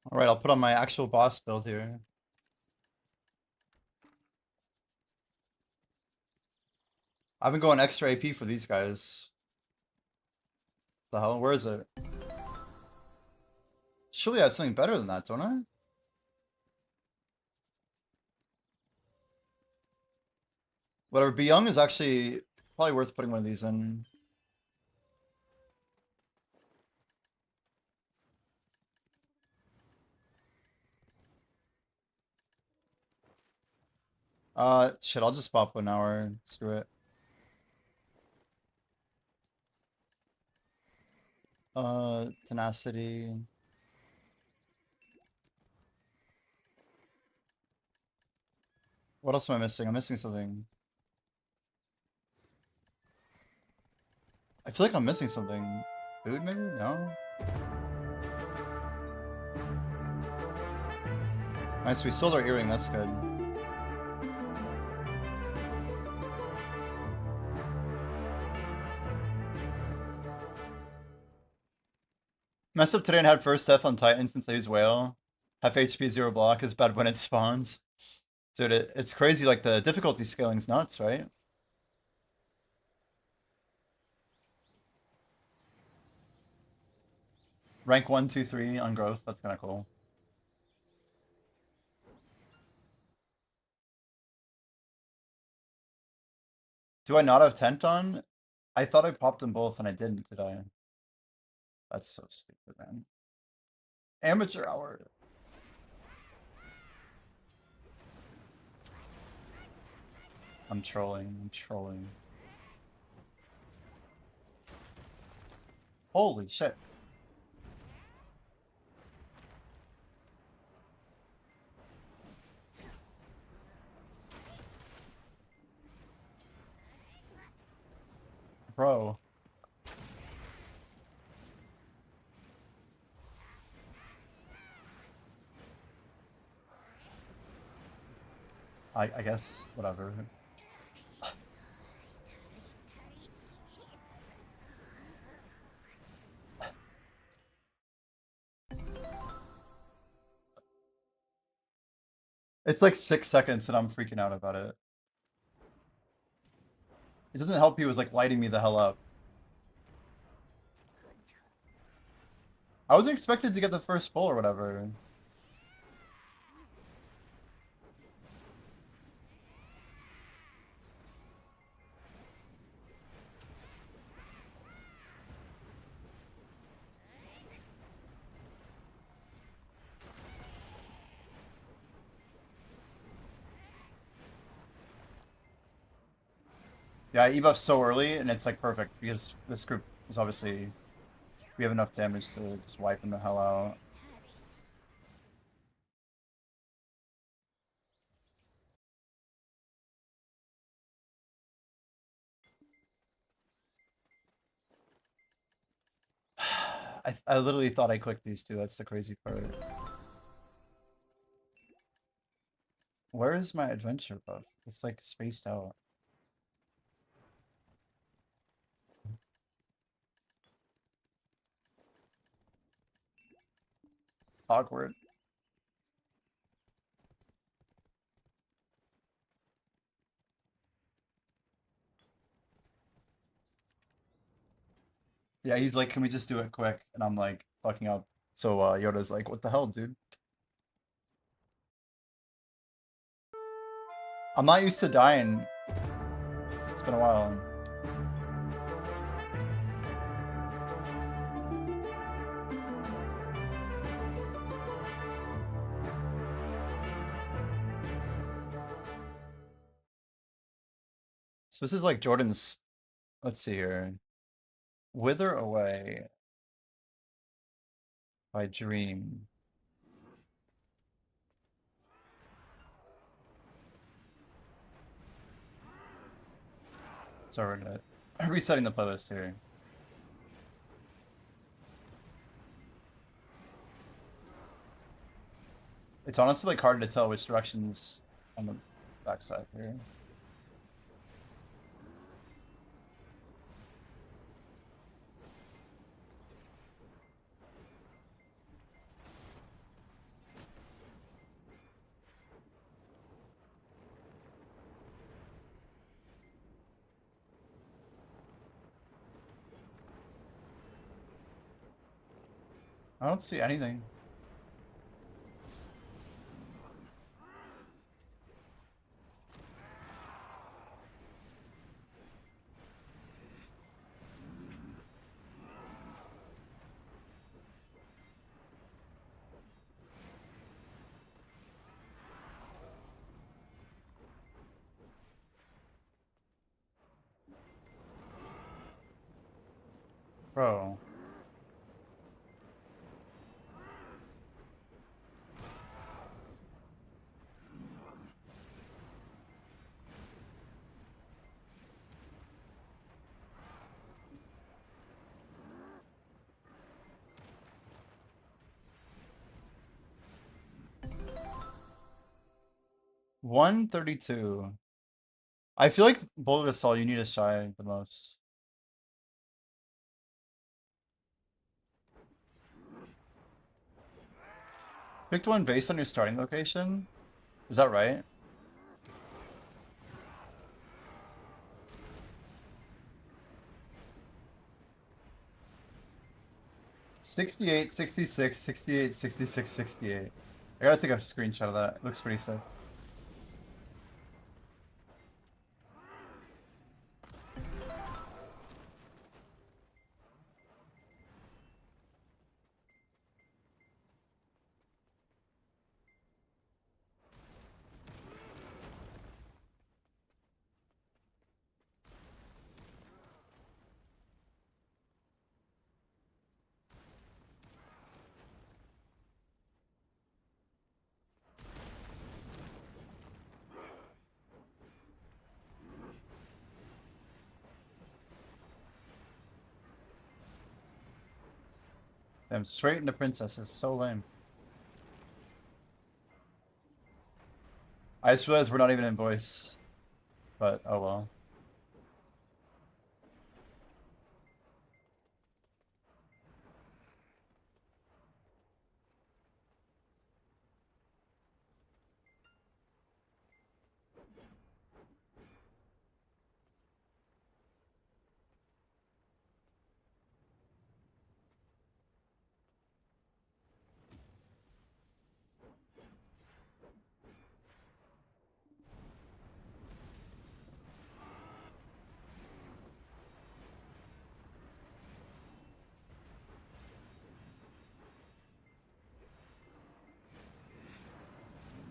Alright, I'll put on my actual boss build here. I've been going extra AP for these guys. The hell? Where is it? Surely I have something better than that, don't I? Whatever, Be Young is actually probably worth putting one of these in. Shit, I'll just pop 1 hour. Screw it. Tenacity. What else am I missing? I'm missing something. I feel like I'm missing something. Food, maybe? No? Nice, we sold our earring. That's good. Messed up today and had first death on Titan since they use whale. Half HP, 0 block is bad when it spawns. Dude, it's crazy, like the difficulty scaling's nuts, right? Rank 1, 2, 3 on growth, that's kinda cool. Do I not have tent on? I thought I popped them both and I didn't, did I? That's so stupid, man. Amateur hour. I'm trolling, I'm trolling. Holy shit. Bro. I guess, whatever. It's like 6 seconds and I'm freaking out about it. It doesn't help he was like lighting me the hell up. I wasn't expected to get the first pull or whatever. Yeah, I E-buff so early, and it's like perfect, because this group is obviously... We have enough damage to just wipe him the hell out. I literally thought I clicked these two, that's the crazy part. Where is my adventure buff? It's like spaced out. Awkward. Yeah, he's like, can we just do it quick? And I'm like, fucking up. So Yoda's like, what the hell, dude? I'm not used to dying. It's been a while. So this is like Jordan's, let's see here. Wither Away by Dream. So we're gonna resetting the playlist here. It's honestly like hard to tell which directions on the backside here. I don't see anything. Bro. $132. I feel like Bulgasol, you need to shy the most. Picked one based on your starting location? Is that right? $68, $66, $68, $66, $68. I gotta take a screenshot of that. It looks pretty sick. Damn, straight into princess is so lame. I just realized we're not even in voice. But, oh well.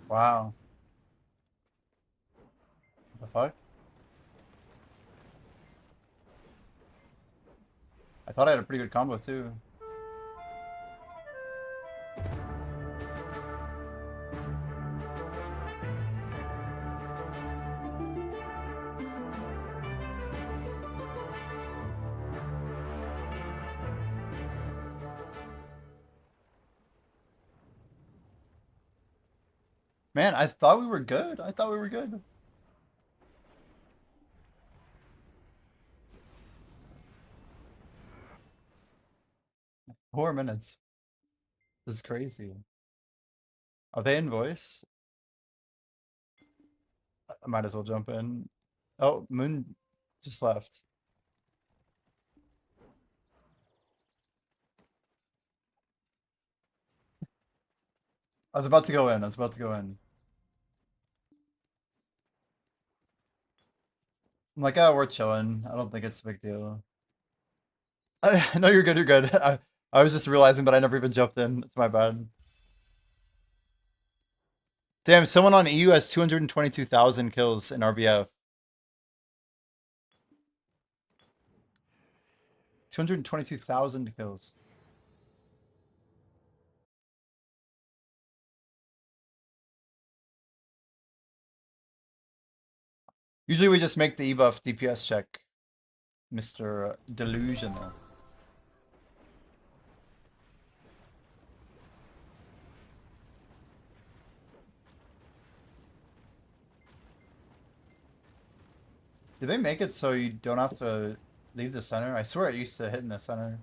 Wow. What the fuck? I thought I had a pretty good combo too. Man, I thought we were good. I thought we were good. Four minutes. This is crazy. Are they in voice? I might as well jump in. Oh, Moon just left. I was about to go in. I was about to go in. I'm like, oh, we're chilling. I don't think it's a big deal. No, you're good. You're good. I was just realizing that I never even jumped in. It's my bad. Damn, someone on EU has 222,000 kills in RBF. 222,000 kills. Usually we just make the ebuff DPS check, Mr. Delusional. Did they make it so you don't have to leave the center? I swear it used to hit in the center.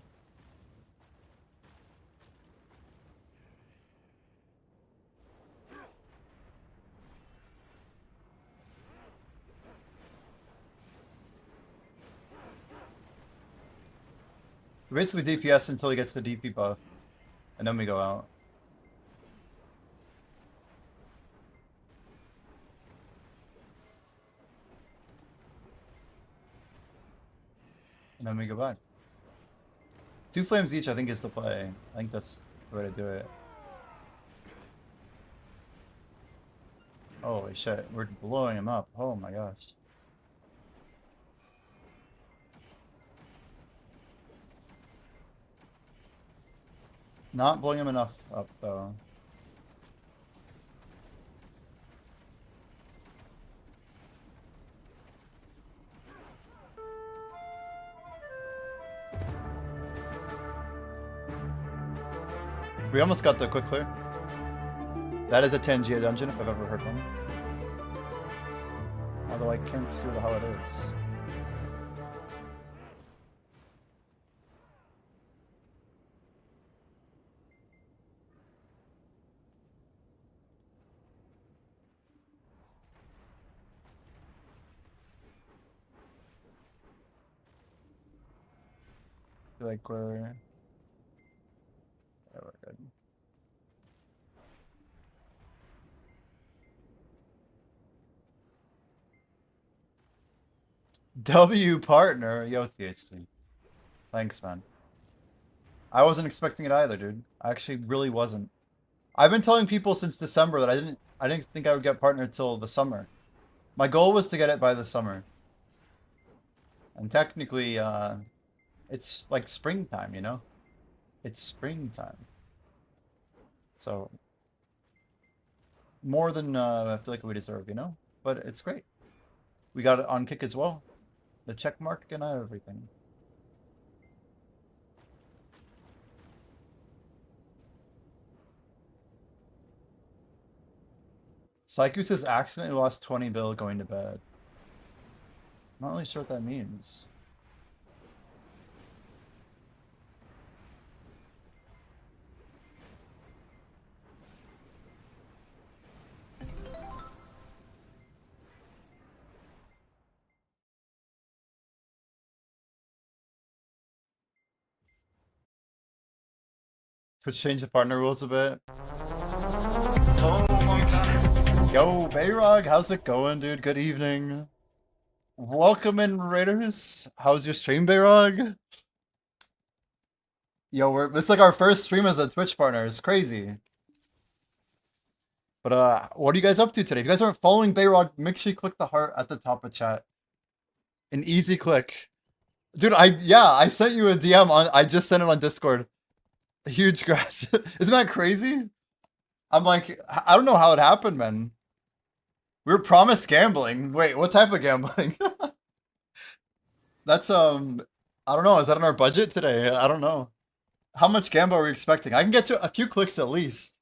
We basically DPS until he gets the DP buff, and then we go out. And then we go back. 2 flames each, I think, is the play. I think that's the way to do it. Holy shit, we're blowing him up. Oh my gosh. Not blowing him enough up, though. We almost got the quick clear. That is a Tangia dungeon if I've ever heard one. Although I can't see what the hell it is. feel like we're good. W partner, yo THC. Thanks, man. I wasn't expecting it either, dude. I actually really wasn't. I've been telling people since December that I didn't think I would get partner till the summer. My goal was to get it by the summer. And technically, it's like springtime, you know? It's springtime. So, more than I feel like we deserve, you know? But it's great. We got it on kick as well. The check mark and everything. Psycho says accidentally lost 20 bill going to bed. Not really sure what that means. Twitch changed the partner rules a bit. Yo, Bayrog, how's it going, dude? Good evening. Welcome in, Raiders. How's your stream, Bayrog? Yo, it's like our first stream as a Twitch partner. It's crazy. But what are you guys up to today? If you guys aren't following Bayrog, make sure you click the heart at the top of chat. An easy click. Dude, I sent you a DM on I just sent it on Discord. A huge grass. Isn't that crazy? I'm like, I don't know how it happened, man. We were promised gambling. Wait, what type of gambling? That's I don't know. Is that on our budget today? I don't know. How much gamble are we expecting? I can get to a few clicks at least.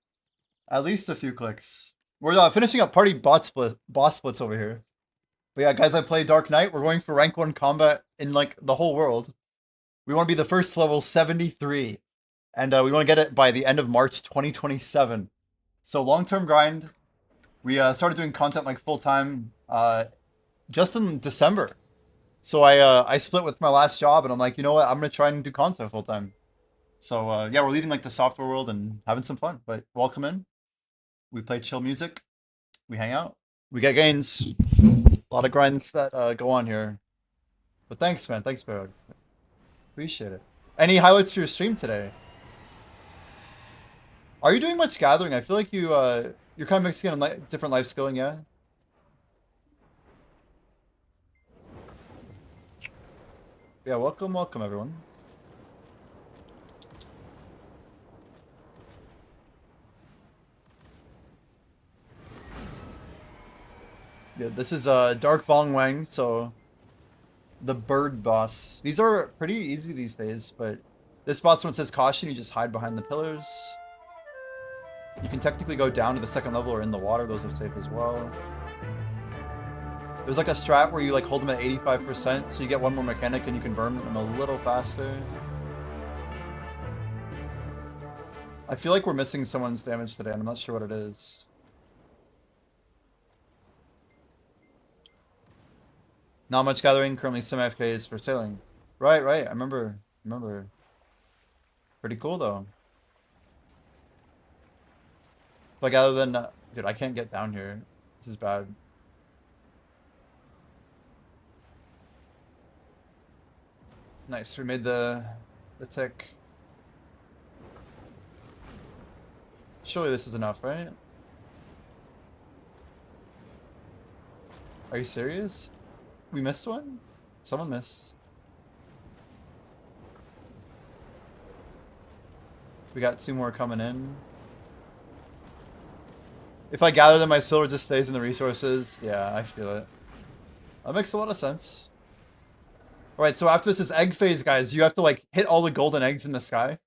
At least a few clicks. We're finishing up party boss splits over here. But yeah, guys, I play Dark Knight. We're going for rank 1 combat in like the whole world. We want to be the first level 73. And we want to get it by the end of March 2027. So long-term grind. We started doing content like full-time just in December. So I split with my last job and I'm like, you know what? I'm going to try and do content full-time. So yeah, we're leaving like the software world and having some fun. But welcome in. We play chill music. We hang out. We get gains. A lot of grinds that go on here. But thanks, man. Thanks, Barrog. Appreciate it. Any highlights to your stream today? Are you doing much gathering? I feel like you're kind of mixing in a different life skilling, yeah? Yeah, welcome, everyone. Yeah, this is Dark Bong Wang, so the bird boss. These are pretty easy these days, but this boss, when it says caution, you just hide behind the pillars. You can technically go down to the second level or in the water. Those are safe as well. There's like a strat where you like hold them at 85%, so you get one more mechanic and you can burn them a little faster. I feel like we're missing someone's damage today, and I'm not sure what it is. Not much gathering, currently some AFKs for sailing. Right, I remember. Pretty cool though. Like other than, dude, I can't get down here. This is bad. Nice, we made the tick. Surely this is enough, right? Are you serious? We missed one? Someone missed. We got 2 more coming in. If I gather them, my silver just stays in the resources. Yeah, I feel it. That makes a lot of sense. Alright, so after this is egg phase, guys. You have to like hit all the golden eggs in the sky.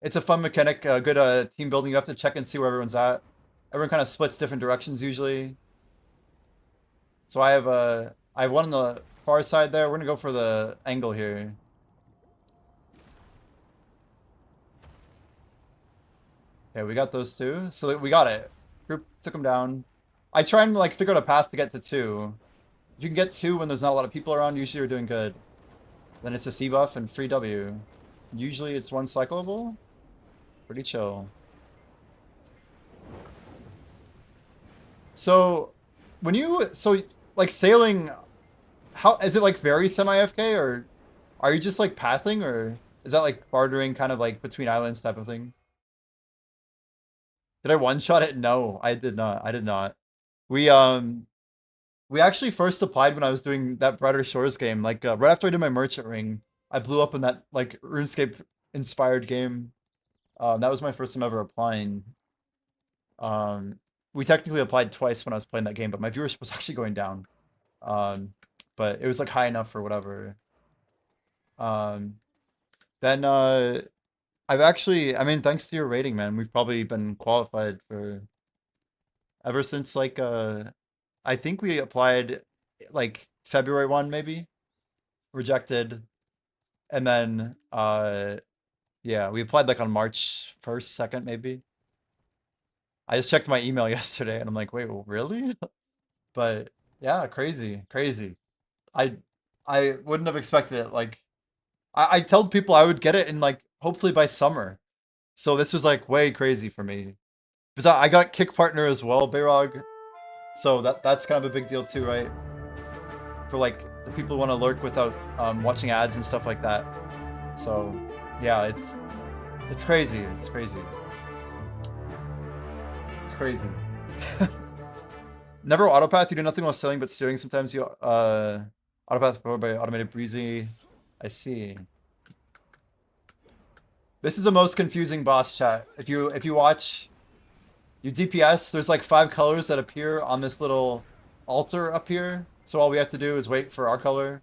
It's a fun mechanic, good team building. You have to check and see where everyone's at. Everyone kind of splits different directions usually. So I have one on the far side there. We're gonna go for the angle here. Okay, we got those 2. So we got it. Group took them down. I try and like figure out a path to get to 2. If you can get 2 when there's not a lot of people around, usually you're doing good. Then it's a C buff and free W. Usually it's one cyclable. Pretty chill. So, when you like sailing, how is it like very semi FK or are you just like pathing or is that like bartering kind of like between islands type of thing? Did I one shot it? No, I did not. I did not. We actually first applied when I was doing that Brighter Shores game. Like right after I did my merchant ring, I blew up in that like RuneScape inspired game. That was my first time ever applying. Um, we technically applied twice when I was playing that game, but my viewership was actually going down. Um, but it was like high enough for whatever. Um, then I've actually, I mean, thanks to your rating, man, we've probably been qualified for ever since like I think we applied like February 1 maybe, rejected, and then yeah, we applied like on March 1st, 2nd maybe. I just checked my email yesterday and I'm like, wait, well, really? But yeah, crazy, crazy. I I wouldn't have expected it. Like I told people I would get it in like hopefully by summer. So this was like way crazy for me. Because I got kick partner as well, Bayrog. So that's kind of a big deal too, right? For like the people who want to lurk without watching ads and stuff like that. So yeah, it's crazy. It's crazy. It's crazy. Never autopath. You do nothing while sailing but steering. Sometimes you autopath forward by automated breezy. I see. This is the most confusing boss chat. If you watch you DPS, there's like 5 colors that appear on this little altar up here. So all we have to do is wait for our color.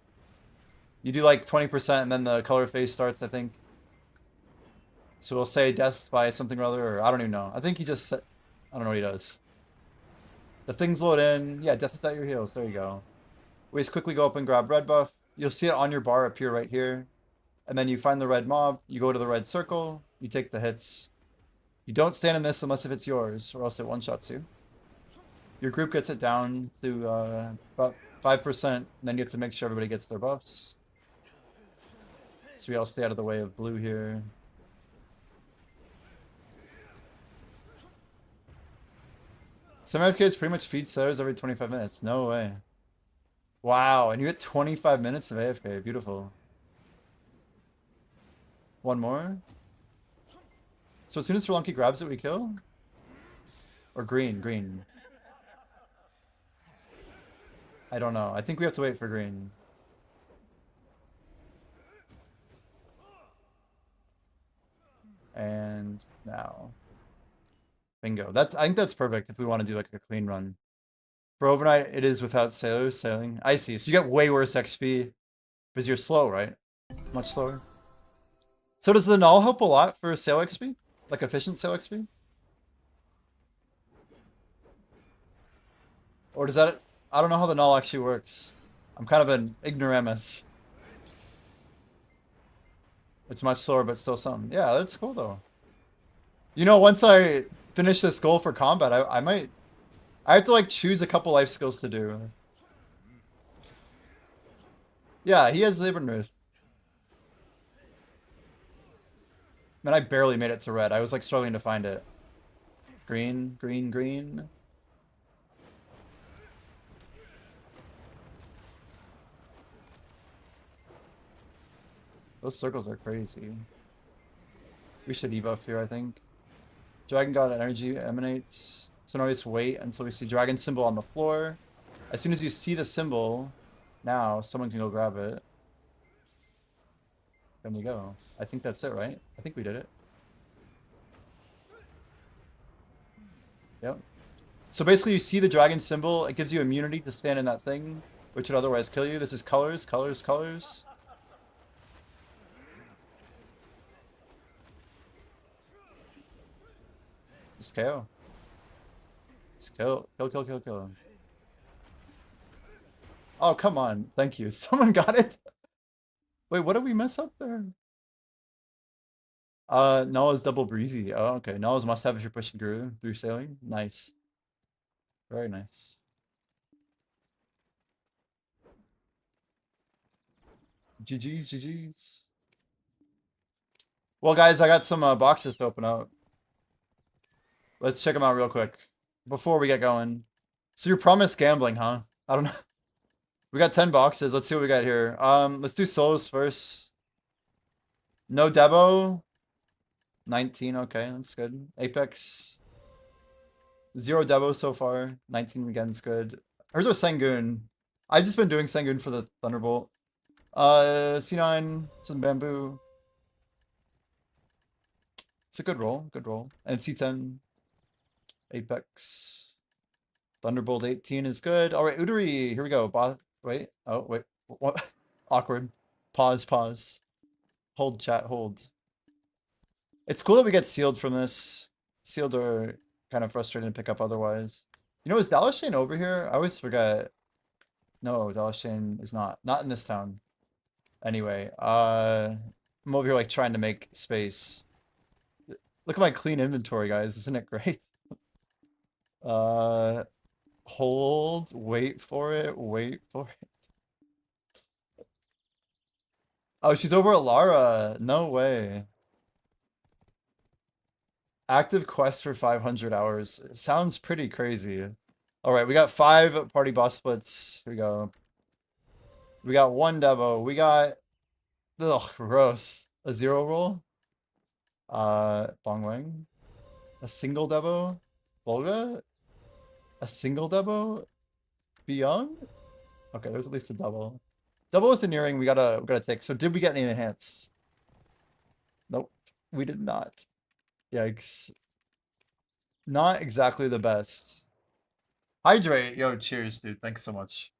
You do like 20% and then the color phase starts, I think. So we'll say death by something or other, or I don't even know. I think he just said, I don't know what he does. The things load in. Yeah, death is at your heels. There you go. We just quickly go up and grab red buff. You'll see it on your bar appear right here. And then you find the red mob. You go to the red circle. You take the hits. You don't stand in this unless if it's yours, or else it one-shots you. Your group gets it down to about 5%, and then you have to make sure everybody gets their buffs. So we all stay out of the way of blue here. Some AFKs pretty much feed sellers every 25 minutes. No way. Wow, and you get 25 minutes of AFK. Beautiful. One more. So as soon as Sri grabs it, we kill? Or green, green. I don't know. I think we have to wait for green. And now. Bingo. I think that's perfect if we want to do like a clean run. For overnight, it is without sailors sailing. I see. So you get way worse XP because you're slow, right? Much slower. So does the null help a lot for sail XP? Like efficient sail XP? Or does that... I don't know how the null actually works. I'm kind of an ignoramus. It's much slower, but still some. Yeah, that's cool though. You know, once I finish this goal for combat, I might... I have to like choose a couple life skills to do. Yeah, he has Labernuth. Man, I barely made it to red. I was like struggling to find it. Green, green, green. Those circles are crazy. We should debuff here, I think. Dragon God energy emanates. So now we just wait until we see dragon symbol on the floor. As soon as you see the symbol, now someone can go grab it. Then you go. I think that's it, right? I think we did it. Yep. So basically you see the dragon symbol, it gives you immunity to stand in that thing, which would otherwise kill you. This is colors, colors, colors. Just KO. Just kill, kill, kill, kill, kill. Oh, come on. Thank you. Someone got it. Wait, what did we mess up there? Null's double breezy. Oh, okay. Null's must have if you're pushing through sailing. Nice. Very nice. GG's, GG's. Well, guys, I got some boxes to open up. Let's check them out real quick before we get going. So you promised gambling, huh? I don't know. We got 10 boxes. Let's see what we got here. Let's do solos first. No Debo. 19. Okay, that's good. Apex. 0 Debo so far. 19 again is good. Here's our Sangoon. I've just been doing Sangoon for the Thunderbolt. C9, some bamboo. It's a good roll, good roll. And C10, Apex, Thunderbolt 18 is good. All right, Udary, here we go. Wait, oh wait, what? Awkward. Pause. Hold chat, hold. It's cool that we get sealed from this. Sealed are kind of frustrating to pick up otherwise. You know, is Dalashane over here? I always forget. No, Dalashane is not. Not in this town. Anyway, I'm over here like trying to make space. Look at my clean inventory, guys. Isn't it great? Hold, wait for it. Oh, she's over at Lara. No way. Active quest for 500 hours. Sounds pretty crazy. All right, we got 5 party boss splits. Here we go. We got 1 Devo. We got, ugh, gross. A 0 roll. Bongwang. A single Devo. Volga. A single Devo. Beyond. Okay, there's at least a double. Double with an earring. We gotta take. So did we get any enhance? Nope, we did not. Yikes. Not exactly the best. Hydrate. Yo, cheers, dude. Thanks so much.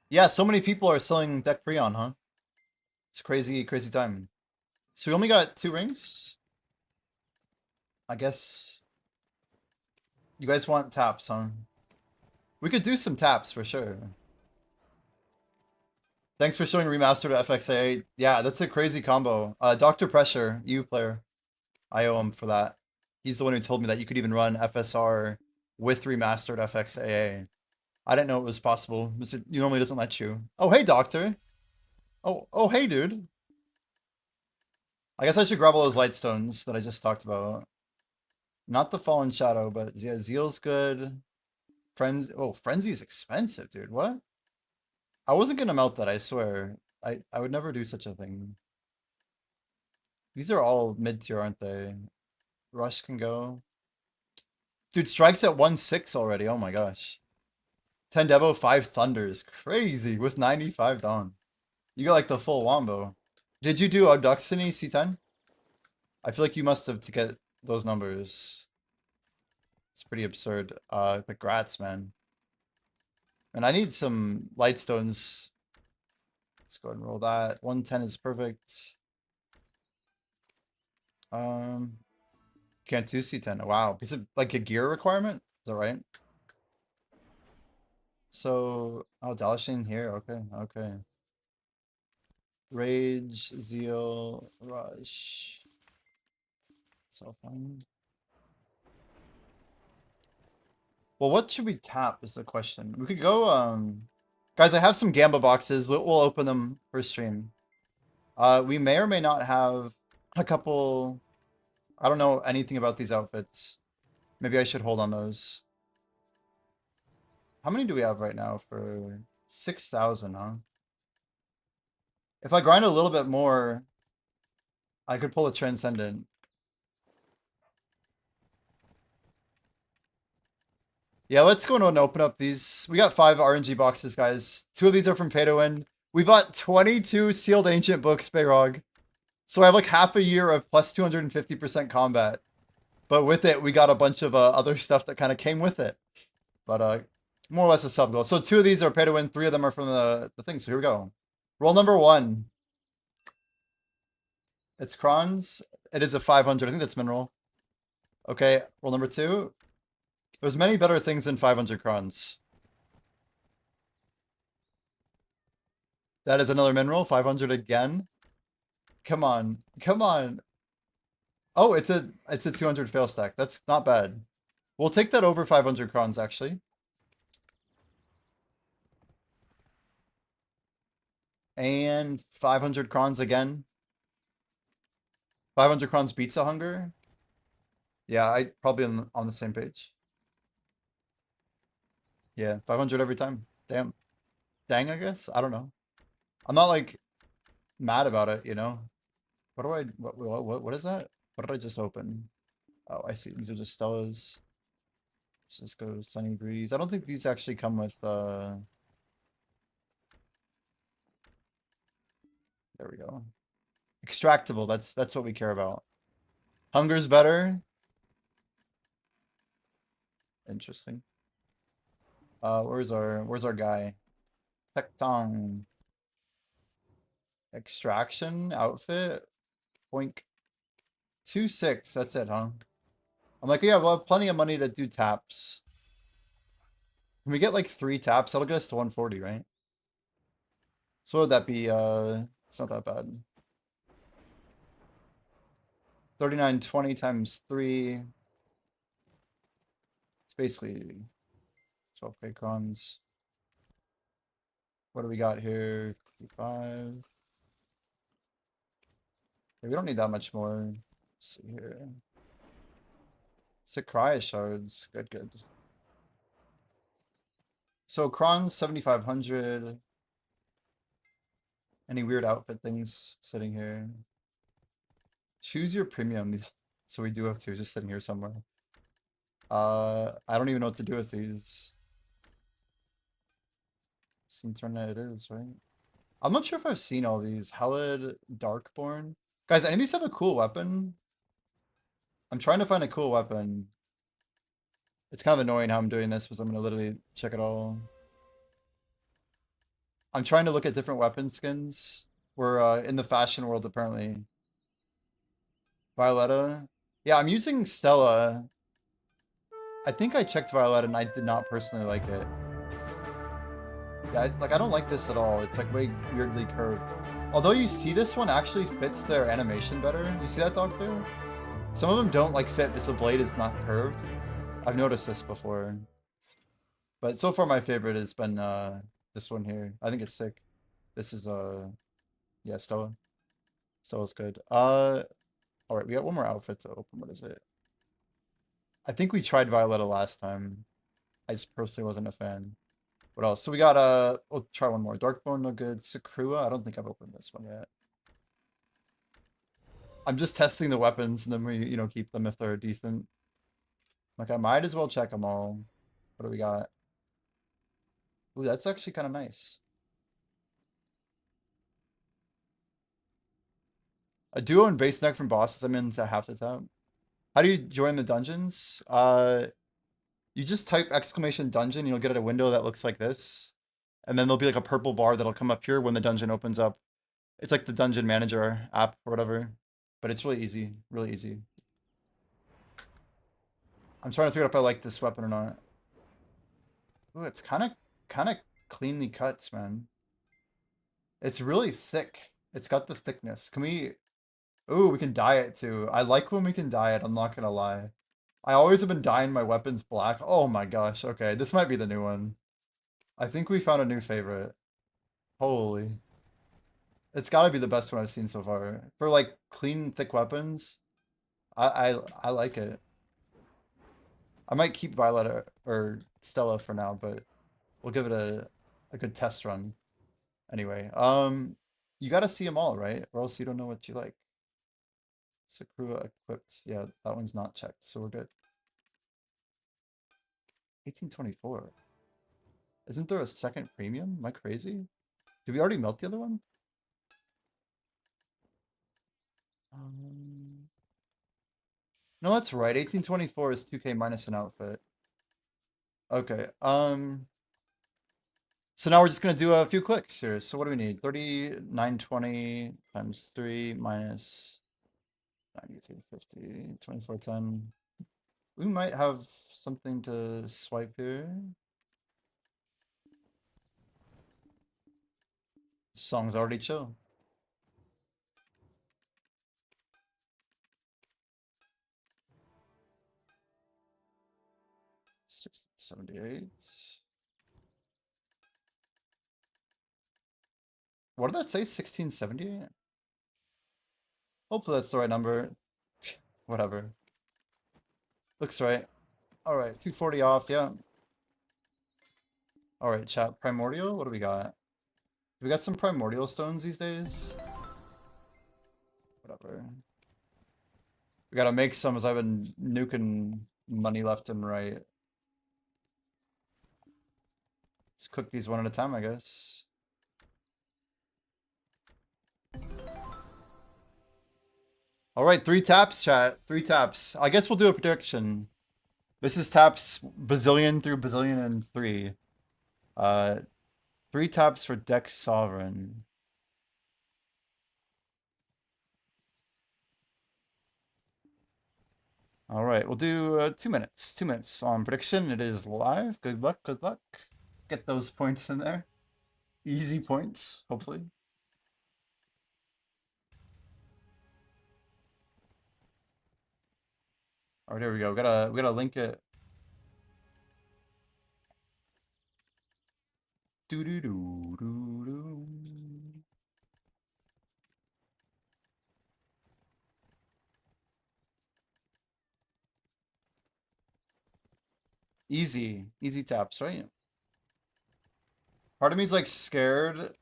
Yeah, so many people are selling deck Freon, huh? It's crazy, crazy time. So we only got 2 rings? I guess you guys want taps, huh? We could do some taps for sure. Thanks for showing remastered FXA. Yeah, that's a crazy combo. Dr. Pressure, EU player. I owe him for that. He's the one who told me that you could even run FSR with remastered FXAA. I didn't know it was possible. It normally doesn't let you. Oh, hey, Doctor. Oh, hey, dude. I guess I should grab all those light stones that I just talked about. Not the Fallen Shadow, but yeah, Zeal's good. Frenzy's expensive, dude. What? I wasn't gonna melt that, I swear. I would never do such a thing. These are all mid-tier, aren't they? Rush can go. Dude, Strike's at 1-6 already. Oh my gosh. 10 Devo, 5 Thunders. Crazy. With 95 down. You got like the full wombo. Did you do Auduxiny C10? I feel like you must have to get those numbers. It's pretty absurd. But grats, man. And I need some light stones. Let's go ahead and roll that. 110 is perfect. Can't do C10. Wow. Is it like a gear requirement? Is that right? So, oh, Dalashane here. Okay. Rage, Zeal, Rush. So fun. Well, what should we tap is the question. We could go, guys, I have some Gamba boxes. We'll open them for stream. We may or may not have a couple. I don't know anything about these outfits. Maybe I should hold on those. How many do we have right now for 6,000, huh? If I grind a little bit more, I could pull a Transcendent. Yeah, let's go and open up these. We got 5 RNG boxes, guys. 2 of these are from Pay to Win. We bought 22 sealed ancient books, Bayrog. So I have like half a year of plus 250% combat. But with it, we got a bunch of other stuff that kind of came with it. But more or less a sub goal. So 2 of these are Pay to Win. 3 of them are from the thing. So here we go. Roll number 1. It's Kron's. It is a 500. I think that's mineral. Okay, roll number 2. There's many better things than 500 crons. That is another mineral. 500 again. Come on. Oh, it's a 200 fail stack. That's not bad. We'll take that over 500 crons, actually. And 500 crons again. 500 crons beats a hunger. Yeah, I probably on the same page. Yeah, 500 every time. Damn. Dang, I guess. I don't know. I'm not like mad about it, you know. What do I what is that? What did I just open? Oh, I see. These are just Stellas. Let's just go Sunny Breeze. I don't think these actually come with there we go. Extractable, that's what we care about. Hunger's better. Interesting. Where's our guy? Tectong. Extraction outfit. Boink. 2.6. That's it, huh? I'm like, yeah, we'll have plenty of money to do taps. Can we get like 3 taps? That'll get us to 140, right? So what would that be? It's not that bad. 3920 times 3. It's basically 12k crons. What do we got here? 55. We don't need that much more. Let's see here. Sakurai shards. Good, good. So crons 7,500. Any weird outfit things sitting here? Choose your premium. So we do have 2 just sitting here somewhere. I don't even know what to do with these. Internet it is, right? I'm not sure if I've seen all these. Helid, Darkborn. Guys, any of these have a cool weapon? I'm trying to find a cool weapon. It's kind of annoying how I'm doing this because I'm gonna literally check it all. I'm trying to look at different weapon skins. We're in the fashion world apparently. Violetta. Yeah, I'm using Stella. I think I checked Violetta and I did not personally like it. Yeah, I don't like this at all. It's like way weirdly curved. Although you see this one actually fits their animation better. You see that dog there? Some of them don't like fit because the blade is not curved. I've noticed this before. But so far my favorite has been this one here. I think it's sick. This is yeah, Stella. Stella's good. Alright, we got one more outfit to open. What is it? I think we tried Violetta last time. I just personally wasn't a fan. What else? So we got we'll try one more. Darkbone, no good. Sakrua, I don't think I've opened this one yet. I'm just testing the weapons and then we, you know, keep them if they're decent. Like I might as well check them all. What do we got? Ooh, that's actually kind of nice. A duo and base neck from bosses. I'm into half the time. How do you join the dungeons? You just type exclamation dungeon, you'll get a window that looks like this. And then there'll be like a purple bar that'll come up here when the dungeon opens up. It's like the dungeon manager app or whatever. But it's really easy. Really easy. I'm trying to figure out if I like this weapon or not. Ooh, it's kind of cleanly cuts, man. It's really thick. It's got the thickness. Can we... Ooh, we can dye it too. I like when we can dye it, I'm not gonna lie. I always have been dyeing my weapons black. Oh my gosh, okay, this might be the new one. I think we found a new favorite. Holy. It's gotta be the best one I've seen so far. For like clean, thick weapons, I like it. I might keep Violet or Stella for now, but we'll give it a good test run. Anyway, you gotta see them all, right? Or else you don't know what you like. Sakrua equipped. Yeah, that one's not checked, so we're good. 1824. Isn't there a second premium? Am I crazy? Did we already melt the other one? No, that's right. 1824 is 2k minus an outfit. Okay. So now we're just gonna do a few clicks here. So what do we need? 3920 times 3 minus 9350, 2410. We might have something to swipe here. Song's already chill. $78. What did that say? 1678? Hopefully that's the right number. Whatever. Looks right. All right, 240 off, yeah. All right, chat. Primordial, what do we got? We got some primordial stones these days. Whatever. We gotta make some as I've been nuking money left and right. Let's cook these one at a time, I guess. All right, 3 taps, chat. 3 taps. I guess we'll do a prediction. This is taps bazillion through bazillion and 3. 3 taps for Dex Sovereign. All right, we'll do 2 minutes. 2 minutes on prediction. It is live. Good luck. Good luck. Get those points in there. Easy points, hopefully. All right, here we go. We gotta link it. Do do do do do. Easy taps, right? Part of me is like scared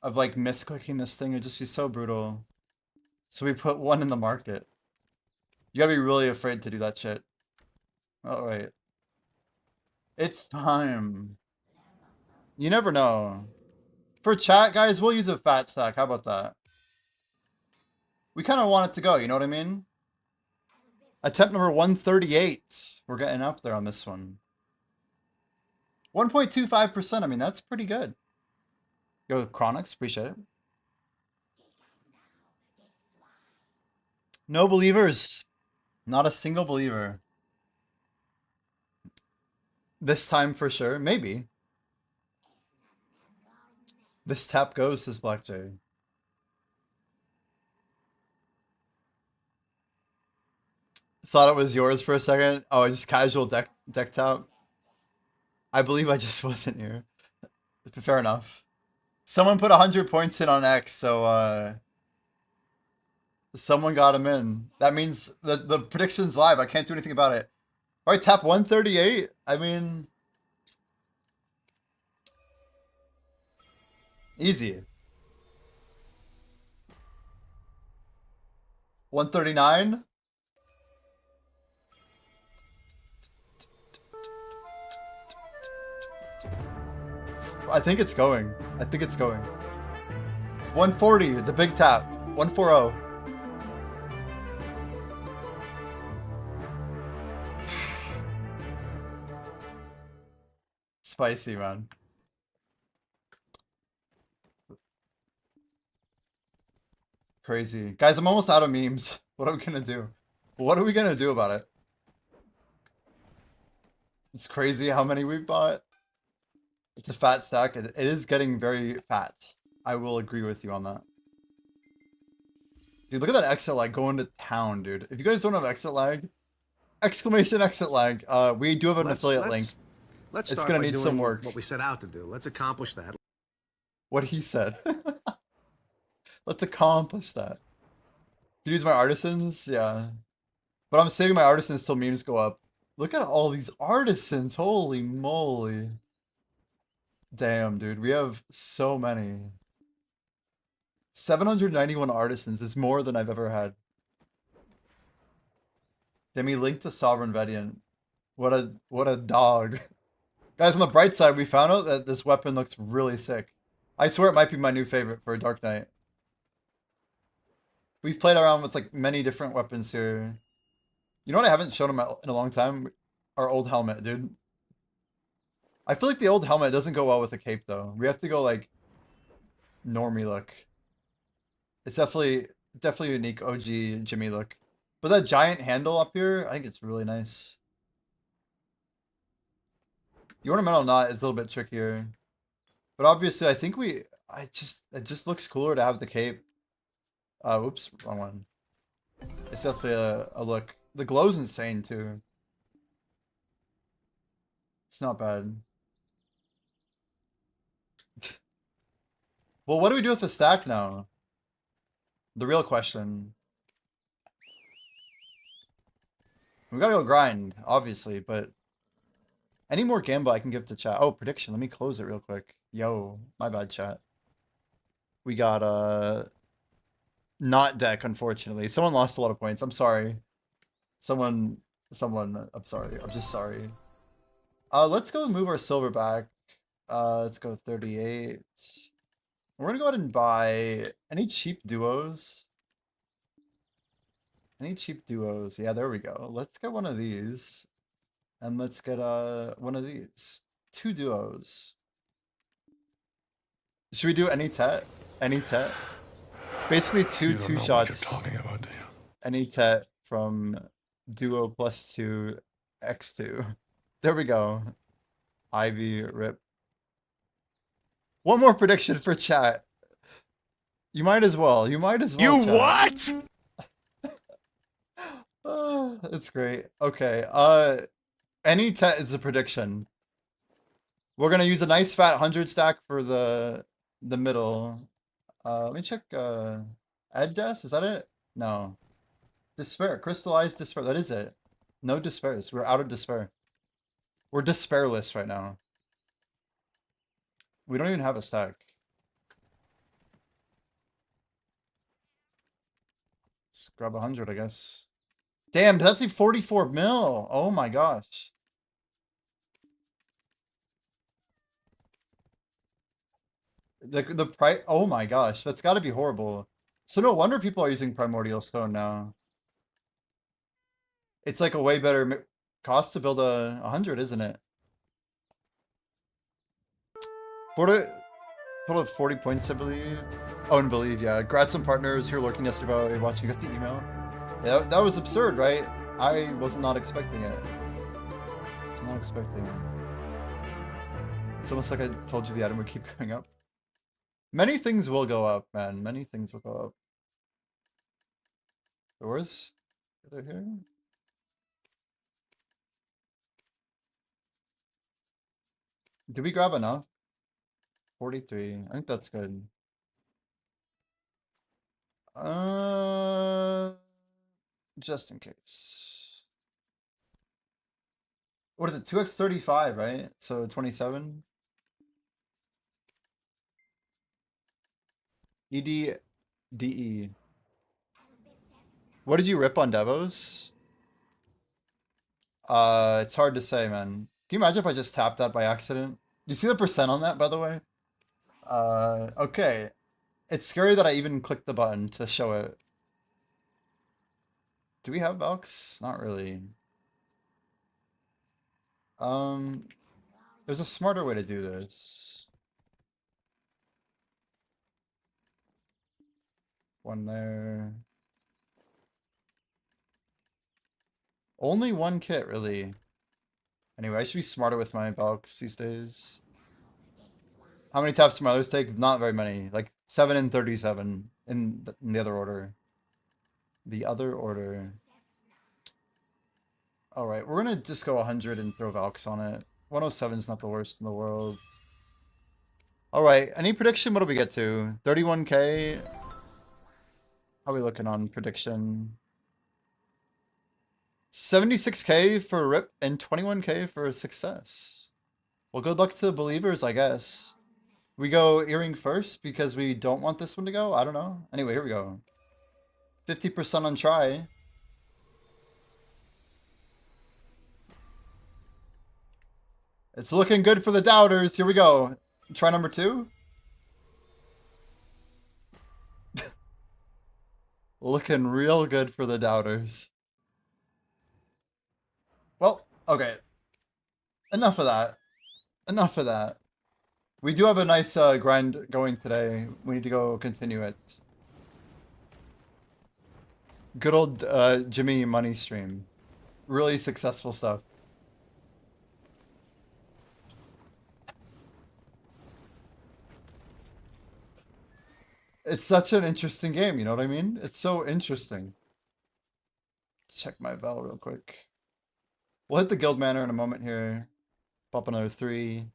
of like misclicking this thing. It'd just be so brutal. So we put 1 in the market. You gotta be really afraid to do that shit. All right. It's time. You never know. For chat, guys, we'll use a fat stack. How about that? We kind of want it to go, you know what I mean? Attempt number 138. We're getting up there on this one. 1.25%. I mean, that's pretty good. Go Chronix. Appreciate it. No believers. Not a single believer. This time for sure. Maybe. This tap goes, says Black Jay. Thought it was yours for a second. Oh, just casual deck tap. I believe I just wasn't here. Fair enough. Someone put 100 points in on X, so someone got him in. That means the prediction's live. I can't do anything about it. All right, tap 138. I mean, easy. 139. I think it's going. I think it's going. 140, the big tap. 140. Spicy, man. Crazy. Guys, I'm almost out of memes. What are we gonna do? What are we gonna do about it? It's crazy how many we've bought. It's a fat stack. It is getting very fat. I will agree with you on that. Dude, look at that exit lag going to town, dude. If you guys don't have exit lag, exclamation exit lag. We do have an affiliate link. Let's It's start gonna by need doing some work. what we set out to do. Let's accomplish that. What he said. Let's accomplish that. You use my artisans? Yeah. But I'm saving my artisans till memes go up. Look at all these artisans. Holy moly. Damn, dude. We have so many. 791 artisans is more than I've ever had. Demi linked to Sovereign Vedian. What a dog. Guys, on the bright side, we found out that this weapon looks really sick. I swear it might be my new favorite for a Dark Knight. We've played around with like many different weapons here. You know what I haven't shown him in a long time? Our old helmet, dude. I feel like the old helmet doesn't go well with the cape though. We have to go like normie look. It's definitely unique OG Jimmy look. But that giant handle up here, I think it's really nice. The ornamental knot is a little bit trickier. But obviously I think it just looks cooler to have the cape. Oops, wrong one. It's definitely a look. The glow's insane too. It's not bad. Well, what do we do with the stack now? The real question. We gotta go grind, obviously, but any more gamble I can give to chat. Oh, prediction. Let me close it real quick. Yo, my bad, chat. We got not deck, unfortunately. Someone lost a lot of points. I'm sorry. Someone, I'm sorry. I'm just sorry. Let's go move our silver back. Let's go 38. We're gonna go ahead and buy any cheap duos. Any cheap duos? Yeah, there we go. Let's get one of these. And let's get one of these. 2 duos. Should we do any tet? Any tet? Basically two shots. about, do you? Any tet from duo +2 x2. There we go. Ivy rip. One more prediction for chat. You might as well. You might as well. You what? It's great. Okay. Any tet is a prediction. We're gonna use a nice fat 100 stack for the middle. Let me check. Ed Death, is that it? No. Despair. Crystallized despair. That is it. No despairs. We're out of despair. We're despairless right now. We don't even have a stack. Let's grab 100, I guess. Damn, that's like 44 mil. Oh my gosh. The price. Oh my gosh, that's got to be horrible. So no wonder people are using primordial stone now. It's like a way better cost to build a 100, isn't it? Total of 40 points, I believe. Oh, and believe, yeah. Grats and partners who were looking yesterday watching got the email. Yeah, that was absurd, right? I was not expecting it. I was not expecting it. It's almost like I told you the item would keep going up. Many things will go up, man. Many things will go up. Where's the other here? Did we grab enough? 43. I think that's good. Just in case. What is it? 2x35, right? So 27. EDDE. What did you rip on Devos? It's hard to say, man. Can you imagine if I just tapped that by accident? Do you see the percent on that, by the way? Okay. It's scary that I even clicked the button to show it. Do we have Valks? Not really. There's a smarter way to do this. One there. Only one kit, really. Anyway, I should be smarter with my Valks these days. How many taps do my others take? Not very many. Like 7 and 37 in the other order. The other order. Alright, we're gonna just go 100 and throw Valks on it. 107 is not the worst in the world. Alright, any prediction? What do we get to? 31k? How are we looking on prediction? 76k for rip and 21k for success. Well, good luck to the believers, I guess. We go earring first because we don't want this one to go? I don't know. Anyway, here we go. 50% on try. It's looking good for the doubters. Here we go. Try number 2. Looking real good for the doubters. Well, okay. Enough of that. Enough of that. We do have a nice grind going today. We need to go continue it. Good old Jimmy money stream. Really successful stuff. It's such an interesting game, you know what I mean? It's so interesting. Check my Vel real quick. We'll hit the guild manor in a moment here. Pop another 3.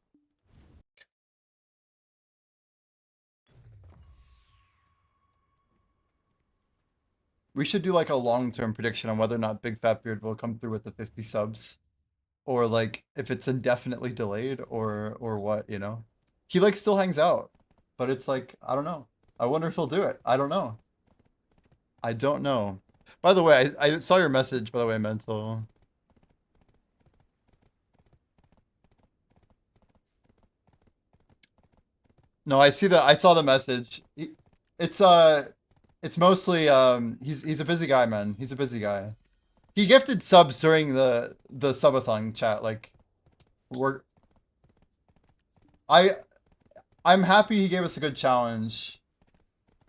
We should do like a long-term prediction on whether or not Big Fat Beard will come through with the 50 subs, or like if it's indefinitely delayed, or what, you know? He like still hangs out, but it's like I don't know. I wonder if he'll do it. I don't know. I don't know. By the way, I saw your message. By the way, Mental. No, I see I saw the message. It's it's mostly he's a busy guy, man. He's a busy guy. He gifted subs during the subathon chat. Like, we're I'm happy he gave us a good challenge,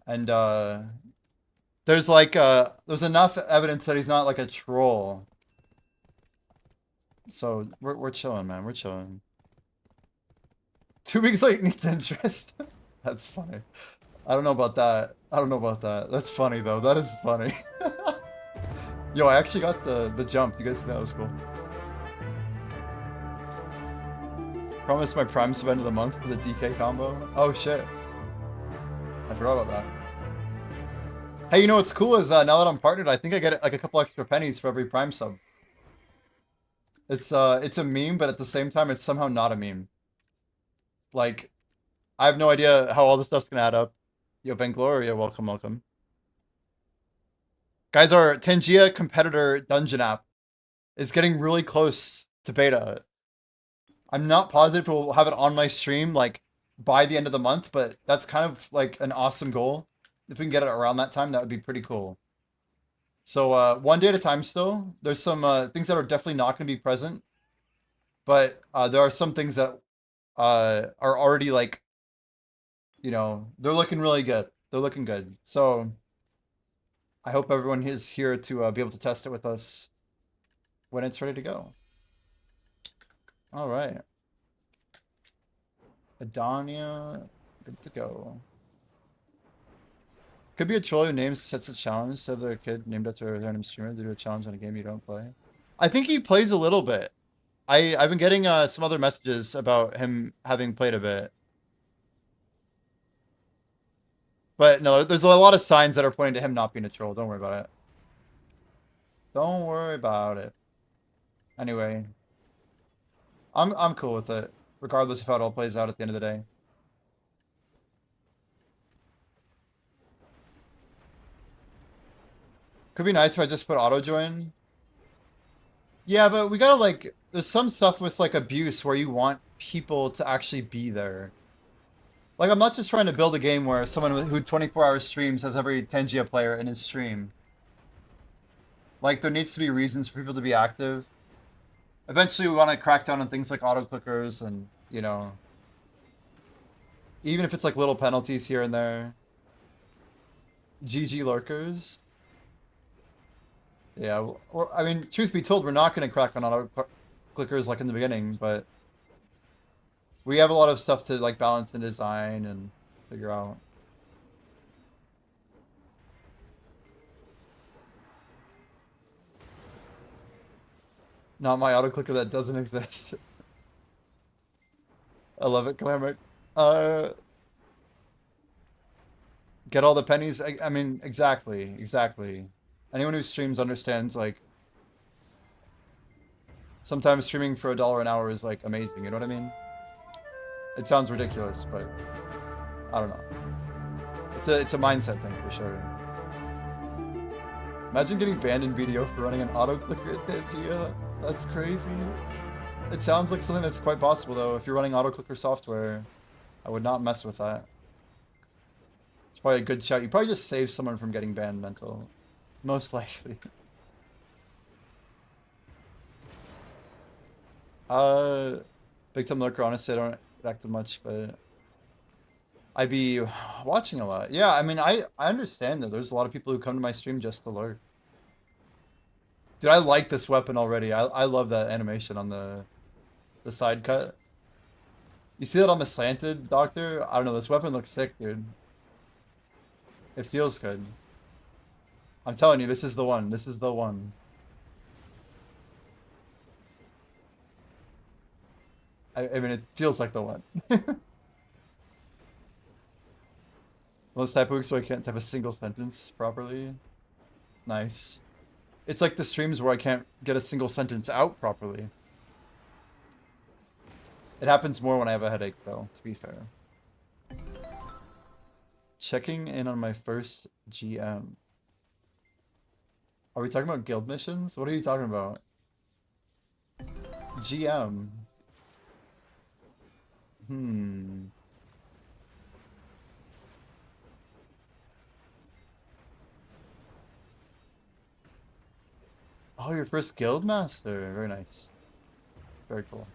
and there's like there's enough evidence that he's not like a troll. So we're chilling, man. We're chilling. 2 weeks late needs interest. That's funny. I don't know about that. I don't know about that. That's funny though. That is funny. Yo, I actually got the jump. You guys see that? Was cool. Promise my prime sub end of the month for the DK combo. Oh shit. I forgot about that. Hey, you know what's cool is now that I'm partnered, I think I get like a couple extra pennies for every prime sub. It's a meme, but at the same time, it's somehow not a meme. Like, I have no idea how all this stuff's gonna add up. Yo, Ben Gloria, welcome, welcome. Guys, our Tangia competitor dungeon app is getting really close to beta. I'm not positive we'll have it on my stream like by the end of the month, but that's kind of like an awesome goal. If we can get it around that time, that would be pretty cool. So one day at a time still. There's some things that are definitely not going to be present, but there are some things that are already like, you know, they're looking really good. They're looking good. So I hope everyone is here to be able to test it with us when it's ready to go. All right. Adonia, good to go. Could be a troll who names sets a challenge so their kid named after a random streamer to do a challenge on a game you don't play. I think he plays a little bit. I've been getting some other messages about him having played a bit. But no, there's a lot of signs that are pointing to him not being a troll. Don't worry about it. Don't worry about it. Anyway, I'm cool with it, regardless of how it all plays out at the end of the day. Could be nice if I just put auto join. Yeah, but we gotta like, there's some stuff with like abuse where you want people to actually be there. Like, I'm not just trying to build a game where someone who 24-hour streams has every Tangia player in his stream. Like, there needs to be reasons for people to be active. Eventually, we want to crack down on things like auto clickers and, you know, even if it's like little penalties here and there. GG lurkers. Yeah, I mean, truth be told, we're not going to crack on auto clickers like in the beginning, but we have a lot of stuff to like balance and design and figure out. Not my auto clicker that doesn't exist. I love it, Clamric. Get all the pennies. I mean, exactly. Anyone who streams understands, like, sometimes streaming for $1 an hour is like amazing, you know what I mean? It sounds ridiculous, but I don't know. It's a mindset thing for sure. Imagine getting banned in BDO for running an auto clicker at Tangia. That's crazy. It sounds like something that's quite possible though. If you're running auto clicker software, I would not mess with that. It's probably a good shout. You probably just save someone from getting banned, Mental. Most likely. Big time lurker, honestly, I don't active much, but I be watching a lot. Yeah, I mean, I understand that there's a lot of people who come to my stream just to lurk. Dude, I like this weapon already. I love that animation on the side cut. You see that on the slanted, Doctor? I don't know, this weapon looks sick, dude. It feels good. I'm telling you, this is the one. This is the one. I mean, it feels like the one. Most type books so I can't type a single sentence properly. Nice. It's like the streams where I can't get a single sentence out properly. It happens more when I have a headache, though, to be fair. Checking in on my first GM. Are we talking about guild missions? What are you talking about? GM. Oh, your first guild master. Very nice. Very cool.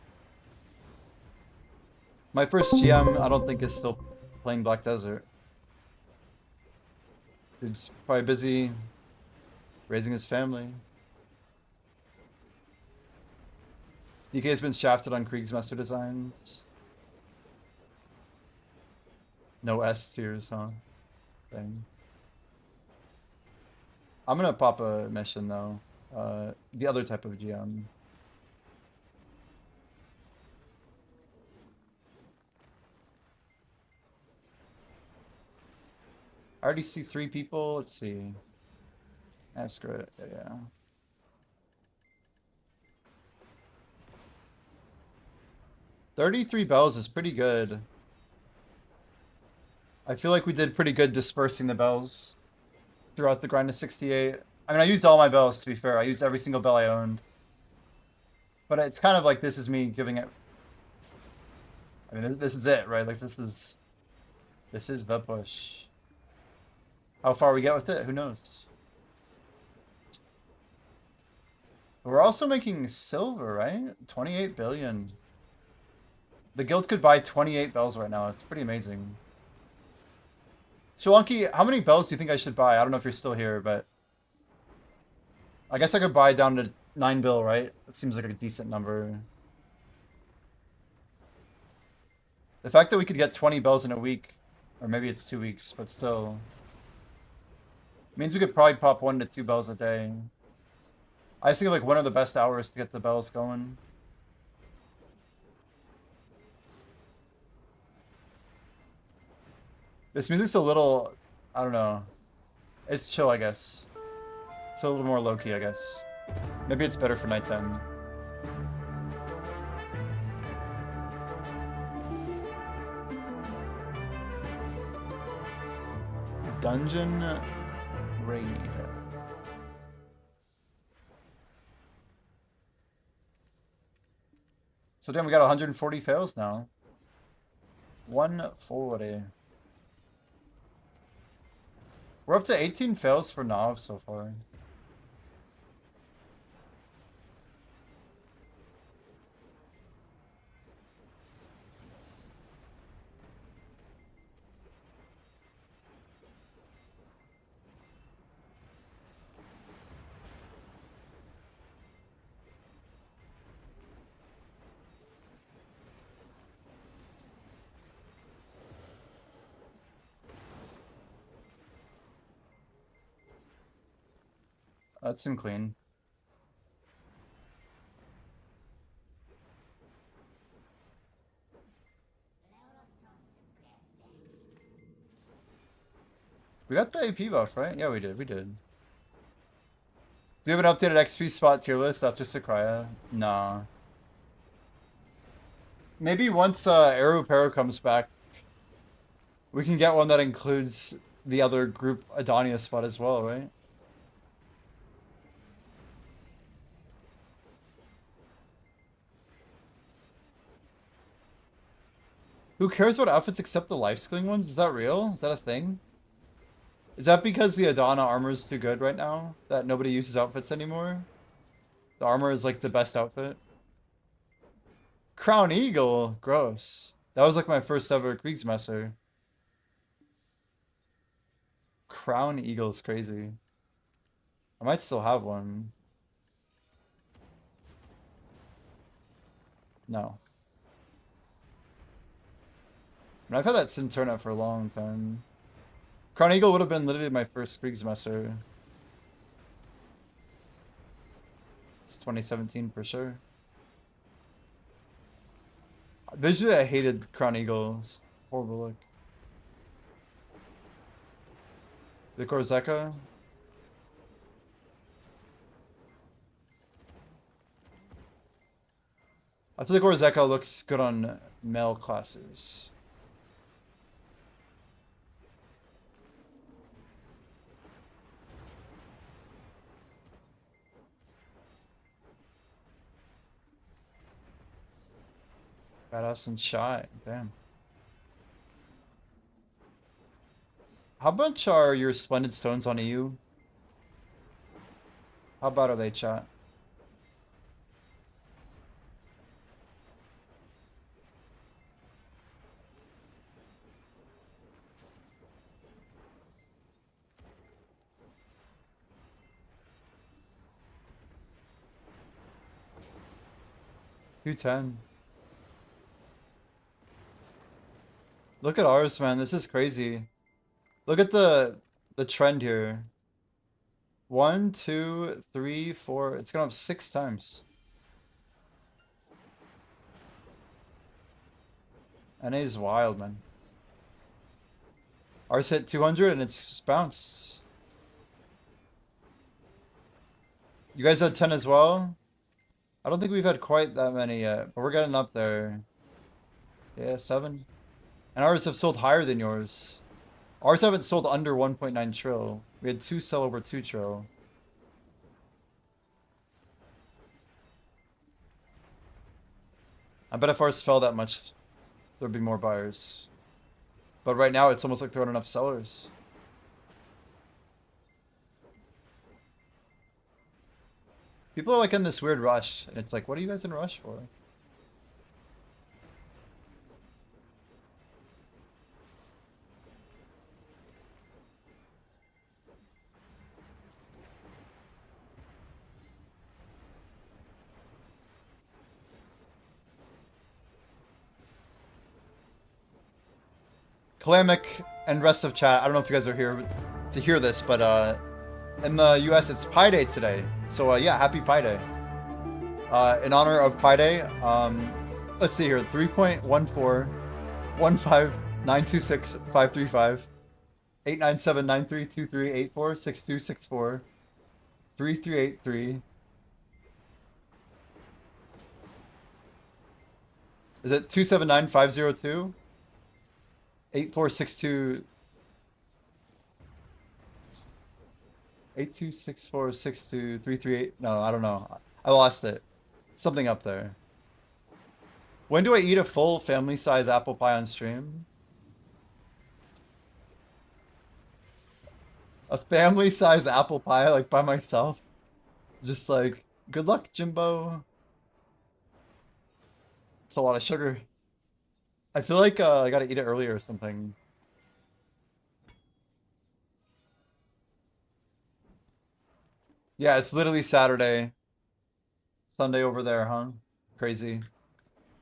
My first GM, I don't think is still playing Black Desert. Dude's probably busy raising his family. DK's been shafted on Kriegsmaster designs. No S tiers, huh? Thing. I'm gonna pop a mission though. The other type of GM. I already see 3 people. Let's see. Ask her. Yeah. $33 bells is pretty good. I feel like we did pretty good dispersing the bells throughout the grind of 68. I mean, I used all my bells, to be fair. I used every single bell I owned. But it's kind of like this is me giving it... I mean, this is it, right? Like, this is the push. How far we get with it, who knows? We're also making silver, right? 28 billion. The guild could buy 28 bells right now. It's pretty amazing. Shalonki, how many bells do you think I should buy? I don't know if you're still here, but... I guess I could buy down to 9 bill, right? It seems like a decent number. The fact that we could get 20 bells in a week, or maybe it's 2 weeks, but still... means we could probably pop 1 to 2 bells a day. I think like one of the best hours to get the bells going. This music's a little, I don't know. It's chill, I guess. It's a little more low-key, I guess. Maybe it's better for nighttime. Dungeon raid. So damn, we got 140 fails now. 140. We're up to 18 fails for Nav so far. That seemed clean. We got the AP buff, right? Yeah, we did. We did. Do you have an updated XP spot tier list after Sakraya? Nah. Maybe once Eru Pero comes back, we can get one that includes the other group Adonia spot as well, right? Who cares what outfits except the life-skilling ones? Is that real? Is that a thing? Is that because the Adana armor is too good right now? That nobody uses outfits anymore? The armor is like the best outfit? Crown Eagle? Gross. That was like my first ever Kriegsmesser. Crown Eagle is crazy. I might still have one. No. I mean, I've had that Sinterna for a long time. Crown Eagle would have been literally my first Kriegsmesser. It's 2017 for sure. Visually, I hated Crown Eagle. It's horrible look. The Korzeka? I feel like Orzeka looks good on male classes. Badass and shy. Damn. How much are your splendid stones on EU? How about are they, chat? $210. Look at ours, man. This is crazy. Look at the trend here. 1, 2, 3, 4. It's gone up 6 times. NA is wild, man. Ours hit 200 and it's just bounced. You guys had 10 as well? I don't think we've had quite that many yet, but we're getting up there. Yeah, 7. And ours have sold higher than yours. Ours haven't sold under 1.9 trill. We had 2 sell over 2 trill. I bet if ours fell that much, there'd be more buyers. But right now, it's almost like there aren't enough sellers. People are like in this weird rush, and it's like, what are you guys in a rush for? Kalamic and rest of chat, I don't know if you guys are here to hear this, but in the US it's Pi Day today. So yeah, happy Pi Day. In honor of Pi Day, let's see here, 3.14 15926 897932384 3383. Is it 279502? 8462 826462 No, I don't know. I lost it. Something up there. When do I eat a full family size apple pie on stream? A family size apple pie like by myself? Just like, good luck, Jimbo. It's a lot of sugar. I feel like I gotta eat it earlier or something. Yeah, it's literally Saturday. Sunday over there, huh? Crazy.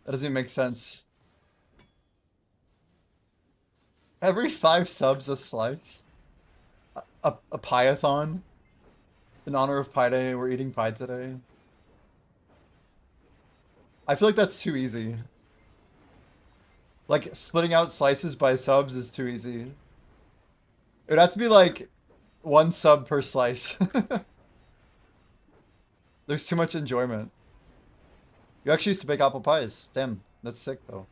That doesn't even make sense. Every 5 subs a slice? A pie-a-thon? In honor of Pi Day, we're eating pie today. I feel like that's too easy. Like, splitting out slices by subs is too easy. It would have to be like 1 sub per slice. There's too much enjoyment. You actually used to bake apple pies. Damn, that's sick though.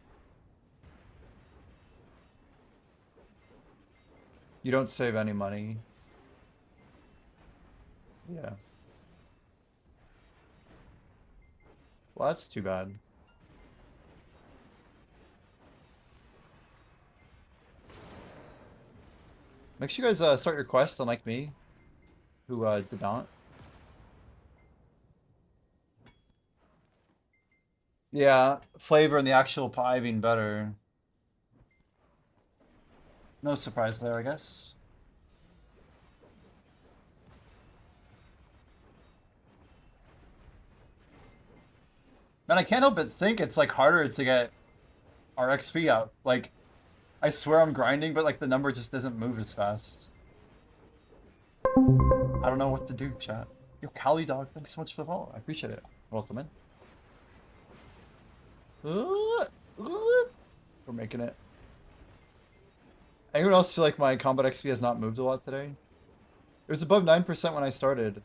You don't save any money. Yeah. Well, that's too bad. Make sure you guys start your quest, unlike me, who did not. Yeah, flavor and the actual pie being better. No surprise there, I guess. Man, I can't help but think it's like harder to get our XP out. Like, I swear I'm grinding, but like the number just doesn't move as fast. I don't know what to do, chat. Yo, Cali Dog, thanks so much for the follow. I appreciate it. Welcome in. We're making it. Anyone else feel like my combat XP has not moved a lot today? It was above 9% when I started.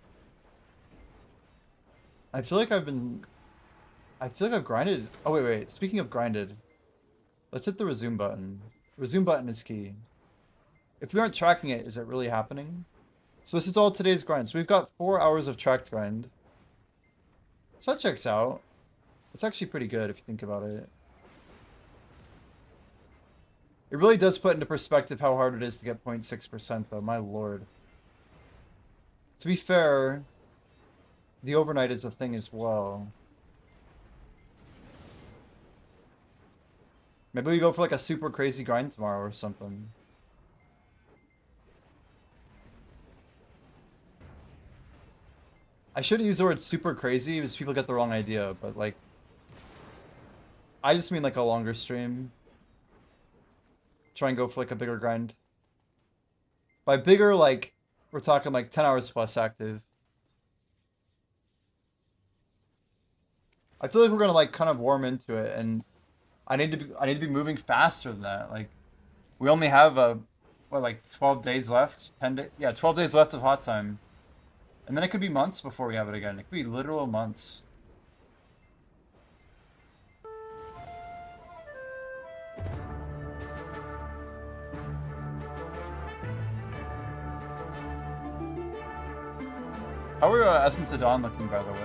I feel like I I feel like I've grinded. Oh, wait. Speaking of grinded, let's hit the resume button. Resume button is key. If we aren't tracking it, is it really happening? So this is all today's grind. So we've got 4 hours of tracked grind. So that checks out. It's actually pretty good if you think about it. It really does put into perspective how hard it is to get 0.6% though, my lord. To be fair, the overnight is a thing as well. Maybe we go for like a super crazy grind tomorrow or something. I shouldn't use the word super crazy because people get the wrong idea, but like, I just mean like a longer stream. Try and go for like a bigger grind. By bigger, like, we're talking like 10 hours plus active. I feel like we're gonna like kind of warm into it, and I need to be moving faster than that. Like, we only have what, like 12 days left? 10 days? Yeah, 12 days left of hot time. And then it could be months before we have it again. It could be literal months. How are Essence of Dawn looking, by the way?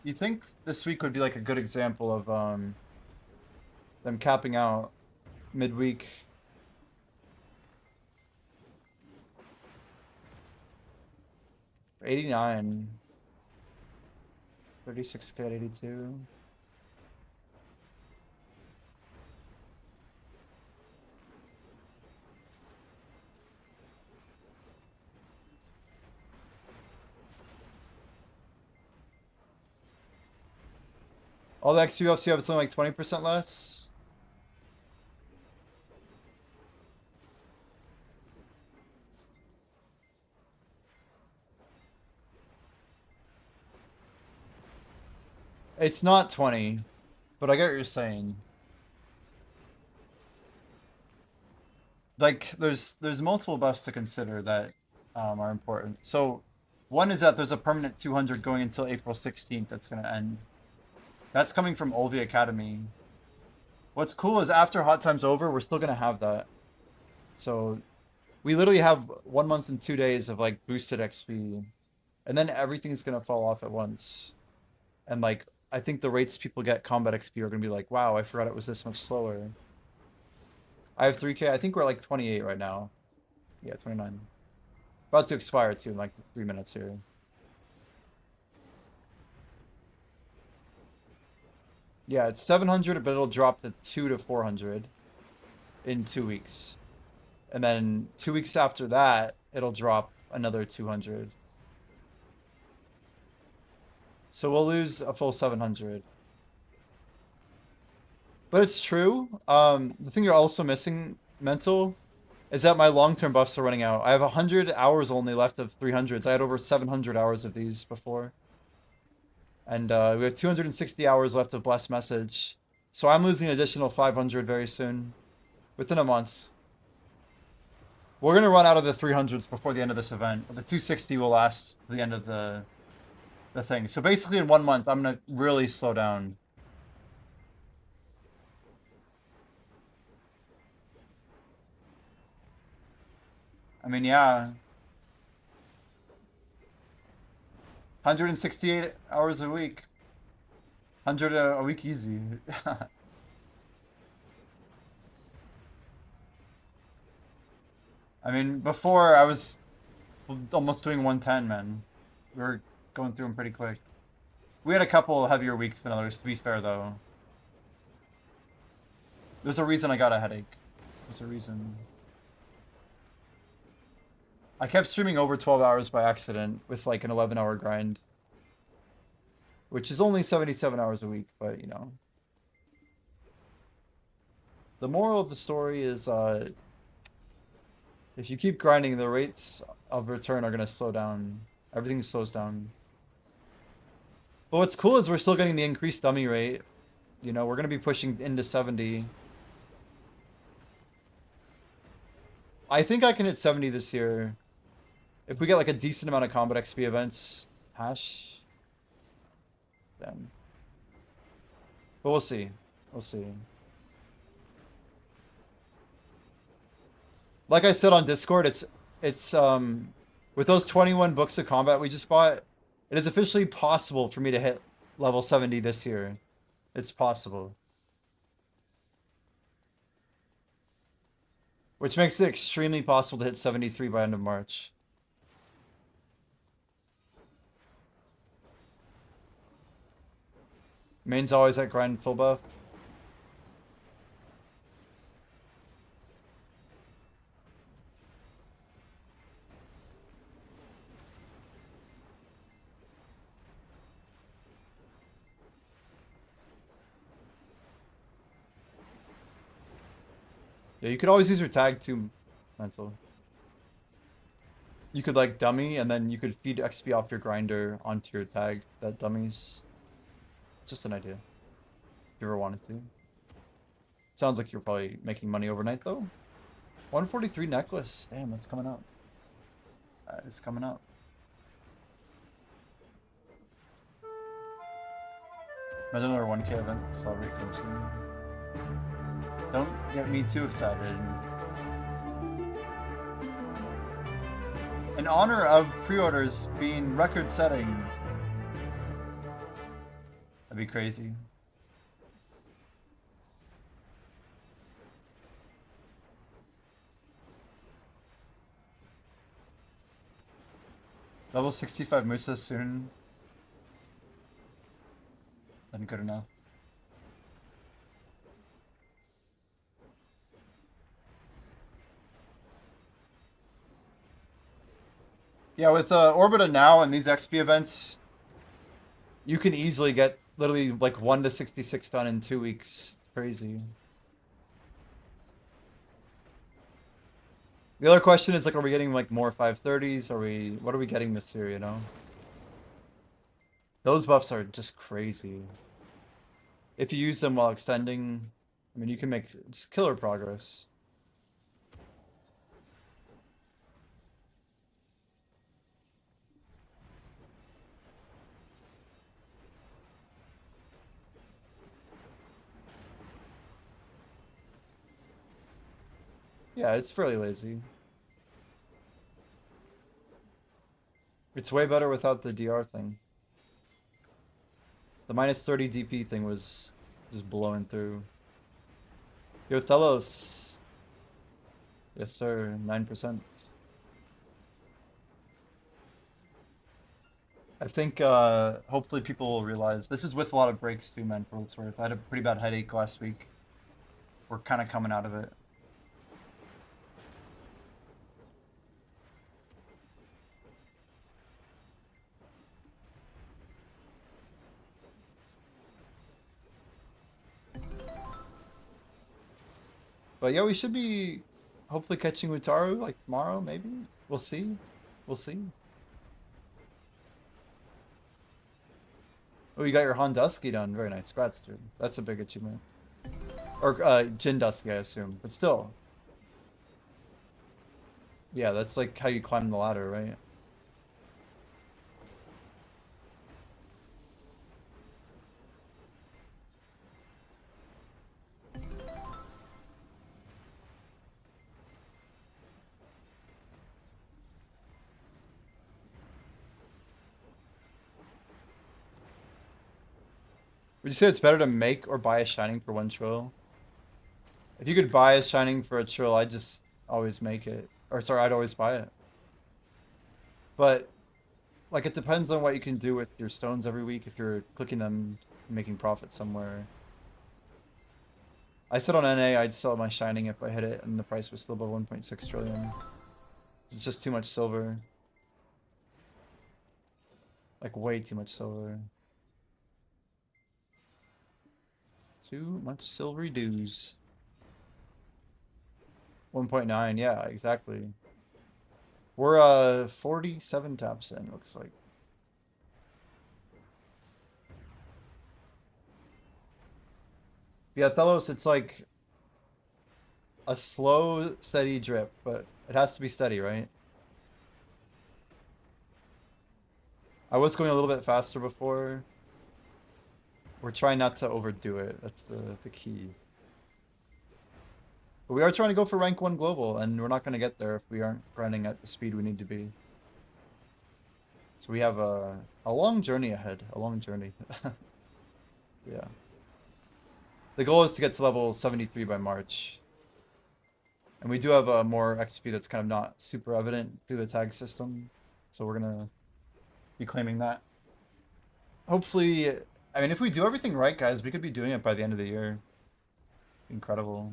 You think this week would be like a good example of them capping out midweek? $89. 36k at 82. All the XP buffs you have something like 20% less? It's not 20, but I get what you're saying. Like, there's multiple buffs to consider that are important. So, one is that there's a permanent 200 going until April 16th that's going to end. That's coming from Olvi Academy. What's cool is after Hot Time's over, we're still going to have that. So, we literally have 1 month and 2 days of, like, boosted XP. And then everything's going to fall off at once. And, like, I think the rates people get combat XP are going to be like, wow, I forgot it was this much slower. I have 3k. I think we're like 28 right now. Yeah, 29. About to expire too in like 3 minutes here. Yeah, it's 700, but it'll drop to 2 to 400 in 2 weeks. And then 2 weeks after that, it'll drop another 200. So we'll lose a full 700. But it's true. The thing you're also missing, Mental, is that my long-term buffs are running out. I have 100 hours only left of 300s. I had over 700 hours of these before. And we have 260 hours left of Blessed Message. So I'm losing an additional 500 very soon. Within a month. We're going to run out of the 300s before the end of this event. But the 260 will last to the end of the thing. So basically in 1 month, I'm going to really slow down. I mean, yeah. 168 hours a week. 100 a week easy. I mean, before I was almost doing 110, man. We were going through them pretty quick. We had a couple heavier weeks than others, to be fair, though. There's a reason I got a headache. There's a reason. I kept streaming over 12 hours by accident with like an 11-hour grind. Which is only 77 hours a week, but you know. The moral of the story is if you keep grinding, the rates of return are going to slow down. Everything slows down. But what's cool is we're still getting the increased dummy rate. You know, we're going to be pushing into 70. I think I can hit 70 this year. If we get like a decent amount of combat XP events, hash, then. But we'll see. We'll see. Like I said on Discord, it's with those 21 books of combat we just bought, it is officially possible for me to hit level 70 this year. It's possible. Which makes it extremely possible to hit 73 by end of March. Main's always at grind full buff. Yeah, you could always use your tag too, Mental. You could like dummy and then you could feed XP off your grinder onto your tag that dummies. Just an idea. If you ever wanted to. Sounds like you're probably making money overnight though. 143 necklace. Damn, that's coming up. That is coming up. Imagine another 1K event to celebrate Crimson. Don't get me too excited. In honor of pre-orders being record-setting. That'd be crazy. Level 65 Musa soon. Then good enough. Yeah, with Orbita now and these XP events, you can easily get literally like 1 to 66 done in 2 weeks. It's crazy. The other question is like, are we getting like more 530s? What are we getting this year, you know? Those buffs are just crazy. If you use them while extending, I mean, you can make just killer progress. Yeah, it's fairly lazy. It's way better without the DR thing. The minus 30 DP thing was just blowing through. Yo, Thelos. Yes, sir. 9%. I think hopefully people will realize this is with a lot of breaks too, man, for what it's worth. I had a pretty bad headache last week. We're kind of coming out of it. But yeah, we should be hopefully catching Utaru like tomorrow, maybe. We'll see. We'll see. Oh, you got your Han Dusky done. Very nice. Congrats, dude. That's a big achievement. Or Jin Dusky, I assume. But still. Yeah, that's like how you climb the ladder, right? Would you say it's better to make or buy a Shining for 1 trill? If you could buy a Shining for a trill, I'd just always make it. Or sorry, I'd always buy it. But, like, it depends on what you can do with your stones every week if you're clicking them and making profit somewhere. I said on NA I'd sell my Shining if I hit it and the price was still above 1.6 trillion. It's just too much silver. Like, way too much silver. Too much silvery dues. 1.9, yeah, exactly. We're 47 taps in, looks like. Yeah, Thelos, it's like a slow, steady drip, but it has to be steady, right? I was going a little bit faster before. We're trying not to overdo it. That's the key. But we are trying to go for rank 1 global, and we're not going to get there if we aren't grinding at the speed we need to be. So we have a long journey ahead. A long journey. Yeah. The goal is to get to level 73 by March. And we do have a more XP that's kind of not super evident through the tag system. So we're going to be claiming that. Hopefully, I mean, if we do everything right, guys, we could be doing it by the end of the year. Incredible.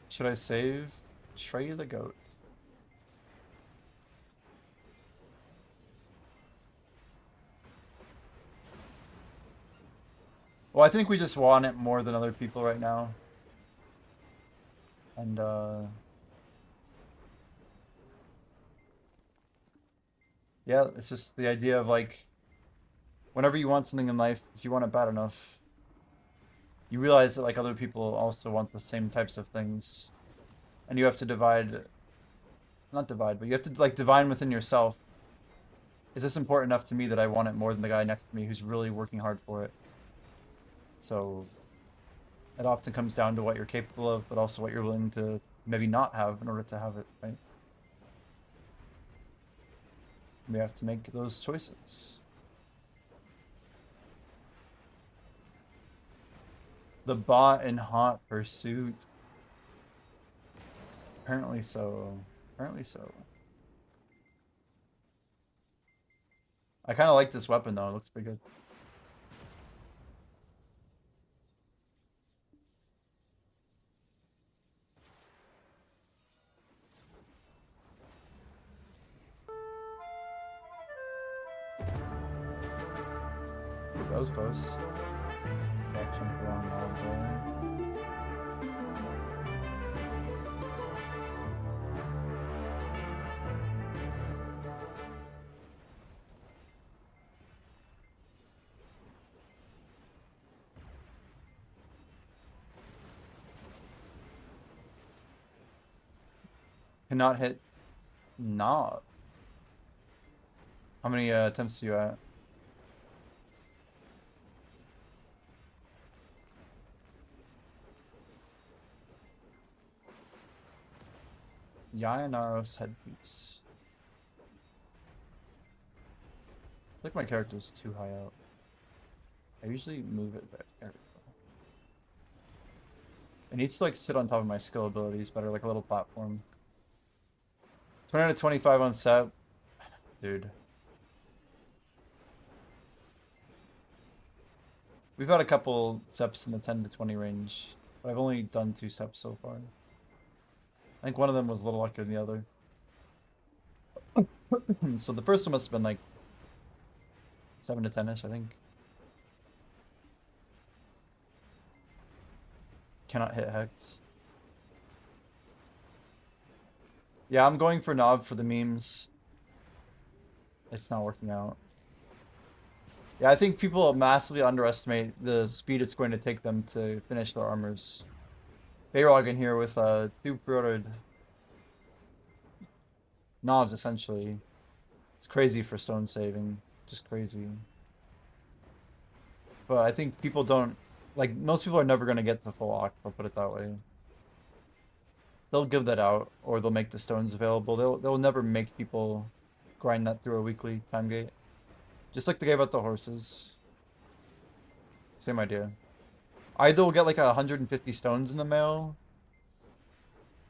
Should I save Trey the Goat? Well, I think we just want it more than other people right now. And, yeah, it's just the idea of, like, whenever you want something in life, if you want it bad enough, you realize that, like, other people also want the same types of things. And you have to not divide, but you have to, like, divine within yourself. Is this important enough to me that I want it more than the guy next to me who's really working hard for it? So it often comes down to what you're capable of, but also what you're willing to maybe not have in order to have it, right? We have to make those choices. The bot in Hot Pursuit. Apparently so. Apparently so. I kind of like this weapon though. It looks pretty good. Ooh, that was close. Jump around all there. Cannot hit knob. How many attempts are you at? Yayanaro's headpiece. I think my character's too high out. I usually move it there. There we go. It needs to like sit on top of my skill abilities better, like a little platform. 20 out of 25 on SEP. Dude. We've had a couple SEPs in the 10 to 20 range, but I've only done 2 SEPs so far. I think one of them was a little luckier than the other. So the first one must have been like 7 to 10-ish, I think. Cannot hit Hex. Yeah, I'm going for Nob for the memes. It's not working out. Yeah, I think people massively underestimate the speed it's going to take them to finish their armors. Bayrog in here with 2 pre-ordered knobs, essentially. It's crazy for stone saving. Just crazy. But I think people don't... Like, most people are never going to get to full Oct, I'll put it that way. They'll give that out, or they'll make the stones available. They'll never make people grind that through a weekly time gate. Just like the game about the horses. Same idea. Either we'll get like 150 stones in the mail,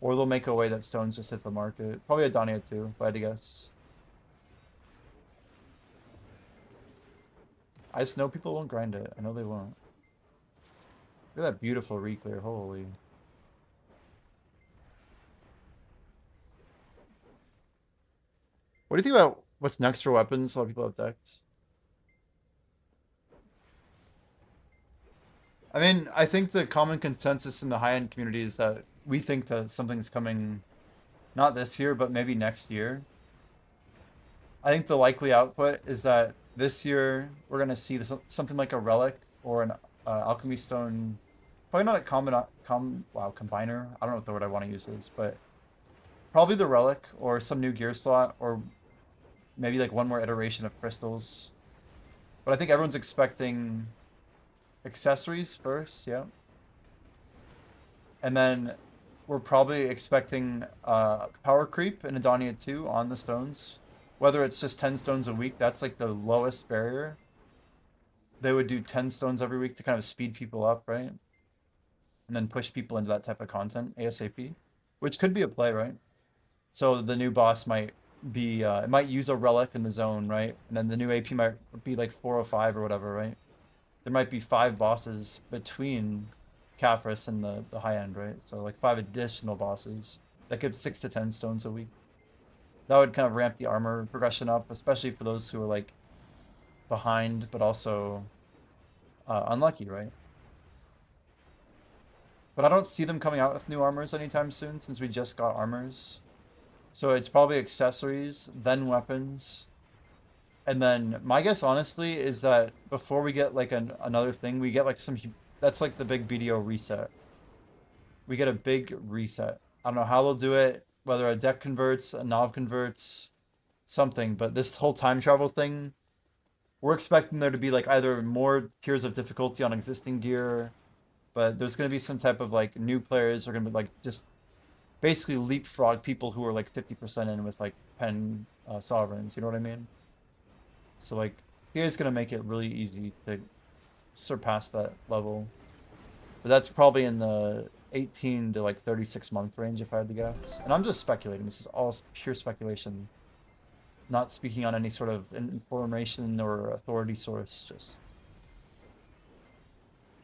or they'll make a way that stones just hit the market. Probably a Dania too, if I had to guess. I just know people won't grind it. I know they won't. Look at that beautiful reclear, holy. What do you think about what's next for weapons? A lot of people have decks. I mean, I think the common consensus in the high-end community is that we think that something's coming, not this year, but maybe next year. I think the likely output is that this year we're going to see something like a relic or an alchemy stone. Probably not a combiner. I don't know what the word I want to use is, but probably the relic or some new gear slot or maybe like one more iteration of crystals. But I think everyone's expecting accessories first, yeah. And then we're probably expecting power creep in Adonia 2 on the stones. Whether it's just 10 stones a week, that's like the lowest barrier. They would do 10 stones every week to kind of speed people up, right? And then push people into that type of content ASAP, which could be a play, right? So the new boss might be, it might use a relic in the zone, right? And then the new AP might be like 405 or whatever, right? There might be 5 bosses between Caphras and the high end, right? So like 5 additional bosses that give 6 to 10 stones a week. That would kind of ramp the armor progression up, especially for those who are like behind, but also unlucky, right? But I don't see them coming out with new armors anytime soon since we just got armors. So it's probably accessories, then weapons. And then my guess, honestly, is that before we get like another thing, we get like some... That's like the big BDO reset. We get a big reset. I don't know how they'll do it, whether a deck converts, a Nav converts, something. But this whole time travel thing, we're expecting there to be like either more tiers of difficulty on existing gear, but there's going to be some type of like new players are going to be like just basically leapfrog people who are like 50% in with like pen sovereigns, you know what I mean? So like here's going to make it really easy to surpass that level. But that's probably in the 18 to like 36 month range if I had to guess. And I'm just speculating. This is all pure speculation. Not speaking on any sort of information or authority source, just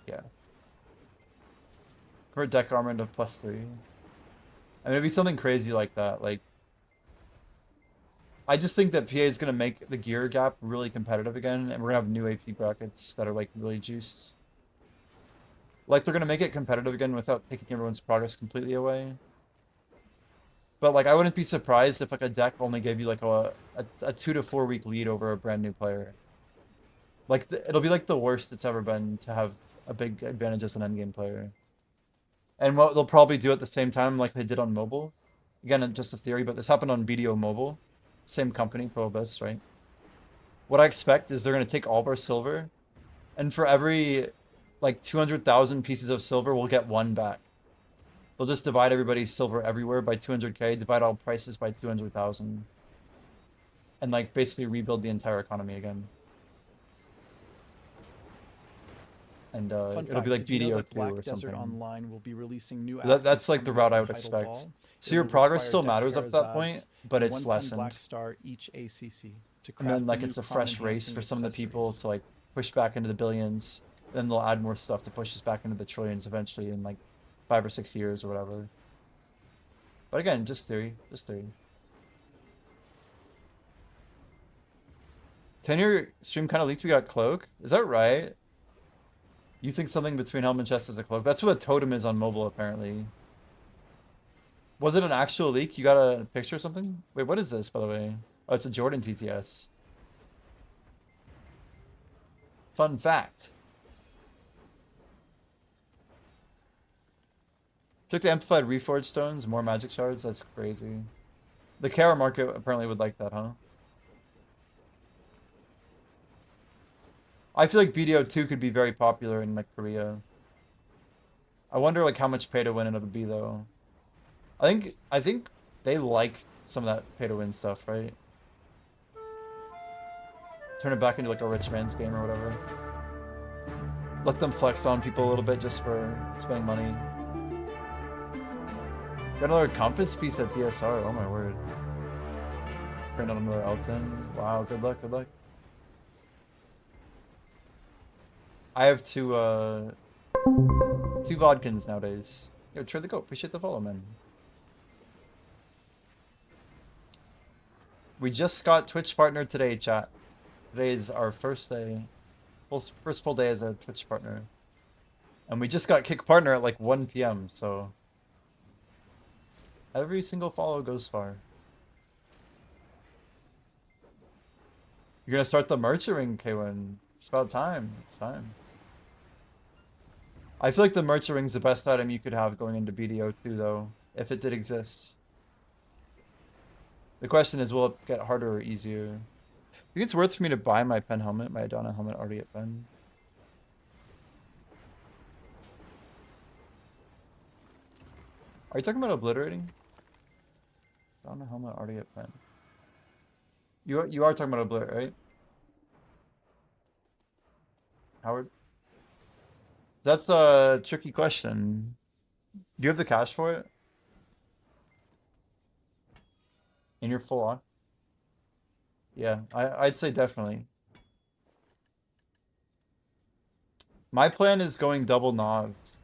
yeah. Convert deck armor into +3. I mean, it'd be something crazy like that. Like, I just think that PA is going to make the gear gap really competitive again, and we're going to have new AP brackets that are, like, really juiced. Like, they're going to make it competitive again without taking everyone's progress completely away. But, like, I wouldn't be surprised if, like, a deck only gave you, like, a 2 to 4 week lead over a brand new player. Like, it'll be, like, the worst it's ever been to have a big advantage as an endgame player. And what they'll probably do at the same time, like they did on mobile. Again, just a theory, but this happened on BDO Mobile. Same company, Probus, right? What I expect is they're going to take all of our silver, and for every, like, 200,000 pieces of silver, we'll get 1 back. They'll just divide everybody's silver everywhere by 200k, divide all prices by 200,000. And, like, basically rebuild the entire economy again. And it'll be like BDO 2 or something. Online will be releasing new that's like the route I would expect. So your progress still matters up to that point, but it's lessened. Black star each ACC to and then like it's a fresh race for some of the people to like push back into the billions. Then they'll add more stuff to push us back into the trillions eventually in like 5 or 6 years or whatever. But again, just theory, just theory. 10-year stream kind of leaked we got cloak. Is that right? You think something between helm and chest is a cloak? That's what a totem is on mobile, apparently. Was it an actual leak? You got a picture or something? Wait, what is this, by the way? Oh, it's a Jordan TTS. Fun fact. Check the amplified reforged stones, more magic shards. That's crazy. The Kara market apparently would like that, huh? I feel like BDO 2 could be very popular in like Korea. I wonder like how much pay to win it'll be though. I think they like some of that pay to win stuff, right? Turn it back into like a rich man's game or whatever. Let them flex on people a little bit just for spending money. Got another compass piece at DSR, oh my word. Print out another Elton. Wow, good luck, good luck. I have two Vodkins nowadays. Yo, Trey the Goat, appreciate the follow, man. We just got Twitch partner today, chat. Today is our first day, first full day as a Twitch partner. And we just got kick partner at like 1 PM, so every single follow goes far. You're gonna start the merch ring, K1. It's about time. It's time. I feel like the Merchant Ring's the best item you could have going into BDO too, though, if it did exist. The question is, will it get harder or easier? I think it's worth for me to buy my pen helmet, my Adana helmet already at pen. Are you talking about obliterating? Adana helmet already at pen. You are talking about obliterate, right? Howard? That's a tricky question. Do you have the cash for it? And you're full on? Yeah, I'd say definitely. My plan is going double knobs.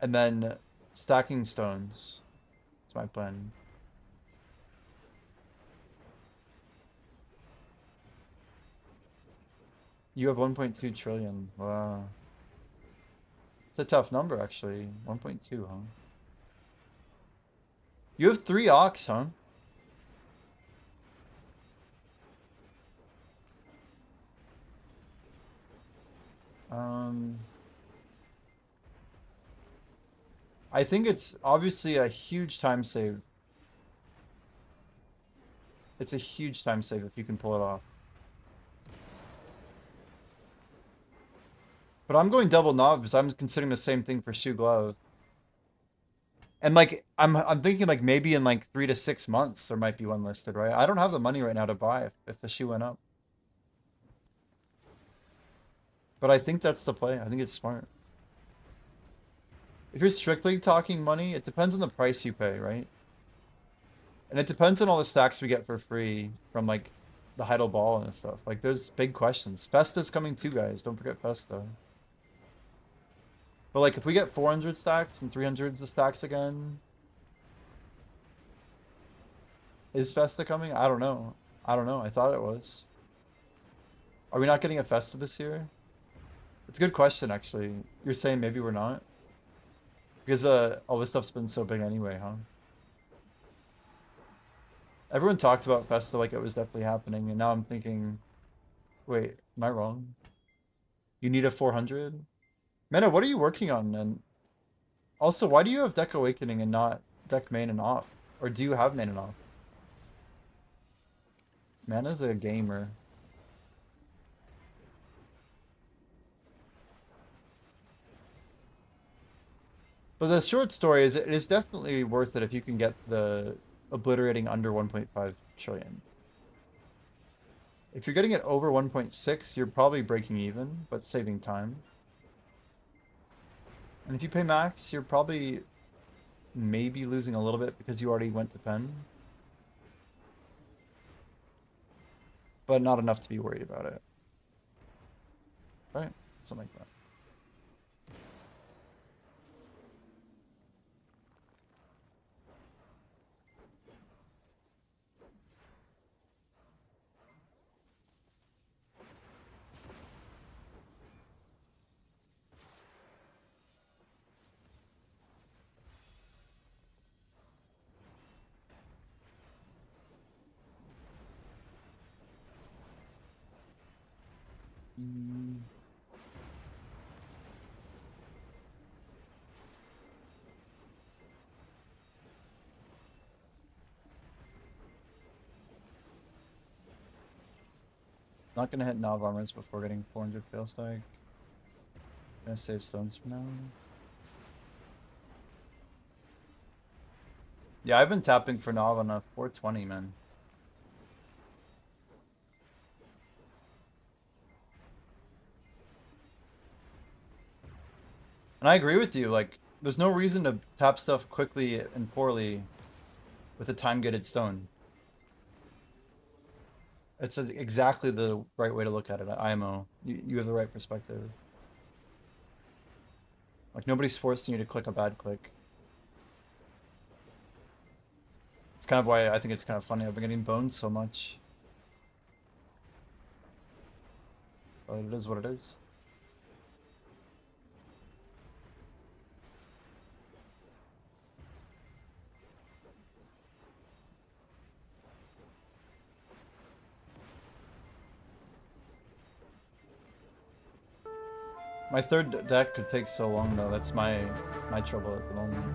And then stacking stones. That's my plan. You have 1.2 trillion. Wow. It's a tough number, actually. 1.2, huh? You have 3 ox, huh? I think it's obviously a huge time save. It's a huge time save if you can pull it off. But I'm going double knobs. I'm considering the same thing for shoe glove. And like I'm thinking like maybe in like 3 to 6 months there might be one listed, right? I don't have the money right now to buy if the shoe went up. But I think that's the play. I think it's smart. If you're strictly talking money, it depends on the price you pay, right? And it depends on all the stacks we get for free from like the Heidel Ball and stuff. Like there's big questions. Festa's coming too, guys. Don't forget Festa. But like if we get 400 stacks and 300s of stacks again, is Festa coming? I don't know. I don't know. I thought it was. Are we not getting a Festa this year? It's a good question, actually. You're saying maybe we're not? Because all this stuff's been so big anyway, huh? Everyone talked about Festa like it was definitely happening, and now I'm thinking, wait, am I wrong? You need a 400? Mena, what are you working on? And also, why do you have Deck Awakening and not Deck Main and Off? Or do you have Main and Off? Mana's a gamer. But the short story is it is definitely worth it if you can get the obliterating under 1.5 trillion. If you're getting it over 1.6, you're probably breaking even, but saving time. And if you pay max, you're probably maybe losing a little bit because you already went to pen. But not enough to be worried about it. Right? Something like that. Not gonna hit Nav armors before getting 400 fail stack. Gonna save stones for now. Yeah, I've been tapping for Nav on a 420, man. And I agree with you, like, there's no reason to tap stuff quickly and poorly with a time-gated stone. It's exactly the right way to look at it, IMO. You have the right perspective. Like, nobody's forcing you to click a bad click. It's kind of why I think it's kind of funny. I've been getting boned so much. But it is what it is. My third deck could take so long though. That's my trouble at the moment.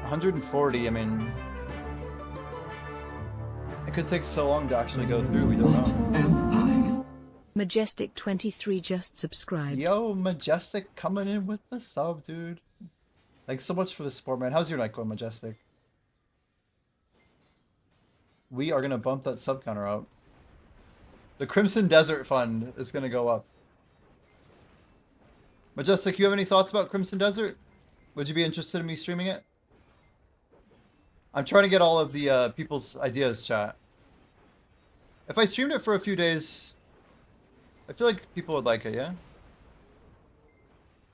140. I mean, it could take so long to actually go through. We don't know. Majestic 23 just subscribed. Yo, Majestic coming in with the sub, dude. Thanks so much for the support, man. How's your night going, Majestic? We are gonna bump that sub counter up. The Crimson Desert Fund is gonna go up. Majestic, you have any thoughts about Crimson Desert? Would you be interested in me streaming it? I'm trying to get all of the people's ideas, chat. If I streamed it for a few days, I feel like people would like it, yeah?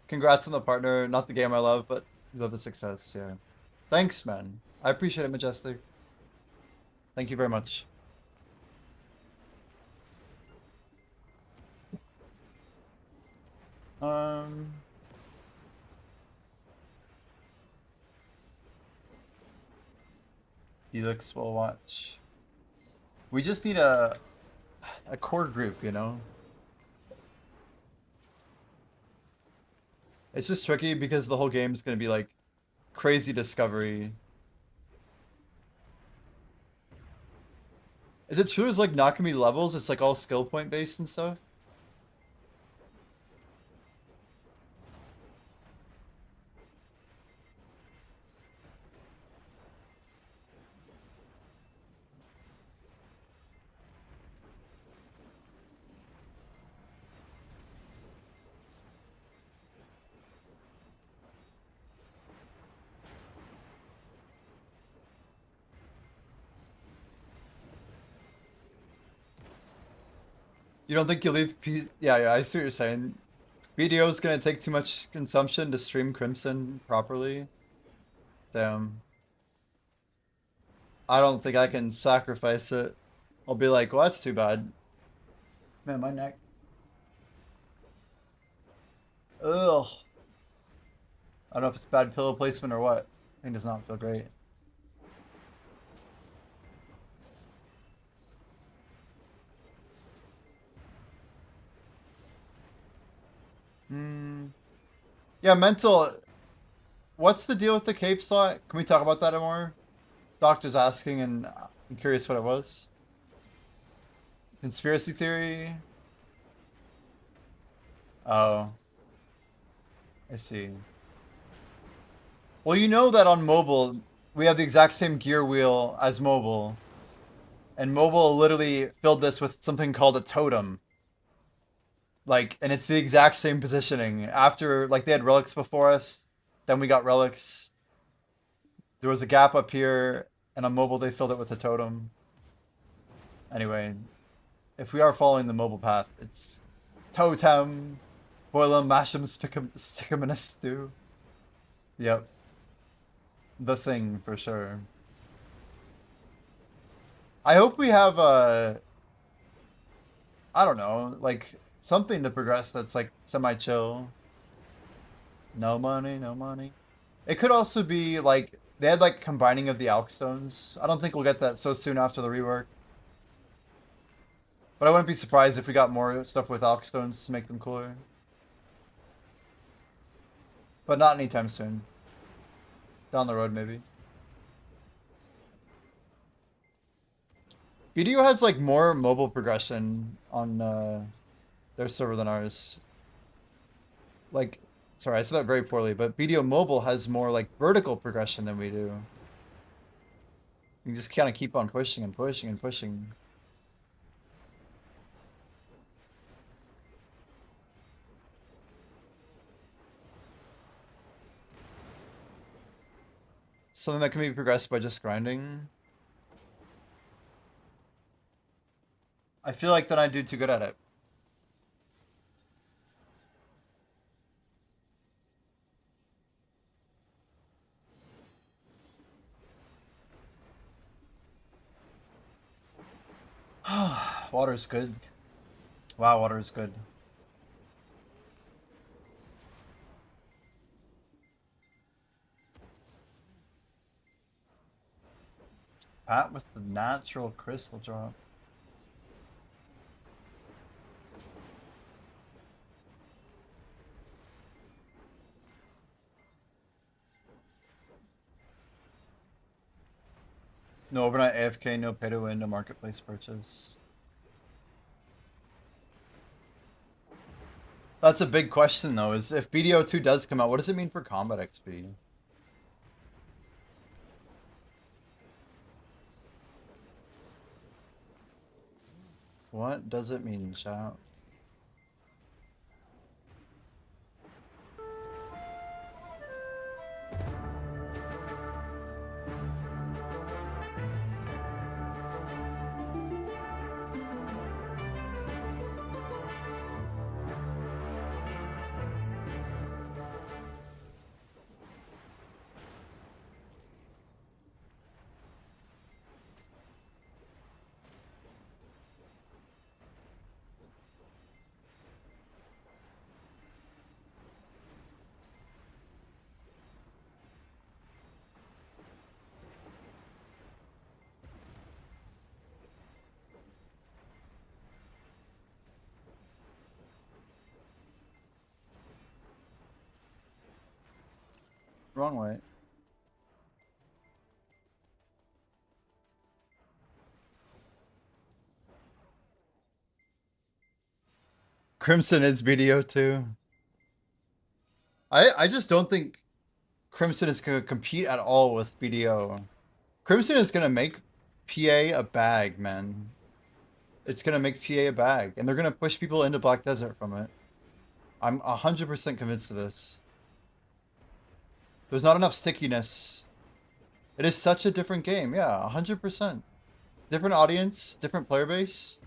Congrats on the partner. Not the game I love, but you love the success, yeah. Thanks, man. I appreciate it, Majestic. Thank you very much. Helix will watch. We just need a core group, you know? It's just tricky because the whole game's gonna be like crazy discovery. Is it true it's like not gonna be levels? It's like all skill point based and stuff? You don't think you'll leave yeah, I see what you're saying. BDO is gonna take too much consumption to stream Crimson properly. Damn. I don't think I can sacrifice it. I'll be like, well, that's too bad. Man, my neck. Ugh. I don't know if it's bad pillow placement or what. Thing does not feel great. Yeah, mental. What's the deal with the cape slot? Can we talk about that more? Doctor's asking, and I'm curious what it was. Conspiracy theory. Oh, I see. Well, you know that on mobile, we have the exact same gear wheel as mobile. And mobile literally filled this with something called a totem. Like, and it's the exact same positioning. After, like, they had relics before us, then we got relics. There was a gap up here, and on mobile they filled it with a totem. Anyway, if we are following the mobile path, it's totem, boil 'em, mash 'em, stick 'em in a stew. Yep. The thing, for sure. I hope we have I don't know, like, something to progress that's, like, semi-chill. No money, no money. It could also be, like, they had, like, combining of the Alk Stones. I don't think we'll get that so soon after the rework. But I wouldn't be surprised if we got more stuff with Alk Stones to make them cooler. But not anytime soon. Down the road, maybe. BDO has, like, more mobile progression on their server than ours. Like, sorry, I said that very poorly, but BDO Mobile has more, like, vertical progression than we do. You just kind of keep on pushing and pushing and pushing. Something that can be progressed by just grinding. I feel like then I do too good at it. Water's good. Wow, water is good. Pat with the natural crystal drop. No overnight AFK, no pay to win, no marketplace purchase. That's a big question though, is if BDO 2 does come out, what does it mean for combat XP? What does it mean, chat? Wrong way. Crimson is BDO 2. I just don't think Crimson is going to compete at all with BDO. Crimson is going to make PA a bag, man. It's going to make PA a bag, and they're going to push people into Black Desert from it. I'm 100% convinced of this. There's not enough stickiness. It is such a different game. Yeah, 100%. Different audience, different player base.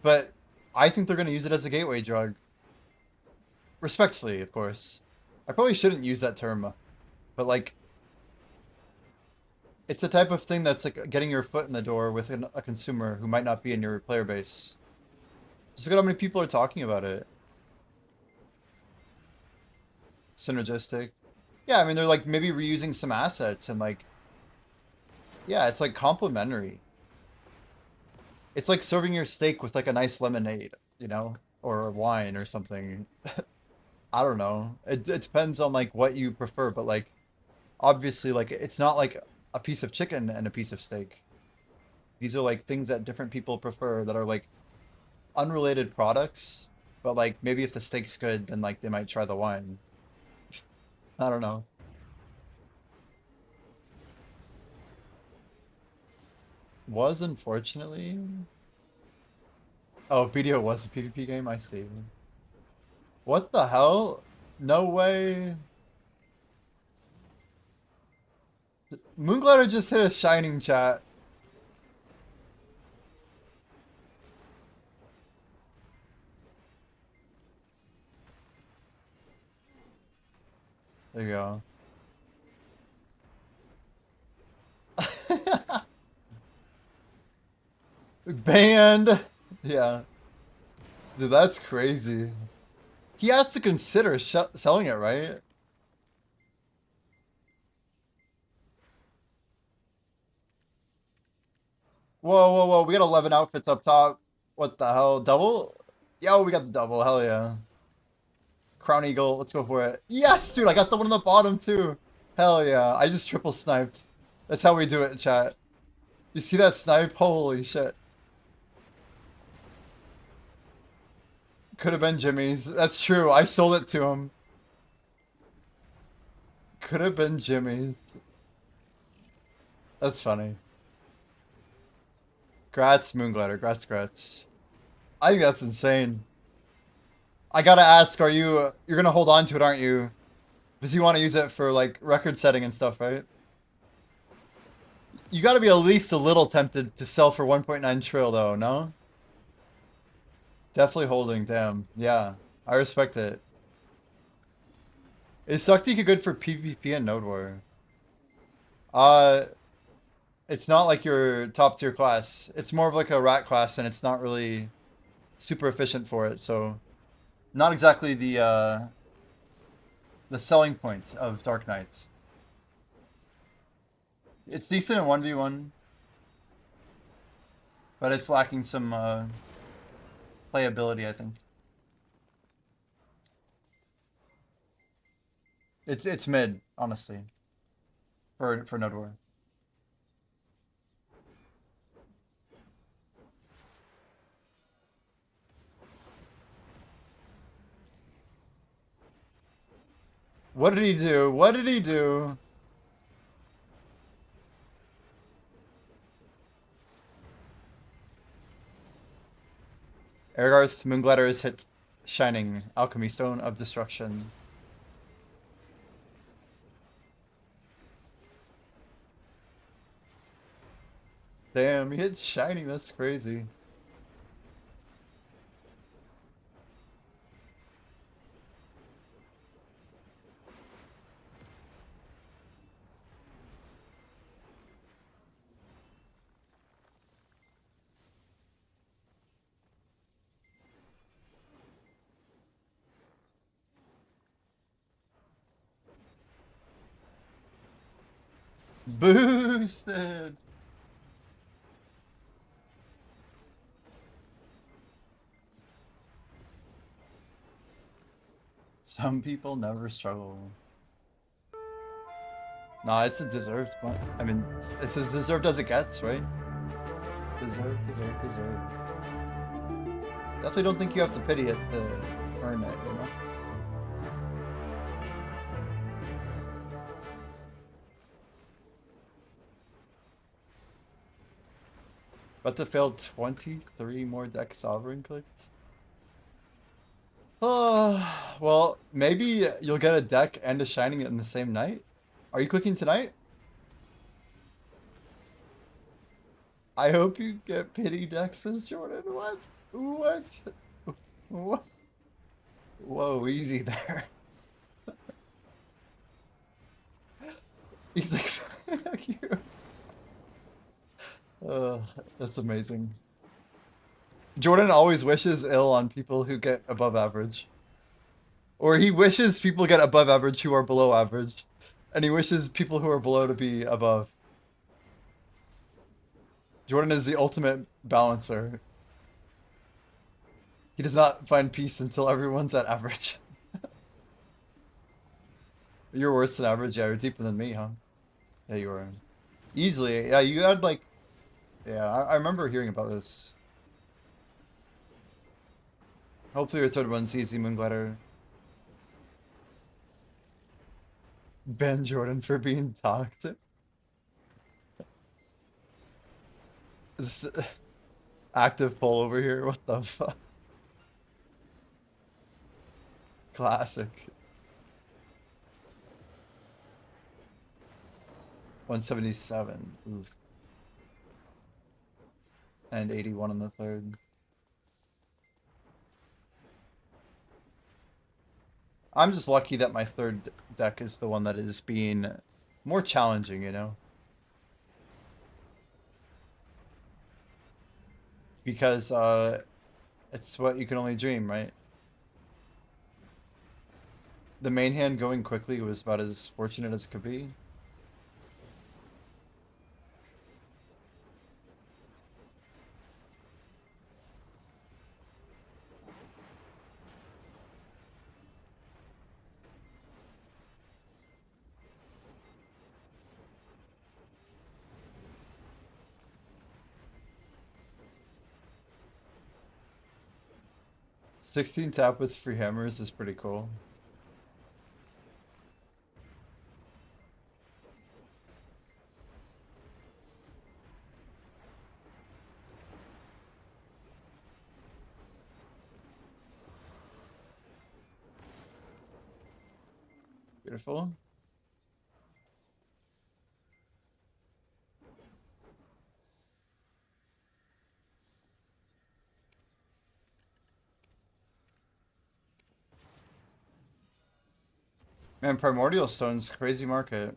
But I think they're going to use it as a gateway drug. Respectfully, of course. I probably shouldn't use that term. But, like, it's a type of thing that's like getting your foot in the door with a consumer who might not be in your player base. Just look at how many people are talking about it. Synergistic. Yeah, I mean, they're like maybe reusing some assets and like, yeah, it's like complementary. It's like serving your steak with like a nice lemonade, you know, or wine or something. I don't know. It depends on like what you prefer, but like, obviously, like it's not like a piece of chicken and a piece of steak. These are like things that different people prefer that are like unrelated products, but like maybe if the steak's good, then like they might try the wine. I don't know. Was unfortunately. Oh, BDO was a PvP game? I see. What the hell? No way. Moonglider just hit a shining, chat. There you go. Banned. Yeah. Dude, that's crazy. He has to consider selling it, right? Whoa, whoa, whoa. We got 11 outfits up top. What the hell? Double? Yo, we got the double. Hell yeah. Crown Eagle. Let's go for it. Yes, dude. I got the one on the bottom, too. Hell yeah. I just triple sniped. That's how we do it, chat. You see that snipe? Holy shit. Could have been Jimmy's. That's true. I sold it to him. Could have been Jimmy's. That's funny. Grats, Moonglider. Grats. I think that's insane. I gotta ask, you're gonna hold on to it, aren't you? Because you want to use it for, like, record setting and stuff, right? You gotta be at least a little tempted to sell for 1.9 trill, though, no? Definitely holding, damn. Yeah, I respect it. Is Suctika good for PvP and Node War? It's not like your top tier class. It's more of like a rat class, and it's not really super efficient for it, so not exactly the selling point of Dark Knight. It's decent in 1v1, but it's lacking some playability, I think. It's mid, honestly, for Node War. What did he do? What did he do? Ergarth Moonglider is hit. Shining Alchemy Stone of Destruction. Damn, he hit Shining. That's crazy. Boosted. Some people never struggle. Nah, it's a deserved one. I mean, it's as deserved as it gets, right? Deserved. Definitely don't think you have to pity it to earn it, you know? About to fail 23 more deck sovereign clicks. Oh, well, maybe you'll get a deck and a shining in the same night. Are you clicking tonight? I hope you get pity decks, says Jordan. What? What? What? Whoa, easy there. He's like, fuck you. That's amazing. Jordan always wishes ill on people who get above average. Or he wishes people get above average who are below average. And he wishes people who are below to be above. Jordan is the ultimate balancer. He does not find peace until everyone's at average. You're worse than average? Yeah, you're deeper than me, huh? Yeah, you are. Easily. Yeah, you had like... Yeah, I remember hearing about this. Hopefully your third one's easy, Moonglider. Ban Jordan for being toxic. This active poll over here. What the fuck? Classic. 177. Oof. And 81 on the third. I'm just lucky that my third deck is the one that is being more challenging, you know? Because it's what you can only dream, right? The main hand going quickly was about as fortunate as it could be. "16 tap with free hammers" is pretty cool. Beautiful. Man, Primordial Stone's crazy market.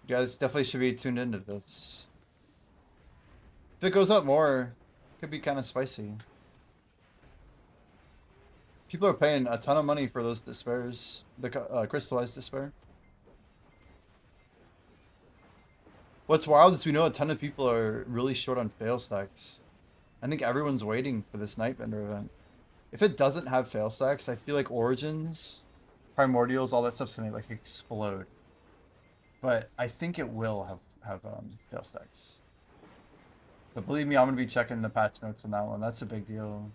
You guys definitely should be tuned into this. If it goes up more, it could be kind of spicy. People are paying a ton of money for those despairs. The crystallized despair. What's wild is we know a ton of people are really short on fail stacks. I think everyone's waiting for this Nightbender event. If it doesn't have fail stacks, I feel like Origins, Primordials, all that stuff's gonna like explode. But I think it will have fail stacks. But believe me, I'm gonna be checking the patch notes on that one. That's a big deal.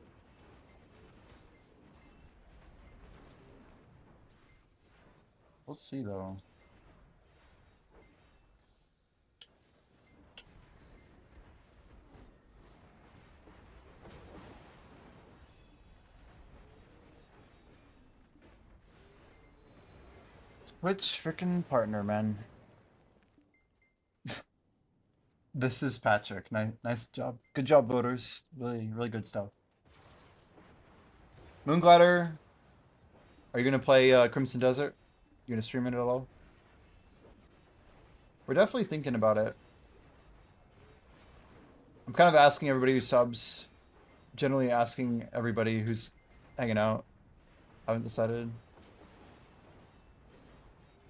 We'll see though. Which freaking partner, man? This is Patrick. Nice job. Good job, voters. Really good stuff. Moonglider, are you gonna play Crimson Desert? You gonna stream it at all? We're definitely thinking about it. I'm kind of asking everybody who subs. Generally asking everybody who's hanging out. Haven't decided.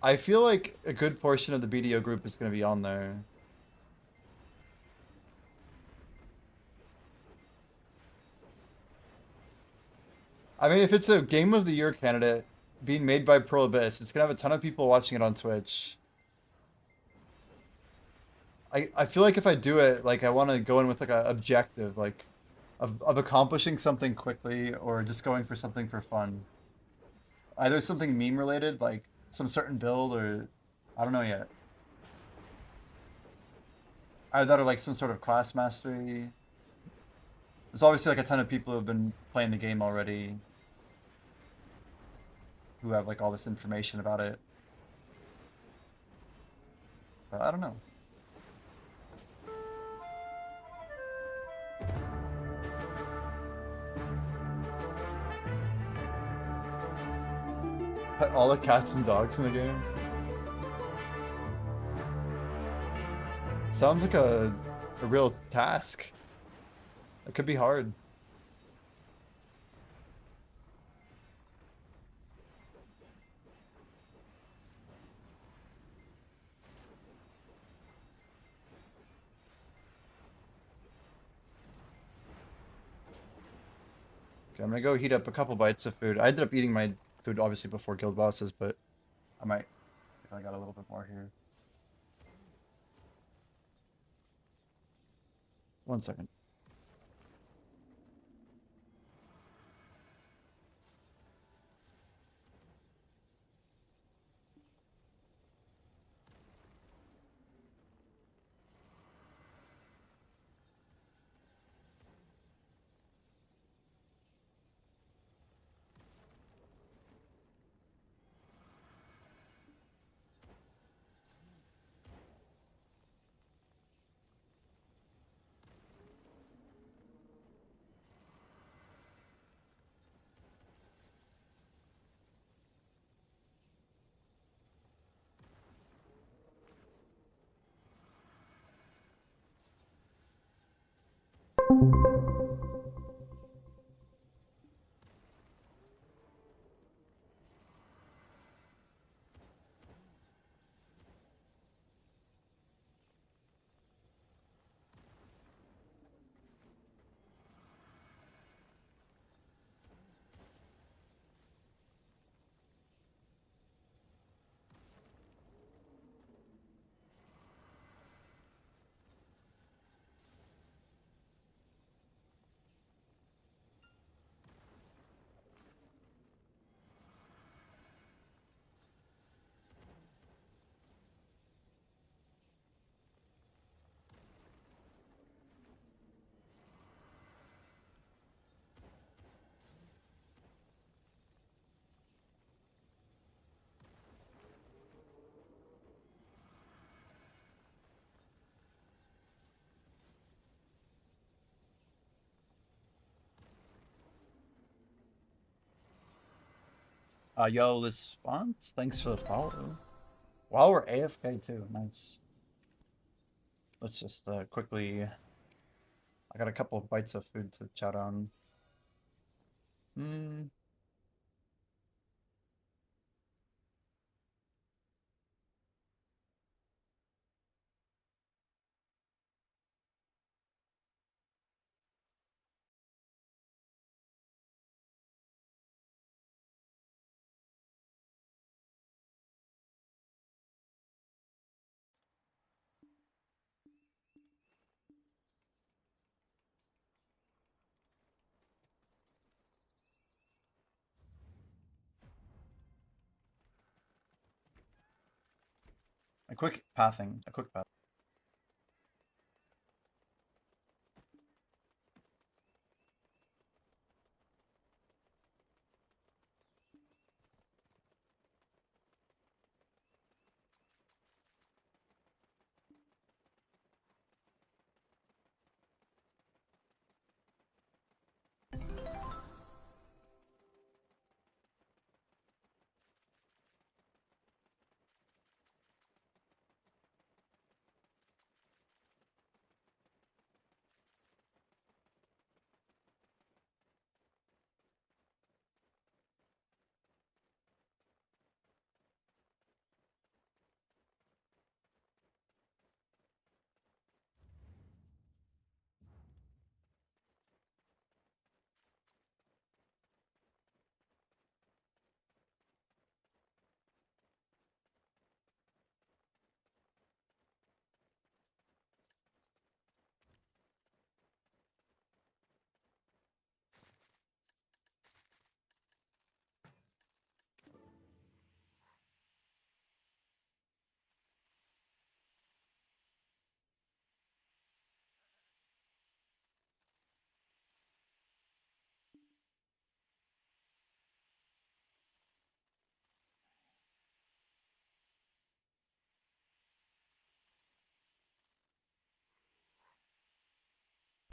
I feel like a good portion of the BDO group is gonna be on there. I mean, if it's a Game of the Year candidate being made by Pearl Abyss, it's gonna have a ton of people watching it on Twitch. I feel like if I do it, like I want to go in with like a objective, like of accomplishing something quickly or just going for something for fun. Either something meme related, like some certain build, or I don't know yet. Either that or like some sort of class mastery. There's obviously like a ton of people who have been playing the game already who have like all this information about it. But I don't know. Pet all the cats and dogs in the game. Sounds like a real task. It could be hard. Okay, I'm gonna go heat up a couple bites of food. I ended up eating my food obviously before guild bosses, but I might if I got a little bit more here. 1 second. Yo, Lisfont, thanks for the follow. While we're AFK too, nice. Let's just quickly. I got a couple of bites of food to chow down. Hmm. quick pathing. A quick path.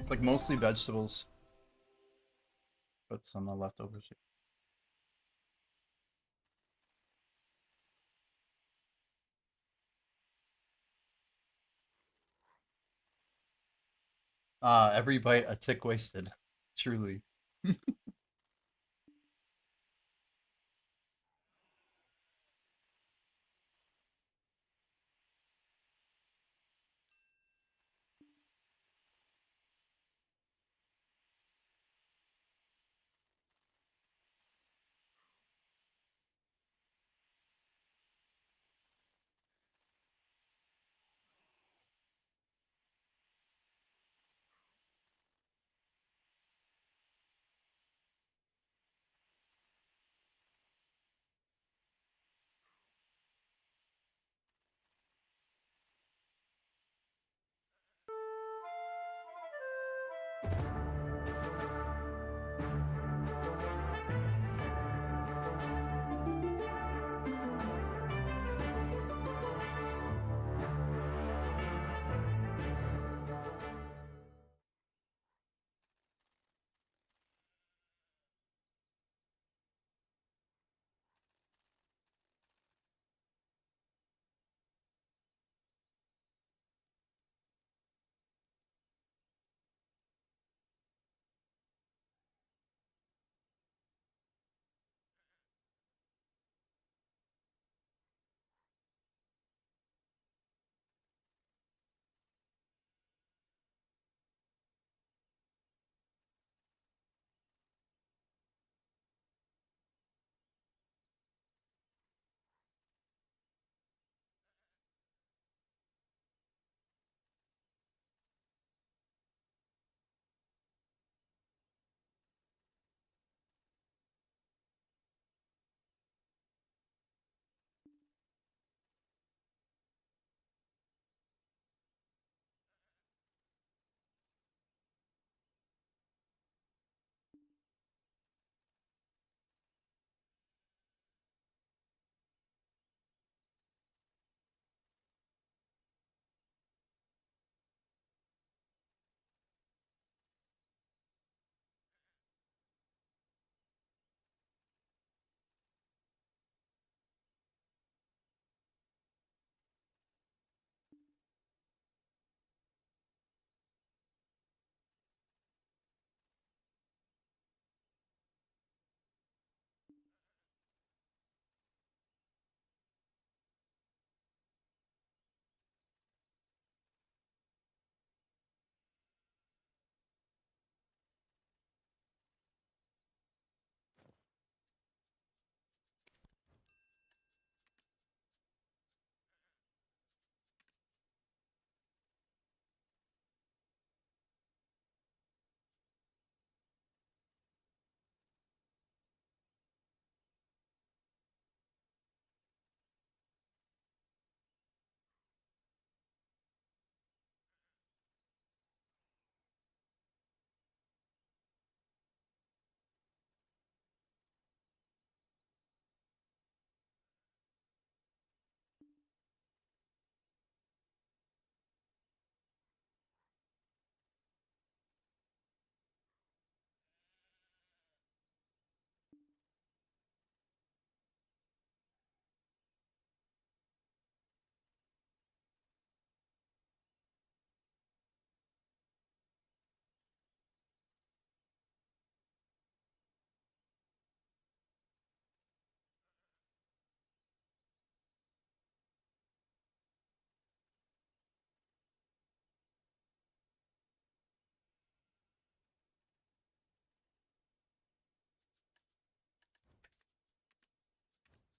It's like mostly vegetables. Put some leftovers here. Every bite a tick wasted. Truly.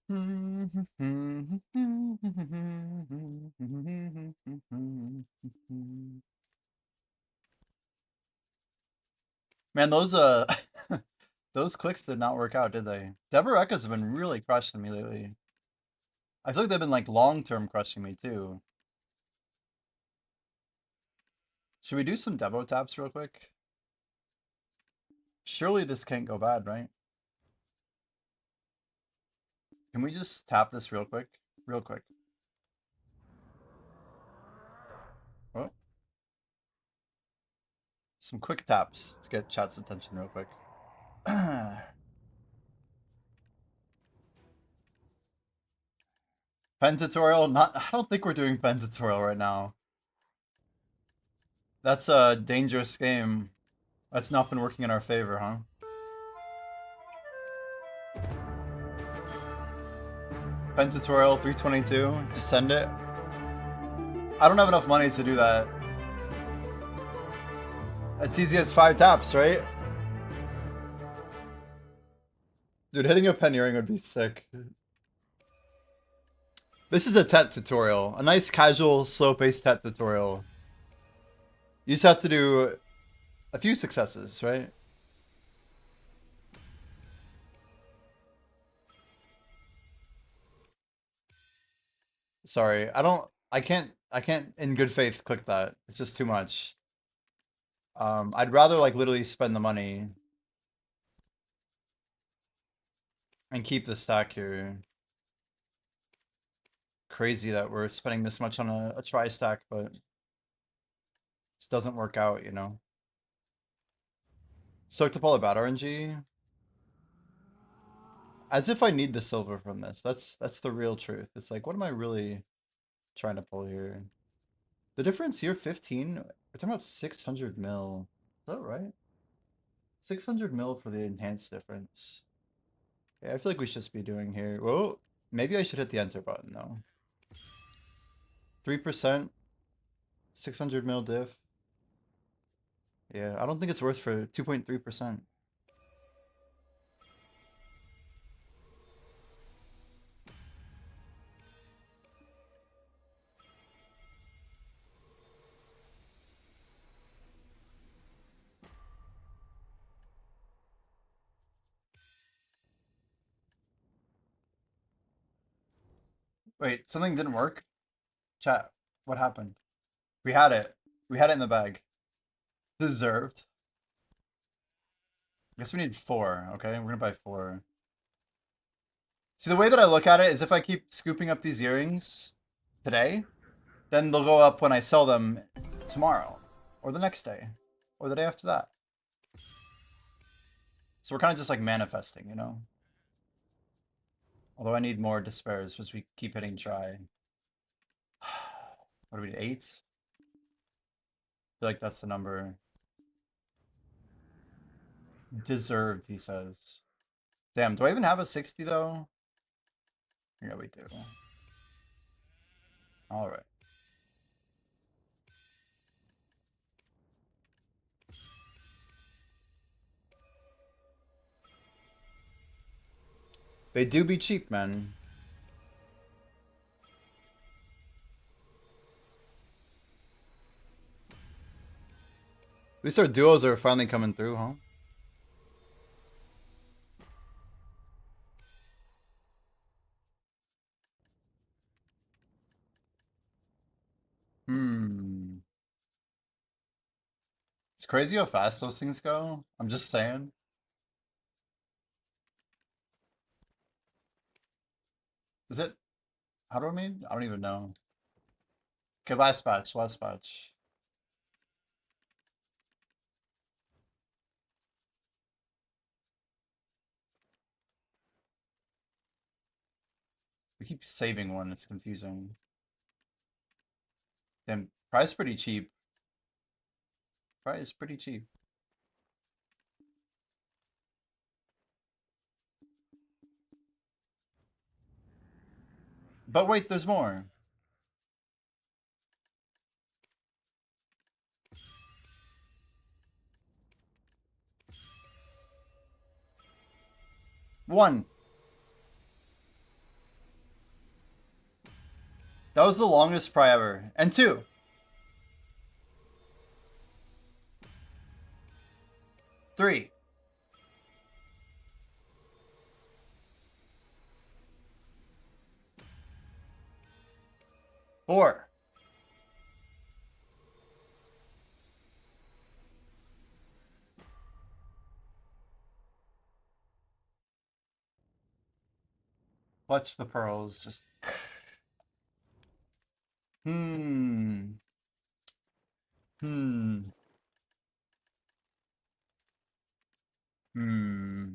Man, those those clicks did not work out, did they? Deborah's have been really crushing me lately. I feel like they've been like long-term crushing me too. Should we do some Debo taps real quick? Surely this can't go bad, right? Can we just tap this real quick? Real quick. Oh. Some quick taps to get chat's attention real quick. Pen tutorial? I don't think we're doing pen tutorial right now. That's a dangerous game. That's not been working in our favor, huh? Pen tutorial 322. Just send it. I don't have enough money to do that. It's easy as 5 taps, right? Dude, hitting a pen earring would be sick. This is a tet tutorial. A nice casual, slow-paced tet tutorial. You just have to do a few successes, right? Sorry, I can't in good faith click that. It's just too much. I'd rather like literally spend the money and keep the stack here. Crazy that we're spending this much on a tri-stack, but it just doesn't work out, you know. Soaked up all the bad RNG. As if I need the silver from this. That's the real truth. It's like, what am I really trying to pull here? The difference here, 15. We're talking about 600 mil. Is that right? 600 mil for the enhanced difference. Yeah, I feel like we should just be doing here. Whoa, maybe I should hit the enter button though. 3%, 600 mil diff. Yeah, I don't think it's worth for 2.3%. Wait, something didn't work? Chat, what happened? We had it. We had it in the bag. Deserved. I guess we need 4, okay? We're gonna buy 4. See, the way that I look at it is if I keep scooping up these earrings today, then they'll go up when I sell them tomorrow, or the next day, or the day after that. So we're kind of just like manifesting, you know? Although I need more despairs because we keep hitting try. What do we need, 8? I feel like that's the number. Deserved, he says. Damn, do I even have a 60 though? Yeah, we do. Alright. They do be cheap, man. At least our duos are finally coming through, huh? It's crazy how fast those things go. I'm just saying. Is it? How do I mean? I don't even know. Okay, last batch, last batch. We keep saving one, it's confusing. Damn, price pretty cheap. Price pretty cheap. But wait, there's more. One. was the longest pry ever. And 2. Three. Four. Clutch the pearls, just... Hmm.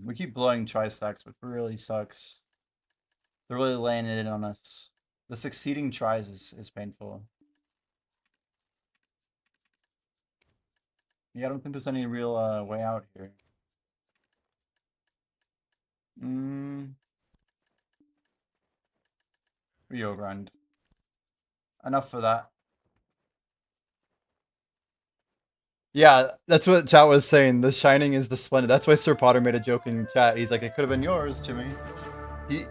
We keep blowing tri-stacks, which really sucks. They're really laying it in on us. The succeeding tries is painful. Yeah, I don't think there's any real way out here. Rio grind. Enough for that. Yeah, that's what chat was saying. The shining is the splendid. That's why Sir Potter made a joke in chat. He's like, it could have been yours, Jimmy.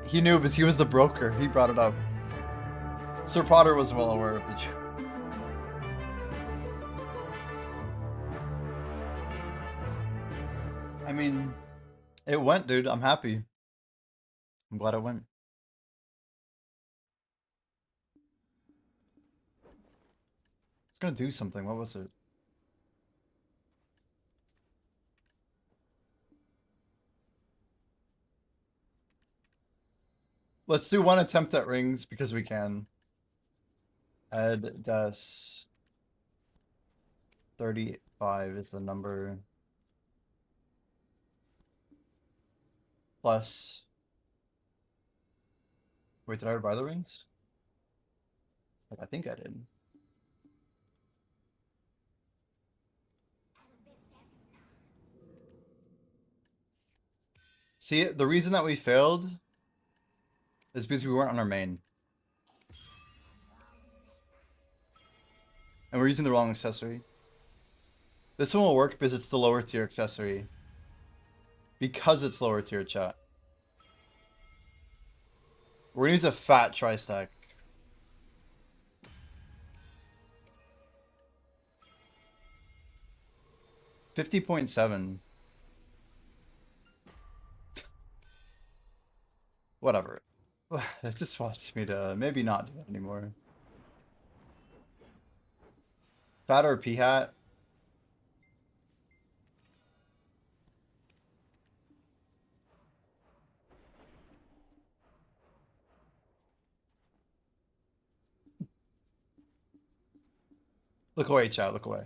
He knew because he was the broker. He brought it up. Sir Potter was well aware of the joke. I mean, it went, dude. I'm happy. I'm glad it went. It's gonna do something. What was it? Let's do one attempt at rings because we can. Ed Des 35 is the number. Plus. Wait, did I buy the rings? Like, I think I did. See, the reason that we failed is because we weren't on our main. And we're using the wrong accessory. This one will work because it's the lower tier accessory. Because it's lower tier, chat. We're gonna use a fat tri-stack. $50.7. Whatever. It just wants me to maybe not do that anymore. Fat or P-hat? Look away, chat, look away.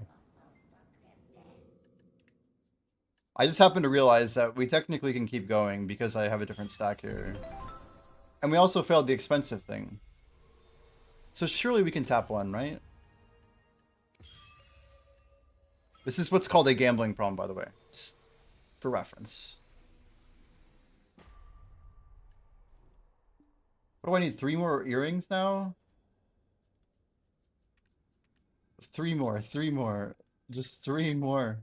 I just happened to realize that we technically can keep going because I have a different stack here. And we also failed the expensive thing. So surely we can tap one, right? This is what's called a gambling problem, by the way. Just for reference. What do I need? 3 more earrings now? 3 more, 3 more. Just 3 more.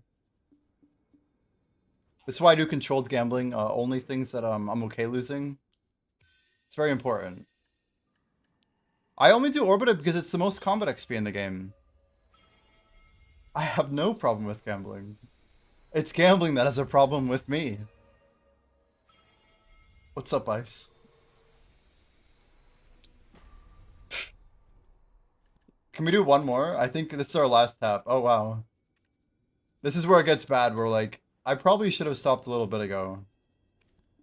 This is why I do controlled gambling. Only things that I'm okay losing. It's very important. I only do Orbita because it's the most combat XP in the game. I have no problem with gambling. It's gambling that has a problem with me. What's up, Ice? Can we do one more? I think this is our last tap. Oh, wow. This is where it gets bad. We're like, I probably should have stopped a little bit ago.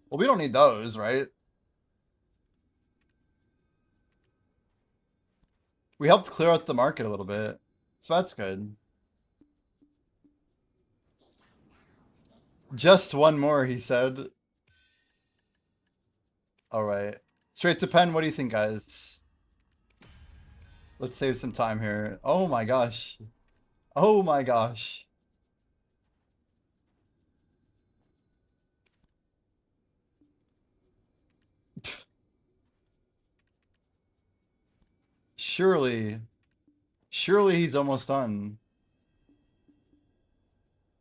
Well, we don't need those, right? We helped clear out the market a little bit. So that's good. Just one more, he said. Alright. Straight to pen, what do you think, guys? Let's save some time here. Oh my gosh. Oh my gosh. Surely he's almost done.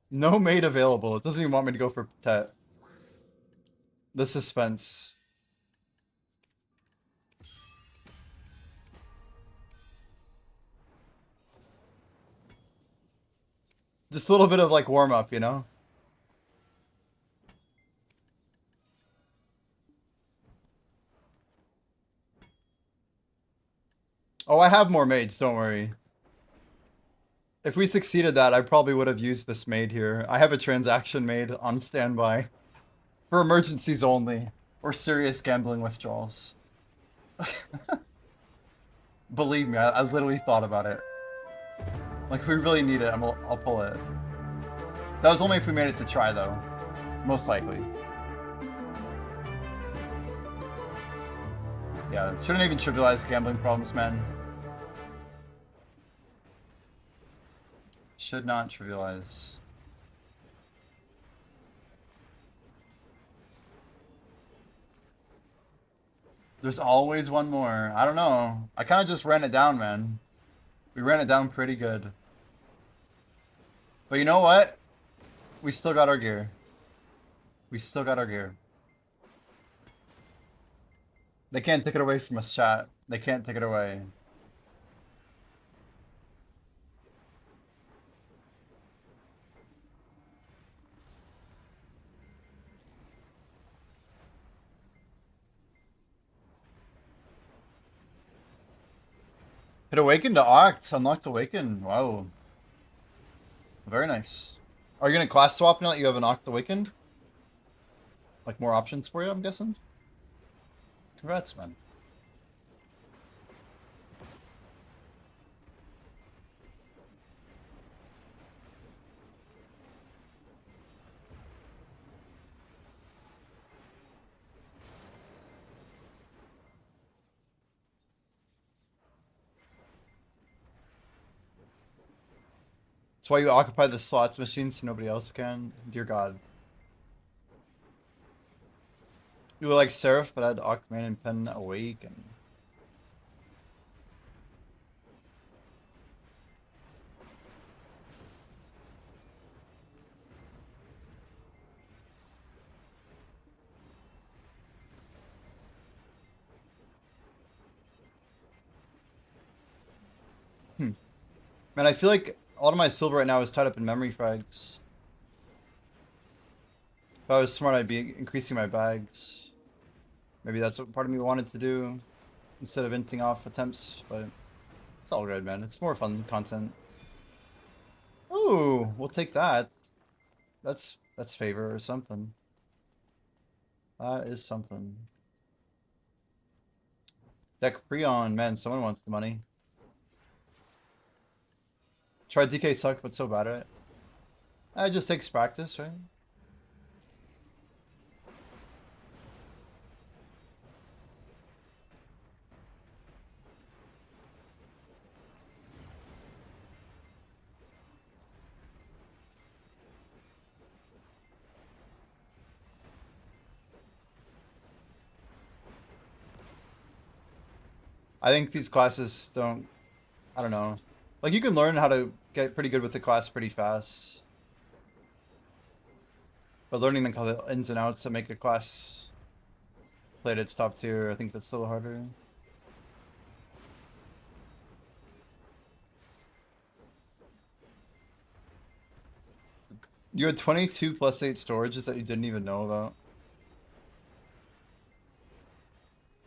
No mate available. It doesn't even want me to go for Tet. The suspense. Just a little bit of like warm up, you know? Oh, I have more maids, don't worry. If we succeeded that, I probably would have used this maid here. I have a transaction maid on standby. For emergencies only. Or serious gambling withdrawals. Believe me, I literally thought about it. Like, if we really need it, I'll pull it. That was only if we made it to try, though. Most likely. Yeah, shouldn't even trivialize gambling problems, man. Should not trivialize. There's always one more. I don't know. I kind of just ran it down, man. We ran it down pretty good. But you know what? We still got our gear. We still got our gear. They can't take it away from us, chat. They can't take it away. Hit Awaken to Oct. Unlocked Awaken. Wow. Very nice. Are you going to class swap now that you have an Oct Awakened? Like more options for you, I'm guessing? Congrats, man. That's why you occupy the slots machine so nobody else can. Dear God. You were like Seraph, but I had Octman and Pen awake and... Man, I feel like a lot of my silver right now is tied up in memory frags. If I was smart, I'd be increasing my bags. Maybe that's what part of me wanted to do instead of inting off attempts, but it's all good, man. It's more fun content. Ooh, we'll take that. That's favor or something. That is something. Deck Preon, man, someone wants the money. Try DK suck, but so bad at it. It just takes practice, right? I think these classes don't, I don't know. Like, you can learn how to get pretty good with the class pretty fast. But learning the ins and outs that make a class play at its top tier, I think that's still harder. You had 22 +8 storages that you didn't even know about.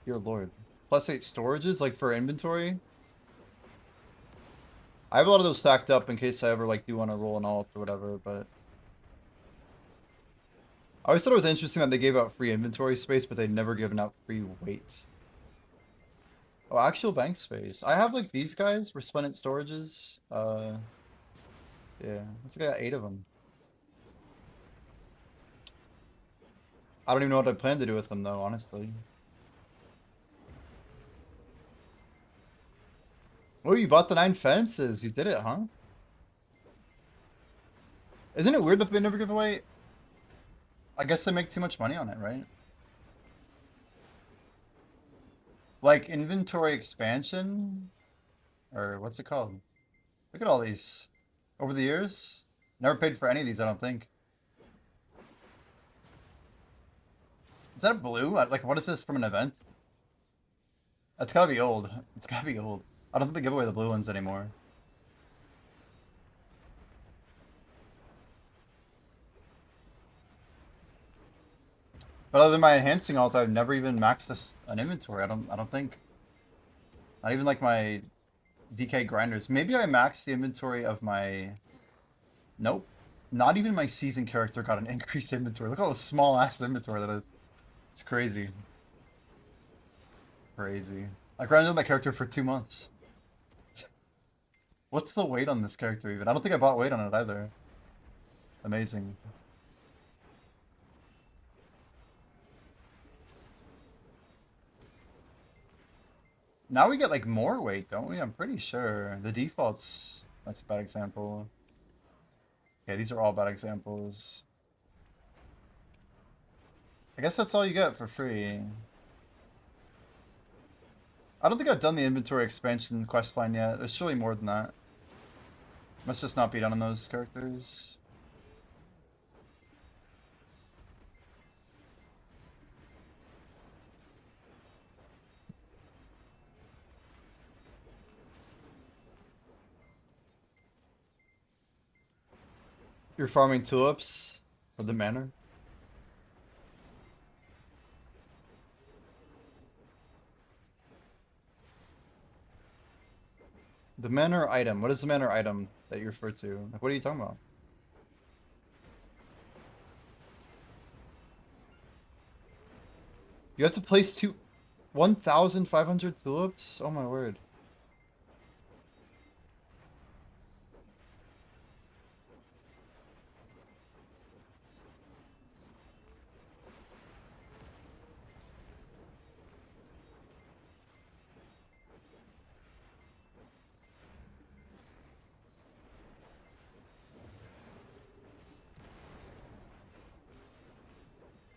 Dear Lord. +8 storages, like for inventory? I have a lot of those stacked up in case I ever like do want to roll an alt or whatever, but I always thought it was interesting that they gave out free inventory space, but they'd never given out free weight. Oh, actual bank space. I have like these guys, resplendent storages. Yeah, I think I got 8 of them. I don't even know what I plan to do with them though, honestly. Oh, you bought the 9 fences. You did it, huh? Isn't it weird that they never give away? I guess they make too much money on it, right? Like inventory expansion? Or what's it called? Look at all these. Over the years? Never paid for any of these, I don't think. Is that blue? Like, what is this from an event? That's gotta be old. It's gotta be old. I don't think they give away the blue ones anymore. But other than my enhancing alt, I've never even maxed an inventory. I don't think. Not even like my DK grinders. Maybe I maxed the inventory of my. Nope. Not even my season character got an increased inventory. Look how small ass inventory that is. It's crazy. Crazy. I grinded on that character for 2 months. What's the weight on this character even? I don't think I bought weight on it either. Amazing. Now we get like more weight, don't we? I'm pretty sure. The defaults, that's a bad example. Okay, these are all bad examples. I guess that's all you get for free. I don't think I've done the inventory expansion quest line yet. There's surely more than that. Must just not be done on those characters. You're farming tulips for the manor? The manor item. What is the manor item that you refer to? Like, what are you talking about? You have to place 1,500 tulips? Oh my word.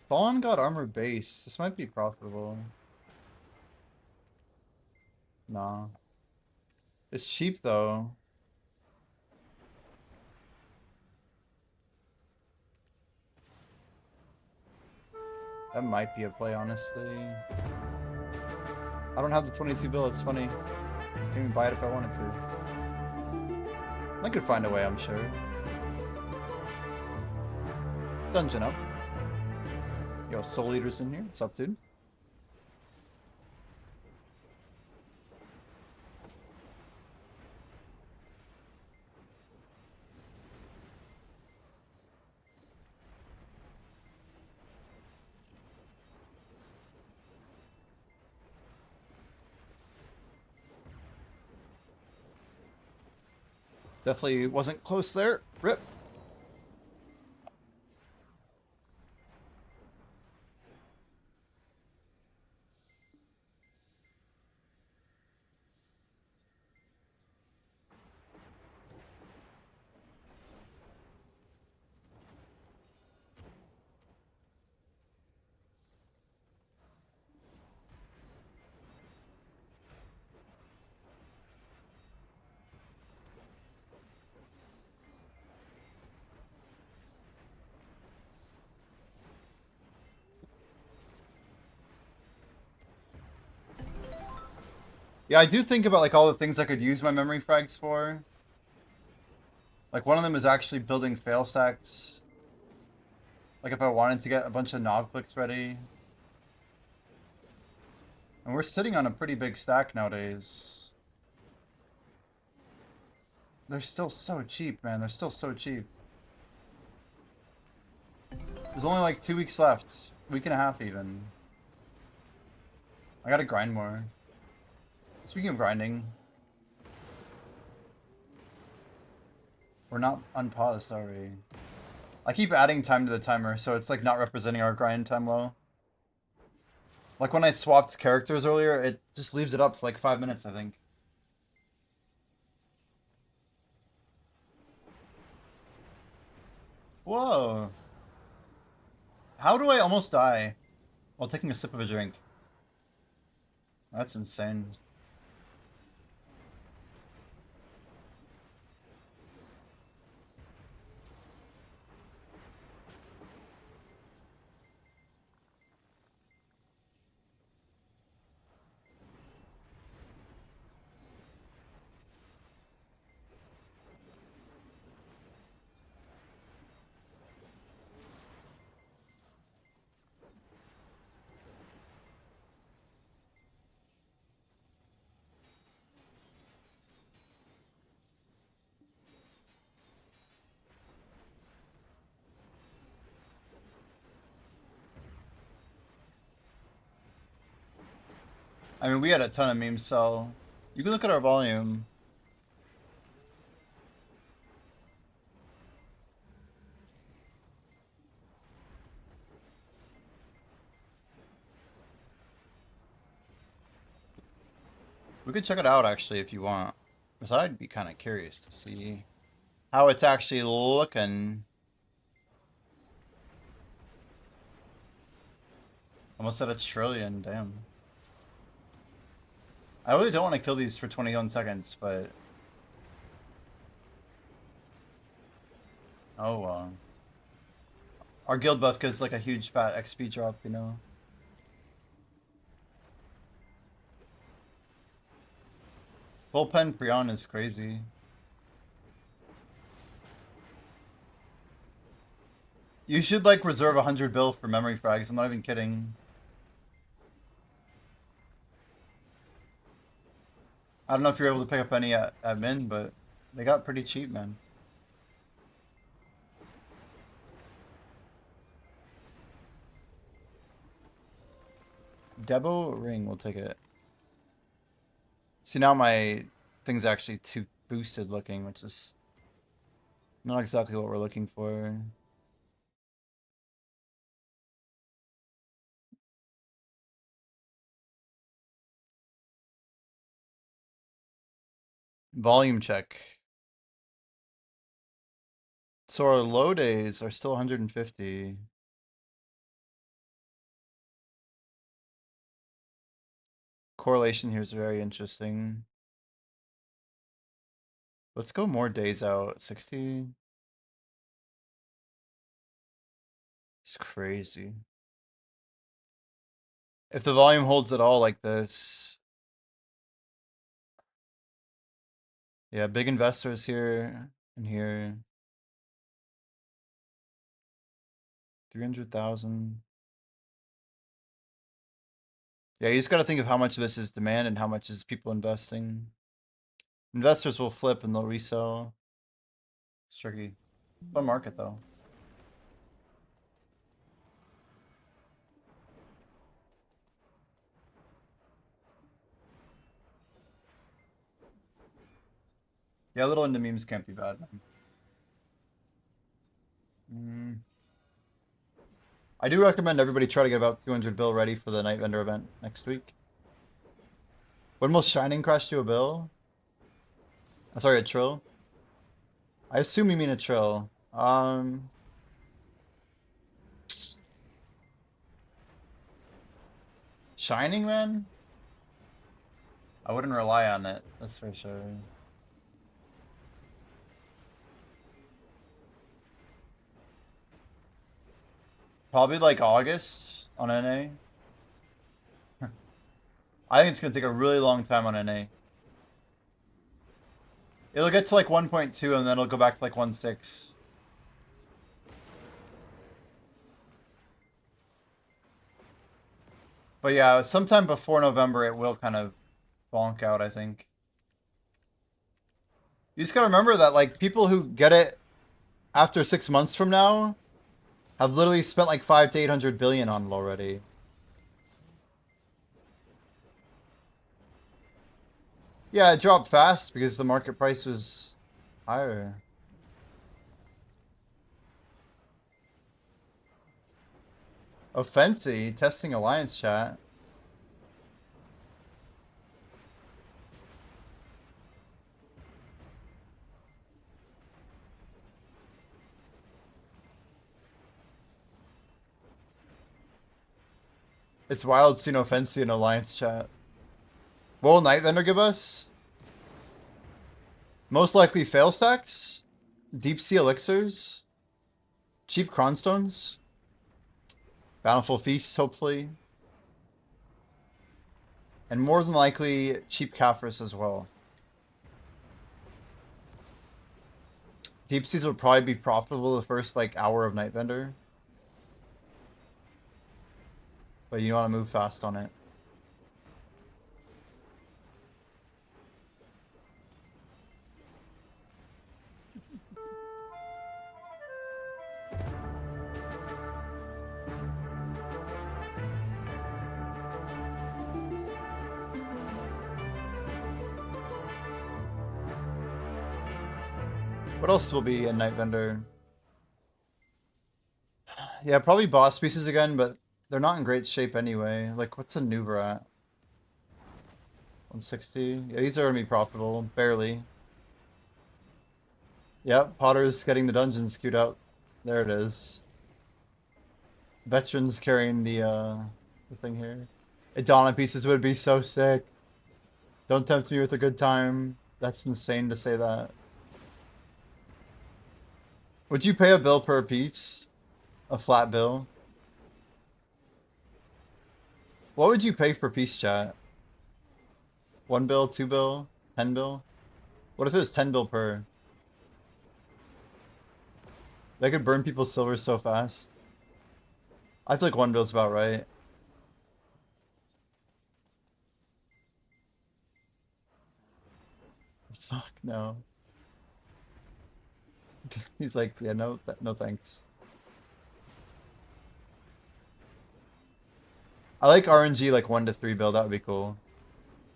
Fallen God armor base. This might be profitable. Nah. It's cheap though. That might be a play, honestly. I don't have the 22 bill, it's funny. I can't even buy it if I wanted to. I could find a way, I'm sure. Dungeon up. Yo, Soul Eater's in here. What's up, dude? Definitely wasn't close there. Rip. Yeah, I do think about like all the things I could use my memory frags for. Like one of them is actually building fail stacks. Like if I wanted to get a bunch of Nog clicks ready. And we're sitting on a pretty big stack nowadays. They're still so cheap, man. They're still so cheap. There's only like 2 weeks left. Week and a half even. I gotta grind more. Speaking of grinding, we're not unpaused, are we? I keep adding time to the timer, so it's like not representing our grind time well. Like when I swapped characters earlier, it just leaves it up for like 5 minutes, I think. Whoa. How do I almost die while taking a sip of a drink? That's insane. I mean, we had a ton of memes sell. You can look at our volume. We could check it out actually if you want. Because I'd be kind of curious to see how it's actually looking. Almost at 1 trillion, damn. I really don't want to kill these for 21 seconds, but... Oh, our guild buff gives like a huge fat XP drop, you know? Bullpen Prion is crazy. You should like reserve 100 bill for memory frags, I'm not even kidding. I don't know if you're able to pick up any at Min, but they got pretty cheap, man. Debo ring, we'll take it. See, now my thing's actually too boosted looking, which is not exactly what we're looking for. Volume check. So our low days are still 150. Correlation here is very interesting. Let's go more days out. 60. It's crazy. If the volume holds at all like this. Yeah, big investors here and here. 300,000. Yeah, you just got to think of how much of this is demand and how much is people investing. Investors will flip and they'll resell. It's tricky. Fun market though. Yeah, a little into memes can't be bad. I do recommend everybody try to get about 200 bill ready for the night vendor event next week. When will Shining Crash do a bill? I'm sorry, a trill? I assume you mean a trill. Shining, man? I wouldn't rely on it, that's for sure. Probably like August on NA. I think it's gonna take a really long time on NA. It'll get to like 1.2 and then it'll go back to like 1.6. But yeah, sometime before November it will kind of bonk out, I think. You just gotta remember that like people who get it after 6 months from now have literally spent like 500 to 800 billion on it already. Yeah, it dropped fast because the market price was higher. Offensive, testing alliance chat. It's wild seeing Offensive in alliance chat. What will Night Vendor give us? Most likely fail stacks, deep sea elixirs, cheap cronstones, bountiful feasts, hopefully, and more than likely cheap Kaffers as well. Deep seas will probably be profitable the first like hour of Night Vendor, but you want to move fast on it. What else will be a night vendor? Yeah, probably boss pieces again, but they're not in great shape anyway. Like, what's a Nuber at? 160? Yeah, these are gonna be profitable, barely. Yep, Potter's getting the dungeons queued up. There it is. Veterans carrying the thing here. Adana pieces would be so sick. Don't tempt me with a good time. That's insane to say that. Would you pay a bill per piece? A flat bill? What would you pay per piece, chat? 1 bill, 2 bill, 10 bill? What if it was 10 bill per? They could burn people's silver so fast. I feel like 1 bill's about right. Fuck no. He's like, yeah, no, no thanks. I like RNG like 1 to 3 bill. That would be cool.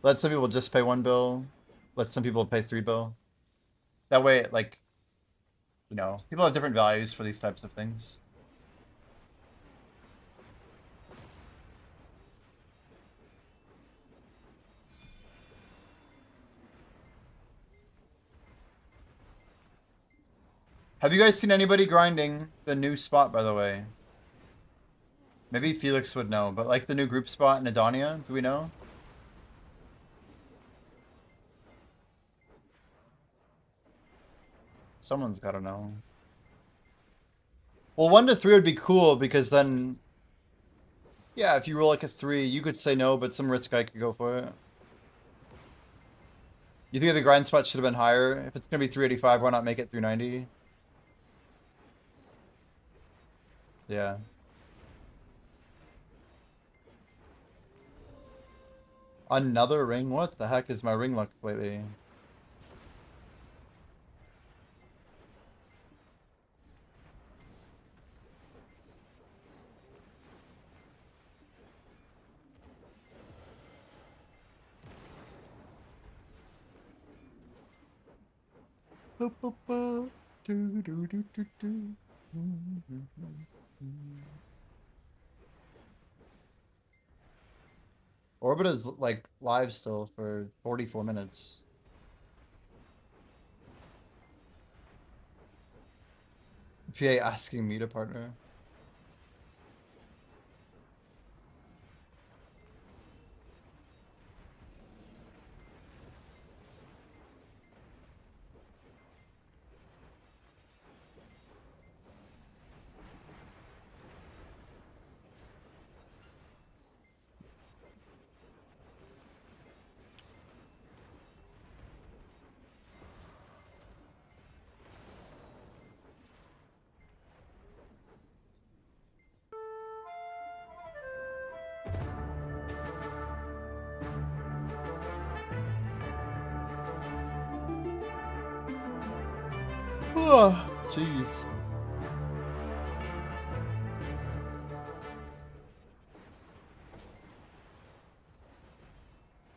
Let some people just pay 1 bill. Let some people pay 3 bill. That way, like, you know, people have different values for these types of things. Have you guys seen anybody grinding the new spot, by the way? Maybe Felix would know, but like the new group spot in Adonia, do we know? Someone's gotta know. Well, 1 to 3 would be cool because then, yeah, if you roll like a 3, you could say no, but some rich guy could go for it. You think the grind spot should have been higher? If it's gonna be 385, why not make it 390? Yeah. Another ring? What the heck is my ring luck lately? Boop, boop, boop. Do, do, do, do, do. Orbit is like live still for 44 minutes. PA asking me to partner. Oh, jeez.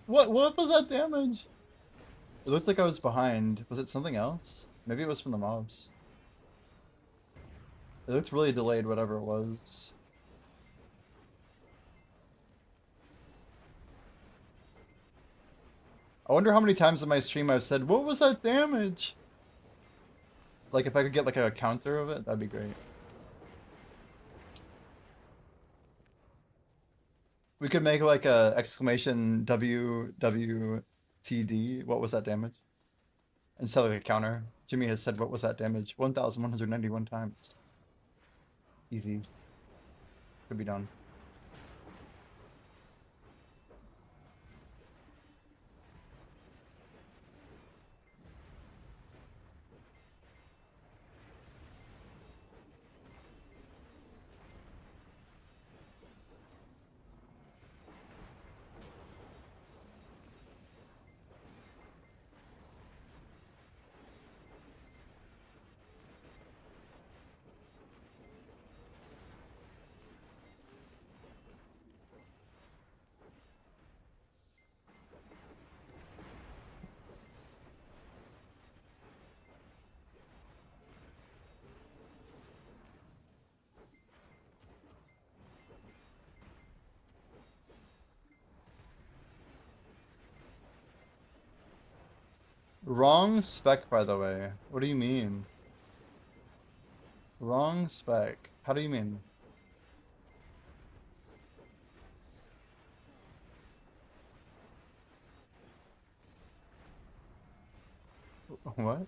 What was that damage? It looked like I was behind. Was it something else? Maybe it was from the mobs. It looked really delayed, whatever it was. I wonder how many times in my stream I've said, what was that damage? Like, if I could get, like, a counter of it, that'd be great. We could make, like, a exclamation WWTD. What was that damage? Instead of like a counter. Jimmy has said, what was that damage? 1,191 times. Easy. Could be done. Wrong spec, by the way. What do you mean? Wrong spec. How do you mean? What?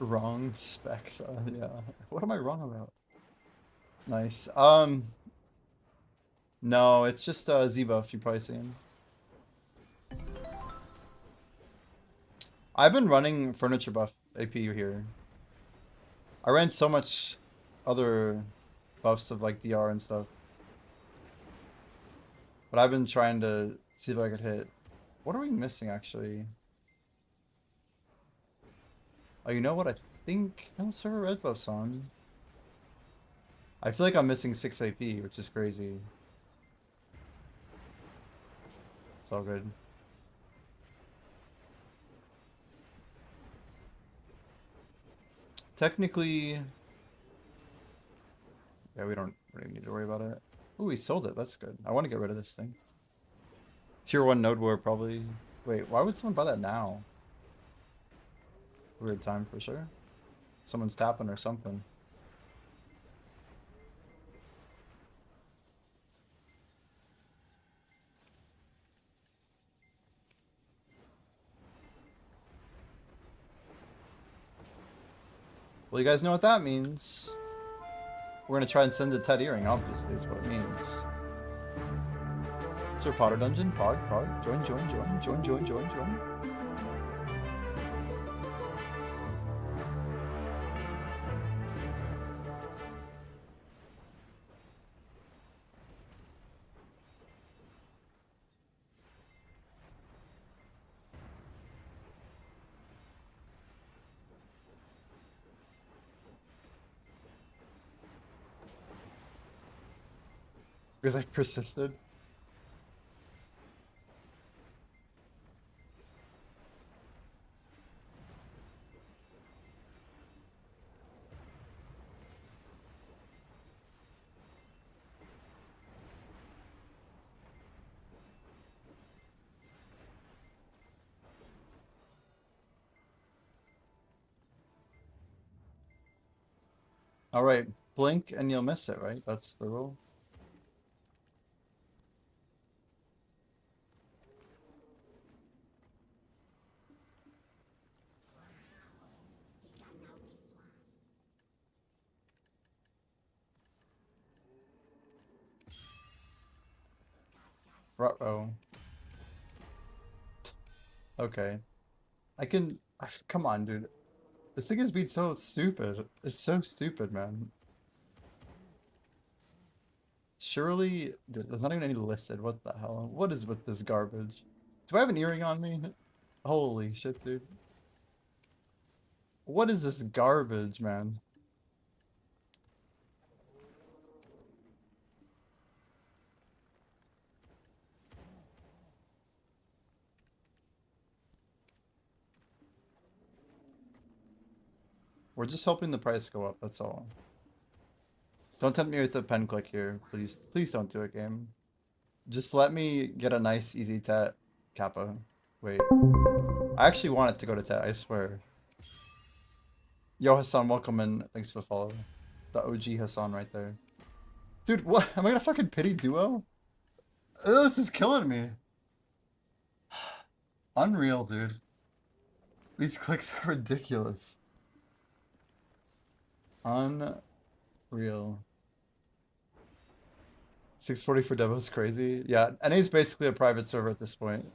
Wrong specs. Yeah. What am I wrong about? Nice. No, it's just Z buff you've probably seen. I've been running furniture buff AP here. I ran so much other buffs of like DR and stuff. But I've been trying to see if I could hit. What are we missing actually? Oh, you know what? I think no server red buff's on. I feel like I'm missing 6 AP, which is crazy. It's all good. Technically, yeah, we don't really need to worry about it. Ooh, we sold it. That's good. I want to get rid of this thing. Tier 1 node war probably. Wait, why would someone buy that now? Weird time for sure. Someone's tapping or something. Well, you guys know what that means. We're gonna try and send a Ted earring, obviously, is what it means. Sir Potter Dungeon, Pog, join. Because I persisted. All right, blink and you'll miss it, right? That's the rule. Ruh-oh. Okay. Come on, dude. This thing is being so stupid. It's so stupid, man. Surely, dude, there's not even any listed. What the hell? What is with this garbage? Do I have an earring on me? Holy shit, dude. What is this garbage, man? We're just hoping the price go up, that's all. Don't tempt me with a pen click here, please. Please don't do it, game. Just let me get a nice, easy tat kappa. Wait. I actually want it to go to tat, I swear. Yo, Hassan, welcome in. Thanks for the follow. The OG Hassan right there. Dude, what? Am I gonna fucking pity duo? Ugh, this is killing me. Unreal, dude. These clicks are ridiculous. Unreal. 640 for Devo's crazy. Yeah, NA's basically a private server at this point.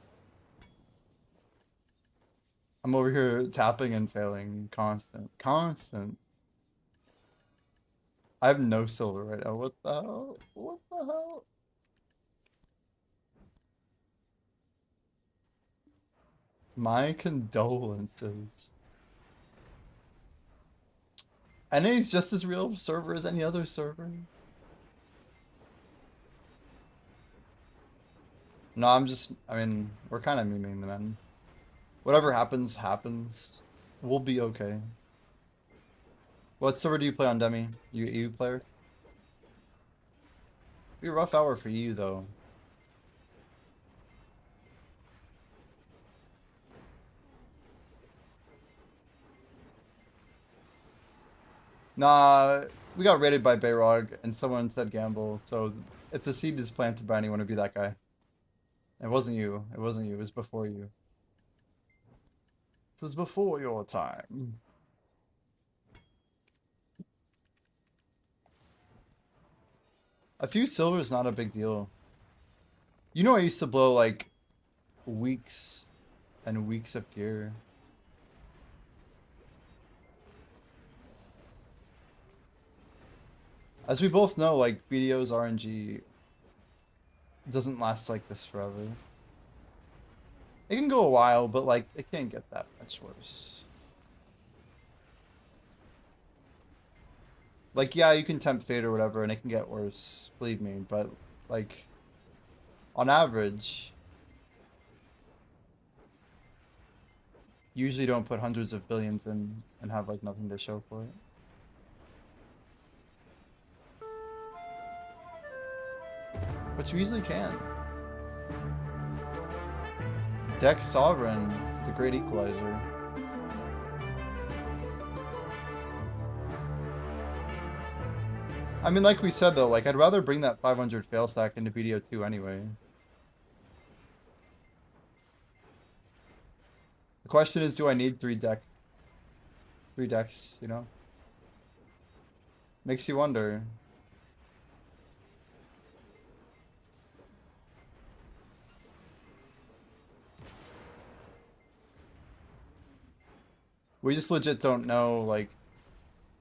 I'm over here tapping and failing. Constant. I have no silver right now. What the hell? What the hell? My condolences. NA's just as real of a server as any other server. No, I mean, we're kind of memeing the men. Whatever happens, happens. We'll be okay. What server do you play on, Demi? You EU player? Be a rough hour for you though. Nah, we got raided by Bayrog and someone said gamble, so if the seed is planted by anyone, it'd be that guy. It wasn't you. It wasn't you. It was before you. It was before your time. A few silver is not a big deal. You know I used to blow like weeks and weeks of gear. As we both know, like BDO's RNG doesn't last like this forever. It can go a while, but like it can't get that much worse. Like yeah, you can tempt fate or whatever and it can get worse, believe me, but like on average usually don't put hundreds of billions in and have like nothing to show for it. But you easily can. Deck Sovereign, the great equalizer. I mean, like we said though, like I'd rather bring that 500 fail stack into BDO 2 anyway. The question is, do I need three decks, you know? Makes you wonder. We just legit don't know, like,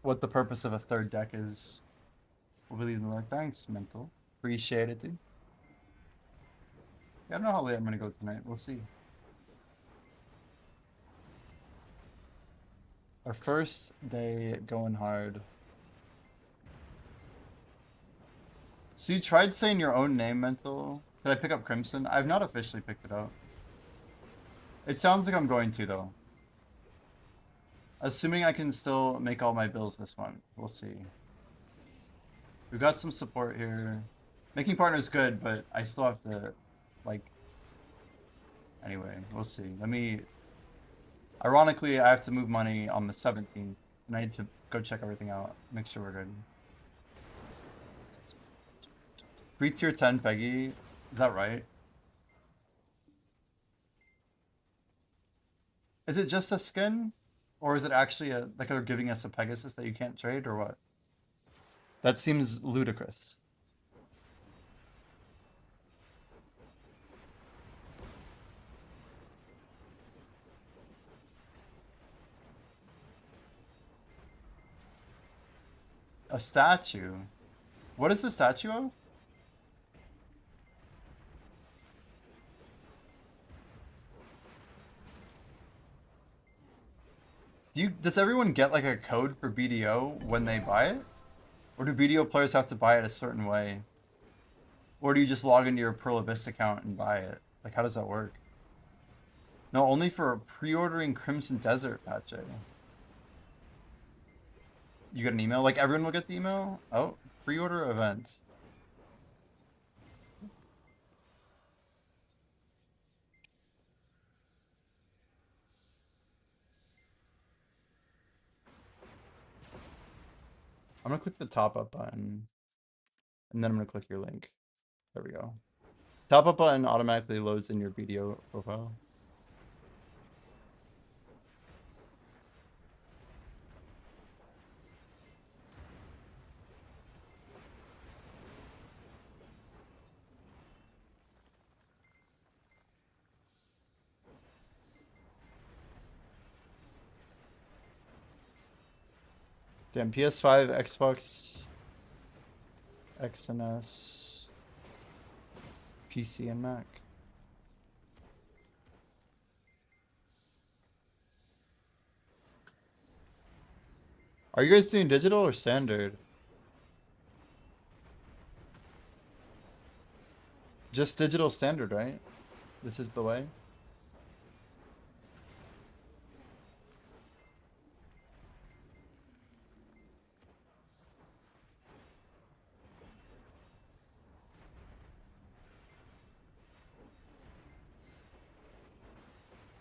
what the purpose of a third deck is. We'll believe in the Lord. Thanks, Mental. Appreciate it, dude. Yeah, I don't know how late I'm gonna go tonight. We'll see. Our first day going hard. So you tried saying your own name, Mental? Did I pick up Crimson? I've not officially picked it up. It sounds like I'm going to, though. Assuming I can still make all my bills this month. We'll see. We've got some support here. Making partners good, but I still have to, like... Anyway, we'll see. Let me... Ironically, I have to move money on the 17th. And I need to go check everything out. Make sure we're good. Free tier 10, Peggy. Is that right? Is it just a skin? Or is it actually a, like they're giving us a Pegasus that you can't trade, or what? That seems ludicrous. A statue? What is the statue of? Does everyone get like a code for BDO when they buy it? Or do BDO players have to buy it a certain way? Or do you just log into your Pearl Abyss account and buy it? Like, how does that work? No, only for pre-ordering Crimson Desert, Pache. You get an email? Like, everyone will get the email? Oh, pre-order event. I'm gonna click the top up button. And then I'm gonna click your link. There we go. Top up button automatically loads in your BDO profile. Damn, PS5, Xbox, X and S, PC and Mac. Are you guys doing digital or standard? Just digital standard, right? This is the way.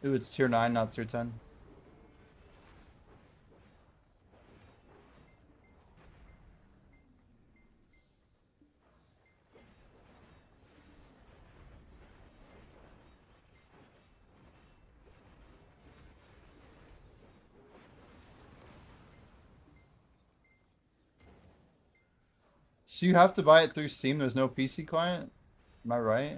Ooh, it's tier 9, not tier 10. So you have to buy it through Steam. There's no PC client. Am I right?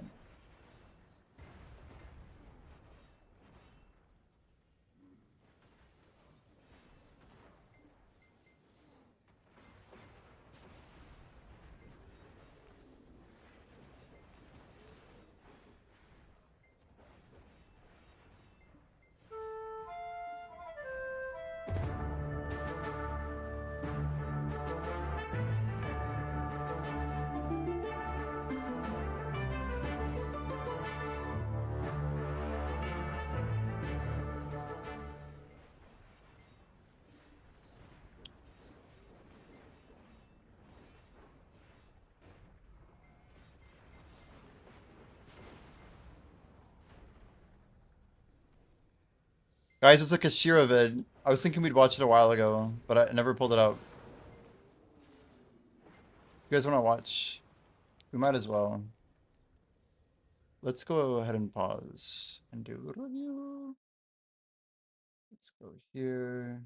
Guys, it's a Kashira vid. I was thinking we'd watch it a while ago, but I never pulled it up. You guys want to watch? We might as well. Let's go ahead and pause and do a review. Let's go here.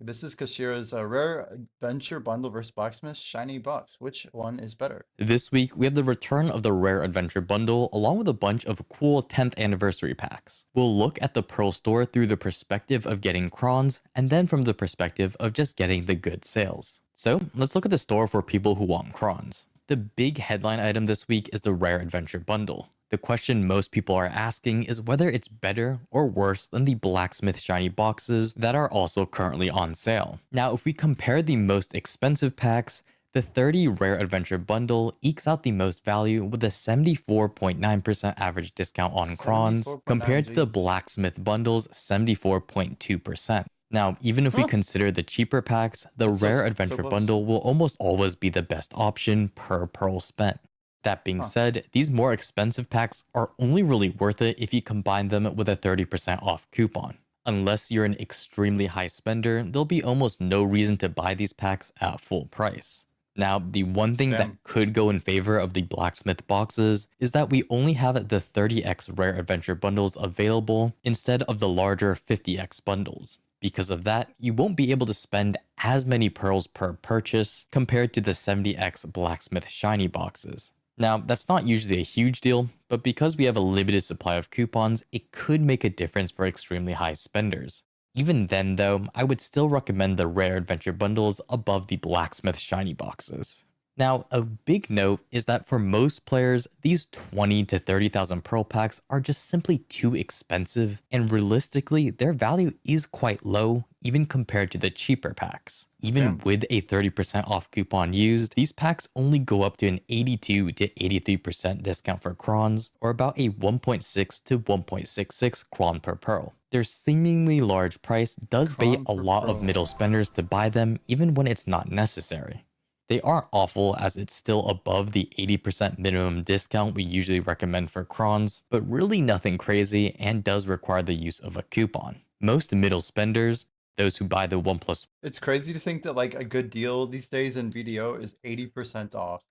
This is Kashira's Rare Adventure Bundle versus Blacksmith Shiny Box. Which one is better? This week, we have the return of the Rare Adventure Bundle along with a bunch of cool 10th anniversary packs. We'll look at the Pearl store through the perspective of getting crons and then from the perspective of just getting the good sales. So let's look at the store for people who want crons. The big headline item this week is the Rare Adventure Bundle. The question most people are asking is whether it's better or worse than the Blacksmith Shiny boxes that are also currently on sale. Now, if we compare the most expensive packs, the 30 Rare Adventure Bundle ekes out the most value with a 74.9% average discount on crons compared to the Blacksmith Bundle's 74.2%. Now, even if we consider the cheaper packs, the Rare Adventure Bundle will almost always be the best option per pearl spent. That being said, these more expensive packs are only really worth it if you combine them with a 30% off coupon. Unless you're an extremely high spender, there'll be almost no reason to buy these packs at full price. Now, the one thing that could go in favor of the Blacksmith boxes is that we only have the 30x Rare Adventure Bundles available instead of the larger 50x bundles. Because of that, you won't be able to spend as many pearls per purchase compared to the 70x Blacksmith Shiny boxes. Now, that's not usually a huge deal, but because we have a limited supply of coupons, it could make a difference for extremely high spenders. Even then though, I would still recommend the Rare Adventure Bundles above the Blacksmith Shiny boxes. Now, a big note is that for most players, these 20 to 30,000 pearl packs are just simply too expensive, and realistically, their value is quite low even compared to the cheaper packs. Even with a 30% off coupon used, these packs only go up to an 82 to 83% discount for crons, or about a 1.6 to 1.66 cron per pearl. Their seemingly large price does bait a lot of middle spenders to buy them even when it's not necessary. They aren't awful as it's still above the 80% minimum discount we usually recommend for crons, but really nothing crazy and does require the use of a coupon. Most middle spenders, those who buy the 1+. It's crazy to think that like a good deal these days in BDO is 80% off.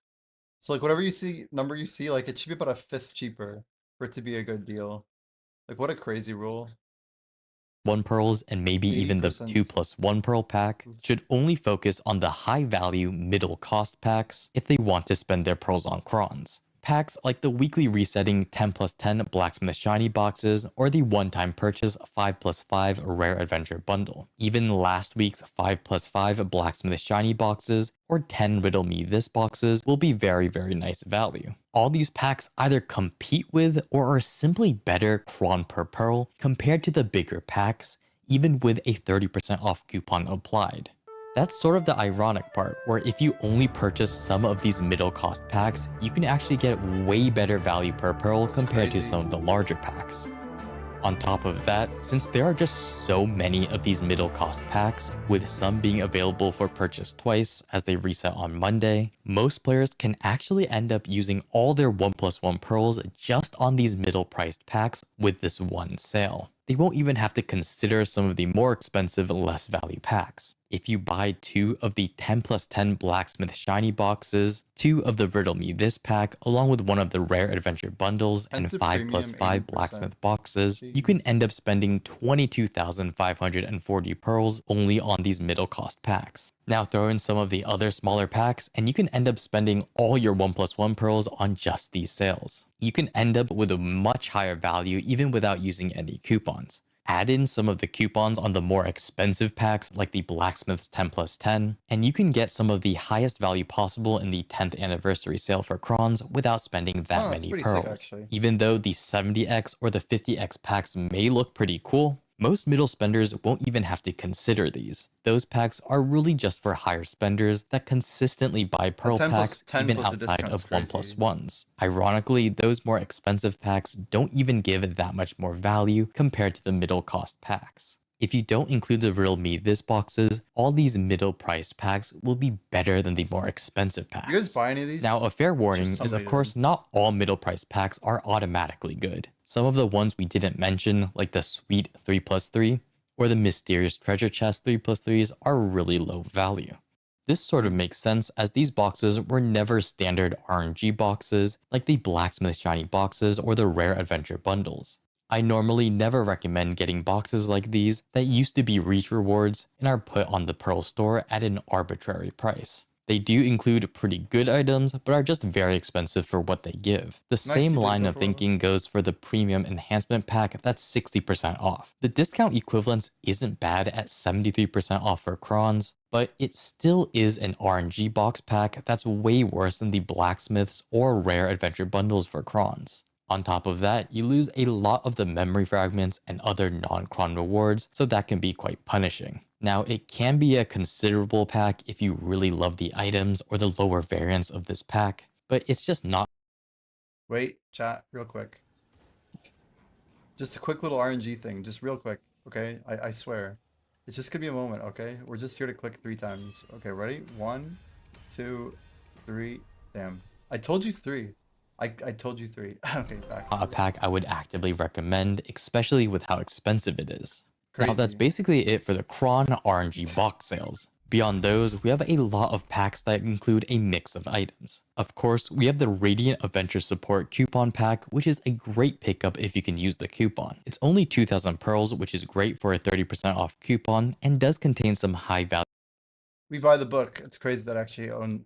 So like whatever you see, number you see, like it should be about a fifth cheaper for it to be a good deal. Like what a crazy rule. 1 pearls and maybe even the 2+1 pearl pack should only focus on the high value middle cost packs if they want to spend their pearls on crons. Packs like the weekly resetting 10+10 Blacksmith Shiny boxes or the one-time purchase 5+5 Rare Adventure Bundle. Even last week's 5+5 Blacksmith Shiny boxes or 10 Riddle Me This boxes will be very nice value. All these packs either compete with or are simply better cron per pearl compared to the bigger packs, even with a 30% off coupon applied. That's sort of the ironic part, where if you only purchase some of these middle cost packs, you can actually get way better value per pearl compared to some of the larger packs. On top of that, since there are just so many of these middle cost packs, with some being available for purchase twice as they reset on Monday, most players can actually end up using all their 1+1 pearls just on these middle priced packs with this one sale. They won't even have to consider some of the more expensive, less value packs. If you buy 2 of the 10+10 Blacksmith Shiny boxes, 2 of the Riddle Me This pack, along with 1 of the Rare Adventure bundles, and 5+5 Blacksmith boxes, you can end up spending 22,540 pearls only on these middle cost packs. Now throw in some of the other smaller packs, and you can end up spending all your 1+1 pearls on just these sales. You can end up with a much higher value even without using any coupons. Add in some of the coupons on the more expensive packs like the Blacksmith's 10+10, and you can get some of the highest value possible in the 10th anniversary sale for crons without spending that many pearls. Even though the 70x or the 50x packs may look pretty cool, most middle spenders won't even have to consider these. Those packs are really just for higher spenders that consistently buy pearl packs even outside of 1+1s. Ironically, those more expensive packs don't even give that much more value compared to the middle cost packs. If you don't include the Riddle Me This boxes, all these middle priced packs will be better than the more expensive packs. You guys buy any of these? Now, a fair warning is of course not all middle priced packs are automatically good. Some of the ones we didn't mention, like the Sweet 3+3 or the Mysterious Treasure Chest 3+3s, are really low value. This sort of makes sense as these boxes were never standard RNG boxes like the Blacksmith Shiny boxes or the Rare Adventure bundles. I normally never recommend getting boxes like these that used to be reach rewards and are put on the Pearl store at an arbitrary price. They do include pretty good items, but are just very expensive for what they give. The same line of thinking goes for the premium enhancement pack that's 60% off. The discount equivalence isn't bad at 73% off for crons, but it still is an RNG box pack that's way worse than the Blacksmiths or Rare Adventure bundles for crons. On top of that, you lose a lot of the memory fragments and other non-cron rewards, so that can be quite punishing. Now, it can be a considerable pack if you really love the items or the lower variants of this pack, but it's just not. Wait, chat, real quick. Just a quick little RNG thing, just real quick, okay? I swear. It's just gonna be a moment, okay? We're just here to click 3 times. Okay, ready? 1, 2, 3. Damn. I told you 3. I told you 3. Okay, back. A pack I would actively recommend, especially with how expensive it is. Now that's basically it for the Cron RNG box sales. Beyond those, we have a lot of packs that include a mix of items. Of course, we have the Radiant Adventure Support coupon pack, which is a great pickup if you can use the coupon. It's only 2,000 pearls, which is great for a 30% off coupon, and does contain some high value. We buy the book. It's crazy that I actually own.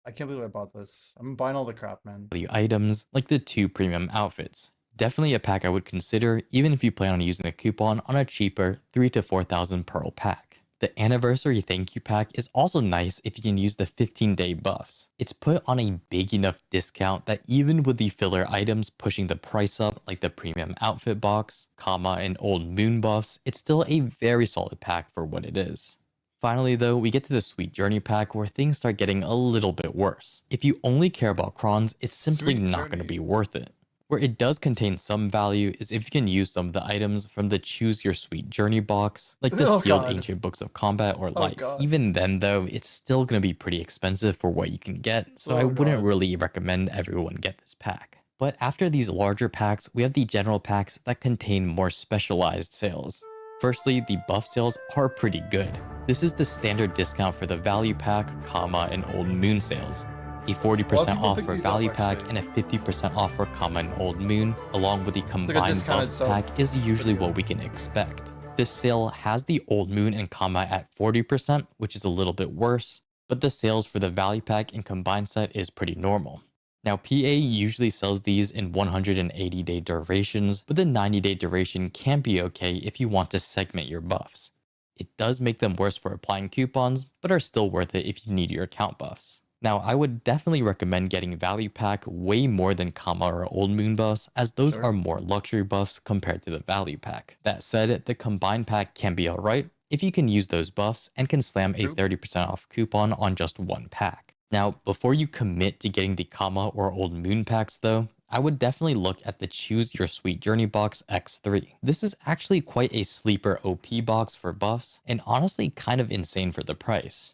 I can't believe I bought this. I'm buying all the crap, man. Items like the 2 premium outfits. Definitely a pack I would consider even if you plan on using a coupon on a cheaper 3,000 to 4,000 pearl pack. The Anniversary Thank You pack is also nice if you can use the 15-day buffs. It's put on a big enough discount that even with the filler items pushing the price up like the premium outfit box, and Old Moon buffs, it's still a very solid pack for what it is. Finally though, we get to the Sweet Journey pack where things start getting a little bit worse. If you only care about crons, it's simply not going to be worth it. Where it does contain some value is if you can use some of the items from the Choose Your Sweet Journey box, like the Sealed Ancient Books of Combat or Life. Even then though, it's still going to be pretty expensive for what you can get, so I wouldn't really recommend everyone get this pack. But after these larger packs, we have the general packs that contain more specialized sales. Firstly, the buff sales are pretty good. This is the standard discount for the Value Pack, and Old Moon sales. A 40% off for Value Pack and a 50% off for and Old Moon, along with the combined buffs pack, is usually what we can expect. This sale has the Old Moon and at 40%, which is a little bit worse, but the sales for the Value Pack and combined set is pretty normal. Now, PA usually sells these in 180-day durations, but the 90-day duration can be okay if you want to segment your buffs. It does make them worse for applying coupons, but are still worth it if you need your account buffs. Now, I would definitely recommend getting Value Pack way more than or Old Moon buffs, as those are more luxury buffs compared to the Value Pack. That said, the combined pack can be alright if you can use those buffs and can slam a 30% off coupon on just one pack. Now, before you commit to getting the or Old Moon packs though, I would definitely look at the Choose Your Sweet Journey Box X3. This is actually quite a sleeper OP box for buffs, and honestly kind of insane for the price.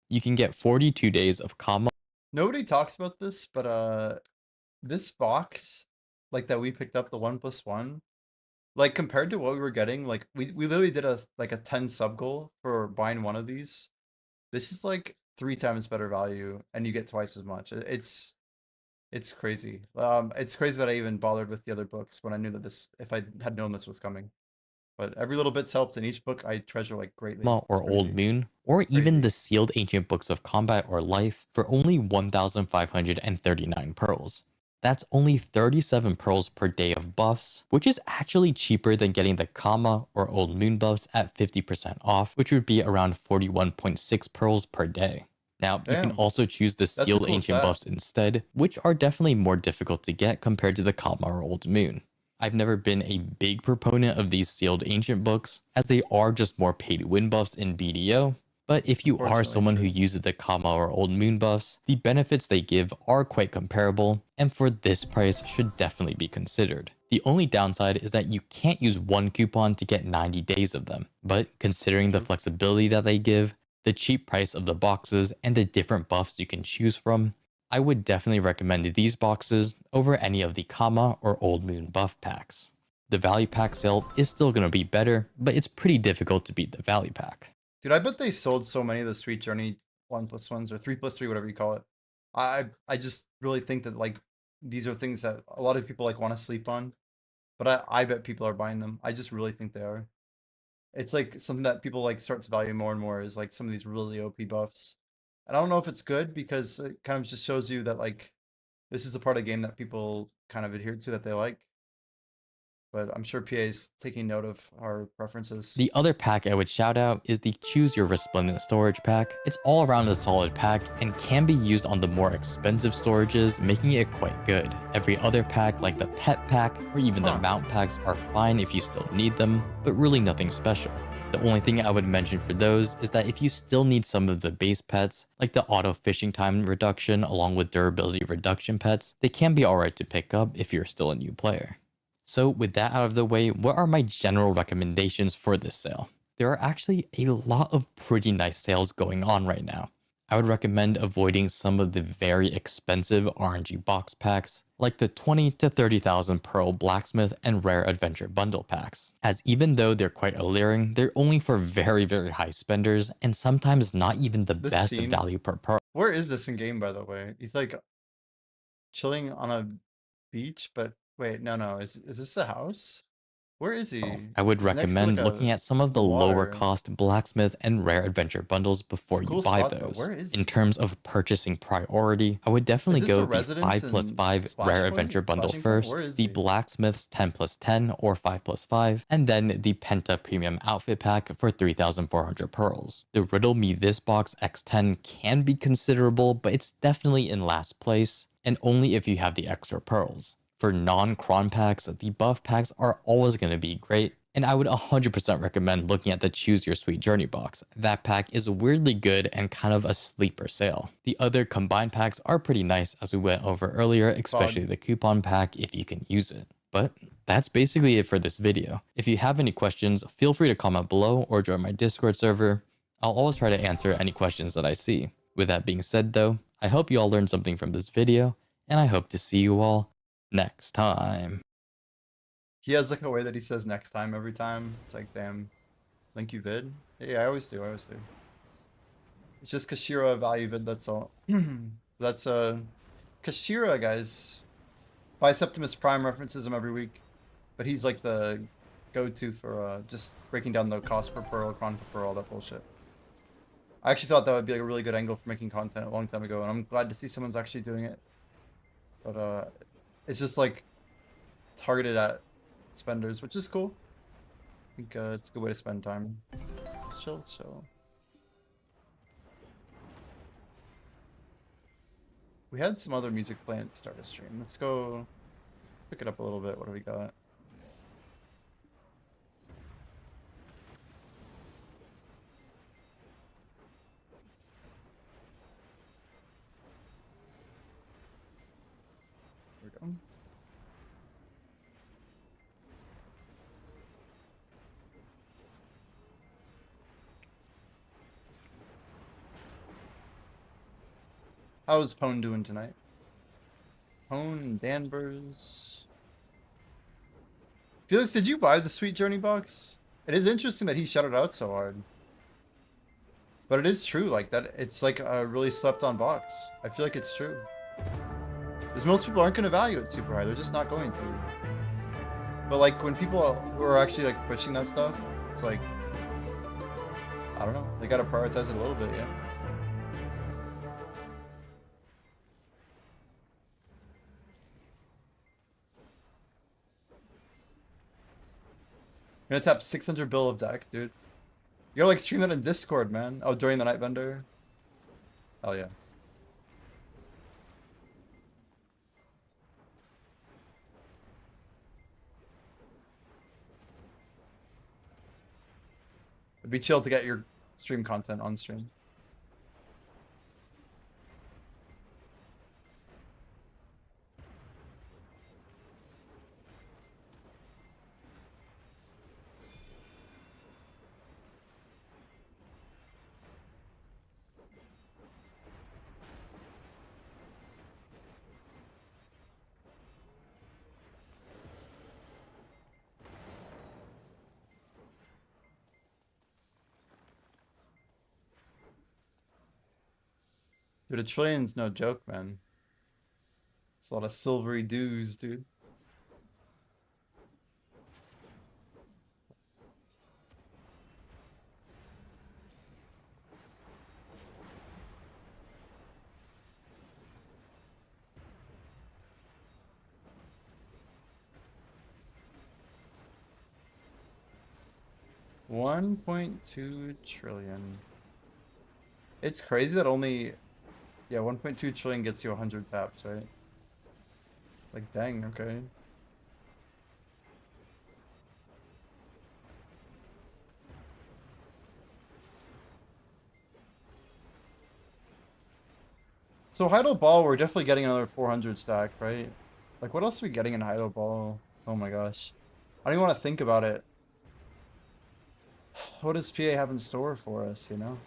You can get 42 days of comma. Nobody talks about this, but this box, like that we picked up, the 1+1, like compared to what we were getting, like we literally did a 10 sub goal for buying one of these. This is like 3 times better value, and you get twice as much. It's crazy. It's crazy that I even bothered with the other books when I knew that this, if I had known this was coming. But every little bit's helped, and each book I treasure like greatly. Or It's Old crazy. Moon, or It's even crazy. the sealed ancient books of combat or life for only 1,539 pearls. That's only 37 pearls per day of buffs, which is actually cheaper than getting the Kama or Old Moon buffs at 50% off, which would be around 41.6 pearls per day. Now, you can Damn. also choose the a sealed cool ancient stat. buffs instead, which are definitely more difficult to get compared to the Kama or Old Moon. I've never been a big proponent of these sealed ancient books, as they are just more pay to win buffs in BDO, but if you are Unfortunately someone who true. uses the Kama or Old Moon buffs, the benefits they give are quite comparable, and for this price should definitely be considered. The only downside is that you can't use one coupon to get 90 days of them, but considering the flexibility that they give, the cheap price of the boxes, and the different buffs you can choose from, I would definitely recommend these boxes over any of the Kama or Old Moon buff packs. The value pack sale is still going to be better, but it's pretty difficult to beat the value pack. Dude, I bet they sold so many of the Sweet Journey 1+1s or 3+3, whatever you call it. I just really think that like these are things that a lot of people like want to sleep on, but I bet people are buying them. I just really think they are. It's like something that people like start to value more and more is like some of these really OP buffs. And I don't know if it's good because it kind of just shows you that like this is the part of the game that people kind of adhere to that they like. But I'm sure PA is taking note of our preferences. The other pack I would shout out is the Choose Your Resplendent Storage pack. It's all around a solid pack and can be used on the more expensive storages, making it quite good. Every other pack like the Pet pack or even the Mount packs are fine if you still need them, but really nothing special. The only thing I would mention for those is that if you still need some of the base pets, like the auto fishing time reduction along with durability reduction pets, they can be alright to pick up if you're still a new player. So with that out of the way, what are my general recommendations for this sale? There are actually a lot of pretty nice sales going on right now. I would recommend avoiding some of the very expensive RNG box packs, like the 20 to 30,000 Pearl Blacksmith and Rare Adventure Bundle packs, as even though they're quite alluring, they're only for very high spenders and sometimes not even the best scene. value per pearl. Where is this in game, by the way? He's like chilling on a beach, but wait, no. Is this a house? Where is he? I would He's next to, recommend like, looking at some of the lower water. cost Blacksmith and Rare Adventure bundles before you cool buy spot, though. those. Where is In he? terms of purchasing priority, I would definitely Is this a go the residence 5+5 in Splash Rare Point? Adventure bundle Splashing Point? Where first, is the he? Blacksmith's 10+10 or 5+5, and then the Penta Premium Outfit Pack for 3,400 pearls. The Riddle Me This Box X10 can be considerable, but it's definitely in last place, and only if you have the extra pearls. For non-cron packs, the buff packs are always going to be great, and I would 100% recommend looking at the Choose Your Sweet Journey box. That pack is weirdly good and kind of a sleeper sale. The other combined packs are pretty nice as we went over earlier, especially the coupon pack if you can use it. But that's basically it for this video. If you have any questions, feel free to comment below or join my Discord server. I'll always try to answer any questions that I see. With that being said though, I hope you all learned something from this video, and I hope to see you all next time. He has like a way that he says next time every time. It's like, damn, thank you vid. Yeah, I always do. It's just Kashira value vid, that's all. That's Kashira, guys. Biceptimus Prime references him every week, but he's like the go-to for just breaking down the cost per pearl, cron per pearl, all that bullshit. I actually thought that would be like a really good angle for making content a long time ago, and I'm glad to see someone's actually doing it. But it's just like targeted at spenders, which is cool. I think it's a good way to spend time. Let's chill. We had some other music playing at the start of the stream. Let's go pick it up a little bit. What do we got? There we go. How's Pone doing tonight? Pone and Danvers. Felix, did you buy the Sweet Journey box? It is interesting that he shouted out so hard. But it is true, like that. It's like a really slept on box. I feel like it's true. Because most people aren't going to value it super high. They're just not going to. But like when people who are actually like pushing that stuff, it's like, I don't know. They got to prioritize it a little bit, yeah. I'm gonna tap 600 bill of deck, dude. You gotta like stream that in Discord, man. Oh, during the night bender. Oh yeah. It'd be chill to get your stream content on stream. Dude, a trillion's no joke, man. It's a lot of silvery dews, dude. $1.2 trillion. It's crazy that only, yeah, 1.2 trillion gets you 100 taps, right? Like, dang, okay. So Heidel Ball, we're definitely getting another 400 stack, right? Like, what else are we getting in Heidel Ball? Oh my gosh. I don't even want to think about it. What does PA have in store for us, you know?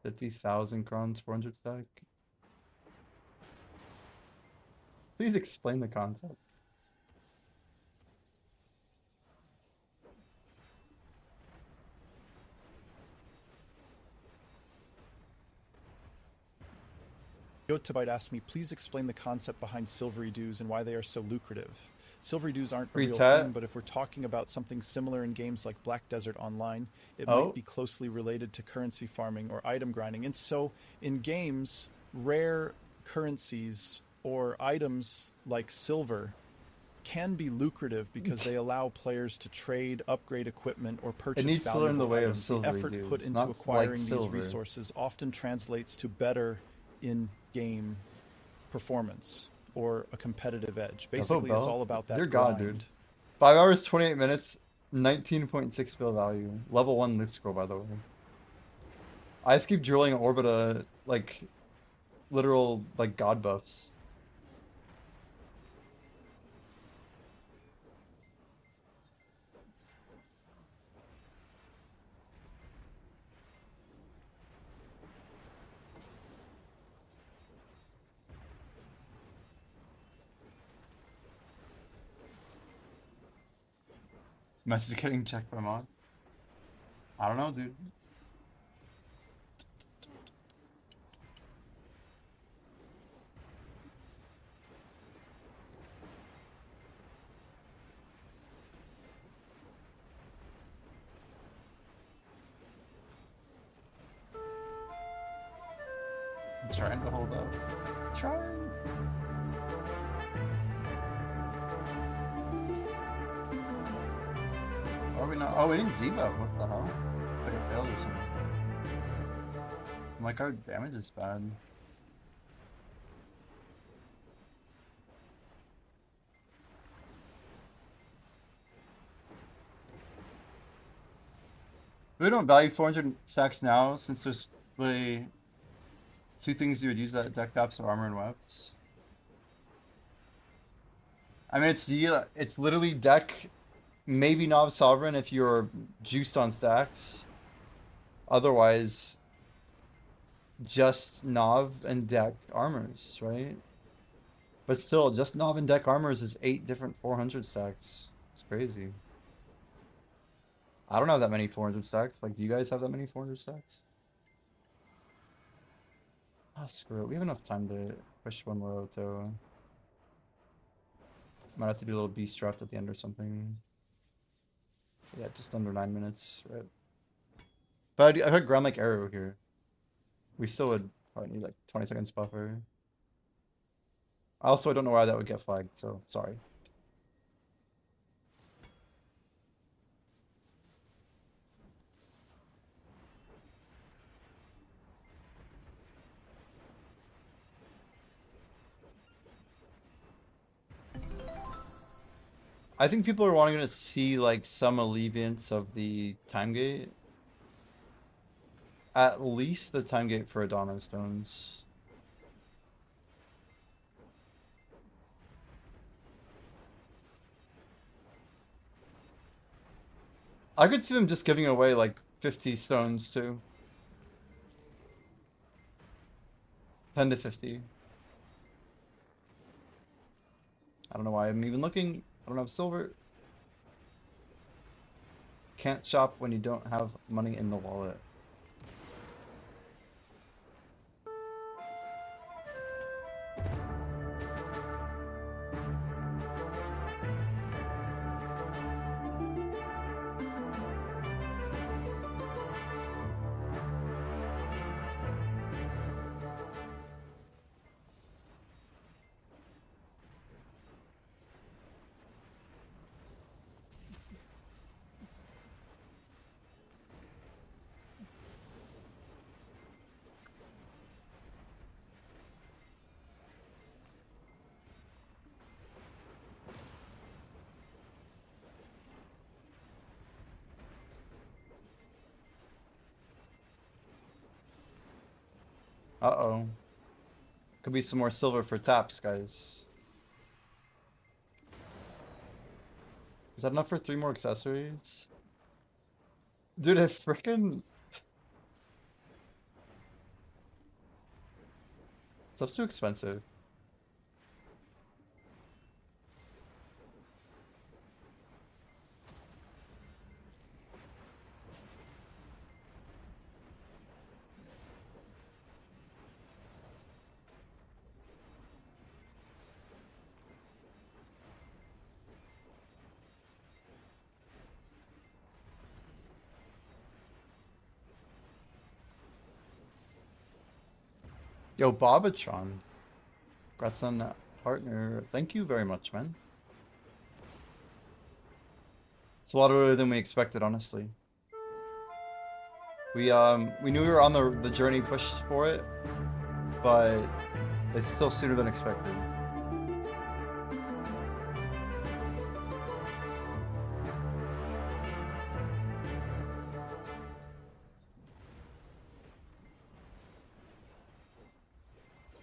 50,000 crowns, 400 stack. Please explain the concept. Yotabite asked me, please explain the concept behind silvery dews and why they are so lucrative. Silvery dews aren't a real thing, but if we're talking about something similar in games like Black Desert Online, it might be closely related to currency farming or item grinding. And so in games, rare currencies or items like silver can be lucrative because they allow players to trade, upgrade equipment, or purchase valuable items. It needs to learn the way of The silvery effort dews, put into not acquiring like these silver. resources often translates to better in-game performance or a competitive edge. Basically, it's all about that. Dear God, dude. 5 hours, 28 minutes, 19.6 bill value. Level 1 loot scroll, by the way. I just keep drilling Orbita, like, literal, like, god buffs. Message getting checked by mod. I don't know, dude. I'm trying to hold up. Trying. Are we not? Oh, we didn't Z-buff. What the hell? It's like a failed or something. My card damage is bad. We don't value 400 stacks now since there's really two things you would use that deck taps are armor and weapons. I mean, it's literally deck. Maybe Nov Sovereign if you're juiced on stacks. Otherwise, just Nov and deck armors, right? But still, just Nov and deck armors is 8 different 400 stacks. It's crazy. I don't have that many 400 stacks. Like, do you guys have that many 400 stacks? Ah, screw it. We have enough time to push one more auto. Might have to do a little beast draft at the end or something. Yeah, just under 9 minutes, right? But I heard ground like arrow here. We still would probably need like 20 seconds buffer. Also, I don't know why that would get flagged, so sorry. I think people are wanting to see like some alleviance of the time gate. At least the time gate for Adana stones. I could see them just giving away like 50 stones too. 10 to 50. I don't know why I'm even looking. I don't have silver. Can't shop when you don't have money in the wallet. Uh-oh. Could be some more silver for taps, guys. Is that enough for 3 more accessories? Dude, if frickin' stuff's too expensive. Yo, Bobatron. Congrats on that partner. Thank you very much, man. It's a lot earlier than we expected, honestly. We knew we were on the journey push for it, but it's still sooner than expected.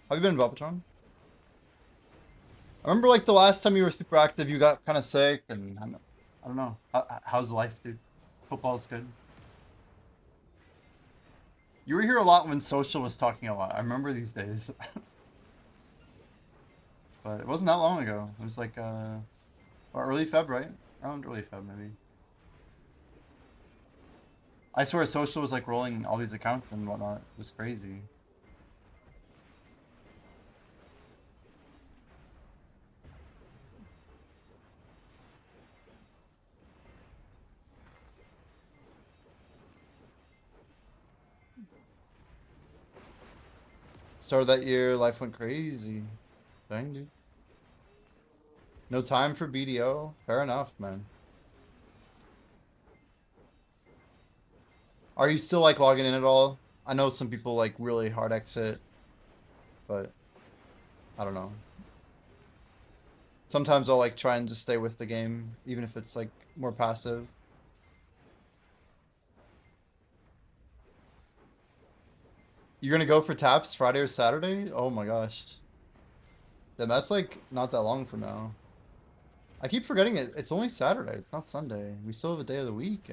Have you been in Bobatron? I remember like the last time you were super active, you got kind of sick, and I don't know. How's life, dude? Football's good. You were here a lot when Social was talking a lot. I remember these days. But it wasn't that long ago. It was like or early Feb, right? Around early Feb, maybe. I swear Social was like rolling all these accounts and whatnot. It was crazy. Start of that year, life went crazy. Dang, dude. No time for BDO? Fair enough, man. Are you still like logging in at all? I know some people like really hard exit, but I don't know. Sometimes I'll like try and just stay with the game, even if it's like more passive. You're gonna go for taps Friday or Saturday? Oh my gosh. Then that's like not that long from now. I keep forgetting it. It's only Saturday. It's not Sunday. We still have a day of the week.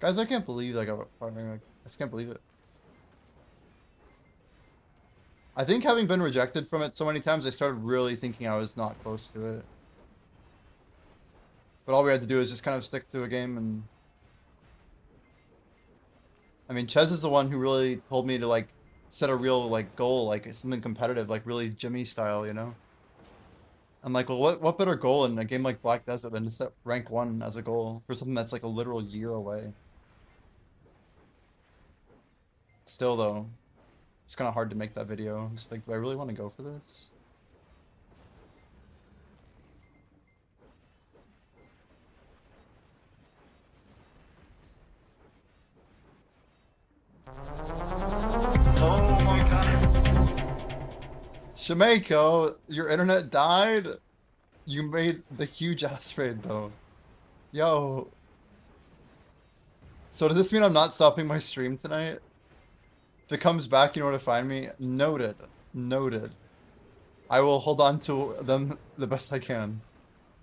Guys, I can't believe like a partner. Like, I just can't believe it. I think having been rejected from it so many times, I started really thinking I was not close to it. But all we had to do is just kind of stick to a game and... I mean, Ches is the one who really told me to like set a real like goal, like something competitive, like really Jimmy style, you know? I'm like, well, what better goal in a game like Black Desert than to set rank 1 as a goal for something that's like a literal year away? Still though, it's kind of hard to make that video. I'm just like, do I really want to go for this? Oh my god. Shimeko, your internet died? You made the huge ass raid though. Yo. So does this mean I'm not stopping my stream tonight? If it comes back, you know where to find me. Noted. Noted. I will hold on to them the best I can.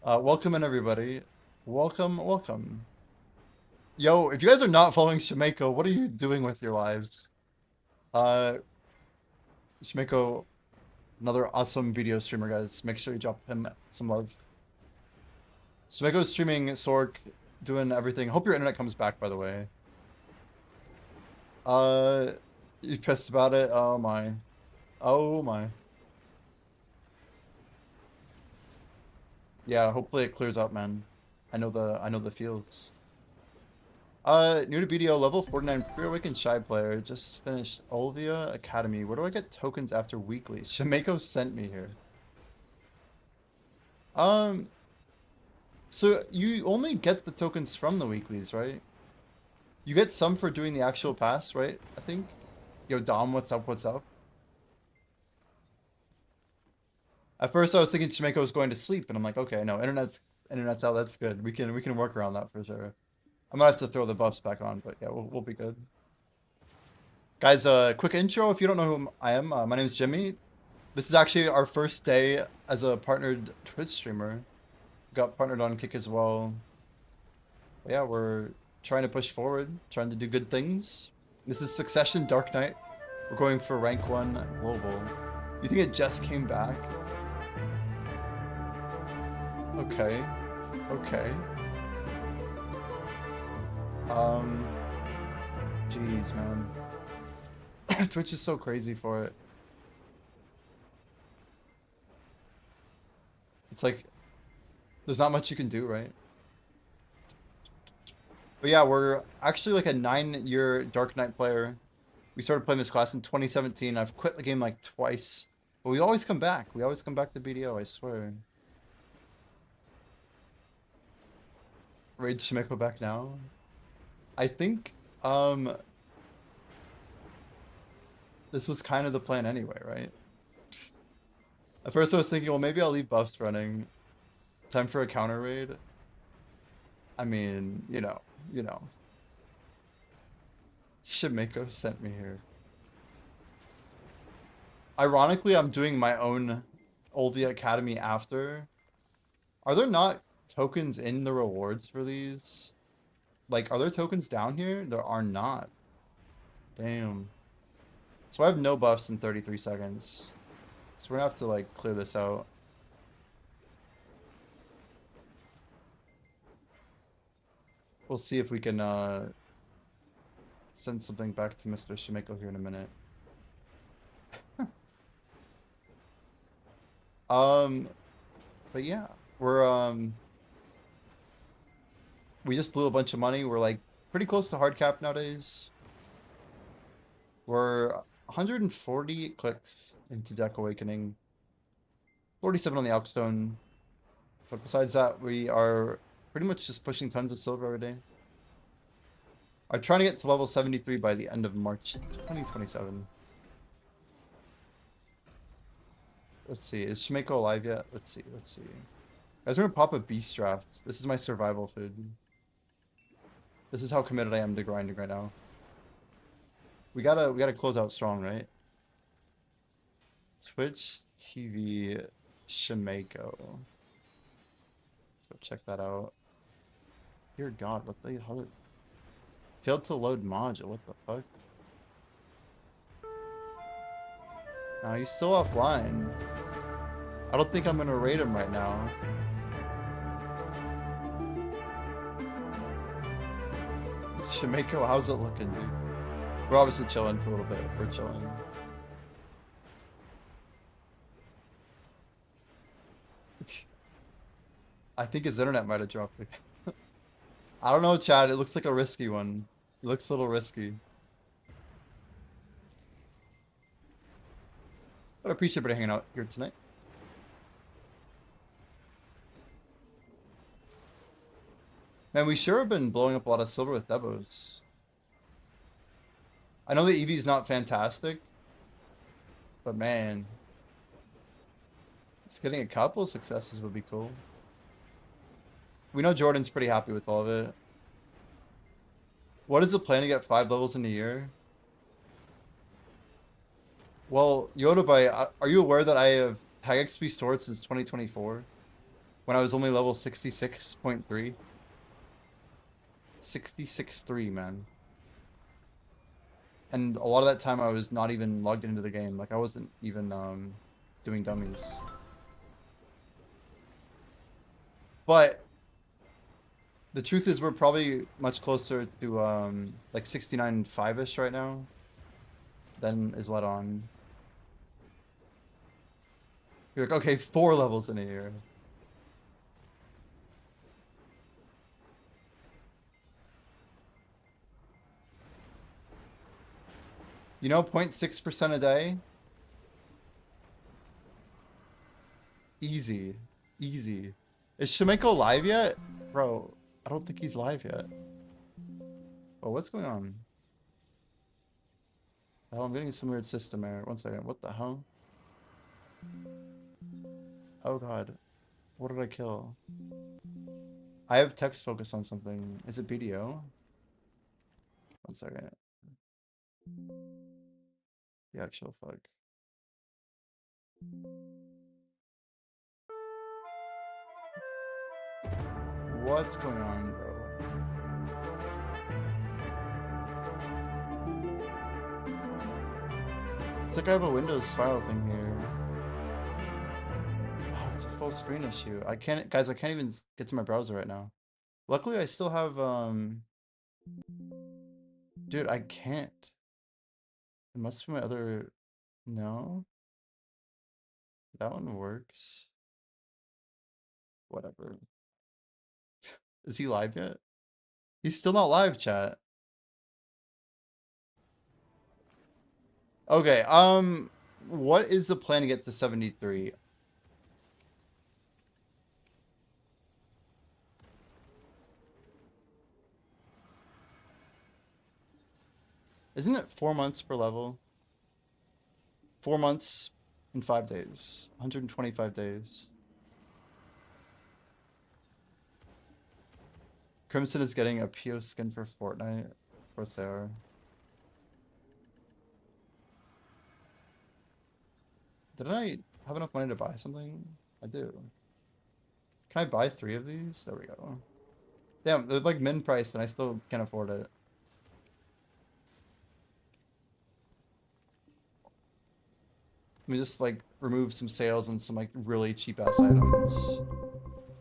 Welcome in, everybody. Welcome, welcome. Yo, if you guys are not following Shimeko, what are you doing with your lives? Shimeko, another awesome video streamer, guys. Make sure you drop him some love. Shimeko's streaming Sword, doing everything. Hope your internet comes back, by the way. You pissed about it? Oh my. Oh my. Yeah, hopefully it clears up, man. I know the feels. New to BDO, level 49, pre-awakened shy player. Just finished Olvia Academy. Where do I get tokens after weeklies? Shimeko sent me here. So you only get the tokens from the weeklies, right? You get some for doing the actual pass, right? I think. Yo, Dom, what's up? What's up? At first, I was thinking Shimeko was going to sleep, and I'm like, okay, no, internet's out. That's good. We can work around that for sure. I might have to throw the buffs back on, but yeah, we'll be good. Guys, quick intro. If you don't know who I am, my name is Jimmy. This is actually our first day as a partnered Twitch streamer. Got partnered on Kick as well. But yeah, we're trying to push forward, trying to do good things. This is Succession Dark Knight. We're going for rank 1 global. You think it just came back? Okay. Okay. Jeez, man. Twitch is so crazy for it. It's like, there's not much you can do, right? But yeah, we're actually like a 9-year Dark Knight player. We started playing this class in 2017. I've quit the game like twice. But we always come back. We always come back to BDO, I swear. Raid Shimeko back now? I think, this was kind of the plan anyway, right? At first I was thinking, well, maybe I'll leave buffs running. Time for a counter raid. I mean, you know. Shimeko sent me here. Ironically, I'm doing my own Olvia Academy after. Are there not tokens in the rewards for these? Like, are there tokens down here? There are not. Damn. So I have no buffs in 33 seconds. So we're gonna have to, like, clear this out. We'll see if we can, send something back to Mr. Shimeko here in a minute. But yeah, we're, we just blew a bunch of money. We're like pretty close to hard cap nowadays. We're 140 clicks into Deck Awakening, 47 on the Elkstone. But besides that, we are pretty much just pushing tons of silver every day. I'm trying to get to level 73 by the end of March 2027. Let's see, is Shimeko alive yet? Let's see. Guys, we're gonna pop a beast draft. This is my survival food. This is how committed I am to grinding right now. We gotta close out strong, right? Twitch TV Shimeko. Let's go check that out. Dear God, what the hell? Failed to load module. What the fuck? No, he's still offline. I don't think I'm gonna raid him right now. Shimeko, how's it looking, dude? We're obviously chilling for a little bit. We're chilling. I think his internet might have dropped. I don't know, Chad. It looks like a risky one. It looks a little risky. But I appreciate everybody hanging out here tonight. Man, we sure have been blowing up a lot of silver with Devos. I know the EV is not fantastic, but man, it's getting a couple of successes would be cool. We know Jordan's pretty happy with all of it. What is the plan to get 5 levels in a year? Well, Yodabai, are you aware that I have tag XP stored since 2024? When I was only level 66.3? 66.3, man. And a lot of that time I was not even logged into the game. Like, I wasn't even doing dummies. But the truth is we're probably much closer to like 69.5-ish right now than is let on. You're like, okay, 4 levels in a year. You know, 0.6% a day? Easy. Easy. Is Shimeko live yet? Bro, I don't think he's live yet. Oh, what's going on? Oh, I'm getting some weird system error. One second. What the hell? Oh god. What did I kill? I have text focus on something. Is it BDO? One second. The actual fuck. What's going on, bro? It's like I have a Windows file thing here. Oh, it's a full screen issue. I can't, guys, I can't even get to my browser right now. Luckily, I still have, dude, I can't. It must be my other, no? That one works. Whatever. Is he live yet? He's still not live, chat. Okay, what is the plan to get to 73? Isn't it 4 months per level? 4 months in 5 days. 125 days. Crimson is getting a PO skin for Fortnite. Of course they are. Did I have enough money to buy something? I do. Can I buy 3 of these? There we go. Damn, they're like min price and I still can't afford it. Let me just like remove some sales and some like really cheap ass items.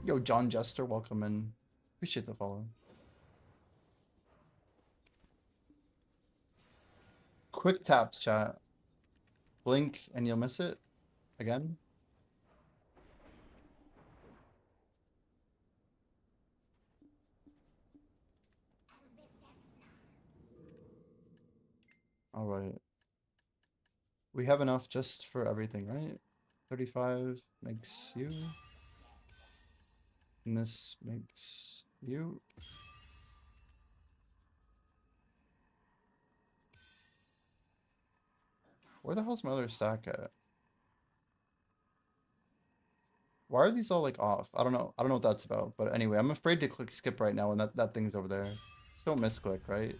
Yo, John Jester, welcome in. Appreciate the follow. Quick taps, chat. Blink and you'll miss it again. All right. We have enough just for everything, right? 35 makes you. And this makes you. Where the hell's my other stack at? Why are these all like off? I don't know. I don't know what that's about. But anyway, I'm afraid to click skip right now when that thing's over there. Just don't misclick, right?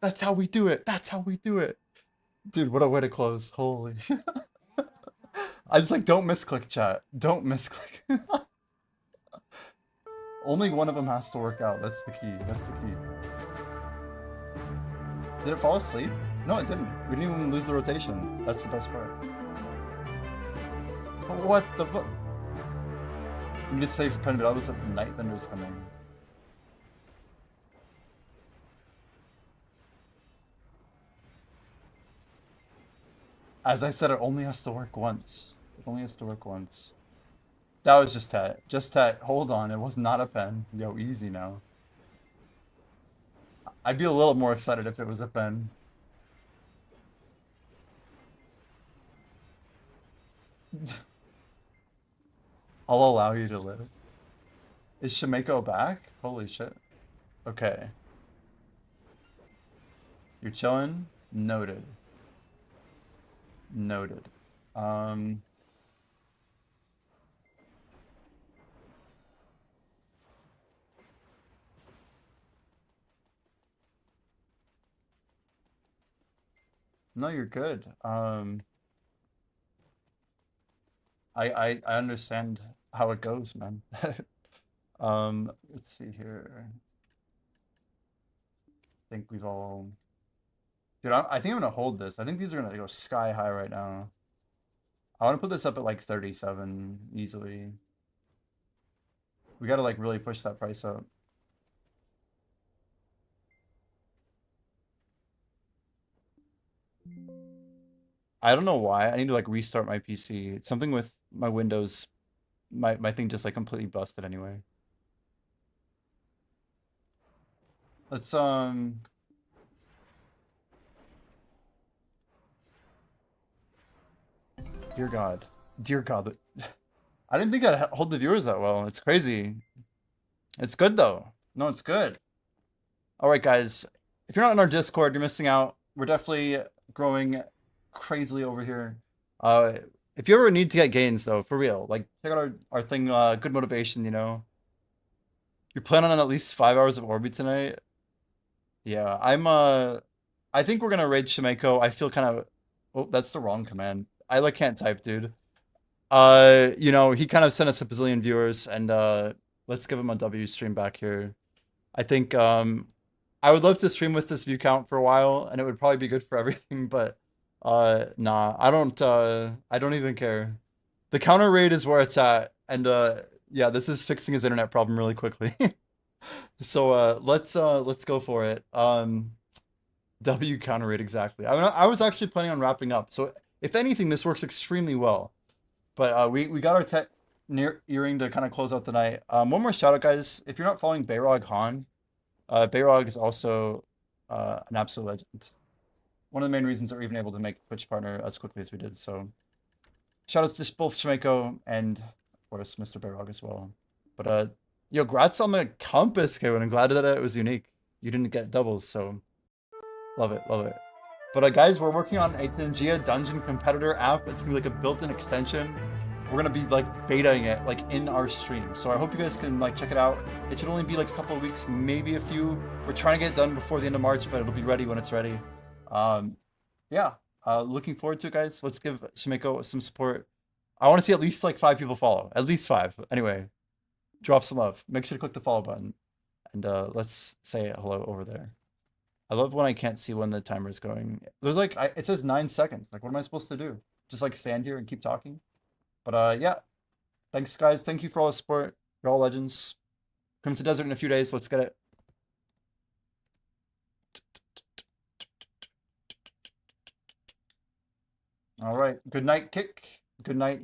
That's how we do it. That's how we do it. Dude, what a way to close. Holy. I just like, don't misclick, chat. Don't misclick. Only one of them has to work out. That's the key. That's the key. Did it fall asleep? No, it didn't. We didn't even lose the rotation. That's the best part. What the fuck? You need to save for pen, but I was at Night Vendors coming. As I said, it only has to work once. It only has to work once. That was just Tet. Just Tet. Hold on, it was not a pen. Yo, easy now. I'd be a little more excited if it was a pen. I'll allow you to live. Is Shimeko back? Holy shit. Okay. You're chilling? Noted. Noted. No, you're good. I understand how it goes, man. Let's see here. I think we've all... Dude, I think I'm gonna hold this. I think these are gonna go sky high right now. I want to put this up at like 37 easily. We gotta like really push that price up. I don't know why. I need to like restart my PC. It's something with my Windows. My thing just like completely busted anyway. Let's Dear God. Dear God. I didn't think I'd hold the viewers that well. It's crazy. It's good though. No, it's good. All right, guys. If you're not in our Discord, you're missing out. We're definitely growing crazily over here. If you ever need to get gains though, for real, like check out our thing, good motivation, you know. You're planning on at least 5 hours of Orbi tonight. Yeah, I think we're gonna raid Shimeko. I feel kind of... Oh, that's the wrong command. I like can't type, dude. You know, he kind of sent us a bazillion viewers, and let's give him a W stream back here. I think I would love to stream with this view count for a while, and it would probably be good for everything, but nah, I don't even care. The counter raid is where it's at, and yeah, this is fixing his internet problem really quickly. So let's go for it. W counter raid exactly. I was actually planning on wrapping up, so if anything, this works extremely well. But we got our tech near earring to kind of close out the night. One more shout out, guys. If you're not following Bayrog Han, Bayrog is also an absolute legend. One of the main reasons that we're even able to make Twitch partner as quickly as we did. So shout outs to both Shimeko and of course Mr. Bayrog as well. But yo, grats on the compass, Kevin. I'm glad that it was unique. You didn't get doubles, so love it, love it. But guys, we're working on a Tangia Dungeon Competitor app. It's gonna be like a built-in extension. We're gonna be like betaing it like in our stream. So I hope you guys can like check it out. It should only be like a couple of weeks, maybe a few. We're trying to get it done before the end of March, but it'll be ready when it's ready. Yeah, looking forward to it, guys. Let's give Shimeko some support. I want to see at least like 5 people follow. At least 5. Anyway, drop some love. Make sure to click the follow button. And let's say hello over there. I love when I can't see when the timer is going. There's like, it says 9 seconds. Like, what am I supposed to do? Just like stand here and keep talking? But yeah, thanks guys. Thank you for all the support. You're all legends. Crimson Desert in a few days. Let's get it. All right. Good night, Kick. Good night.